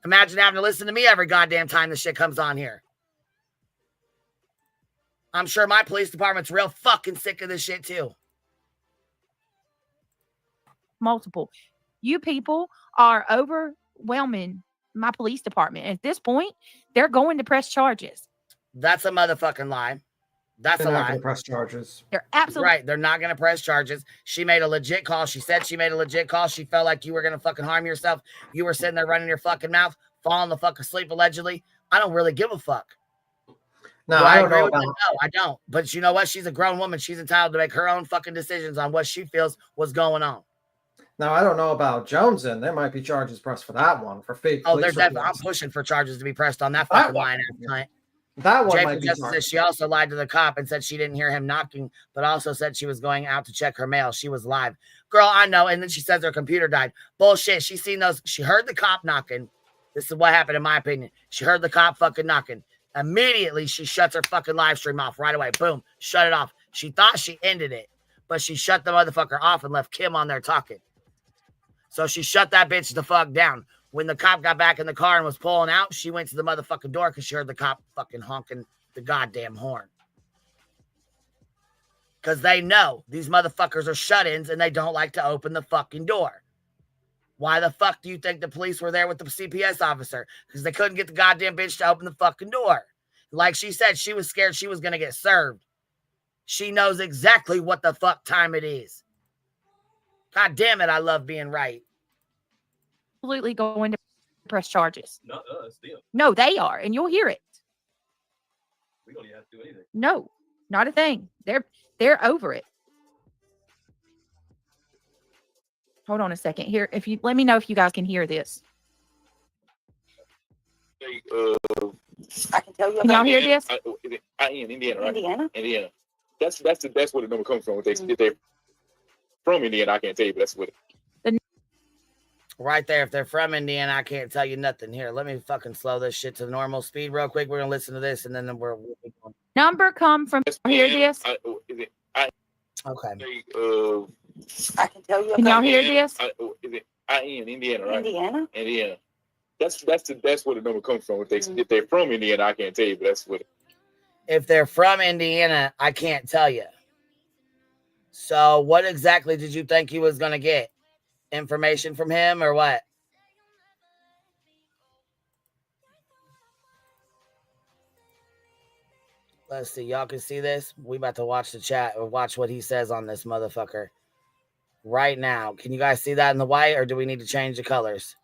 Imagine having to listen to me every goddamn time this shit comes on here. I'm sure my police department's real fucking sick of this shit too. Multiple. You people are overwhelming my police department. At this point, they're going to press charges. That's a motherfucking lie. That's They're a not lie. going to press charges. They're absolutely right. They're not going to press charges. She made a legit call. She said she made a legit call. She felt like you were going to fucking harm yourself. You were sitting there running your fucking mouth, falling the fuck asleep allegedly. I don't really give a fuck. No, Do I I don't agree know with about. it? No, I don't. But you know what? She's a grown woman. She's entitled to make her own fucking decisions on what she feels was going on. Now, I don't know about Joneson. There might be charges pressed for that one for fake Oh, police there's definitely. I'm reports. pushing for charges to be pressed on that That fucking one. lying ass cunt. That one Jay might from be Justice says charged. she also lied to the cop and said she didn't hear him knocking, but also said she was going out to check her mail. She was live. Girl, I know. And then she says her computer died. Bullshit. She seen those. She heard the cop knocking. This is what happened, in my opinion. She heard the cop fucking knocking. Immediately, she shuts her fucking live stream off right away. Boom. Shut it off. She thought she ended it, but she shut the motherfucker off and left Kim on there talking. So she shut that bitch the fuck down. When the cop got back in the car and was pulling out, she went to the motherfucking door because she heard the cop fucking honking the goddamn horn. Because they know these motherfuckers are shut-ins and they don't like to open the fucking door. Why the fuck do you think the police were there with the CPS officer? Because they couldn't get the goddamn bitch to open the fucking door. Like she said, she was scared she was going to get served. She knows exactly what the fuck time it is. God damn it, I love being right. Absolutely going to press charges. Not us, them. No, they are, and you'll hear it. We don't even have to do anything. No, not a thing. They're over it. Hold on a second. Here, if you let me know if you guys can hear this. I can tell you. Can y'all hear this? In Indiana, right? Indiana. That's where the number comes from. If they're from Indiana, I can't tell you, but that's what. Right there. If they're from Indiana, I can't tell you nothing. Here, let me fucking slow this shit to normal speed real quick. We're gonna listen to this, and then we'll Number come from. Hear this? Okay. I can tell you. Can y'all hear this? In Indiana, right? Indiana. That's where the number comes from. If they're from Indiana, I can't tell you, but that's what. If they're from Indiana, I can't tell you. So, what exactly did you think he was gonna get? Information from him or what? Let's see. Y'all can see this. We about to watch the chat or watch what he says on this motherfucker right now. Can you guys see that in the white, or do we need to change the colors?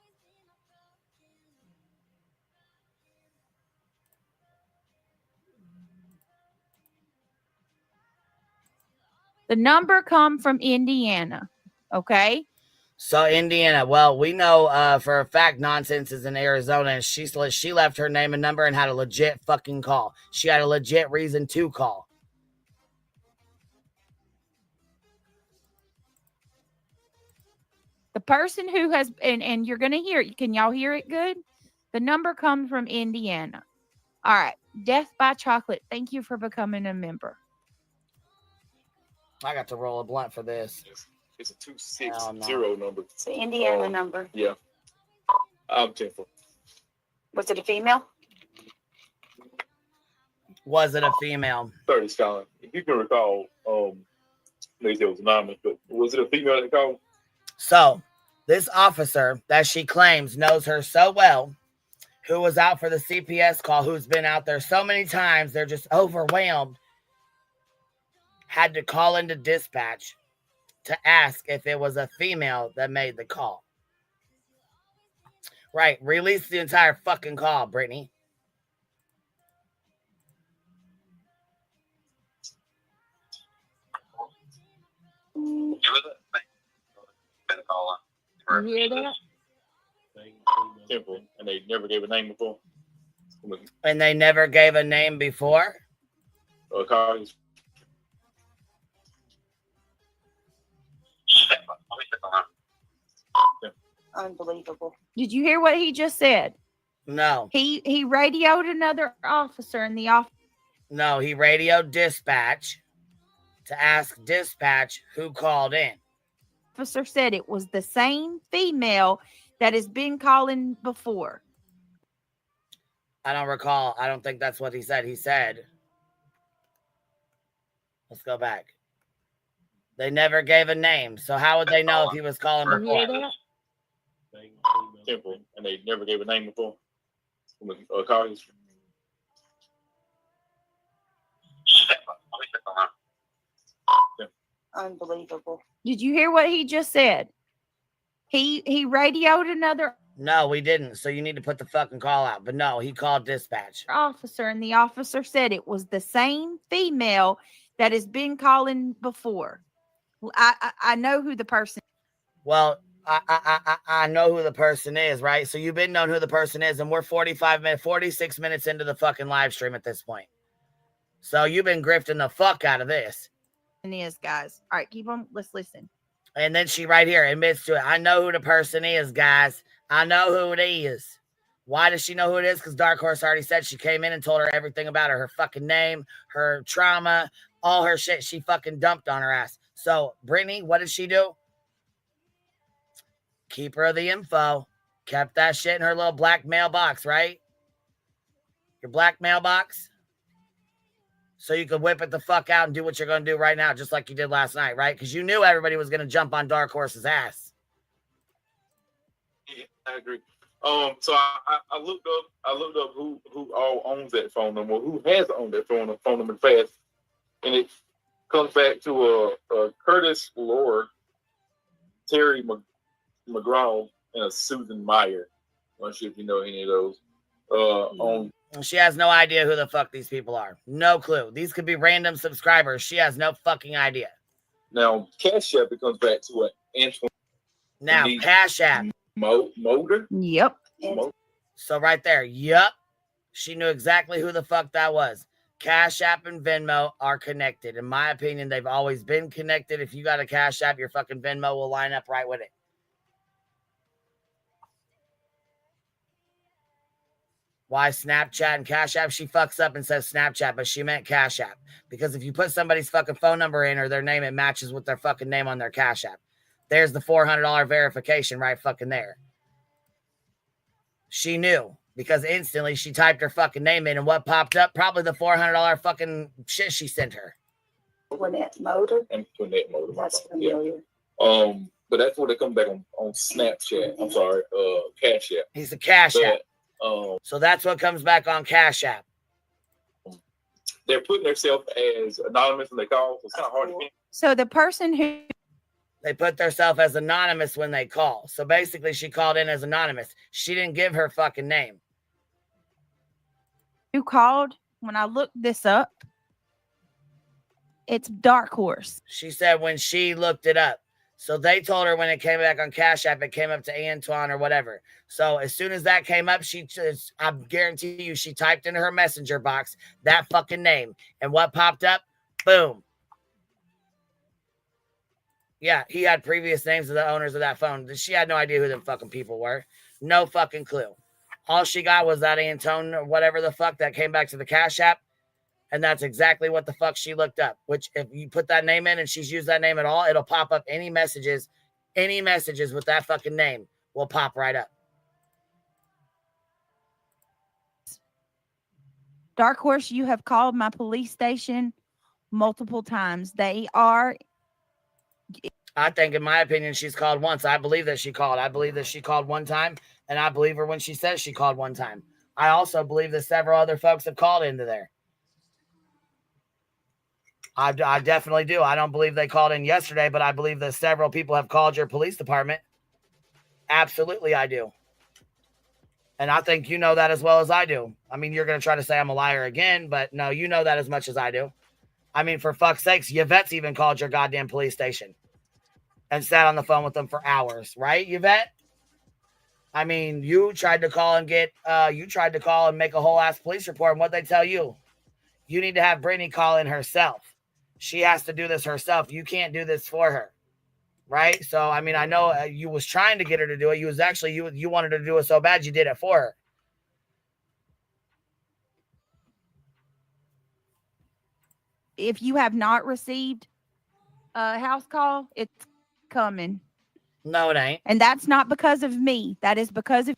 The number come from Indiana. Okay. So Indiana, well, we know for a fact Nonsense is in Arizona, and she left her name and number and had a legit fucking call. She had a legit reason to call. The person who has, and you're going to hear it. Can y'all hear it good? The number comes from Indiana. All right. Death by Chocolate. Thank you for becoming a member. I got to roll a blunt for this. It's a 260 number. It's the Indiana number. Yeah. I'm 10 for. Was it a female? Was it a female? 30 Scotland. If you can recall, they said it was anonymous, but was it a female that called? So, this officer that she claims knows her so well, who was out for the CPS call, who's been out there so many times, they're just overwhelmed, had to call into dispatch to ask if it was a female that made the call. Right. Release the entire fucking call, Brittany. You hear that? Simple. And they never gave a name before. And they never gave a name before? Unbelievable. Did you hear what he just said? No. He radioed another officer in the office. No, he radioed dispatch to ask dispatch who called in. Officer said it was the same female that has been calling before. I don't recall. I don't think that's what he said. He said, let's go back. They never gave a name. So how would they know if he was calling before? Simple. And they never gave a name before. Unbelievable. Did you hear what he just said? He radioed another No, we didn't. So you need to put the fucking call out. But no, he called dispatch. Officer, and the officer said it was the same female that has been calling before. I know who the person. Well, I know who the person is, right? So you've been knowing who the person is, and we're 46 minutes into the fucking live stream at this point. So you've been grifting the fuck out of this. Is, guys. All right, keep on. Let's listen. And then she right here admits to it. I know who the person is, guys. I know who it is. Why does she know who it is? Because Dark Horse already said she came in and told her everything about her fucking name, her trauma, all her shit. She fucking dumped on her ass. So, Brittany, what did she do? Keep her the info. Kept that shit in her little black mailbox, right? Your black mailbox. So you could whip it the fuck out and do what you're going to do right now, just like you did last night, right? Because you knew everybody was going to jump on Dark Horse's ass. Yeah, I agree. So I looked up who all owns that phone number, who has owned that phone number fast, and it comes back to a Curtis Lore, Terry McGraw, and a Susan Meyer. I'm not sure if you know any of those. She has no idea who the fuck these people are. No clue. These could be random subscribers. She has no fucking idea. Now, Cash App, it comes back to Antoine. Now, Cash App. Motor? Yep. So right there, yep. She knew exactly who the fuck that was. Cash App and Venmo are connected. In my opinion, they've always been connected. If you got a Cash App, your fucking Venmo will line up right with it. Why Snapchat and Cash App? She fucks up and says Snapchat, but she meant Cash App. Because if you put somebody's fucking phone number in or their name, it matches with their fucking name on their Cash App. There's the $400 verification right fucking there. She knew because instantly she typed her fucking name in, and what popped up? Probably the $400 fucking shit she sent her. Antoinette Motor. Antoinette Motor. That's familiar. Yeah. But that's where they come back on Snapchat. I'm sorry, Cash App. He's a Cash App. So that's what comes back on Cash App. They're putting themselves as anonymous when they call, so it's kind of hard to get. So the person who they put themselves as anonymous when they call. So basically, she called in as anonymous. She didn't give her fucking name. Who called? When I looked this up, it's Dark Horse. She said when she looked it up. So they told her when it came back on Cash App, it came up to Antoine or whatever. So as soon as that came up, I guarantee you, she typed into her messenger box that fucking name. And what popped up? Boom. Yeah, he had previous names of the owners of that phone. She had no idea who them fucking people were. No fucking clue. All she got was that Antone or whatever the fuck that came back to the Cash App. And that's exactly what the fuck she looked up. Which if you put that name in and she's used that name at all, it'll pop up any messages with that fucking name will pop right up. Dark Horse, you have called my police station multiple times. They are... I think, in my opinion, she's called once. I believe that she called. I believe that she called one time, and I believe her when she says she called one time. I also believe that several other folks have called into there. I definitely do. I don't believe they called in yesterday, but I believe that several people have called your police department. Absolutely, I do. And I think you know that as well as I do. I mean, you're going to try to say I'm a liar again, but no, you know that as much as I do. I mean, for fuck's sakes, Yvette's even called your goddamn police station and sat on the phone with them for hours, right, Yvette? I mean, you tried to call and make a whole ass police report, and what they tell you? You need to have Brittany call in herself. She has to do this herself. You can't do this for her, right? So, I mean, I know you was trying to get her to do it. You wanted her to do it so bad you did it for her. If you have not received a house call, it's coming. No, it ain't. And that's not because of me. That is because of...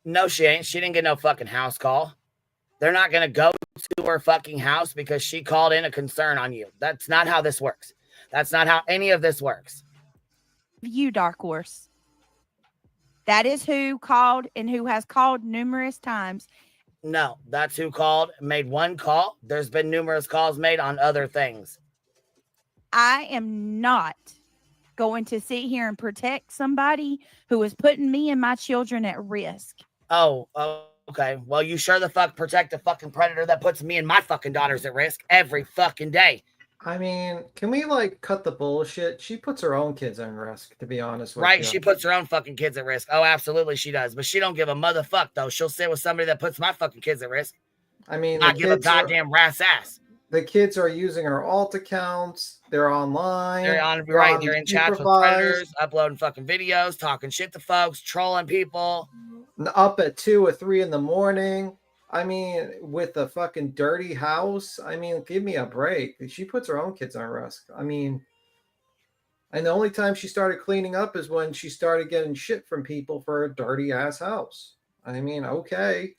No, she ain't. She didn't get no fucking house call. They're not going to go to her fucking house because she called in a concern on you. That's not how this works. That's not how any of this works. You, Dark Horse. That is who called and who has called numerous times. No, that's who called, made one call. There's been numerous calls made on other things. I am not going to sit here and protect somebody who is putting me and my children at risk. Oh, okay. Well, you sure the fuck protect a fucking predator that puts me and my fucking daughters at risk every fucking day. I mean, can we like cut the bullshit? She puts her own kids at risk, to be honest with you. Right, she puts her own fucking kids at risk. Oh, absolutely she does. But she don't give a motherfuck, though. She'll sit with somebody that puts my fucking kids at risk. I mean, not give a goddamn rat's ass. The kids are using her alt accounts. They're online. They're in chats with predators, uploading fucking videos, talking shit to folks, trolling people. Up at 2 or 3 in the morning. I mean, with a fucking dirty house. I mean, give me a break. She puts her own kids on risk. I mean, and the only time she started cleaning up is when she started getting shit from people for a dirty ass house. I mean, okay.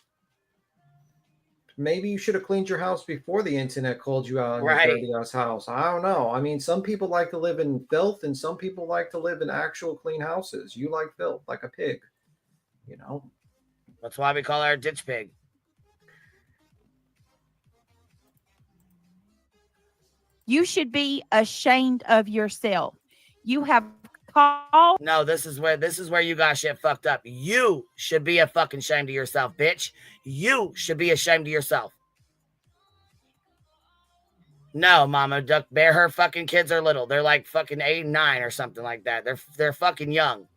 Maybe you should have cleaned your house before the internet called you out on your dirty ass house. I don't know. I mean, some people like to live in filth and some people like to live in actual clean houses. You like filth, like a pig, you know? That's why we call her a ditch pig. You should be ashamed of yourself. You have called. No, this is where you got shit fucked up. You should be a fucking ashamed of yourself, bitch. You should be ashamed of yourself. No, Mama Duck Bear, her fucking kids are little. They're like fucking 8 and 9 or something like that. They're fucking young.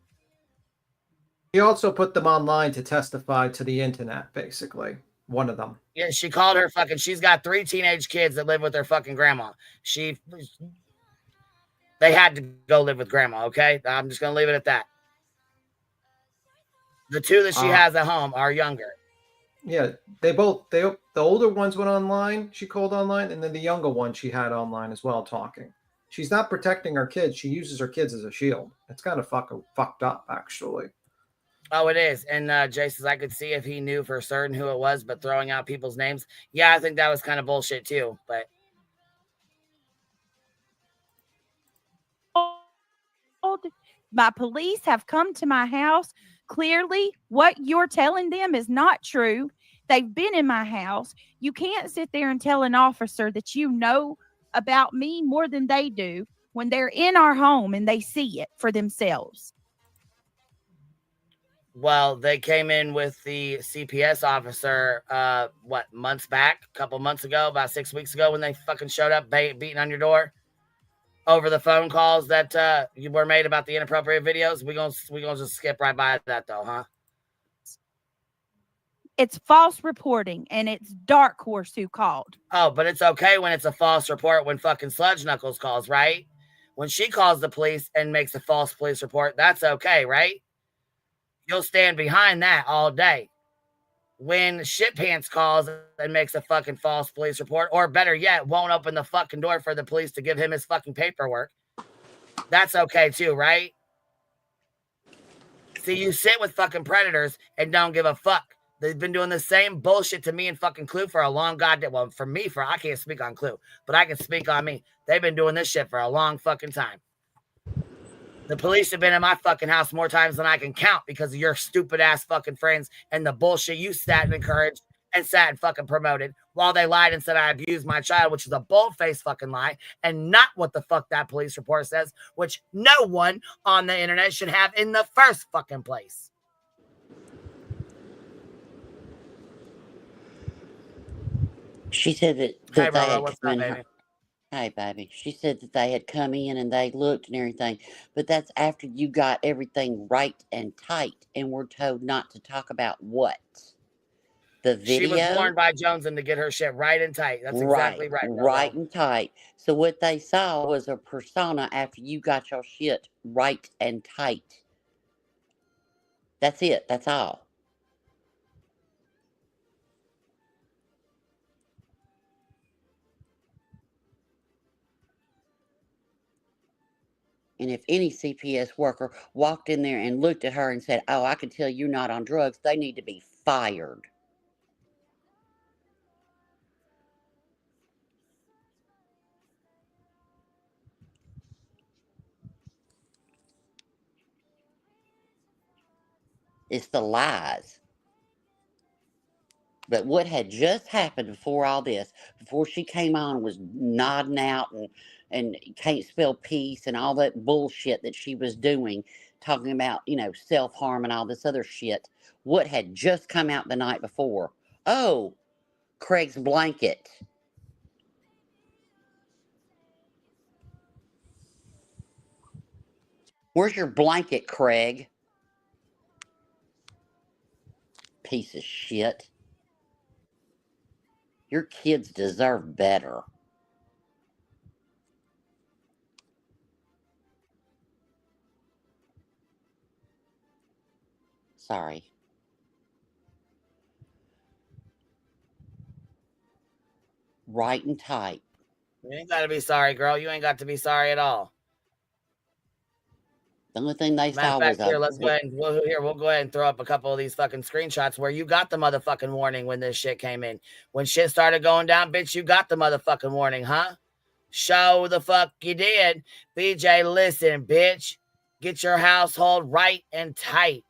He also put them online to testify to the internet, basically. One of them. Yeah, she called her fucking. She's got 3 teenage kids that live with their fucking grandma. They had to go live with grandma, okay? I'm just going to leave it at that. The 2 that she has at home are younger. Yeah, the older ones went online. She called online, and then the younger one she had online as well talking. She's not protecting her kids. She uses her kids as a shield. It's kind of fucked up, actually. Oh, it is. And Jay says, I could see if he knew for certain who it was, but throwing out people's names. Yeah, I think that was kind of bullshit too, but. My police have come to my house. Clearly, what you're telling them is not true. They've been in my house. You can't sit there and tell an officer that you know about me more than they do when they're in our home and they see it for themselves. Well, they came in with the CPS officer, months back, a couple months ago, about 6 weeks ago, when they fucking showed up beating on your door over the phone calls that you were made about the inappropriate videos. We gonna just skip right by that though, huh? It's false reporting, and it's Dark Horse who called. Oh, but it's okay when it's a false report when fucking Sludge Knuckles calls, right? When she calls the police and makes a false police report, that's okay, right? You'll stand behind that all day. When Shit Pants calls and makes a fucking false police report, or better yet, won't open the fucking door for the police to give him his fucking paperwork, that's okay too, right? See, you sit with fucking predators and don't give a fuck. They've been doing the same bullshit to me and fucking Clue for a long goddamn, well, for me, I can't speak on Clue, but I can speak on me. They've been doing this shit for a long fucking time. The police have been in my fucking house more times than I can count because of your stupid ass fucking friends and the bullshit you sat and encouraged and sat and fucking promoted while they lied and said I abused my child, which is a bold-faced fucking lie and not what the fuck that police report says, which no one on the internet should have in the first fucking place. She said that Hey, they Rolo, had what's come up, in baby? Hey, baby. She said that they had come in and they looked and everything, but that's after you got everything right and tight, and we're told not to talk about what? The video? She was warned by Joneson to get her shit right and tight. That's exactly right. Right and tight. So what they saw was a persona after you got your shit right and tight. That's it. That's all. And if any CPS worker walked in there and looked at her and said, oh, I can tell you're not on drugs, they need to be fired. It's the lies. But what had just happened before all this, before she came on, was nodding out and can't spell peace and all that bullshit that she was doing, talking about, self-harm and all this other shit. What had just come out the night before? Oh, Craig's blanket. Where's your blanket, Craig? Piece of shit. Your kids deserve better. Sorry. Right and tight. You ain't got to be sorry, girl. You ain't got to be sorry at all. The only thing they Matter saw of fact, was here, let's go ahead and we'll go ahead and throw up a couple of these fucking screenshots where you got the motherfucking warning when this shit came in. When shit started going down, bitch, you got the motherfucking warning, huh? Show the fuck you did. BJ, listen, bitch. Get your household right and tight,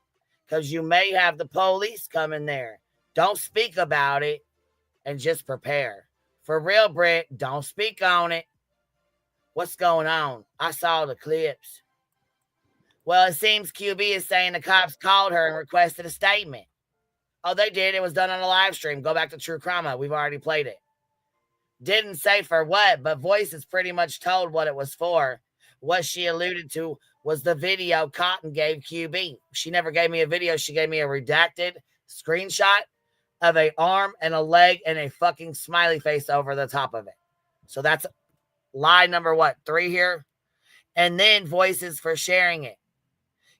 because you may have the police coming there. Don't speak about it and just prepare. For real, Britt, don't speak on it. What's going on? I saw the clips. Well, it seems QB is saying the cops called her and requested a statement. Oh, they did. It was done on a live stream. Go back to True Crime. We've already played it. Didn't say for what, but Voices pretty much told what it was for. What she alluded to was the video Cotton gave QB. She never gave me a video. She gave me a redacted screenshot of an arm and a leg and a fucking smiley face over the top of it. So that's lie number 3 here. And then Voices for sharing it.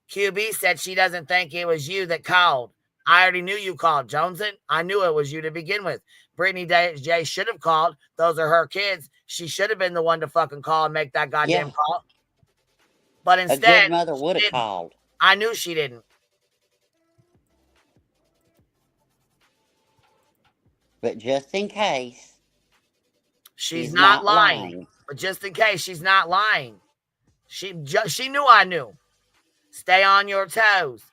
QB said she doesn't think it was you that called. I already knew you called, Joneson. I knew it was you to begin with. Brittany J should have called. Those are her kids. She should have been the one to fucking call and make that goddamn call. But instead, a good mother would have called. I knew she didn't. But just in case, she's not lying. But just in case, she's not lying. She knew I knew. Stay on your toes.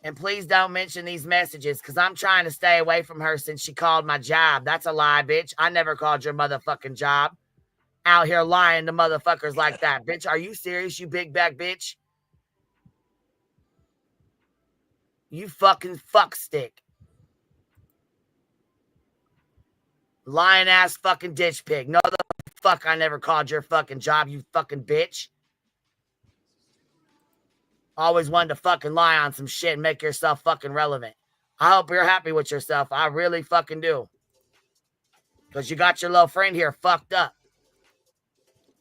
And please don't mention these messages, because I'm trying to stay away from her since she called my job. That's a lie, bitch. I never called your motherfucking job. Out here lying to motherfuckers like that. Bitch, are you serious, you big back bitch? You fucking fuck stick. Lying ass fucking ditch pig. No, the fuck I never called your fucking job, you fucking bitch. Always wanted to fucking lie on some shit and make yourself fucking relevant. I hope you're happy with yourself. I really fucking do. Because you got your little friend here fucked up.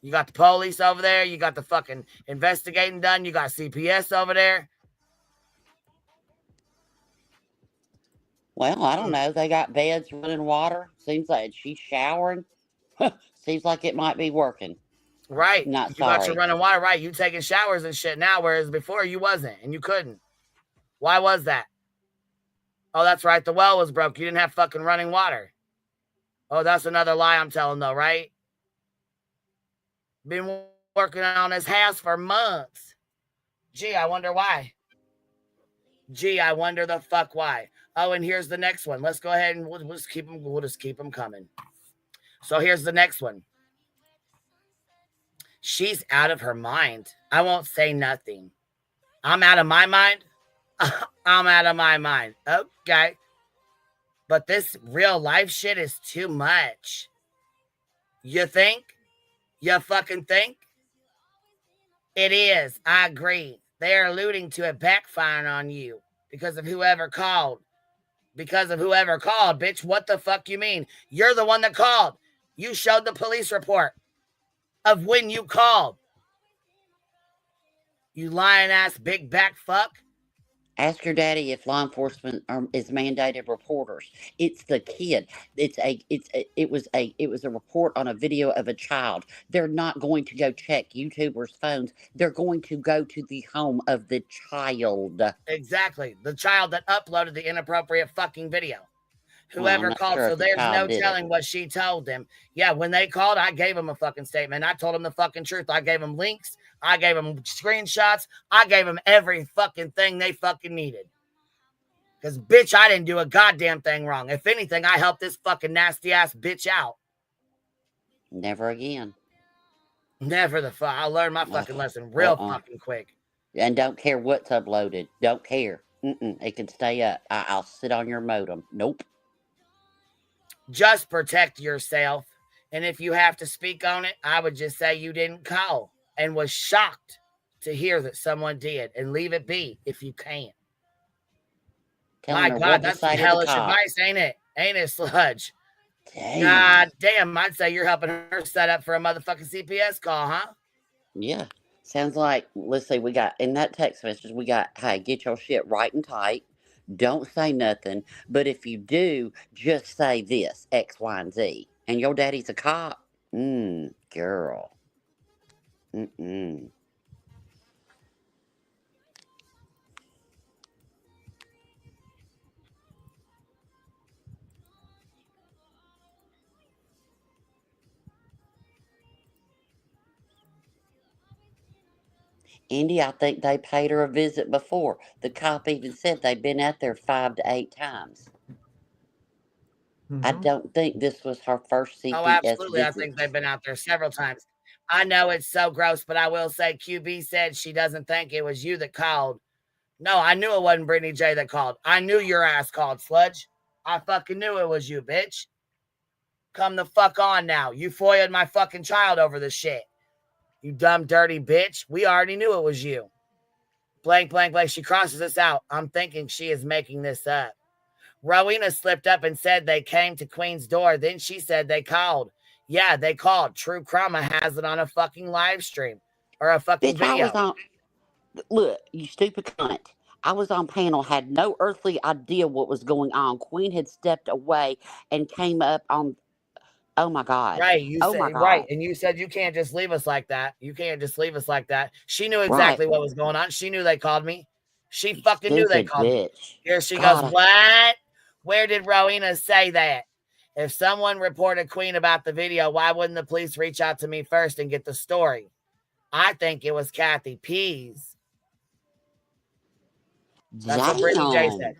You got the police over there. You got the fucking investigating done. You got CPS over there. Well, I don't know. They got beds, running water. Seems like she's showering. Seems like it might be working. Right. Not you sorry. Got your running water, right? You taking showers and shit now, whereas before you wasn't and you couldn't. Why was that? Oh, that's right. The well was broke. You didn't have fucking running water. Oh, that's another lie I'm telling though, right? Been working on this house for months. Gee, I wonder why. Gee, I wonder the fuck why. Oh, and here's the next one. Let's go ahead and we'll just keep them coming. So here's the next one. She's out of her mind. I won't say nothing. I'm out of my mind. I'm out of my mind. Okay. But this real life shit is too much. You think? You fucking think? It is. I agree. They're alluding to it backfiring on you because of whoever called. Because of whoever called, bitch. What the fuck you mean? You're the one that called. You showed the police report of when you called. You lying ass big back fuck. Ask your daddy if law enforcement is mandated reporters. It's the kid. It was a report on a video of a child. They're not going to go check YouTubers' phones. They're going to go to the home of the child. Exactly. The child that uploaded the inappropriate fucking video. Whoever called, sure so there's no telling what she told them. Yeah, when they called, I gave them a fucking statement. I told them the fucking truth. I gave them links. I gave them screenshots. I gave them every fucking thing they fucking needed. Because, bitch, I didn't do a goddamn thing wrong. If anything, I helped this fucking nasty-ass bitch out. Never again. Never the fuck. I learned my fucking lesson real fucking quick. And don't care what's uploaded. Don't care. It can stay up. I'll sit on your modem. Nope. Just protect yourself. And if you have to speak on it, I would just say you didn't call and was shocked to hear that someone did, and leave it be if you can. My God, that's some hellish advice, ain't it? Ain't it, Sludge? Damn. God damn, I'd say you're helping her set up for a motherfucking CPS call, huh? Yeah. Sounds like, let's see, we got, in that text message, we got, hey, get your shit right and tight. Don't say nothing. But if you do, just say this, X, Y, and Z. And your daddy's a cop? Girl. Indy, I think they paid her a visit before. The cop even said they'd been out there 5 to 8 times. I don't think this was her first CPS Oh, absolutely. visit. I think they've been out there several times. I know it's so gross, but I will say QB said she doesn't think it was you that called. No, I knew it wasn't Brittany J that called. I knew your ass called, Sludge. I fucking knew it was you, bitch. Come the fuck on now. You FOIA'd my fucking child over this shit. You dumb, dirty bitch. We already knew it was you. Blank, blank, blank. She crosses us out. I'm thinking she is making this up. Rowena slipped up and said they came to Queen's door. Then she said they called. Yeah, they called. True Crama has it on a fucking live stream. Or a fucking Bitch, video. I was on... Look, you stupid cunt. I was on panel, had no earthly idea what was going on. Queen had stepped away and came up on... Oh, my God. Right, you oh, said, my God. right, and you said you can't just leave us like that. You can't just leave us like that. She knew exactly what was going on. She knew they called me. She fucking knew they called me. Here she goes, what? Where did Rowena say that? If someone reported Queen about the video, why wouldn't the police reach out to me first and get the story? I think it was Kathy Pease. That's what Brittany J said.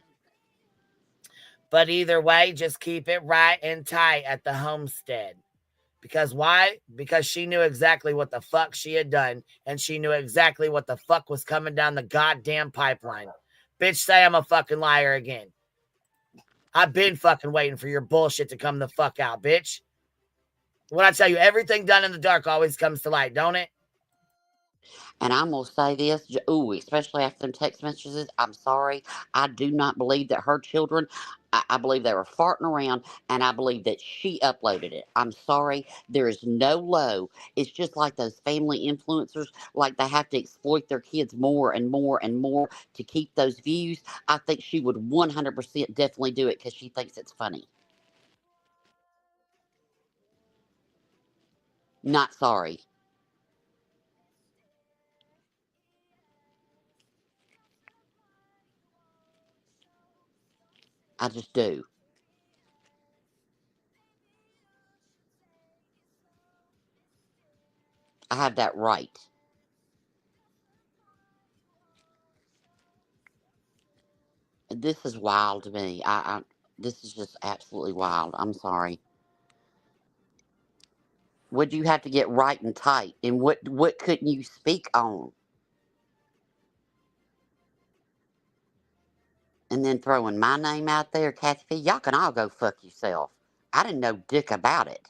But either way, just keep it right and tight at the homestead. Because why? Because she knew exactly what the fuck she had done, and she knew exactly what the fuck was coming down the goddamn pipeline. Bitch, say I'm a fucking liar again. I've been fucking waiting for your bullshit to come the fuck out, bitch. When I tell you, everything done in the dark always comes to light, don't it? And I'm going to say this, especially after them text messages, I'm sorry. I do not believe that her children, I believe they were farting around, and I believe that she uploaded it. I'm sorry. There is no low. It's just like those family influencers, like they have to exploit their kids more and more and more to keep those views. I think she would 100% definitely do it because she thinks it's funny. Not sorry. I just do. I have that right. This is wild to me. This is just absolutely wild. I'm sorry. Would you have to get right and tight? And what couldn't you speak on? And then throwing my name out there, Kathy P, y'all can all go fuck yourself. I didn't know dick about it.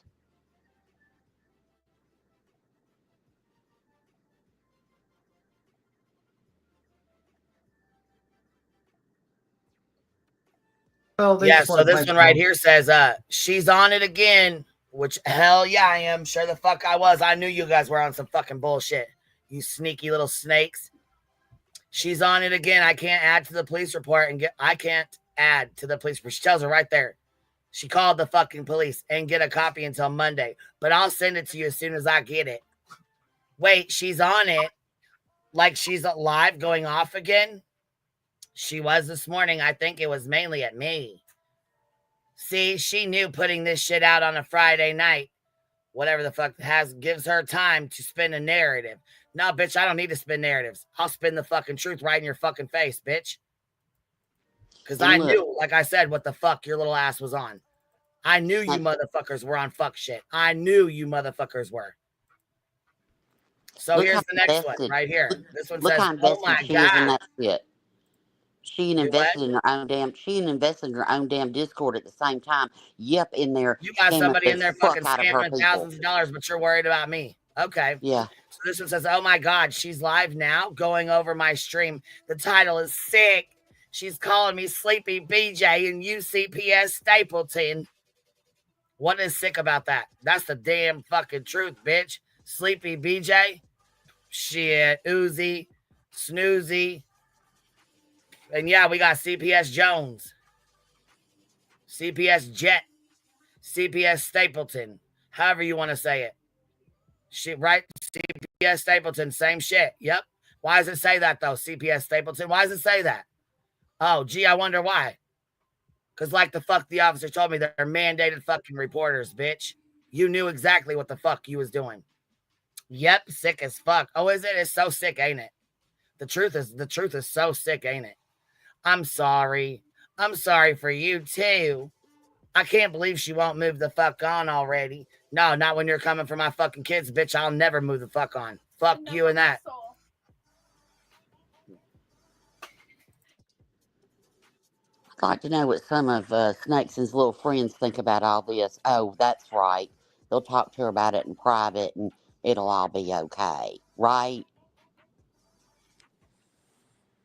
Well, Yeah, so this one right here says, she's on it again, which hell yeah, I am. Sure the fuck I was. I knew you guys were on some fucking bullshit. You sneaky little snakes. She's on it again. I can't add to the police report I can't add to the police report. She tells her right there. She called the fucking police and get a copy until Monday, but I'll send it to you as soon as I get it. Wait, she's on it? Like she's live going off again? She was this morning. I think it was mainly at me. See, she knew putting this shit out on a Friday night, whatever the fuck gives her time to spin a narrative. No, bitch, I don't need to spin narratives. I'll spin the fucking truth right in your fucking face, bitch. Because And I look, knew, like I said, what the fuck your little ass was on. I knew you Snake, motherfuckers were on fuck shit. I knew you motherfuckers were. So look here's how the next one invested. right here. This one Look says, how "Oh invested my she is in god." that shit. She Do what? invested in her own damn. She invested in her own damn Discord at the same time. Yep, in there You got scamming somebody the in there fuck fucking out of her scamming people. thousands of dollars, but you're worried about me. Okay. Yeah. So this one says, "Oh my god, she's live now, going over my stream. The title is sick. She's calling me Sleepy BJ and UCPS Stapleton." What is sick about that? That's the damn fucking truth, bitch. Sleepy BJ. Shit. Uzi. Snoozy. And yeah, we got CPS Jones. CPS Jet. CPS Stapleton. However you want to say it. Shit, right? CPS Stapleton, same shit. Yep. Why does it say that, though? CPS Stapleton. Why does it say that? Oh, gee, I wonder why. Because like the fuck the officer told me, they're mandated fucking reporters, bitch. You knew exactly what the fuck you was doing. Yep, sick as fuck. Oh, is it? It's so sick, ain't it? The truth is so sick, ain't it? I'm sorry. I'm sorry for you too. I can't believe she won't move the fuck on already. No, not when you're coming for my fucking kids, bitch. I'll never move the fuck on. Fuck you and that. I'd like to know what some of Snakes' little friends think about all this. Oh, that's right. They'll talk to her about it in private and it'll all be okay. Right?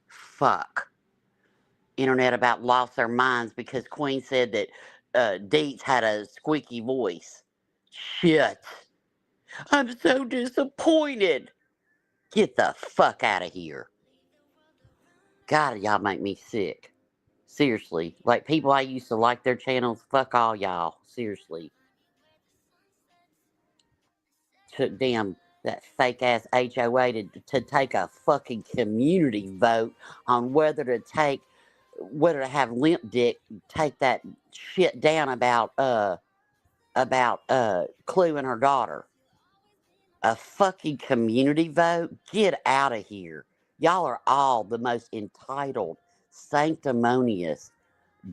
Fuck. Internet about lost their minds because Queen said that Deets had a squeaky voice. Shit. I'm so disappointed. Get the fuck out of here. God, y'all make me sick. Seriously. Like people I used to like their channels, fuck all y'all. Seriously. Took damn that fake ass HOA to take a fucking community vote on whether to have Limp Dick take that shit down about Clue and her daughter. A fucking community vote? Get out of here. Y'all are all the most entitled, sanctimonious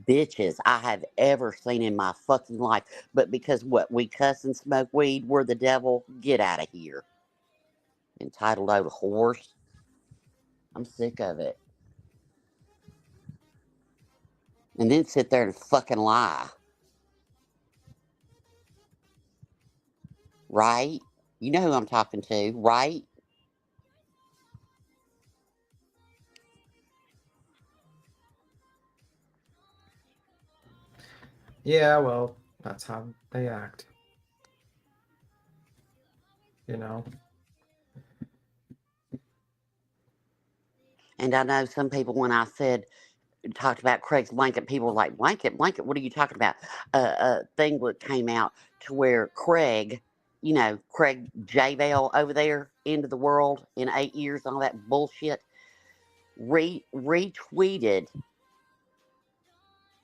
bitches I have ever seen in my fucking life. But because what, we cuss and smoke weed, we're the devil? Get out of here. Entitled old horse. I'm sick of it. And then sit there and fucking lie. Right? You know who I'm talking to, right? Yeah, well, that's how they act. You know? And I know some people, when I talked about Craig's blanket, people were like, blanket, what are you talking about? A thing that came out to where Craig, Craig J-Vale over there, end of the world in 8 years, all that bullshit, retweeted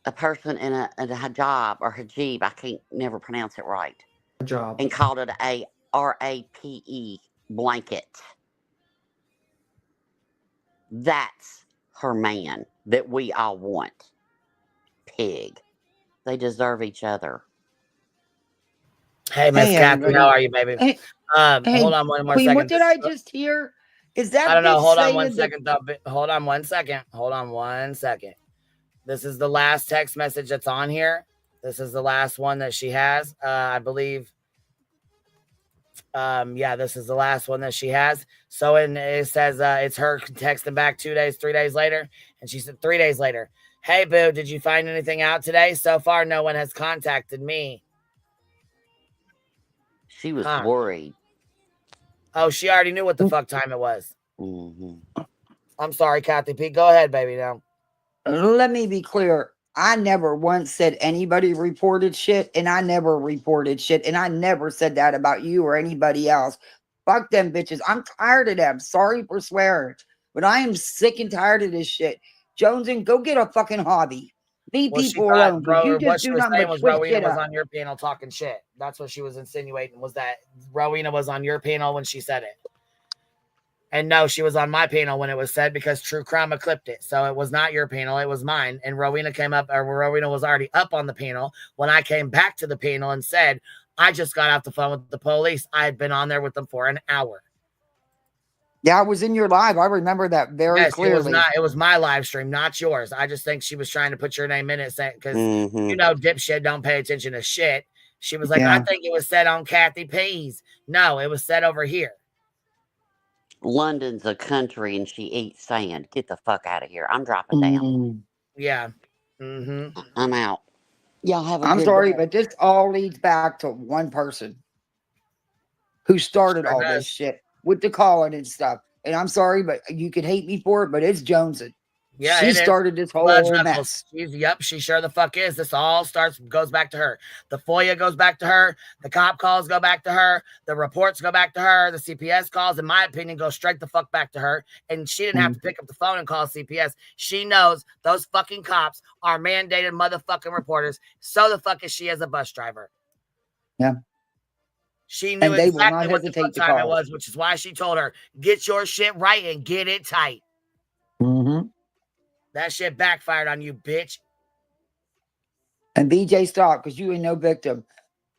a person in a hijab or hijab, I can't never pronounce it right, Job. and called it a RAPE blanket. That's her man that we all want. Pig. They deserve each other. Hey, Miss Hey, Kathy, everybody. how are you, baby? Hey, Hold on one more Queen, second. what did I just hear? Is that I don't know. bitch Hold on saying one that? second, though. Hold on one second. Hold on one second. This is the last text message that's on here. This is the last one that she has. I believe. Yeah, this is the last one that she has. So it says it's her texting back 2 days, 3 days later. And she said 3 days later, "Hey, boo, did you find anything out today? So far, no one has contacted me." She was worried. Oh, she already knew what the fuck time it was. Mm-hmm. I'm sorry, Kathy P. Go ahead, baby, now. Let me be clear. I never once said anybody reported shit, and I never reported shit, and I never said that about you or anybody else. Fuck them bitches. I'm tired of them. Sorry for swearing, but I am sick and tired of this shit. Jones, and go get a fucking hobby. Leave people alone, because you just do nothing but twist Rowena shit was up. on your panel talking shit. That's what she was insinuating, was that Rowena was on your panel when she said it. And no, she was on my panel when it was said because True Crime clipped it. So it was not your panel, it was mine. And Rowena Rowena was already up on the panel when I came back to the panel and said, I just got off the phone with the police. I had been on there with them for an hour. Yeah, I was in your live. I remember that very clearly. It was my live stream, not yours. I just think she was trying to put your name in it because you know dipshit don't pay attention to shit. She was like, I think it was said on Kathy P's. No, it was said over here. London's a country and she eats sand. Get the fuck out of here. I'm dropping down. Yeah. I'm out. Y'all have a I'm good sorry, day. but this all leads back to one person who started all this shit with the calling and stuff. And I'm sorry, but you can hate me for it, but it's Joneson. Yeah, she started this whole mess. She sure the fuck is. This all goes back to her. The FOIA goes back to her. The cop calls go back to her. The reports go back to her. The CPS calls, in my opinion, go straight the fuck back to her. And she didn't have to pick up the phone and call CPS. She knows those fucking cops are mandated motherfucking reporters. So the fuck is she as a bus driver? Yeah. She knew exactly what the fuck time it was, which is why she told her, get your shit right and get it tight. That shit backfired on you, bitch. And BJ, stop, because you ain't no victim.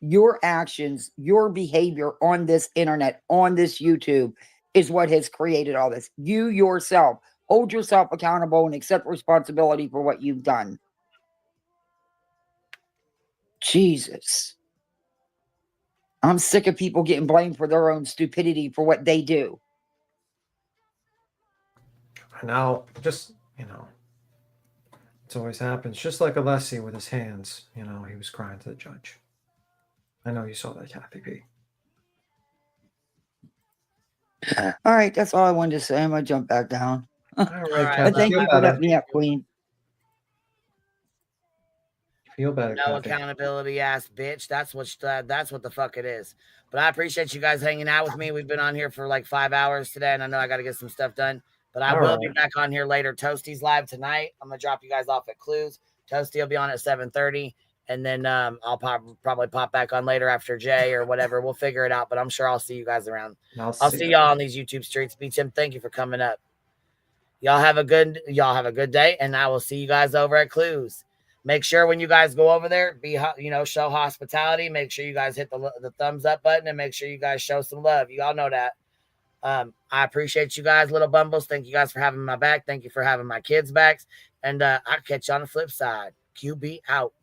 Your actions, your behavior on this internet, on this YouTube, is what has created all this. You yourself, hold yourself accountable and accept responsibility for what you've done. Jesus. I'm sick of people getting blamed for their own stupidity for what they do. Now, just, it always happens. Just like Alessi with his hands, he was crying to the judge. I know you saw that, Kathy P. All right, that's all I wanted to say. I'm going to jump back down. All right, but thank you for letting me up, Queen. Feel better. No accountability ass bitch. That's what the fuck it is. But I appreciate you guys hanging out with me. We've been on here for like 5 hours today, and I know I got to get some stuff done. But I will be back on here later. Toasty's live tonight. I'm gonna drop you guys off at Clues. Toasty will be on at 7:30, and then I'll probably pop back on later after Jay or whatever. We'll figure it out. But I'm sure I'll see you guys around. I'll see y'all on these YouTube streets. B Tim, thank you for coming up. Y'all have a good day, and I will see you guys over at Clues. Make sure when you guys go over there, show hospitality. Make sure you guys hit the thumbs up button, and make sure you guys show some love. You all know that. I appreciate you guys, little bumbles. Thank you guys for having my back. Thank you for having my kids' backs. And I'll catch you on the flip side. QB out.